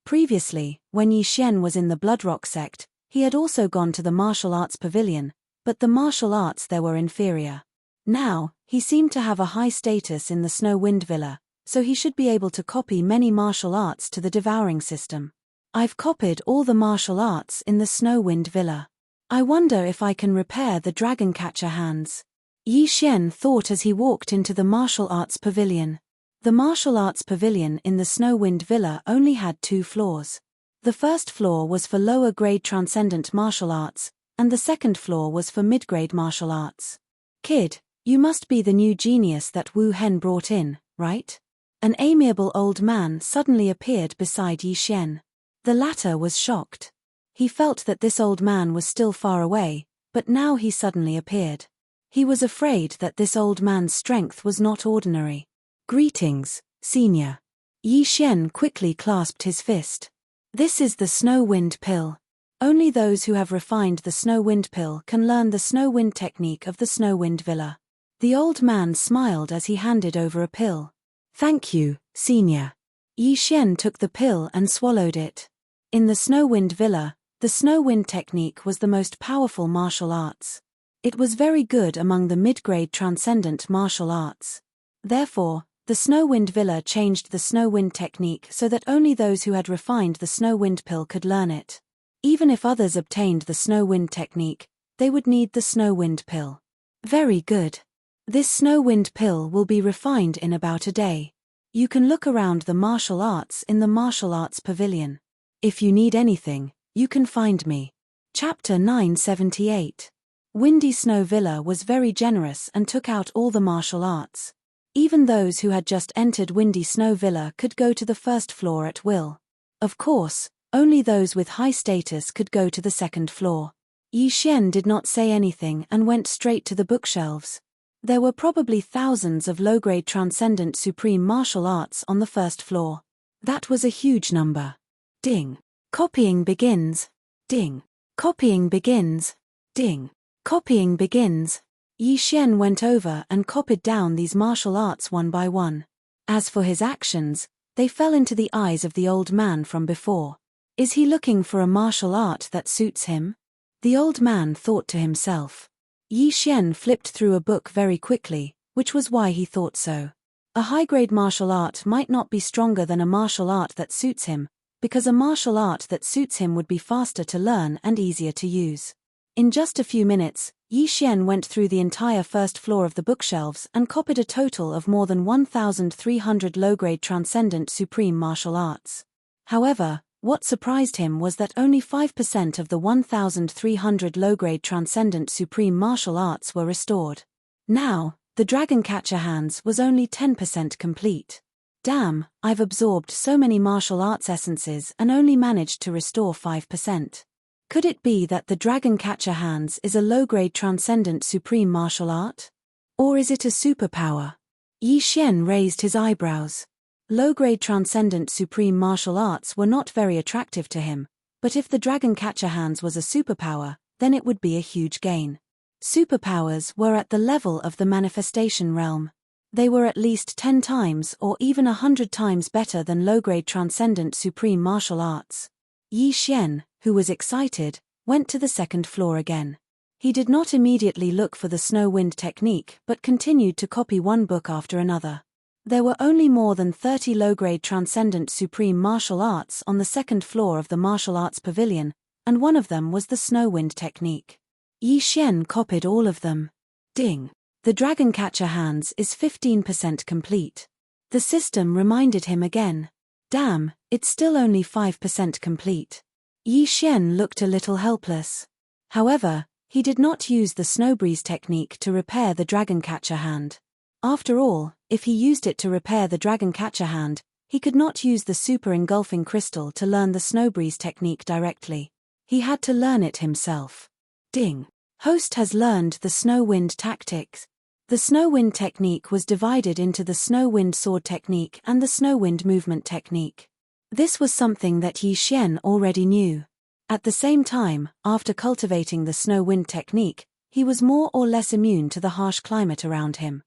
Previously, when Yi Xian was in the Bloodrock sect, he had also gone to the martial arts pavilion, but the martial arts there were inferior. Now, he seemed to have a high status in the Snow Wind Villa, so he should be able to copy many martial arts to the devouring system. I've copied all the martial arts in the Snow Wind Villa. I wonder if I can repair the dragon catcher hands. Yi Xian thought as he walked into the martial arts pavilion. The martial arts pavilion in the Snow Wind Villa only had 2 floors. The first floor was for lower-grade transcendent martial arts, and the second floor was for mid-grade martial arts. Kid, you must be the new genius that Wu Hen brought in, right? An amiable old man suddenly appeared beside Yi Xian. The latter was shocked. He felt that this old man was still far away, but now he suddenly appeared. He was afraid that this old man's strength was not ordinary. Greetings, senior. Yi Xian quickly clasped his fist. This is the Snow Wind Pill. Only those who have refined the Snow Wind Pill can learn the Snow Wind technique of the Snow Wind Villa. The old man smiled as he handed over a pill. Thank you, senior. Yi Xian took the pill and swallowed it. In the Snow Wind Villa, the Snow Wind technique was the most powerful martial arts. It was very good among the mid-grade transcendent martial arts. Therefore, the Snow Wind Villa changed the Snow Wind technique so that only those who had refined the Snow Wind Pill could learn it. Even if others obtained the Snow Wind technique, they would need the Snow Wind Pill. Very good. This Snow Wind Pill will be refined in about a day. You can look around the martial arts in the martial arts pavilion. If you need anything, you can find me. Chapter 978. Windy Snow Villa was very generous and took out all the martial arts. Even those who had just entered Windy Snow Villa could go to the first floor at will. Of course, only those with high status could go to the second floor. Yi Xian did not say anything and went straight to the bookshelves. There were probably thousands of low-grade transcendent supreme martial arts on the first floor. That was a huge number. Ding. Copying begins. Ding. Copying begins. Ding. Copying begins. Yi Xian went over and copied down these martial arts one by one. As for his actions, they fell into the eyes of the old man from before. Is he looking for a martial art that suits him? The old man thought to himself. Yi Xian flipped through a book very quickly, which was why he thought so. A high-grade martial art might not be stronger than a martial art that suits him, because a martial art that suits him would be faster to learn and easier to use. In just a few minutes, Yi Xian went through the entire first floor of the bookshelves and copied a total of more than 1,300 low-grade transcendent supreme martial arts. However, what surprised him was that only 5% of the 1,300 low-grade transcendent supreme martial arts were restored. Now, the dragon catcher hands was only 10% complete. Damn, I've absorbed so many martial arts essences and only managed to restore 5%. Could it be that the dragon catcher hands is a low-grade transcendent supreme martial art? Or is it a superpower? Yi Xian raised his eyebrows. Low-grade transcendent supreme martial arts were not very attractive to him, but if the dragon catcher hands was a superpower, then it would be a huge gain. Superpowers were at the level of the manifestation realm. They were at least 10 times or even 100 times better than low-grade transcendent supreme martial arts. Yi Xian, who was excited, went to the second floor again. He did not immediately look for the snow wind technique but continued to copy one book after another. There were only more than 30 low-grade transcendent supreme martial arts on the second floor of the martial arts pavilion, and one of them was the snow wind technique. Yi Xian copied all of them. Ding! The dragon catcher hands is 15% complete. The system reminded him again. Damn, it's still only 5% complete. Yi Xian looked a little helpless. However, he did not use the snow breeze technique to repair the dragon catcher hand. After all, if he used it to repair the dragon catcher hand, he could not use the super engulfing crystal to learn the snow breeze technique directly. He had to learn it himself. Ding! Host has learned the snow wind tactics. The snow wind technique was divided into the snow wind sword technique and the snow wind movement technique. This was something that Yi Xian already knew. At the same time, after cultivating the snow wind technique, he was more or less immune to the harsh climate around him.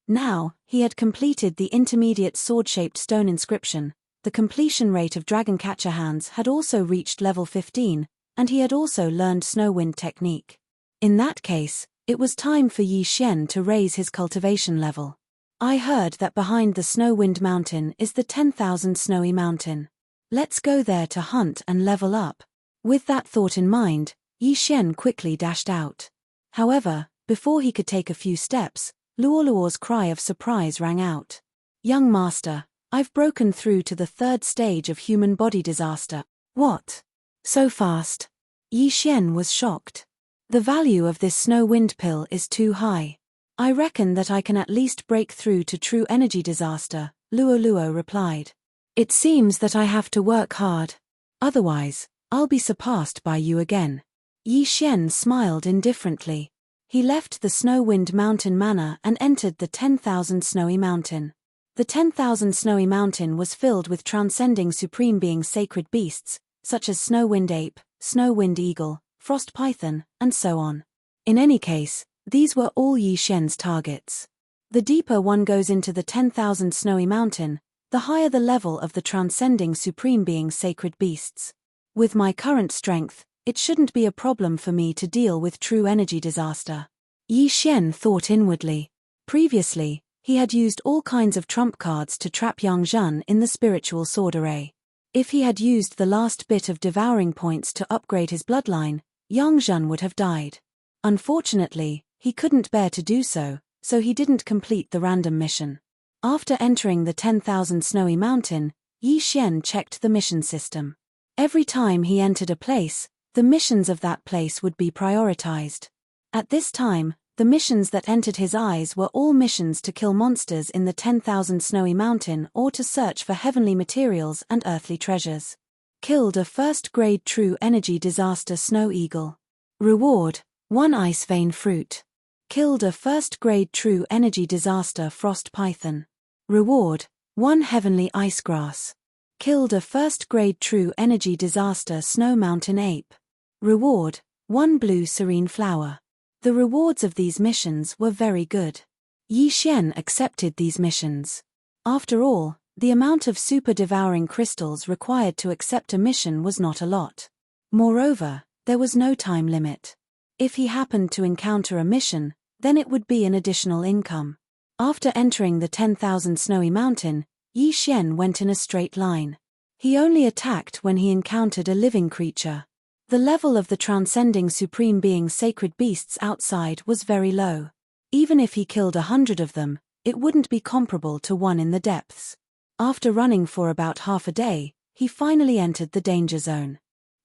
Now, he had completed the intermediate sword-shaped stone inscription, the completion rate of dragon catcher hands had also reached level 15, and he had also learned snow wind technique. In that case, it was time for Yi Xian to raise his cultivation level. I heard that behind the snow wind mountain is the 10,000 snowy mountain. Let's go there to hunt and level up. With that thought in mind, Yi Xian quickly dashed out. However, before he could take a few steps, Luoluo's cry of surprise rang out. Young master, I've broken through to the 3rd stage of human body disaster. What? So fast? Yi Xian was shocked. The value of this snow wind pill is too high. I reckon that I can at least break through to true energy disaster, Luoluo replied. It seems that I have to work hard. Otherwise, I'll be surpassed by you again. Yi Xian smiled indifferently. He left the snow wind mountain manor and entered the 10,000 snowy mountain. The 10,000 snowy mountain was filled with transcending supreme being sacred beasts, such as snow wind ape, snow wind eagle, frost python, and so on. In any case, these were all Yi Xian's targets. The deeper one goes into the 10,000 snowy mountain, the higher the level of the transcending supreme being sacred beasts. With my current strength, it shouldn't be a problem for me to deal with true energy disaster. Yi Xian thought inwardly. Previously, he had used all kinds of trump cards to trap Yang Zhan in the spiritual sword array. If he had used the last bit of devouring points to upgrade his bloodline, Yang Zhan would have died. Unfortunately, he couldn't bear to do so, so he didn't complete the random mission. After entering the 10,000 snowy mountain, Yi Xian checked the mission system. Every time he entered a place, the missions of that place would be prioritized. At this time, the missions that entered his eyes were all missions to kill monsters in the 10,000 snowy mountain or to search for heavenly materials and earthly treasures. Killed a first-grade true energy disaster snow eagle. Reward, 1 ice vein fruit. Killed a first-grade true energy disaster frost python. Reward, 1 heavenly ice grass. Killed a first-grade true energy disaster snow mountain ape. Reward, 1 blue serene flower. The rewards of these missions were very good. Yi Xian accepted these missions. After all, the amount of super devouring crystals required to accept a mission was not a lot. Moreover, there was no time limit. If he happened to encounter a mission, then it would be an additional income. After entering the 10,000 snowy mountain, Yi Xian went in a straight line. He only attacked when he encountered a living creature. The level of the transcending supreme being sacred beasts outside was very low. Even if he killed 100 of them, it wouldn't be comparable to one in the depths. After running for about half a day, he finally entered the danger zone.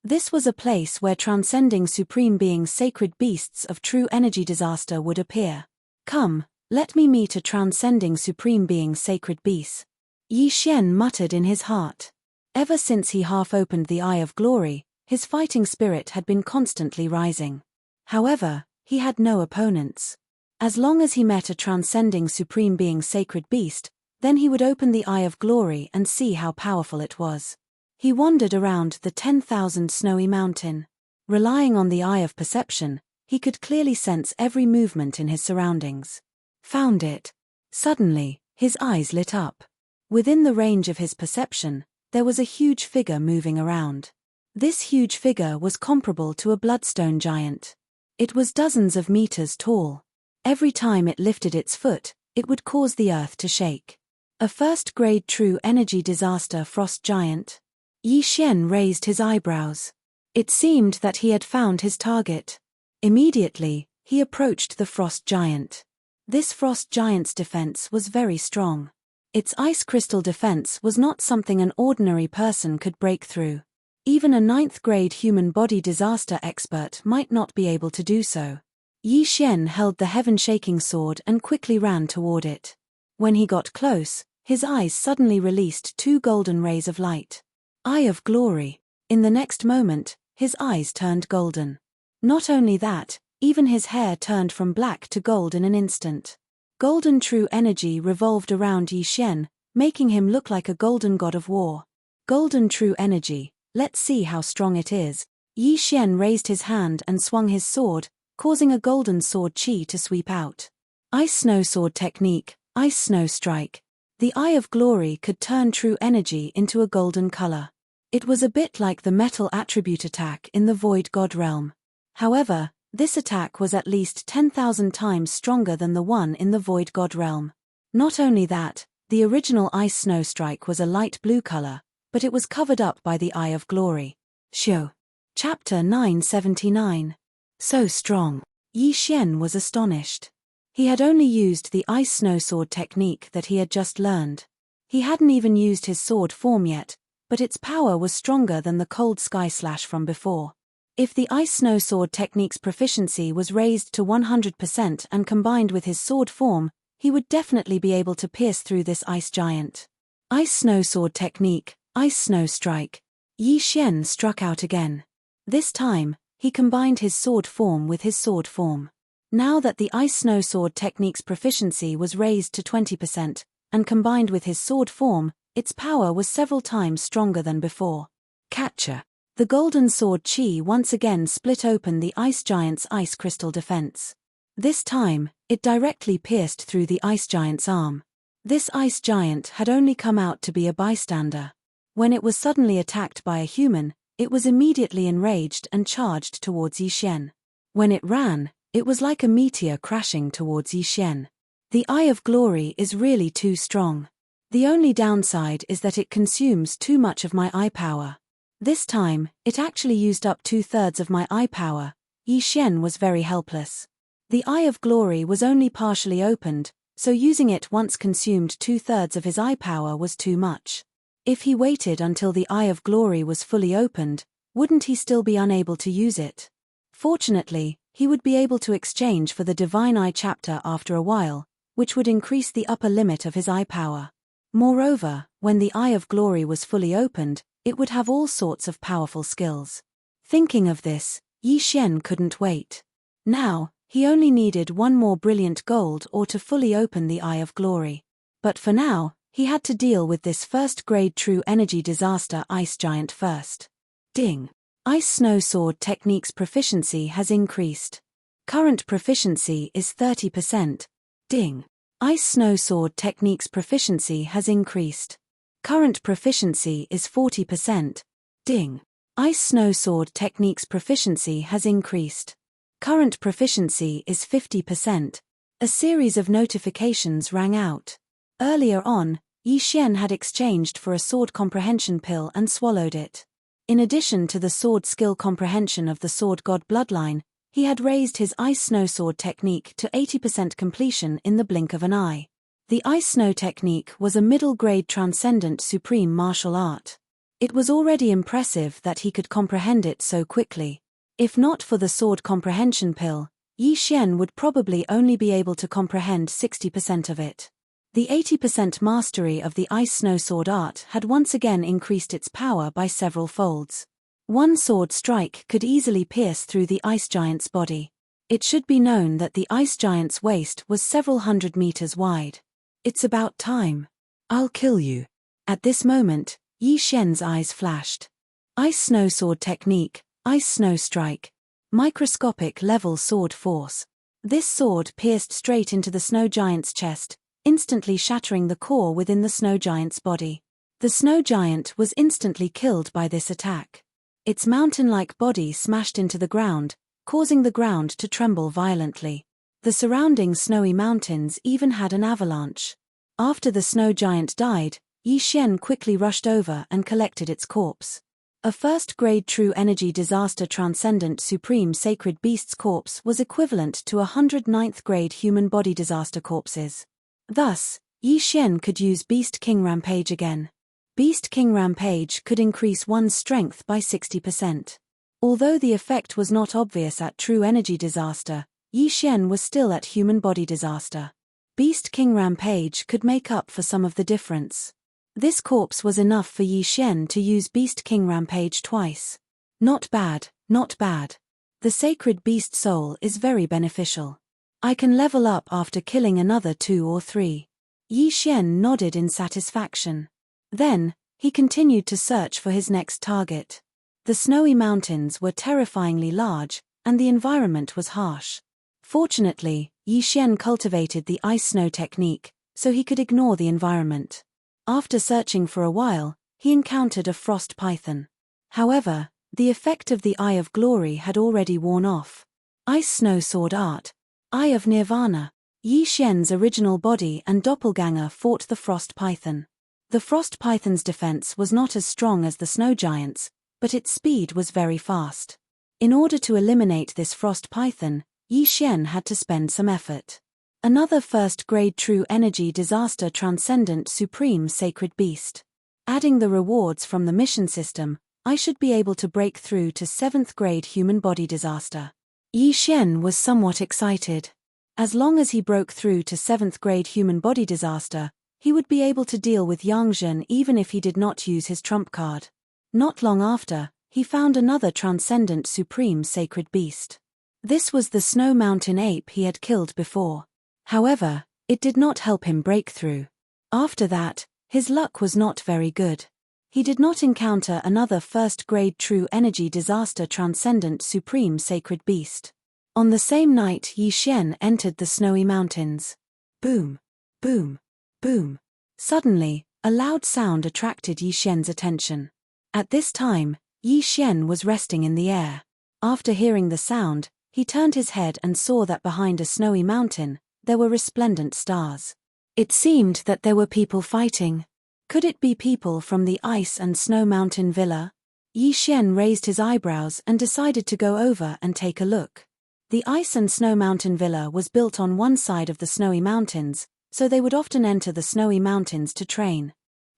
This was a place where transcending supreme being sacred beasts of true energy disaster would appear. Come, let me meet a transcending supreme being sacred beast. Yi Xian muttered in his heart. Ever since he half-opened the Eye of Glory, his fighting spirit had been constantly rising. However, he had no opponents. As long as he met a transcending supreme being sacred beast, then he would open the Eye of Glory and see how powerful it was. He wandered around the 10,000 snowy mountain. Relying on the eye of perception, he could clearly sense every movement in his surroundings. Found it. Suddenly, his eyes lit up. Within the range of his perception, there was a huge figure moving around. This huge figure was comparable to a bloodstone giant. It was dozens of meters tall. Every time it lifted its foot, it would cause the earth to shake. A first-grade true energy disaster frost giant. Yi Xian raised his eyebrows. It seemed that he had found his target. Immediately, he approached the frost giant. This frost giant's defense was very strong. Its ice crystal defense was not something an ordinary person could break through. Even a 9th-grade human body disaster expert might not be able to do so. Yi Xian held the heaven-shaking sword and quickly ran toward it. When he got close, his eyes suddenly released 2 golden rays of light. Eye of Glory. In the next moment, his eyes turned golden. Not only that, even his hair turned from black to gold in an instant. Golden true energy revolved around Yi Xian, making him look like a golden god of war. Golden true energy, let's see how strong it is. Yi Xian raised his hand and swung his sword, causing a golden sword chi to sweep out. Ice Snow Sword Technique, Ice Snow Strike. The Eye of Glory could turn true energy into a golden color. It was a bit like the metal attribute attack in the Void God realm. However, this attack was at least 10,000 times stronger than the one in the Void God realm. Not only that, the original Ice Snow Strike was a light blue color, but it was covered up by the Eye of Glory. Show. Chapter 979. So strong. Yi Xian was astonished. He had only used the Ice Snow Sword technique that he had just learned. He hadn't even used his sword form yet, but its power was stronger than the Cold Sky Slash from before. If the Ice Snow Sword technique's proficiency was raised to 100% and combined with his sword form, he would definitely be able to pierce through this ice giant. Ice Snow Sword Technique, Ice Snow Strike. Yi Xian struck out again. This time, he combined his sword form with his sword form. Now that the Ice Snow Sword technique's proficiency was raised to 20%, and combined with his sword form, its power was several times stronger than before. Catcher. The golden sword chi once again split open the ice giant's ice crystal defense. This time, it directly pierced through the ice giant's arm. This ice giant had only come out to be a bystander. When it was suddenly attacked by a human, it was immediately enraged and charged towards Yi Xian. When it ran, it was like a meteor crashing towards Yi Xian. The Eye of Glory is really too strong. The only downside is that it consumes too much of my eye power. This time, it actually used up 2/3 of my eye power. Yi Xian was very helpless. The Eye of Glory was only partially opened, so using it once consumed 2/3 of his eye power was too much. If he waited until the Eye of Glory was fully opened, wouldn't he still be unable to use it? Fortunately, he would be able to exchange for the Divine Eye chapter after a while, which would increase the upper limit of his eye power. Moreover, when the Eye of Glory was fully opened, it would have all sorts of powerful skills. Thinking of this, Yi Xian couldn't wait. Now, he only needed one more brilliant gold ore to fully open the Eye of Glory. But for now, he had to deal with this first-grade true energy disaster ice giant first. Ding! Ice Snow Sword technique's proficiency has increased. Current proficiency is 30%. Ding! Ice Snow Sword technique's proficiency has increased. Current proficiency is 40%. Ding! Ice Snow Sword technique's proficiency has increased. Current proficiency is 50%. A series of notifications rang out. Earlier on, Yi Xian had exchanged for a sword comprehension pill and swallowed it. In addition to the sword skill comprehension of the Sword God bloodline, he had raised his Ice Snow Sword technique to 80% completion in the blink of an eye. The Ice Snow technique was a middle-grade transcendent supreme martial art. It was already impressive that he could comprehend it so quickly. If not for the sword comprehension pill, Yi Xian would probably only be able to comprehend 60% of it. The 80% mastery of the Ice Snow Sword art had once again increased its power by several folds. One sword strike could easily pierce through the ice giant's body. It should be known that the ice giant's waist was several hundred meters wide. It's about time. I'll kill you. At this moment, Yi Xian's eyes flashed. Ice Snow Sword technique, Ice Snow Strike. Microscopic level sword force. This sword pierced straight into the snow giant's chest, instantly shattering the core within the snow giant's body. The snow giant was instantly killed by this attack. Its mountain-like body smashed into the ground, causing the ground to tremble violently. The surrounding snowy mountains even had an avalanche. After the snow giant died, Yi Xian quickly rushed over and collected its corpse. A first-grade true energy disaster transcendent supreme sacred beast's corpse was equivalent to 109th-grade human body disaster corpses. Thus, Yi Xian could use Beast King Rampage again. Beast King Rampage could increase one's strength by 60%. Although the effect was not obvious at true energy disaster, Yi Xian was still at human body disaster. Beast King Rampage could make up for some of the difference. This corpse was enough for Yi Xian to use Beast King Rampage twice. Not bad, not bad. The sacred beast soul is very beneficial. I can level up after killing another 2 or 3. Yi Xian nodded in satisfaction. Then, he continued to search for his next target. The snowy mountains were terrifyingly large, and the environment was harsh. Fortunately, Yi Xian cultivated the ice-snow technique, so he could ignore the environment. After searching for a while, he encountered a frost python. However, the effect of the Eye of Glory had already worn off. Ice-snow sword art. Eye of Nirvana. Yi Xian's original body and doppelganger fought the frost python. The frost python's defense was not as strong as the snow giant's, but its speed was very fast. In order to eliminate this frost python, Yi Xian had to spend some effort. Another first-grade true energy disaster transcendent supreme sacred beast. Adding the rewards from the mission system, I should be able to break through to 7th-grade human body disaster. Yi Xian was somewhat excited. As long as he broke through to 7th-grade human body disaster, he would be able to deal with Yangzhen even if he did not use his trump card. Not long after, he found another transcendent supreme sacred beast. This was the snow mountain ape he had killed before. However, it did not help him break through. After that, his luck was not very good. He did not encounter another first-grade true energy disaster transcendent supreme sacred beast. On the same night Yi Xian entered the snowy mountains. Boom! Boom! Boom! Suddenly, a loud sound attracted Yi Xian's attention. At this time, Yi Xian was resting in the air. After hearing the sound, he turned his head and saw that behind a snowy mountain, there were resplendent stars. It seemed that there were people fighting. Could it be people from the Ice and Snow Mountain Villa? Yi Xian raised his eyebrows and decided to go over and take a look. The Ice and Snow Mountain Villa was built on one side of the snowy mountains, so they would often enter the snowy mountains to train.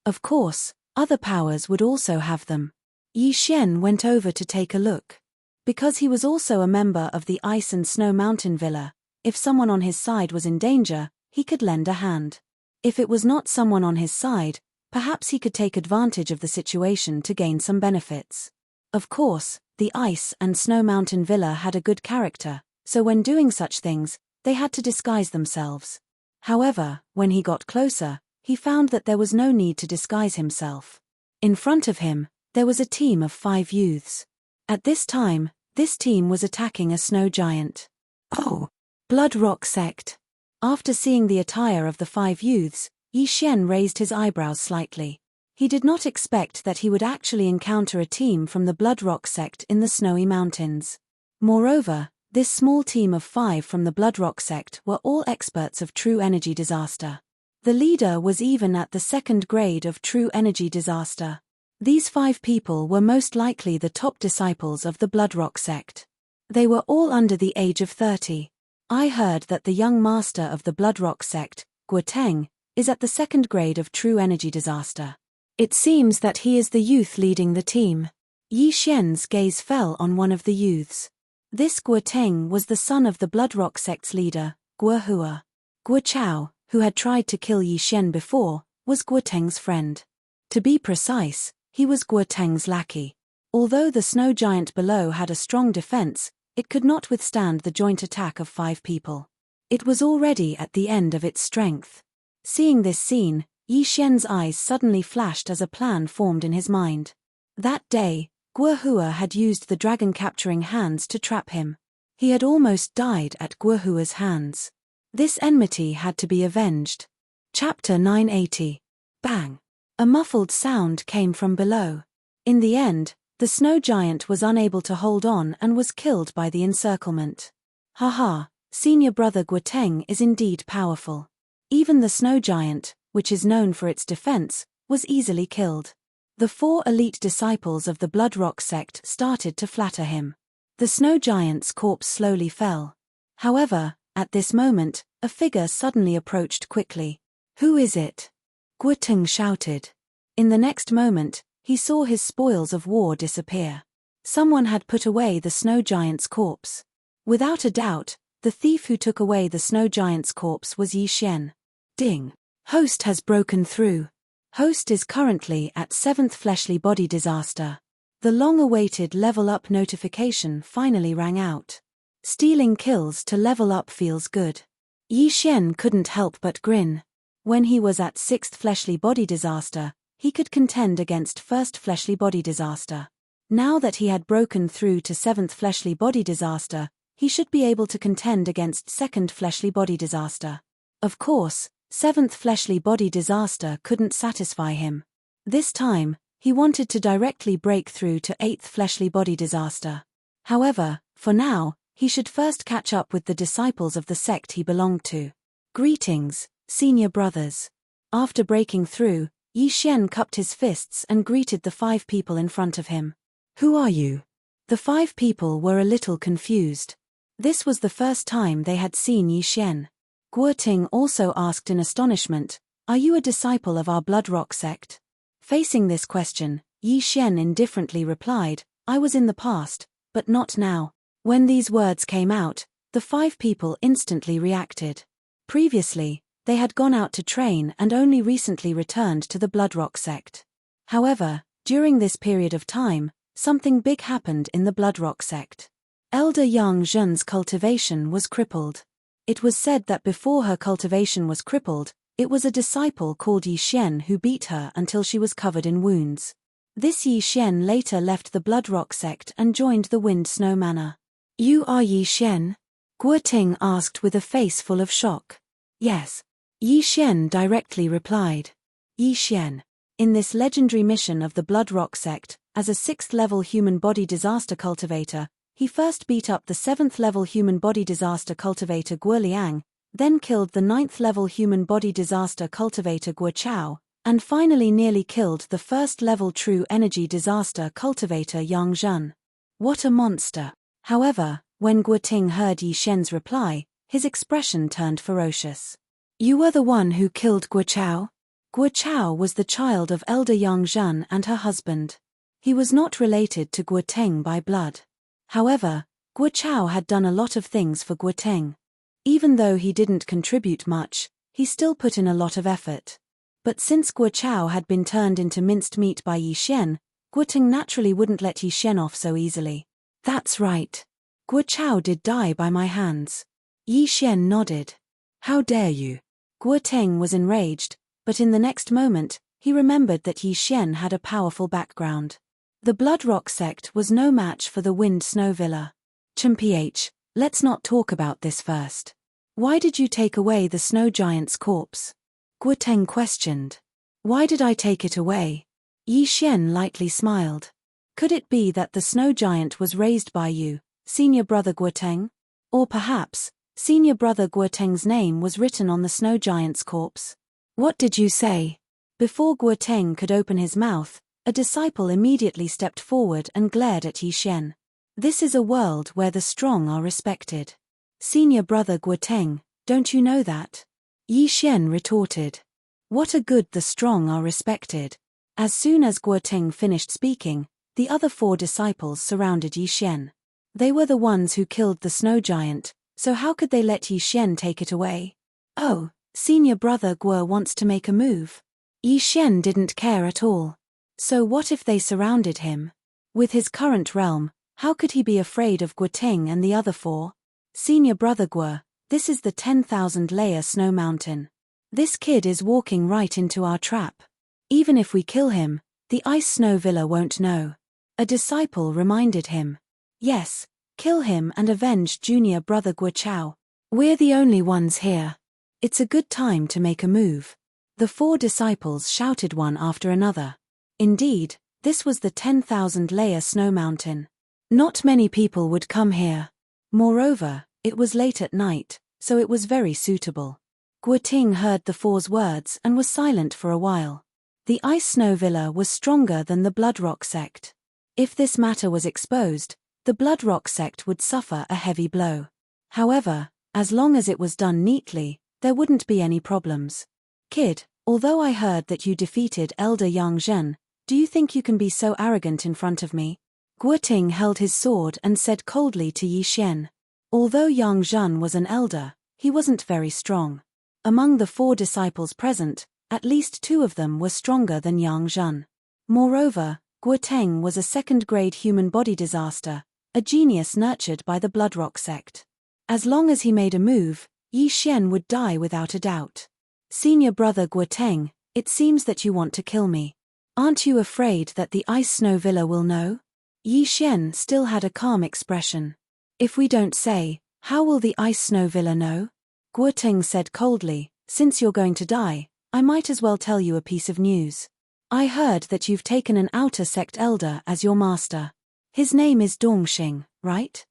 Of course, other powers would also have them. Yi Xian went over to take a look. Because he was also a member of the Ice and Snow Mountain Villa, if someone on his side was in danger, he could lend a hand. If it was not someone on his side, perhaps he could take advantage of the situation to gain some benefits. Of course, the Ice and Snow Mountain Villa had a good character, so when doing such things, they had to disguise themselves. However, when he got closer, he found that there was no need to disguise himself. In front of him, there was a team of 5 youths. At this time, this team was attacking a snow giant. Oh! Blood Rock Sect. After seeing the attire of the 5 youths, Yi Xian raised his eyebrows slightly. He did not expect that he would actually encounter a team from the Blood Rock Sect in the snowy mountains. Moreover, this small team of 5 from the Blood Rock Sect were all experts of true energy disaster. The leader was even at the 2nd grade of true energy disaster. These 5 people were most likely the top disciples of the Blood Rock Sect. They were all under the age of 30. I heard that the young master of the Blood Rock Sect, Guoteng, is at the 2nd grade of true energy disaster. It seems that he is the youth leading the team. Yi Xian's gaze fell on one of the youths. This Guoteng was the son of the Blood Rock Sect's leader, Guohua. Guochao, who had tried to kill Yi Xian before, was Guoteng's friend. To be precise, he was Guoteng's lackey. Although the snow giant below had a strong defense, it could not withstand the joint attack of 5 people. It was already at the end of its strength. Seeing this scene, Yi Xian's eyes suddenly flashed as a plan formed in his mind. That day, Guohua had used the dragon-capturing hands to trap him. He had almost died at Guohua's hands. This enmity had to be avenged. Chapter 980. Bang! A muffled sound came from below. In the end, the snow giant was unable to hold on and was killed by the encirclement. Haha, senior brother Guoteng is indeed powerful. Even the snow giant, which is known for its defense, was easily killed. The 4 elite disciples of the Bloodrock sect started to flatter him. The snow giant's corpse slowly fell. However, at this moment, a figure suddenly approached quickly. "Who is it?" Guoteng shouted. In the next moment, he saw his spoils of war disappear. Someone had put away the snow giant's corpse. Without a doubt, the thief who took away the snow giant's corpse was Yi Xian. Ding! Host has broken through. Host is currently at 7th fleshly body disaster. The long-awaited level up notification finally rang out. Stealing kills to level up feels good. Yi Xian couldn't help but grin. When he was at 6th fleshly body disaster, he could contend against 1st fleshly body disaster. Now that he had broken through to 7th fleshly body disaster, he should be able to contend against 2nd fleshly body disaster. Of course, 7th fleshly body disaster couldn't satisfy him. This time, he wanted to directly break through to 8th fleshly body disaster. However, for now, he should first catch up with the disciples of the sect he belonged to. Greetings, senior brothers. After breaking through, Yi Xian cupped his fists and greeted the 5 people in front of him. Who are you? The 5 people were a little confused. This was the first time they had seen Yi Xian. Guoting also asked in astonishment, "Are you a disciple of our Bloodrock sect?" Facing this question, Yi Xian indifferently replied, "I was in the past, but not now." When these words came out, the 5 people instantly reacted. Previously, they had gone out to train and only recently returned to the Bloodrock sect. However, during this period of time, something big happened in the Bloodrock sect. Elder Yang Zhen's cultivation was crippled. It was said that before her cultivation was crippled, it was a disciple called Yi Xian who beat her until she was covered in wounds. This Yi Xian later left the Bloodrock sect and joined the Wind Snow Manor. "You are Yi Xian?" Guoting asked with a face full of shock. "Yes." Yi Xian directly replied. Yi Xian. In this legendary mission of the Bloodrock sect, as a 6th-level human body disaster cultivator, he first beat up the 7th-level human body disaster cultivator Guo Liang, then killed the 9th-level human body disaster cultivator Guo Chao, and finally nearly killed the 1st-level true energy disaster cultivator Yang Zhen. What a monster! However, when Guoting heard Yi Xian's reply, his expression turned ferocious. "You were the one who killed Guo Chao?" Guo Chao was the child of Elder Yang Zhen and her husband. He was not related to Guoteng by blood. However, Guo Chao had done a lot of things for Guoteng. Even though he didn't contribute much, he still put in a lot of effort. But since Guo Chao had been turned into minced meat by Yi Xian, Guoteng naturally wouldn't let Yi Xian off so easily. "That's right. Guo Chao did die by my hands." Yi Xian nodded. "How dare you?" Guoteng was enraged, but in the next moment, he remembered that Yi Xian had a powerful background. The Bloodrock sect was no match for the Wind Snow Villa. "Ch, let's not talk about this first. Why did you take away the snow giant's corpse?" Guoteng questioned. "Why did I take it away?" Yi Xian lightly smiled. "Could it be that the snow giant was raised by you, senior brother Guoteng? Or perhaps, senior brother Guoteng's name was written on the snow giant's corpse?" "What did you say?" Before Guoteng could open his mouth, a disciple immediately stepped forward and glared at Yi Xian. "This is a world where the strong are respected. Senior brother Guoteng, don't you know that?" Yi Xian retorted. "What a good the strong are respected." As soon as Guoteng finished speaking, the other 4 disciples surrounded Yi Xian. They were the ones who killed the snow giant, so how could they let Yi Xian take it away? "Oh, senior brother Guo wants to make a move." Yi Xian didn't care at all. So what if they surrounded him? With his current realm, how could he be afraid of Guoteng and the other 4? "Senior brother Guo, this is the 10,000-layer snow mountain. This kid is walking right into our trap. Even if we kill him, the ice snow villa won't know." A disciple reminded him. "Yes, kill him and avenge junior brother Guo Chao. We're the only ones here. It's a good time to make a move." The 4 disciples shouted one after another. Indeed, this was the 10,000-layer snow mountain. Not many people would come here. Moreover, it was late at night, so it was very suitable. Guoting heard the 4's words and was silent for a while. The Ice Snow Villa was stronger than the Bloodrock sect. If this matter was exposed, the Bloodrock sect would suffer a heavy blow. However, as long as it was done neatly, there wouldn't be any problems. Kid, although I heard that you defeated Elder Yang Zhen, do you think you can be so arrogant in front of me? Guoting held his sword and said coldly to Yi Xian. Although Yang Zhen was an elder, he wasn't very strong. Among the 4 disciples present, at least 2 of them were stronger than Yang Zhen. Moreover, Guoting was a second-grade human body disaster, a genius nurtured by the Bloodrock sect. As long as he made a move, Yi Xian would die without a doubt. Senior brother Guoting, it seems that you want to kill me. Aren't you afraid that the Ice Snow Villa will know? Yi Xian still had a calm expression. If we don't say, how will the Ice Snow Villa know? Guoting said coldly, since you're going to die, I might as well tell you a piece of news. I heard that you've taken an outer sect elder as your master. His name is Dongxing, right?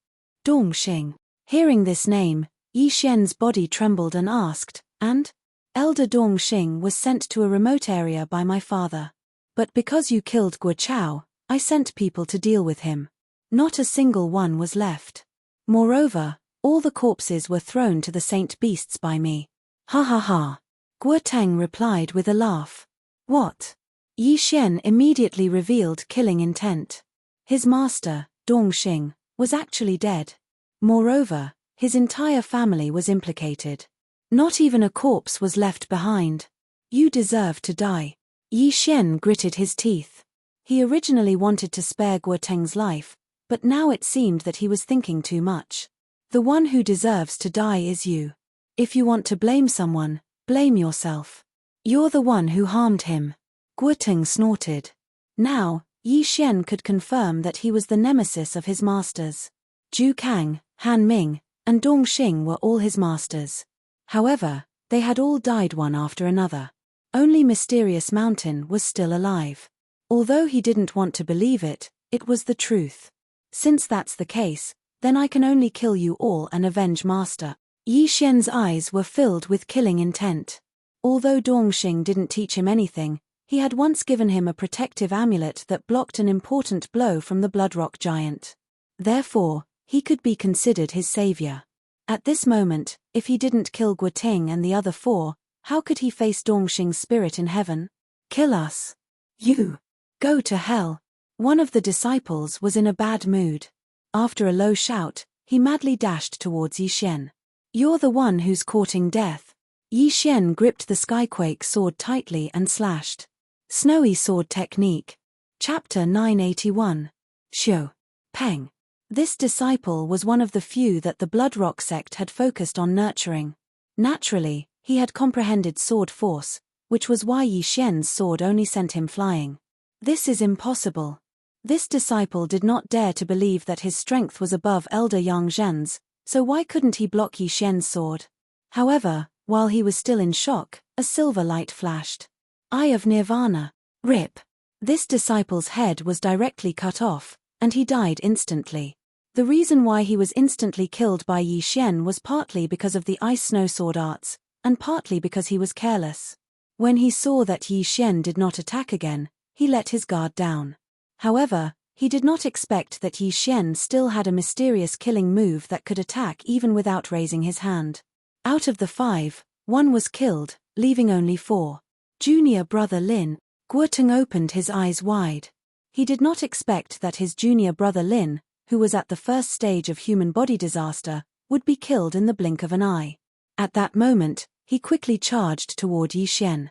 Dongxing. Hearing this name, Yi Xian's body trembled and asked, and? Elder Dongxing was sent to a remote area by my father. But because you killed Guo Chao, I sent people to deal with him. Not a single one was left. Moreover, all the corpses were thrown to the saint beasts by me. Ha ha ha. Guoteng replied with a laugh. What? Yi Xian immediately revealed killing intent. His master, Dongxing, was actually dead. Moreover, his entire family was implicated. Not even a corpse was left behind. You deserve to die. Yi Xian gritted his teeth. He originally wanted to spare Guoteng's life, but now it seemed that he was thinking too much. The one who deserves to die is you. If you want to blame someone, blame yourself. You're the one who harmed him. Guoteng snorted. Now, Yi Xian could confirm that he was the nemesis of his masters. Zhu Kang, Han Ming, and Dongxing were all his masters. However, they had all died one after another. Only Mysterious Mountain was still alive. Although he didn't want to believe it, it was the truth. Since that's the case, then I can only kill you all and avenge Master. Yi Xian's eyes were filled with killing intent. Although Dongxing didn't teach him anything, he had once given him a protective amulet that blocked an important blow from the Bloodrock giant. Therefore, he could be considered his savior. At this moment, if he didn't kill Guoting and the other 4, how could he face Dongxing's spirit in heaven? Kill us. You. Go to hell. One of the disciples was in a bad mood. After a low shout, he madly dashed towards Yi Xian. You're the one who's courting death. Yi Xian gripped the Skyquake sword tightly and slashed. Snowy Sword Technique. Chapter 981. Xiu. Peng. This disciple was one of the few that the Bloodrock sect had focused on nurturing. Naturally, he had comprehended sword force, which was why Yi Xian's sword only sent him flying. This is impossible. This disciple did not dare to believe that his strength was above Elder Yang Zhen's, so why couldn't he block Yi Xian's sword? However, while he was still in shock, a silver light flashed. Eye of Nirvana. Rip. This disciple's head was directly cut off, and he died instantly. The reason why he was instantly killed by Yi Xian was partly because of the ice snow sword arts, and partly because he was careless. When he saw that Yi Xian did not attack again, he let his guard down. However, he did not expect that Yi Xian still had a mysterious killing move that could attack even without raising his hand. Out of the 5, 1 was killed, leaving only 4. Junior brother Lin. Guoteng opened his eyes wide. He did not expect that his junior brother Lin, who was at the first stage of human body disaster, would be killed in the blink of an eye. At that moment, he quickly charged toward Yi Xian.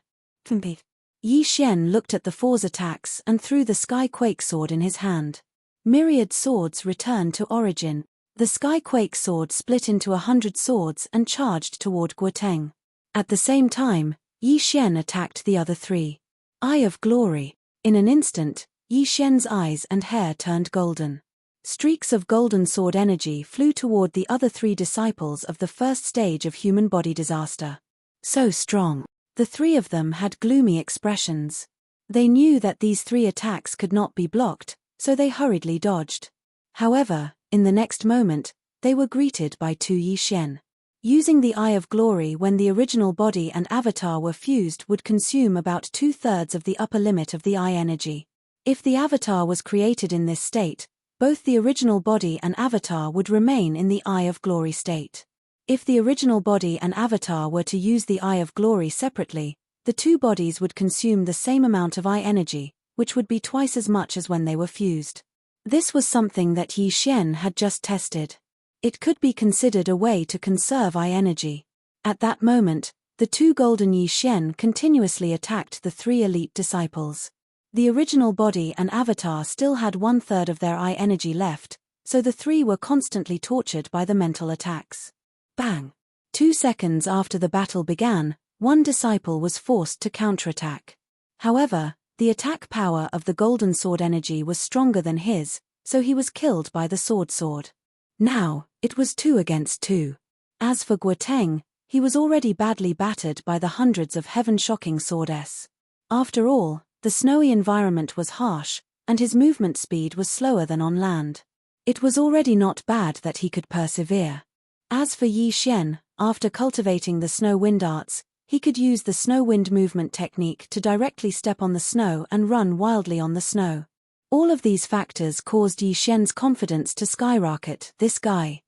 Yi Xian looked at the 4's attacks and threw the Skyquake sword in his hand. Myriad swords returned to origin. The Skyquake sword split into 100 swords and charged toward Guoteng. At the same time, Yi Xian attacked the other 3. Eye of Glory. In an instant, Yi Xian's eyes and hair turned golden. Streaks of golden sword energy flew toward the other 3 disciples of the first stage of human body disaster. So strong. The three of them had gloomy expressions. They knew that these three attacks could not be blocked, so they hurriedly dodged. However, in the next moment, they were greeted by two Yi Xian. Using the Eye of Glory when the original body and avatar were fused would consume about 2/3 of the upper limit of the eye energy. If the avatar was created in this state, both the original body and avatar would remain in the Eye of Glory state. If the original body and avatar were to use the Eye of Glory separately, the two bodies would consume the same amount of eye energy, which would be twice as much as when they were fused. This was something that Yi Xian had just tested. It could be considered a way to conserve eye energy. At that moment, the two golden Yi Xian continuously attacked the three elite disciples. The original body and avatar still had 1/3 of their eye energy left, so the three were constantly tortured by the mental attacks. Bang! 2 seconds after the battle began, one disciple was forced to counterattack. However, the attack power of the golden sword energy was stronger than his, so he was killed by the sword. Now, it was 2 against 2. As for Guoteng, he was already badly battered by the hundreds of heaven-shocking swords. After all, the snowy environment was harsh, and his movement speed was slower than on land. It was already not bad that he could persevere. As for Yi Xian, after cultivating the snow wind arts, he could use the snow wind movement technique to directly step on the snow and run wildly on the snow. All of these factors caused Yi Xian's confidence to skyrocket. This guy.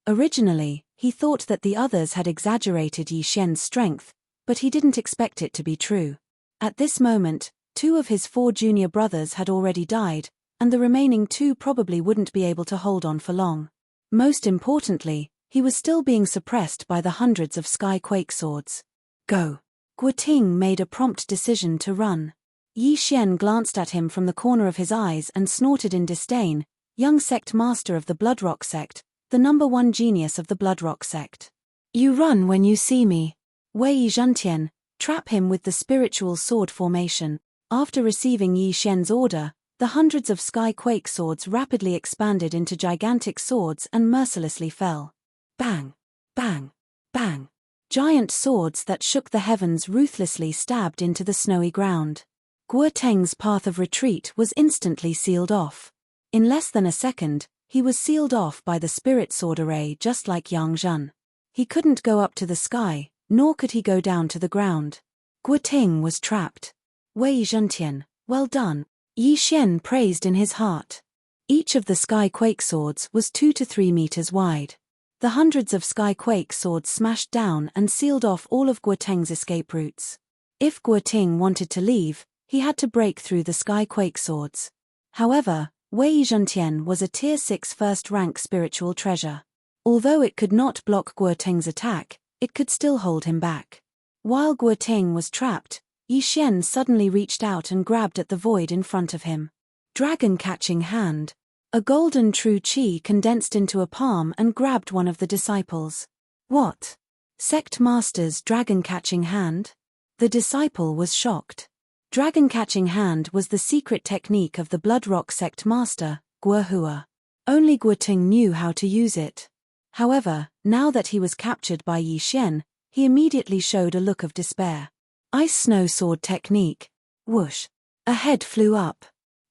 Originally, he thought that the others had exaggerated Yi Xian's strength, but he didn't expect it to be true. At this moment, 2 of his 4 junior brothers had already died, and the remaining 2 probably wouldn't be able to hold on for long. Most importantly, he was still being suppressed by the hundreds of sky quake swords. Go! Guoting made a prompt decision to run. Yi Xian glanced at him from the corner of his eyes and snorted in disdain, young sect master of the Bloodrock sect, the #1 genius of the Bloodrock sect. You run when you see me. Wei Zhentian, trap him with the spiritual sword formation. After receiving Yi Xian's order, the hundreds of sky quake swords rapidly expanded into gigantic swords and mercilessly fell. Bang! Bang! Bang! Giant swords that shook the heavens ruthlessly stabbed into the snowy ground. Guoteng's path of retreat was instantly sealed off. In less than a second, he was sealed off by the spirit sword array just like Yang Zhen. He couldn't go up to the sky, nor could he go down to the ground. Guoteng was trapped. Wei Zhentian, well done. Yi Xian praised in his heart. Each of the sky quake swords was 2 to 3 meters wide. The hundreds of sky quake swords smashed down and sealed off all of Guoteng's escape routes. If Guoteng wanted to leave, he had to break through the sky quake swords. However, Wei Zhentian was a tier 6 first-rank spiritual treasure. Although it could not block Guoteng's attack, it could still hold him back. While Guoteng was trapped, Yi Xian suddenly reached out and grabbed at the void in front of him. Dragon-catching hand. A golden true chi condensed into a palm and grabbed one of the disciples. What? Sect Master's dragon-catching hand? The disciple was shocked. Dragon-catching hand was the secret technique of the Bloodrock sect master, Guohua. Only Guoteng knew how to use it. However, now that he was captured by Yi Xian, he immediately showed a look of despair. Ice snow sword technique. Whoosh. A head flew up.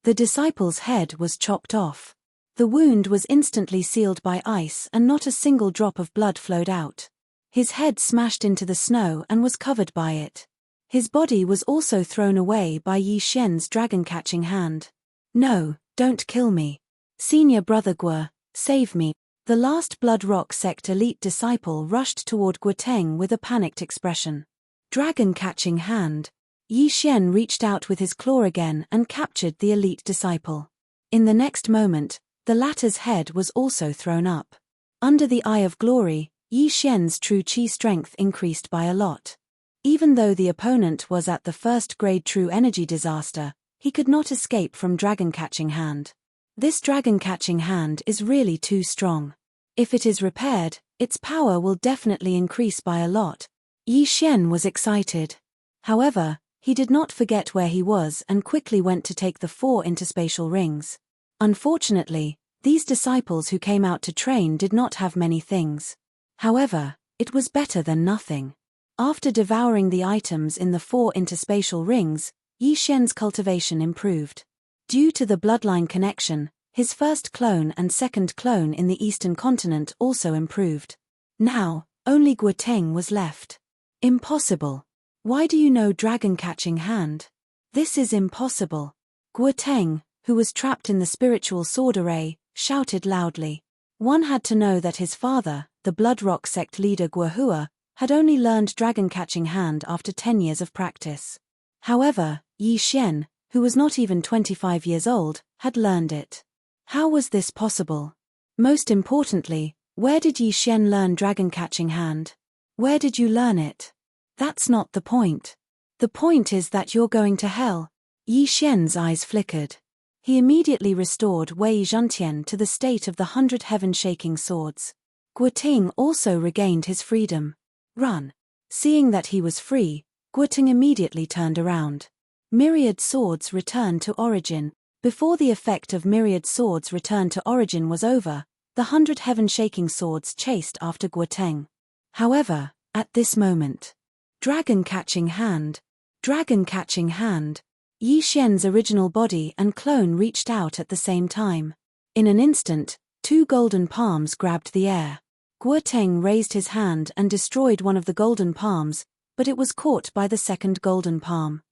The disciple's head was chopped off. The wound was instantly sealed by ice and not a single drop of blood flowed out. His head smashed into the snow and was covered by it. His body was also thrown away by Yi Xian's dragon-catching hand. No, don't kill me. Senior brother Guo, save me. The last Bloodrock sect elite disciple rushed toward Guoteng with a panicked expression. Dragon-catching hand. Yi Xian reached out with his claw again and captured the elite disciple. In the next moment, the latter's head was also thrown up. Under the Eye of Glory, Yi Xian's true chi strength increased by a lot. Even though the opponent was at the first-grade true energy disaster, he could not escape from dragon-catching hand. This dragon-catching hand is really too strong. If it is repaired, its power will definitely increase by a lot. Yi Xian was excited. However, he did not forget where he was and quickly went to take the 4 interspatial rings. Unfortunately, these disciples who came out to train did not have many things. However, it was better than nothing. After devouring the items in the 4 interspatial rings, Yi Xian's cultivation improved. Due to the bloodline connection, his first clone and second clone in the eastern continent also improved. Now, only Guoteng was left. Impossible. Why do you know dragon-catching hand? This is impossible. Guoteng, who was trapped in the spiritual sword array, shouted loudly. One had to know that his father, the Blood Rock sect leader Guohua, had only learned dragon-catching hand after 10 years of practice. However, Yi Xian, who was not even 25 years old, had learned it. How was this possible? Most importantly, where did Yi Xian learn dragon-catching hand? Where did you learn it? That's not the point. The point is that you're going to hell. Yi Xian's eyes flickered. He immediately restored Wei Zhentian to the state of the 100 heaven-shaking swords. Guoting also regained his freedom. Run. Seeing that he was free, Guoting immediately turned around. Myriad swords returned to origin. Before the effect of myriad swords return to origin was over, the 100 heaven-shaking swords chased after Guoteng. However, at this moment, dragon-catching hand. Dragon-catching hand. Yi Xian's original body and clone reached out at the same time. In an instant, 2 golden palms grabbed the air. Guoteng raised his hand and destroyed one of the golden palms, but it was caught by the second golden palm.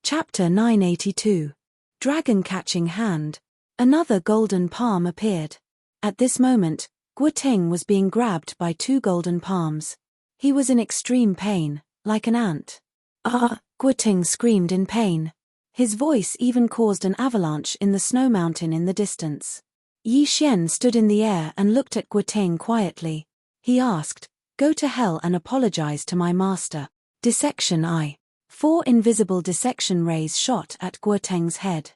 Chapter 982. Dragon-catching hand. Another golden palm appeared. At this moment, Guoteng was being grabbed by 2 golden palms. He was in extreme pain, like an ant. Ah! Guoteng screamed in pain. His voice even caused an avalanche in the snow mountain in the distance. Yi Xian stood in the air and looked at Guoteng quietly. He asked, "Go to hell and apologize to my master." Dissection Eye. 4 invisible dissection rays shot at Guoteng's head.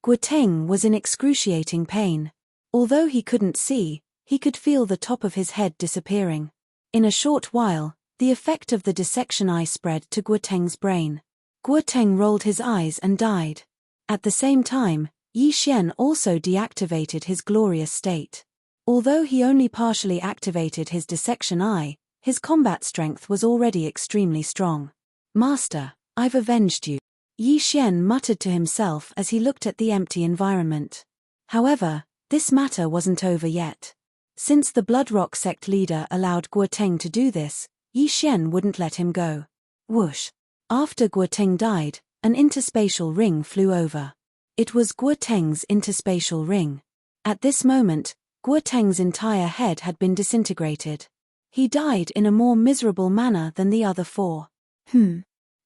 Guoteng was in excruciating pain. Although he couldn't see, he could feel the top of his head disappearing. In a short while, the effect of the dissection eye spread to Guoteng's brain. Guoteng rolled his eyes and died. At the same time, Yi Xian also deactivated his glorious state. Although he only partially activated his dissection eye, his combat strength was already extremely strong. "Master, I've avenged you," Yi Xian muttered to himself as he looked at the empty environment. However, this matter wasn't over yet. Since the Blood Rock sect leader allowed Guoteng to do this, Yi Xian wouldn't let him go. Whoosh! After Guoteng died, an interspatial ring flew over. It was Guoteng's interspatial ring. At this moment, Guoteng's entire head had been disintegrated. He died in a more miserable manner than the other 4.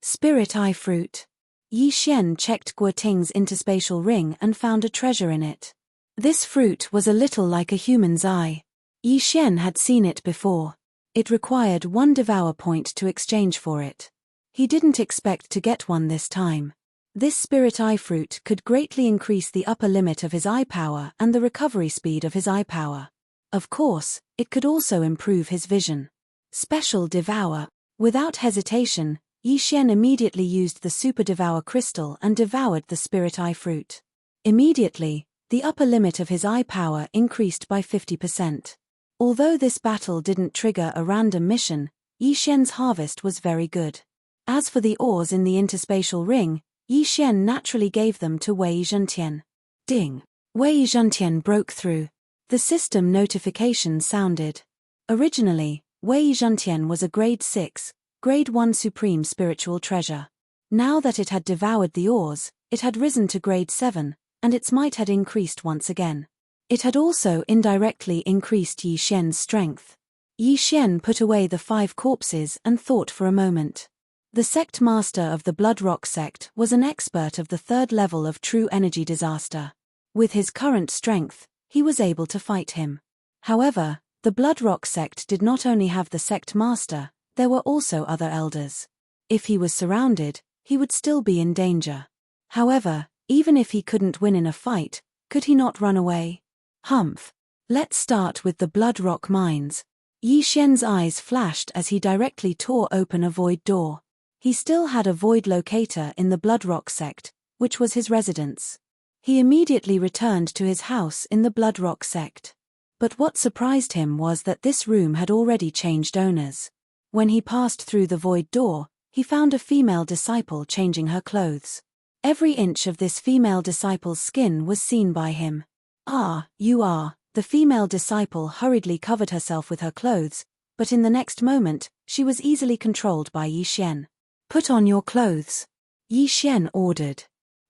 Spirit Eye Fruit. Yi Xian checked Guoteng's interspatial ring and found a treasure in it. This fruit was a little like a human's eye. Yi Xian had seen it before. It required 1 Devour point to exchange for it. He didn't expect to get one this time. This Spirit Eye Fruit could greatly increase the upper limit of his eye power and the recovery speed of his eye power. Of course, it could also improve his vision. Special Devour. Without hesitation, Yi Xian immediately used the Super Devour crystal and devoured the Spirit Eye Fruit. Immediately, the upper limit of his eye power increased by 50%. Although this battle didn't trigger a random mission, Yi Xian's harvest was very good. As for the ores in the interspatial ring, Yi Xian naturally gave them to Wei Zhentian. Ding! Wei Zhentian broke through. The system notification sounded. Originally, Wei Zhentian was a grade 6, grade 1 supreme spiritual treasure. Now that it had devoured the ores, it had risen to grade 7, and its might had increased once again. It had also indirectly increased Yi Xian's strength. Yi Xian put away the 5 corpses and thought for a moment. The sect master of the Blood Rock sect was an expert of the 3rd level of true energy disaster. With his current strength, he was able to fight him. However, the Blood Rock sect did not only have the sect master, there were also other elders. If he was surrounded, he would still be in danger. However, even if he couldn't win in a fight, could he not run away? Humph! Let's start with the Blood Rock mines. Yi Xian's eyes flashed as he directly tore open a void door. He still had a void locator in the Blood Rock sect, which was his residence. He immediately returned to his house in the Blood Rock sect. But what surprised him was that this room had already changed owners. When he passed through the void door, he found a female disciple changing her clothes. Every inch of this female disciple's skin was seen by him. "Ah, you are." The female disciple hurriedly covered herself with her clothes, but in the next moment, she was easily controlled by Yi Xian. "Put on your clothes," Yi Xian ordered.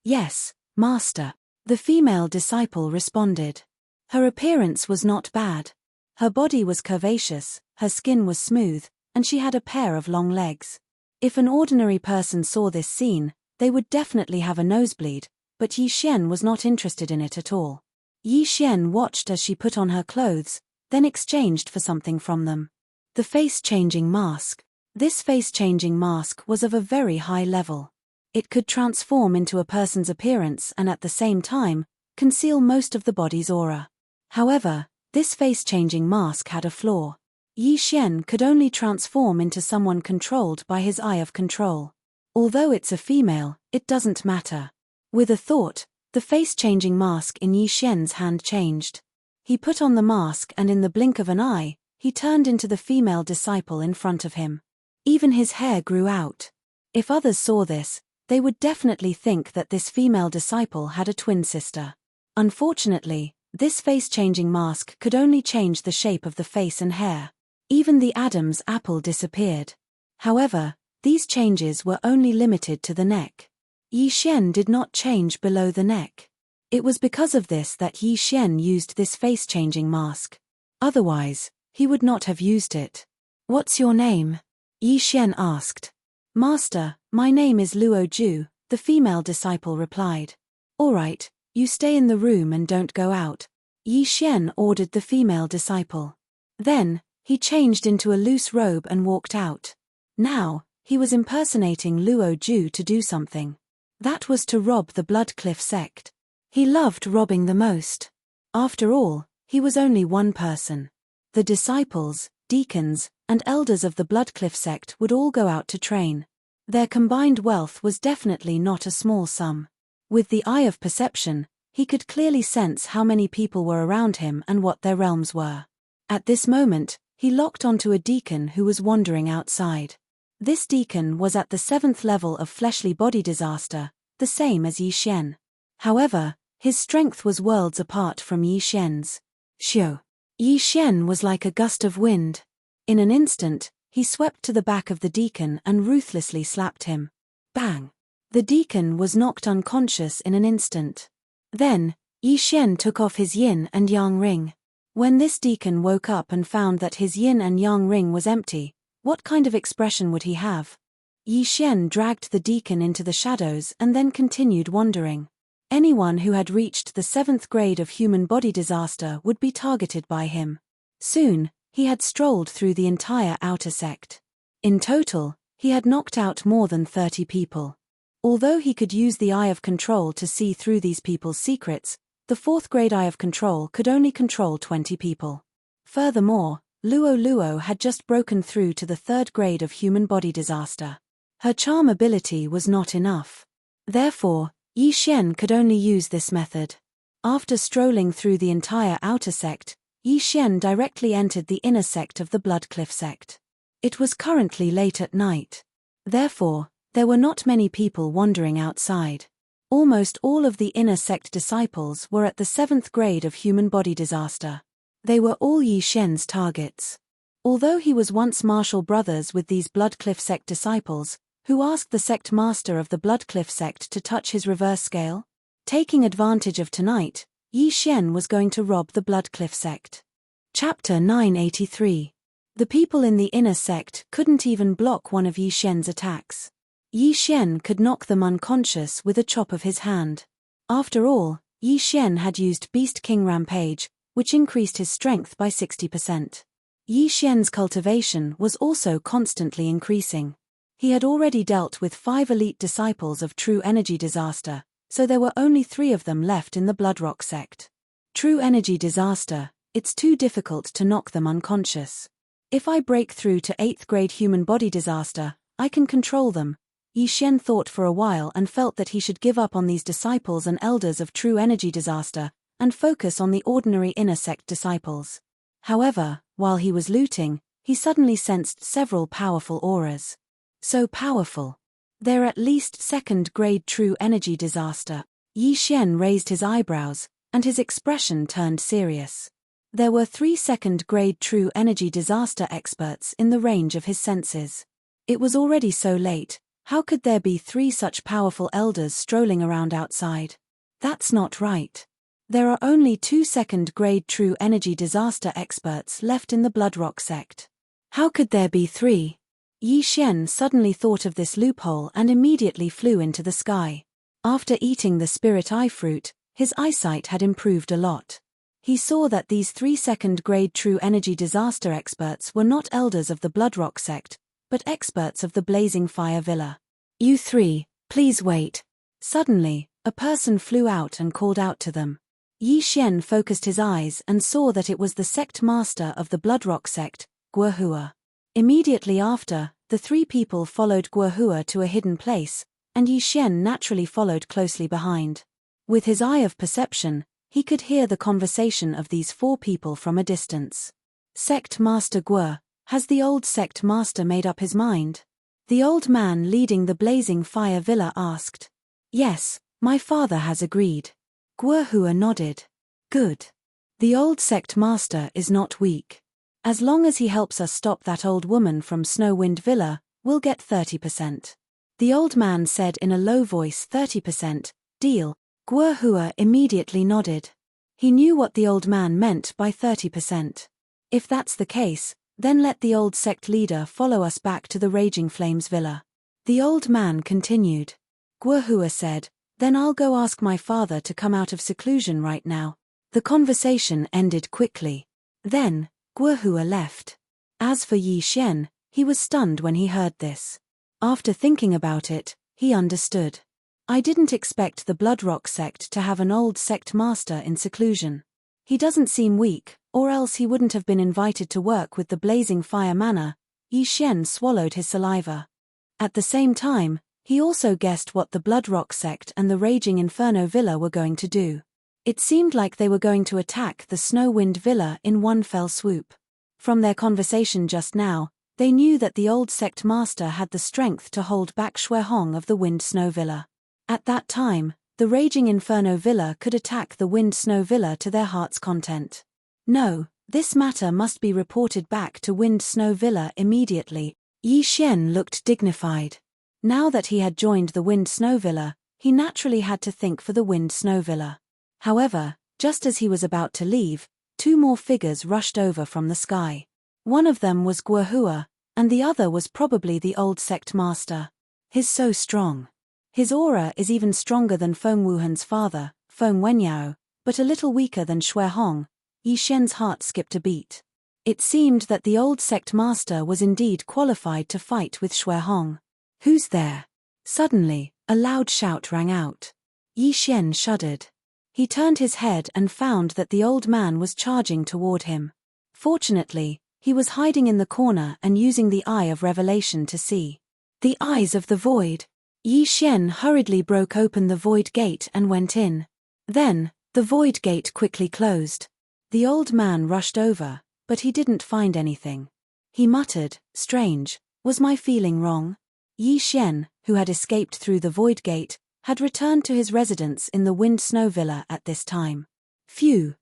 "Yes, master," the female disciple responded. Her appearance was not bad. Her body was curvaceous, her skin was smooth, and she had a pair of long legs. If an ordinary person saw this scene, they would definitely have a nosebleed, but Yi Xian was not interested in it at all. Yi Xian watched as she put on her clothes, then exchanged for something from them. The face-changing mask. This face-changing mask was of a very high level. It could transform into a person's appearance and at the same time, conceal most of the body's aura. However, this face-changing mask had a flaw. Yi Xian could only transform into someone controlled by his eye of control. Although it's a female, it doesn't matter. With a thought, the face-changing mask in Yi Xian's hand changed. He put on the mask and in the blink of an eye, he turned into the female disciple in front of him. Even his hair grew out. If others saw this, they would definitely think that this female disciple had a twin sister. Unfortunately, this face-changing mask could only change the shape of the face and hair. Even the Adam's apple disappeared. However, these changes were only limited to the neck. Yi Xian did not change below the neck. It was because of this that Yi Xian used this face-changing mask. Otherwise, he would not have used it. "What's your name?" Yi Xian asked. "Master, my name is Luo Ju," the female disciple replied. "All right, you stay in the room and don't go out," Yi Xian ordered the female disciple. Then, he changed into a loose robe and walked out. Now, he was impersonating Luo Ju to do something. That was to rob the Bloodcliff sect. He loved robbing the most. After all, he was only one person. The disciples, deacons, and elders of the Bloodcliff sect would all go out to train. Their combined wealth was definitely not a small sum. With the eye of perception, he could clearly sense how many people were around him and what their realms were. At this moment, he locked onto a deacon who was wandering outside. This deacon was at the 7th level of fleshly body disaster, the same as Yi Xian. However, his strength was worlds apart from Yi Xian's. Xiu. Yi Xian was like a gust of wind. In an instant, he swept to the back of the deacon and ruthlessly slapped him. Bang! The deacon was knocked unconscious in an instant. Then, Yi Xian took off his yin and yang ring. When this deacon woke up and found that his yin and yang ring was empty, what kind of expression would he have? Yi Xian dragged the deacon into the shadows and then continued wandering. Anyone who had reached the 7th grade of human body disaster would be targeted by him. Soon, he had strolled through the entire outer sect. In total, he had knocked out more than 30 people. Although he could use the eye of control to see through these people's secrets, the 4th grade eye of control could only control 20 people. Furthermore, Luo had just broken through to the 3rd grade of human body disaster. Her charm ability was not enough. Therefore, Yi Xian could only use this method. After strolling through the entire outer sect, Yi Xian directly entered the inner sect of the Bloodcliff sect. It was currently late at night. Therefore, there were not many people wandering outside. Almost all of the inner sect disciples were at the 7th grade of human body disaster. They were all Yi Xian's targets. Although he was once martial brothers with these Bloodcliff sect disciples, who asked the sect master of the Bloodcliff sect to touch his reverse scale? Taking advantage of tonight, Yi Xian was going to rob the Bloodcliff sect. Chapter 983. The people in the inner sect couldn't even block one of Yi Xian's attacks. Yi Xian could knock them unconscious with a chop of his hand. After all, Yi Xian had used Beast King Rampage, which increased his strength by 60%. Yi Xian's cultivation was also constantly increasing. He had already dealt with 5 elite disciples of True Energy Disaster, so there were only 3 of them left in the Bloodrock sect. True Energy Disaster, it's too difficult to knock them unconscious. If I break through to 8th grade human body disaster, I can control them. Yi Xian thought for a while and felt that he should give up on these disciples and elders of True Energy Disaster, and focus on the ordinary inner sect disciples. However, while he was looting, he suddenly sensed several powerful auras. So powerful. They're at least second-grade true energy disaster. Yi Xian raised his eyebrows, and his expression turned serious. There were 3 second-grade true energy disaster experts in the range of his senses. It was already so late, how could there be 3 such powerful elders strolling around outside? That's not right. There are only 2 second-grade true energy disaster experts left in the Bloodrock sect. How could there be 3? Yi Xian suddenly thought of this loophole and immediately flew into the sky. After eating the spirit eye fruit, his eyesight had improved a lot. He saw that these 3 second-grade true energy disaster experts were not elders of the Bloodrock sect, but experts of the Blazing Fire Villa. "You 3, please wait." Suddenly, a person flew out and called out to them. Yi Xian focused his eyes and saw that it was the sect master of the Bloodrock sect, Guohua. Immediately after, the 3 people followed Guohua to a hidden place, and Yi Xian naturally followed closely behind. With his eye of perception, he could hear the conversation of these 4 people from a distance. "Sect Master Guo, has the old sect master made up his mind?" The old man leading the Blazing Fire Villa asked. "Yes, my father has agreed." Guohua nodded. "Good. The old sect master is not weak. As long as he helps us stop that old woman from Snowwind Villa, we'll get 30%. The old man said in a low voice. 30%, deal. Guohua immediately nodded. He knew what the old man meant by 30%. If that's the case, then let the old sect leader follow us back to the Raging Flames Villa. The old man continued. Guohua said, "Then I'll go ask my father to come out of seclusion right now." The conversation ended quickly. Then, Guohua left. As for Yi Xian, he was stunned when he heard this. After thinking about it, he understood. I didn't expect the Bloodrock sect to have an old sect master in seclusion. He doesn't seem weak, or else he wouldn't have been invited to work with the Blazing Fire Manor. Yi Xian swallowed his saliva. At the same time, he also guessed what the Bloodrock sect and the Raging Inferno Villa were going to do. It seemed like they were going to attack the Snowwind Villa in one fell swoop. From their conversation just now, they knew that the old sect master had the strength to hold back Xuehong of the Wind Snow Villa. At that time, the Raging Inferno Villa could attack the Wind Snow Villa to their heart's content. No, this matter must be reported back to Wind Snow Villa immediately. Yi Xian looked dignified. Now that he had joined the Wind Snow Villa, he naturally had to think for the Wind Snow Villa. However, just as he was about to leave, 2 more figures rushed over from the sky. One of them was Guohua, and the other was probably the old sect master. He's so strong. His aura is even stronger than Feng Wuhan's father, Feng Wenyao, but a little weaker than Xuehong. Yi Xian's heart skipped a beat. It seemed that the old sect master was indeed qualified to fight with Xuehong. "Who's there?" Suddenly, a loud shout rang out. Yi Xian shuddered. He turned his head and found that the old man was charging toward him. Fortunately, he was hiding in the corner and using the Eye of Revelation to see. The eyes of the void. Yi Xian hurriedly broke open the void gate and went in. Then, the void gate quickly closed. The old man rushed over, but he didn't find anything. He muttered, "Strange, was my feeling wrong?" Yi Xian, who had escaped through the void gate, had returned to his residence in the Wind Snow Villa at this time. Phew,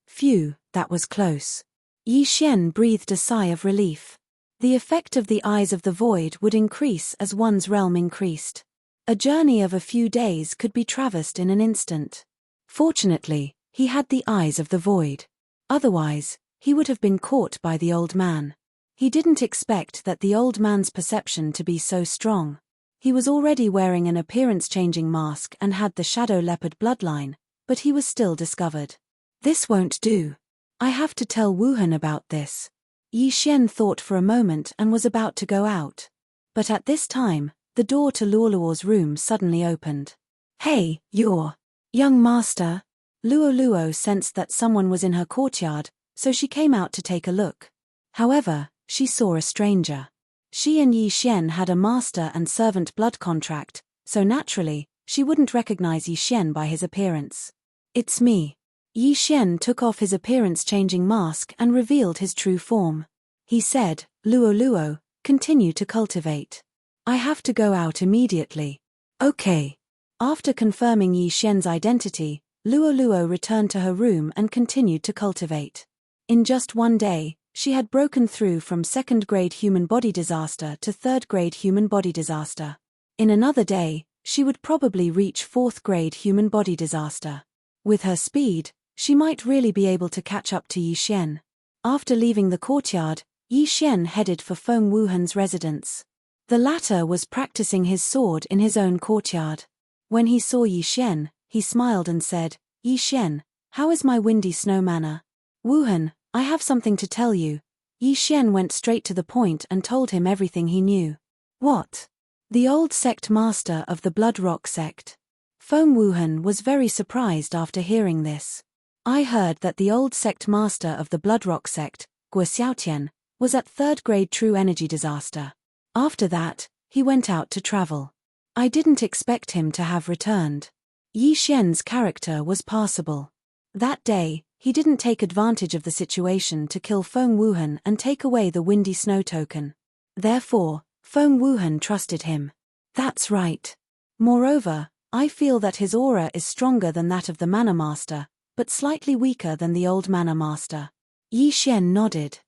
that was close. Yi Xian breathed a sigh of relief. The effect of the eyes of the void would increase as one's realm increased. A journey of a few days could be traversed in an instant. Fortunately, he had the eyes of the void. Otherwise, he would have been caught by the old man. He didn't expect that the old man's perception to be so strong. He was already wearing an appearance-changing mask and had the shadow leopard bloodline, but he was still discovered. This won't do. I have to tell Wuhan about this. Yi Xian thought for a moment and was about to go out. But at this time, the door to Luoluo's room suddenly opened. "Hey, you're young master." Luoluo sensed that someone was in her courtyard, so she came out to take a look. However, she saw a stranger. She and Yi Xian had a master and servant blood contract, so naturally, she wouldn't recognize Yi Xian by his appearance. "It's me." Yi Xian took off his appearance-changing mask and revealed his true form. He said, "Luo Luo, continue to cultivate. I have to go out immediately." "Okay." After confirming Yi Xian's identity, Luo Luo returned to her room and continued to cultivate. In just one day, she had broken through from second-grade human body disaster to third-grade human body disaster. In another day, she would probably reach fourth-grade human body disaster. With her speed, she might really be able to catch up to Yi Xian. After leaving the courtyard, Yi Xian headed for Feng Wuhan's residence. The latter was practicing his sword in his own courtyard. When he saw Yi Xian, he smiled and said, "Yi Xian, how is my windy snow manor?" "Wuhan, I have something to tell you." Yi Xian went straight to the point and told him everything he knew. "What?" "The old sect master of the Blood Rock sect." Feng Wuhan was very surprised after hearing this. "I heard that the old sect master of the Blood Rock sect, Guo Xiaotian, was at third-grade true energy disaster. After that, he went out to travel. I didn't expect him to have returned." Yi Xian's character was passable. That day, he didn't take advantage of the situation to kill Feng Wuhan and take away the windy snow token. Therefore, Feng Wuhan trusted him. "That's right. Moreover, I feel that his aura is stronger than that of the Mana Master, but slightly weaker than the old Mana Master." Yi Xian nodded.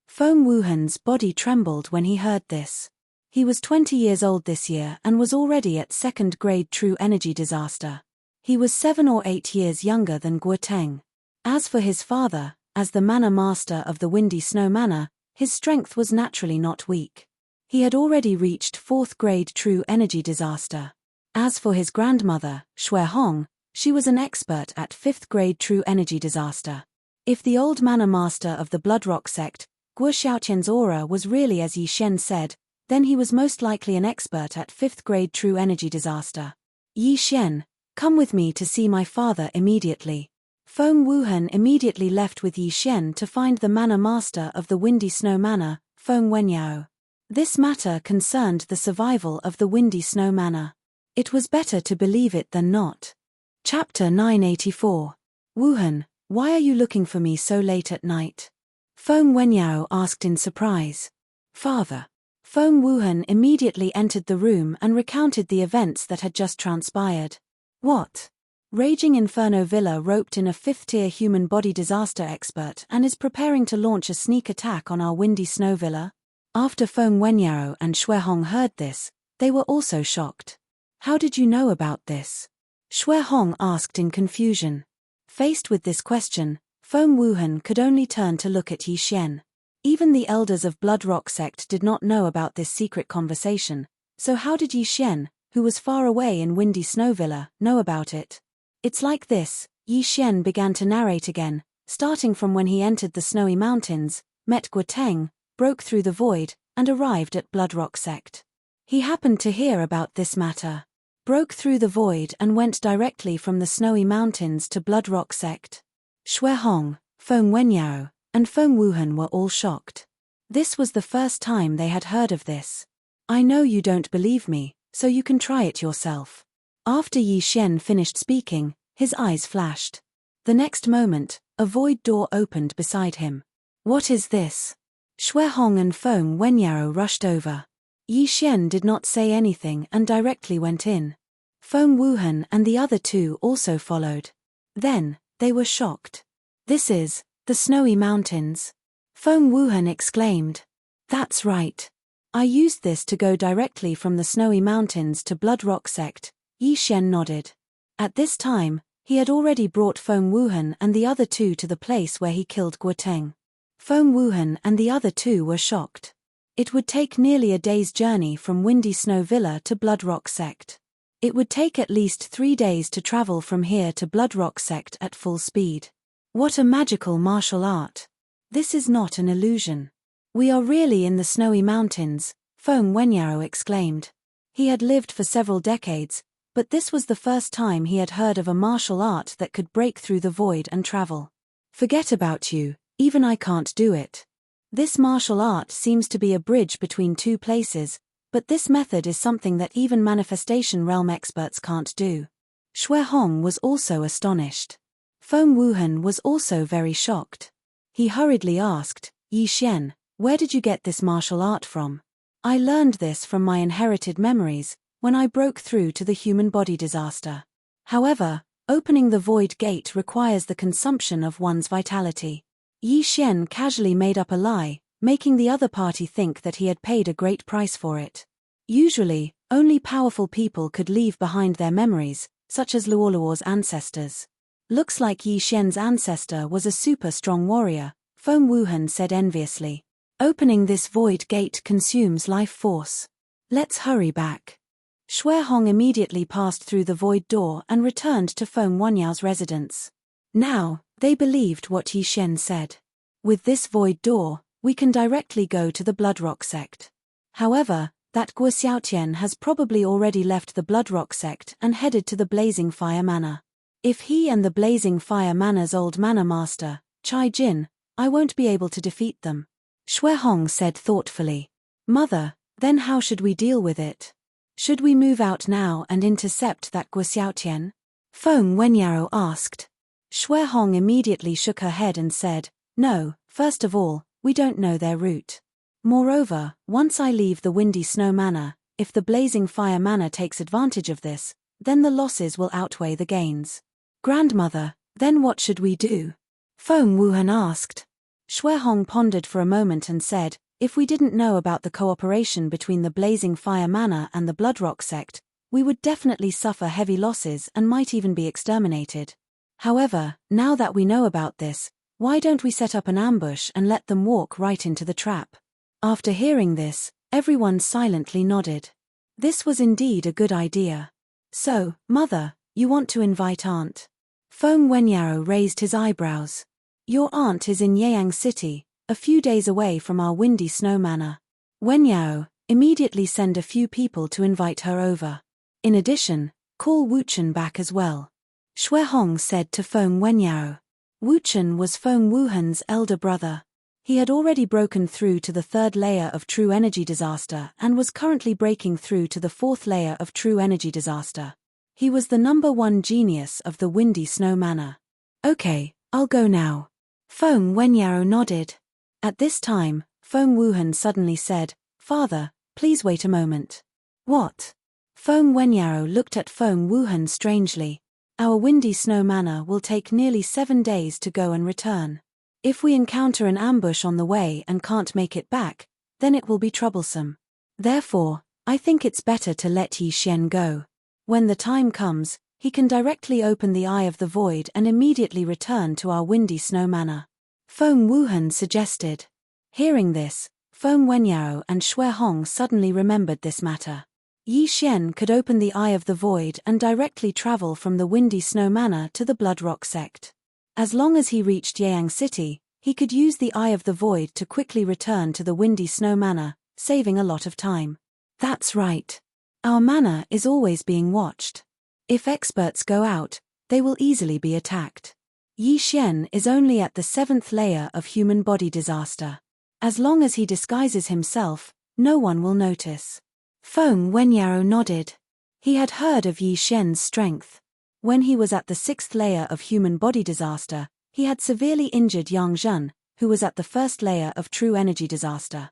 Feng Wuhan's body trembled when he heard this. He was 20 years old this year and was already at second-grade true energy disaster. He was 7 or 8 years younger than Guo Teng. As for his father, as the Mana Master of the Windy Snow Manor, his strength was naturally not weak. He had already reached 4th-grade true energy disaster. As for his grandmother, Shui Hong, she was an expert at 5th-grade true energy disaster. If the old Mana Master of the Blood Rock sect, Guo Xiaotian's aura was really as Yi Xian said, then he was most likely an expert at 5th-grade true energy disaster. "Yi Xian, come with me to see my father immediately." Feng Wuhan immediately left with Yi Xian to find the Mana Master of the Windy Snow Manor, Feng Wenyao. This matter concerned the survival of the Windy Snow Manor. It was better to believe it than not. Chapter 984. "Wuhan, why are you looking for me so late at night?" Feng Wenyao asked in surprise. "Father." Feng Wuhan immediately entered the room and recounted the events that had just transpired. "What?" "Raging Inferno Villa roped in a 5th-tier human body disaster expert and is preparing to launch a sneak attack on our Windy Snow Villa." After Feng Wenyao and Shui Hong heard this, they were also shocked. "How did you know about this?" Shui Hong asked in confusion. Faced with this question, Feng Wuhan could only turn to look at Yi Xian. Even the elders of Blood Rock sect did not know about this secret conversation, so how did Yi Xian, who was far away in Windy Snow Villa, know about it? "It's like this," Yi Xian began to narrate again, starting from when he entered the snowy mountains, met Guo Teng, broke through the void, and arrived at Blood Rock sect. He happened to hear about this matter. Broke through the void and went directly from the snowy mountains to Blood Rock sect. Shui Hong, Feng Wenyao, and Feng Wuhan were all shocked. This was the first time they had heard of this. "I know you don't believe me, so you can try it yourself." After Yi Xian finished speaking, his eyes flashed. The next moment, a void door opened beside him. "What is this?" Shui Hong and Feng Wenyao rushed over. Yi Xian did not say anything and directly went in. Feng Wuhan and the other two also followed. Then, they were shocked. "This is the snowy mountains," Feng Wuhan exclaimed. "That's right. I used this to go directly from the snowy mountains to Blood Rock sect." Yi Xian nodded. At this time, he had already brought Feng Wuhan and the other two to the place where he killed Guo Teng. Feng Wuhan and the other two were shocked. It would take nearly a day's journey from Windy Snow Villa to Blood Rock sect. It would take at least 3 days to travel from here to Blood Rock sect at full speed. What a magical martial art. This is not an illusion. We are really in the snowy mountains, Feng Wenyao exclaimed. He had lived for several decades, but this was the first time he had heard of a martial art that could break through the void and travel. "Forget about you, even I can't do it. This martial art seems to be a bridge between two places, but this method is something that even manifestation realm experts can't do." Shui Hong was also astonished. Feng Wuhan was also very shocked. He hurriedly asked, "Yi Xian, Where did you get this martial art from? I learned this from my inherited memories, when I broke through to the human body disaster. However, opening the void gate requires the consumption of one's vitality. Yi Xian casually made up a lie, making the other party think that he had paid a great price for it. Usually, only powerful people could leave behind their memories, such as Luoluo's ancestors. Looks like Yi Xian's ancestor was a super strong warrior, Feng Wuhan said enviously. Opening this void gate consumes life force. Let's hurry back. Shui Hong immediately passed through the void door and returned to Feng Wanyao's residence. Now, they believed what Yi Xian said. With this void door, we can directly go to the Bloodrock sect. However, that Guo Xiaotian has probably already left the Bloodrock sect and headed to the Blazing Fire Manor. If he and the Blazing Fire Manor's old manor master, Chai Jin, I won't be able to defeat them. Shui Hong said thoughtfully. Mother, then how should we deal with it? Should we move out now and intercept that Guo Xiaotian? Feng Wenyao asked. Shui Hong immediately shook her head and said, no, first of all, we don't know their route. Moreover, once I leave the Windy Snow Manor, if the Blazing Fire Manor takes advantage of this, then the losses will outweigh the gains. Grandmother, then what should we do? Feng Wuhan asked. Shui Hong pondered for a moment and said, if we didn't know about the cooperation between the Blazing Fire Manor and the Bloodrock sect, we would definitely suffer heavy losses and might even be exterminated. However, now that we know about this, why don't we set up an ambush and let them walk right into the trap? After hearing this, everyone silently nodded. This was indeed a good idea. So, Mother, you want to invite Aunt? Feng Wenyao raised his eyebrows. Your aunt is in Yeyang City, a few days away from our Windy Snow Manor. Wenyao, immediately send a few people to invite her over. In addition, call Wuchen back as well. Shui Hong said to Feng Wenyao. Wuchen was Feng Wuhan's elder brother. He had already broken through to the third layer of True Energy Disaster and was currently breaking through to the fourth layer of True Energy Disaster. He was the #1 genius of the Windy Snow Manor. Okay, I'll go now. Feng Wenyao nodded. At this time, Feng Wuhan suddenly said, Father, please wait a moment. What? Feng Wenyao looked at Feng Wuhan strangely. Our Windy Snow Manor will take nearly 7 days to go and return. If we encounter an ambush on the way and can't make it back, then it will be troublesome. Therefore, I think it's better to let Yi Xian go. When the time comes, he can directly open the Eye of the Void and immediately return to our Windy Snow Manor. Feng Wuhan suggested. Hearing this, Feng Wenyao and Shui Hong suddenly remembered this matter. Yi Xian could open the Eye of the Void and directly travel from the Windy Snow Manor to the Bloodrock sect. As long as he reached Yeyang City, he could use the Eye of the Void to quickly return to the Windy Snow Manor, saving a lot of time. That's right. Our manor is always being watched. If experts go out, they will easily be attacked. Yi Xian is only at the 7th layer of human body disaster. As long as he disguises himself, no one will notice. Feng Wenyao nodded. He had heard of Yi Xian's strength. When he was at the 6th layer of human body disaster, he had severely injured Yang Zhen, who was at the 1st layer of true energy disaster.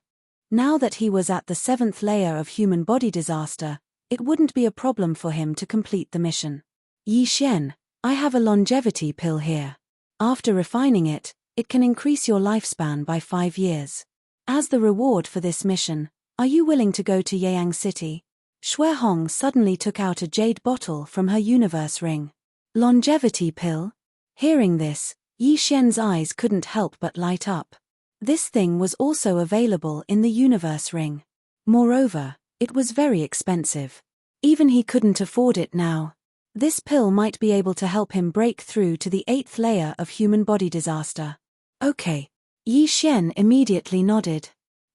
Now that he was at the 7th layer of human body disaster, it wouldn't be a problem for him to complete the mission. Yi Xian, I have a longevity pill here. After refining it, it can increase your lifespan by 5 years. As the reward for this mission, are you willing to go to Yeyang City? Shui Hong suddenly took out a jade bottle from her universe ring. Longevity pill? Hearing this, Yi Xian's eyes couldn't help but light up. This thing was also available in the universe ring. Moreover, it was very expensive. Even he couldn't afford it now. This pill might be able to help him break through to the 8th layer of human body disaster. Okay. Yi Xian immediately nodded.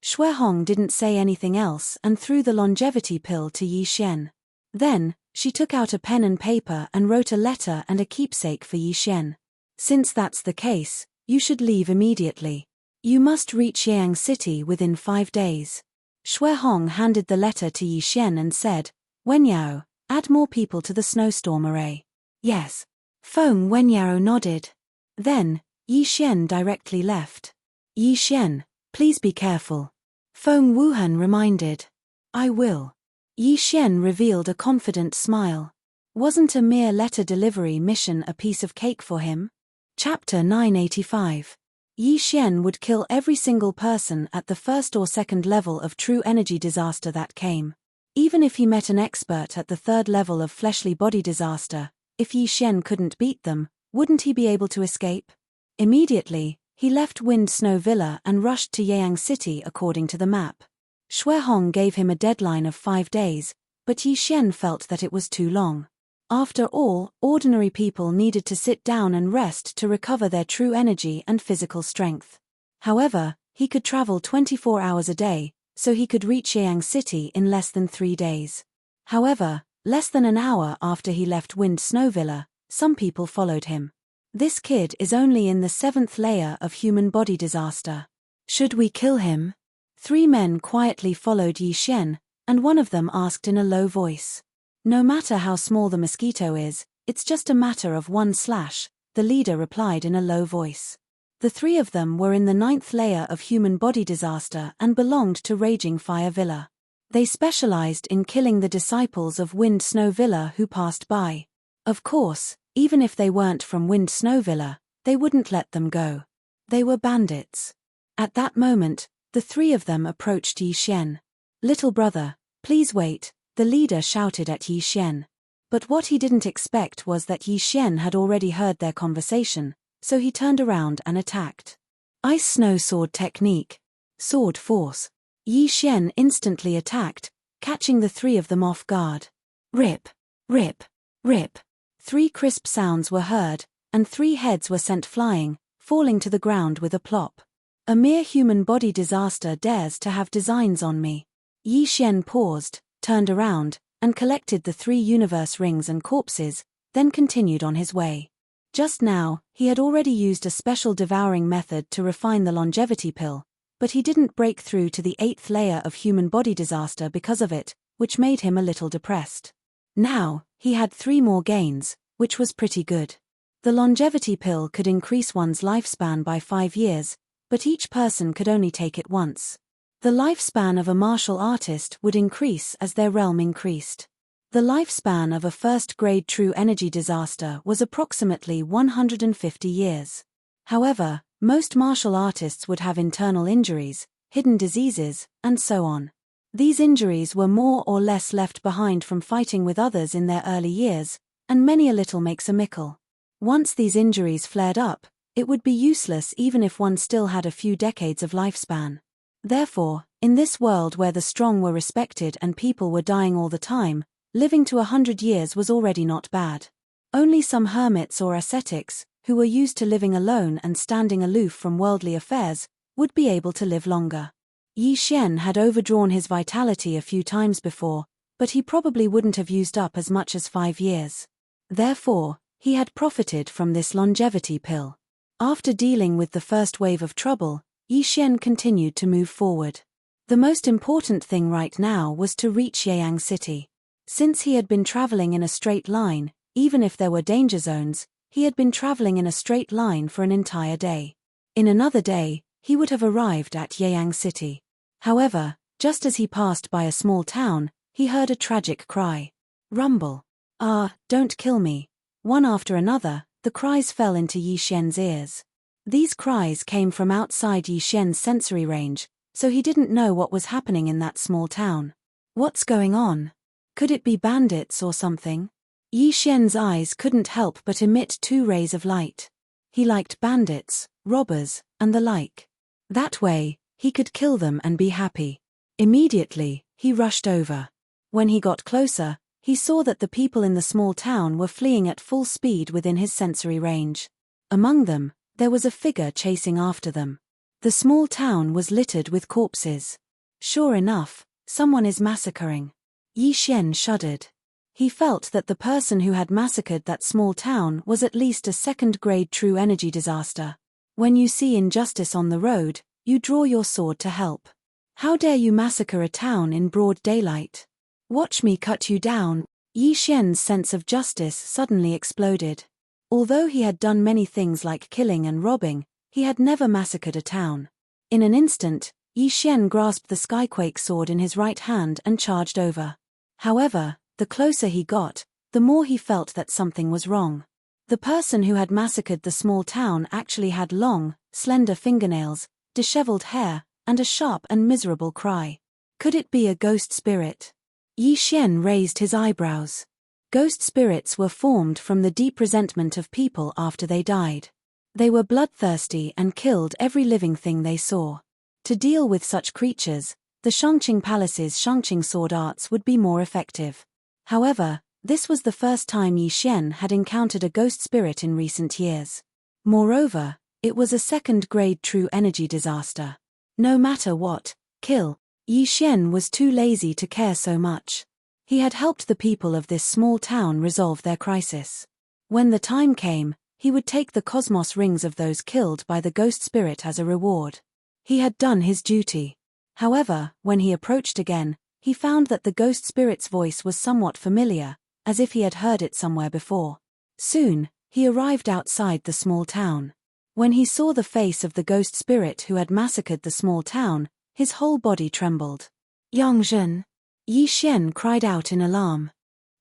Shui Hong didn't say anything else and threw the longevity pill to Yi Xian. Then, she took out a pen and paper and wrote a letter and a keepsake for Yi Xian. Since that's the case, you should leave immediately. You must reach Yeyang City within 5 days. Shui Hong handed the letter to Yi Xian and said, Wenyao, add more people to the snowstorm array. Yes. Feng Wenyao nodded. Then, Yi Xian directly left. Yi Xian, Please be careful. Feng Wuhan reminded. I will. Yi Xian revealed a confident smile. Wasn't a mere letter delivery mission a piece of cake for him? Chapter 985. Yi Xian would kill every single person at the first or second level of true energy disaster that came. Even if he met an expert at the third level of fleshly body disaster, if Yi Xian couldn't beat them, wouldn't he be able to escape? Immediately, he left Wind Snow Villa and rushed to Yang City according to the map. Xue Hong gave him a deadline of 5 days, but Yi Xian felt that it was too long. After all, ordinary people needed to sit down and rest to recover their true energy and physical strength. However, he could travel 24 hours a day, so he could reach Yang City in less than 3 days. However, less than an hour after he left Wind Snow Villa, some people followed him. This kid is only in the 7th layer of human body disaster. Should we kill him? 3 men quietly followed Yi Xian, and one of them asked in a low voice. No matter how small the mosquito is, it's just a matter of 1 slash, the leader replied in a low voice. The 3 of them were in the 9th layer of human body disaster and belonged to Raging Fire Villa. They specialized in killing the disciples of Wind Snow Villa who passed by. Of course, even if they weren't from Wind Snow Villa, they wouldn't let them go. They were bandits. At that moment, the 3 of them approached Yi Xian. Little brother, please wait, the leader shouted at Yi Xian. But what he didn't expect was that Yi Xian had already heard their conversation, so he turned around and attacked. Ice Snow Sword Technique. Sword Force. Yi Xian instantly attacked, catching the 3 of them off guard. Rip, rip, rip. 3 crisp sounds were heard, and 3 heads were sent flying, falling to the ground with a plop. A mere human body disaster dares to have designs on me. Yi Xian paused, turned around, and collected the 3 universe rings and corpses, then continued on his way. Just now, he had already used a special devouring method to refine the longevity pill, but he didn't break through to the 8th layer of human body disaster because of it, which made him a little depressed. Now, he had 3 more gains, which was pretty good. The longevity pill could increase one's lifespan by 5 years, but each person could only take it once. The lifespan of a martial artist would increase as their realm increased. The lifespan of a first-grade true energy disaster was approximately 150 years. However, most martial artists would have internal injuries, hidden diseases, and so on. These injuries were more or less left behind from fighting with others in their early years, and many a little makes a mickle. Once these injuries flared up, it would be useless even if one still had a few decades of lifespan. Therefore, in this world where the strong were respected and people were dying all the time, living to 100 years was already not bad. Only some hermits or ascetics, who were used to living alone and standing aloof from worldly affairs, would be able to live longer. Yi Xian had overdrawn his vitality a few times before, but he probably wouldn't have used up as much as 5 years. Therefore, he had profited from this longevity pill. After dealing with the first wave of trouble, Yi Xian continued to move forward. The most important thing right now was to reach Yang City. Since he had been traveling in a straight line, even if there were danger zones, he had been traveling in a straight line for an entire day. In another day, he would have arrived at Yang City. However, just as he passed by a small town, he heard a tragic cry. Rumble. Ah, don't kill me. One after another, the cries fell into Yi Xian's ears. These cries came from outside Yi Xian's sensory range, so he didn't know what was happening in that small town. What's going on? Could it be bandits or something? Yi Xian's eyes couldn't help but emit 2 rays of light. He liked bandits, robbers, and the like. That way, he could kill them and be happy. Immediately, he rushed over. When he got closer, he saw that the people in the small town were fleeing at full speed within his sensory range. Among them, there was a figure chasing after them. The small town was littered with corpses. Sure enough, someone is massacring. Yi Xian shuddered. He felt that the person who had massacred that small town was at least a second-grade true energy disaster. When you see injustice on the road, you draw your sword to help. How dare you massacre a town in broad daylight? Watch me cut you down. Yi Xian's sense of justice suddenly exploded. Although he had done many things like killing and robbing, he had never massacred a town. In an instant, Yi Xian grasped the Skyquake sword in his right hand and charged over. However, the closer he got, the more he felt that something was wrong. The person who had massacred the small town actually had long, slender fingernails, disheveled hair, and a sharp and miserable cry. Could it be a ghost spirit? Yi Xian raised his eyebrows. Ghost spirits were formed from the deep resentment of people after they died. They were bloodthirsty and killed every living thing they saw. To deal with such creatures, the Shangqing Palace's Shangqing sword arts would be more effective. However, this was the first time Yi Xian had encountered a ghost spirit in recent years. Moreover, it was a second-grade true energy disaster. No matter what, kill. Yi Xian was too lazy to care so much. He had helped the people of this small town resolve their crisis. When the time came, he would take the cosmos rings of those killed by the ghost spirit as a reward. He had done his duty. However, when he approached again, he found that the ghost spirit's voice was somewhat familiar, as if he had heard it somewhere before. Soon, he arrived outside the small town. When he saw the face of the ghost spirit who had massacred the small town, his whole body trembled. Yang Zhen! Yi Xian cried out in alarm.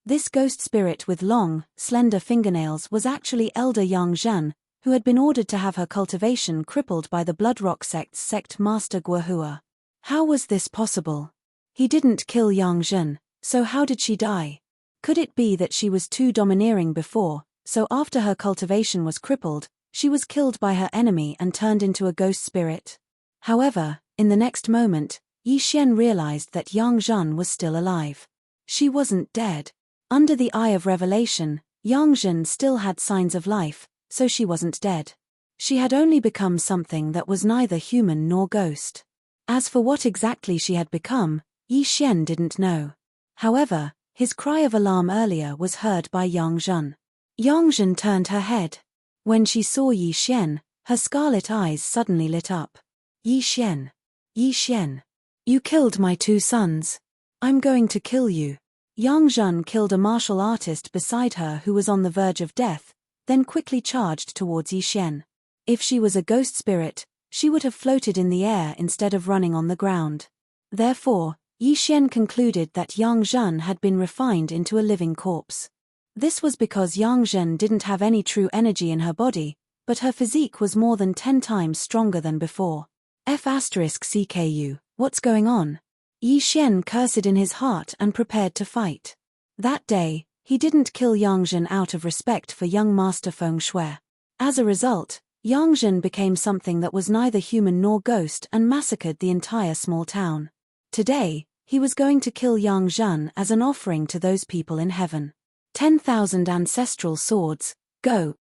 This ghost spirit with long, slender fingernails was actually Elder Yang Zhen, who had been ordered to have her cultivation crippled by the Bloodrock sect's sect master Guohua. How was this possible? He didn't kill Yang Zhen, so how did she die? Could it be that she was too domineering before, so after her cultivation was crippled, she was killed by her enemy and turned into a ghost spirit? However, in the next moment, Yi Xian realized that Yang Zhen was still alive. She wasn't dead. Under the eye of revelation, Yang Zhen still had signs of life, so she wasn't dead. She had only become something that was neither human nor ghost. As for what exactly she had become, Yi Xian didn't know. However, his cry of alarm earlier was heard by Yang Zhen. Yang Zhen turned her head. When she saw Yi Xian, her scarlet eyes suddenly lit up. Yi Xian! Yi Xian! You killed my two sons. I'm going to kill you. Yang Zhen killed a martial artist beside her who was on the verge of death, then quickly charged towards Yi Xian. If she was a ghost spirit, she would have floated in the air instead of running on the ground. Therefore, Yi Xian concluded that Yang Zhen had been refined into a living corpse. This was because Yang Zhen didn't have any true energy in her body, but her physique was more than 10 times stronger than before. F***CKU, what's going on? Yi Xian cursed in his heart and prepared to fight. That day, he didn't kill Yang Zhen out of respect for young Master Feng Shui. As a result, Yang Zhen became something that was neither human nor ghost and massacred the entire small town. Today, he was going to kill Yang Zhen as an offering to those people in heaven. 10,000 ancestral swords, go!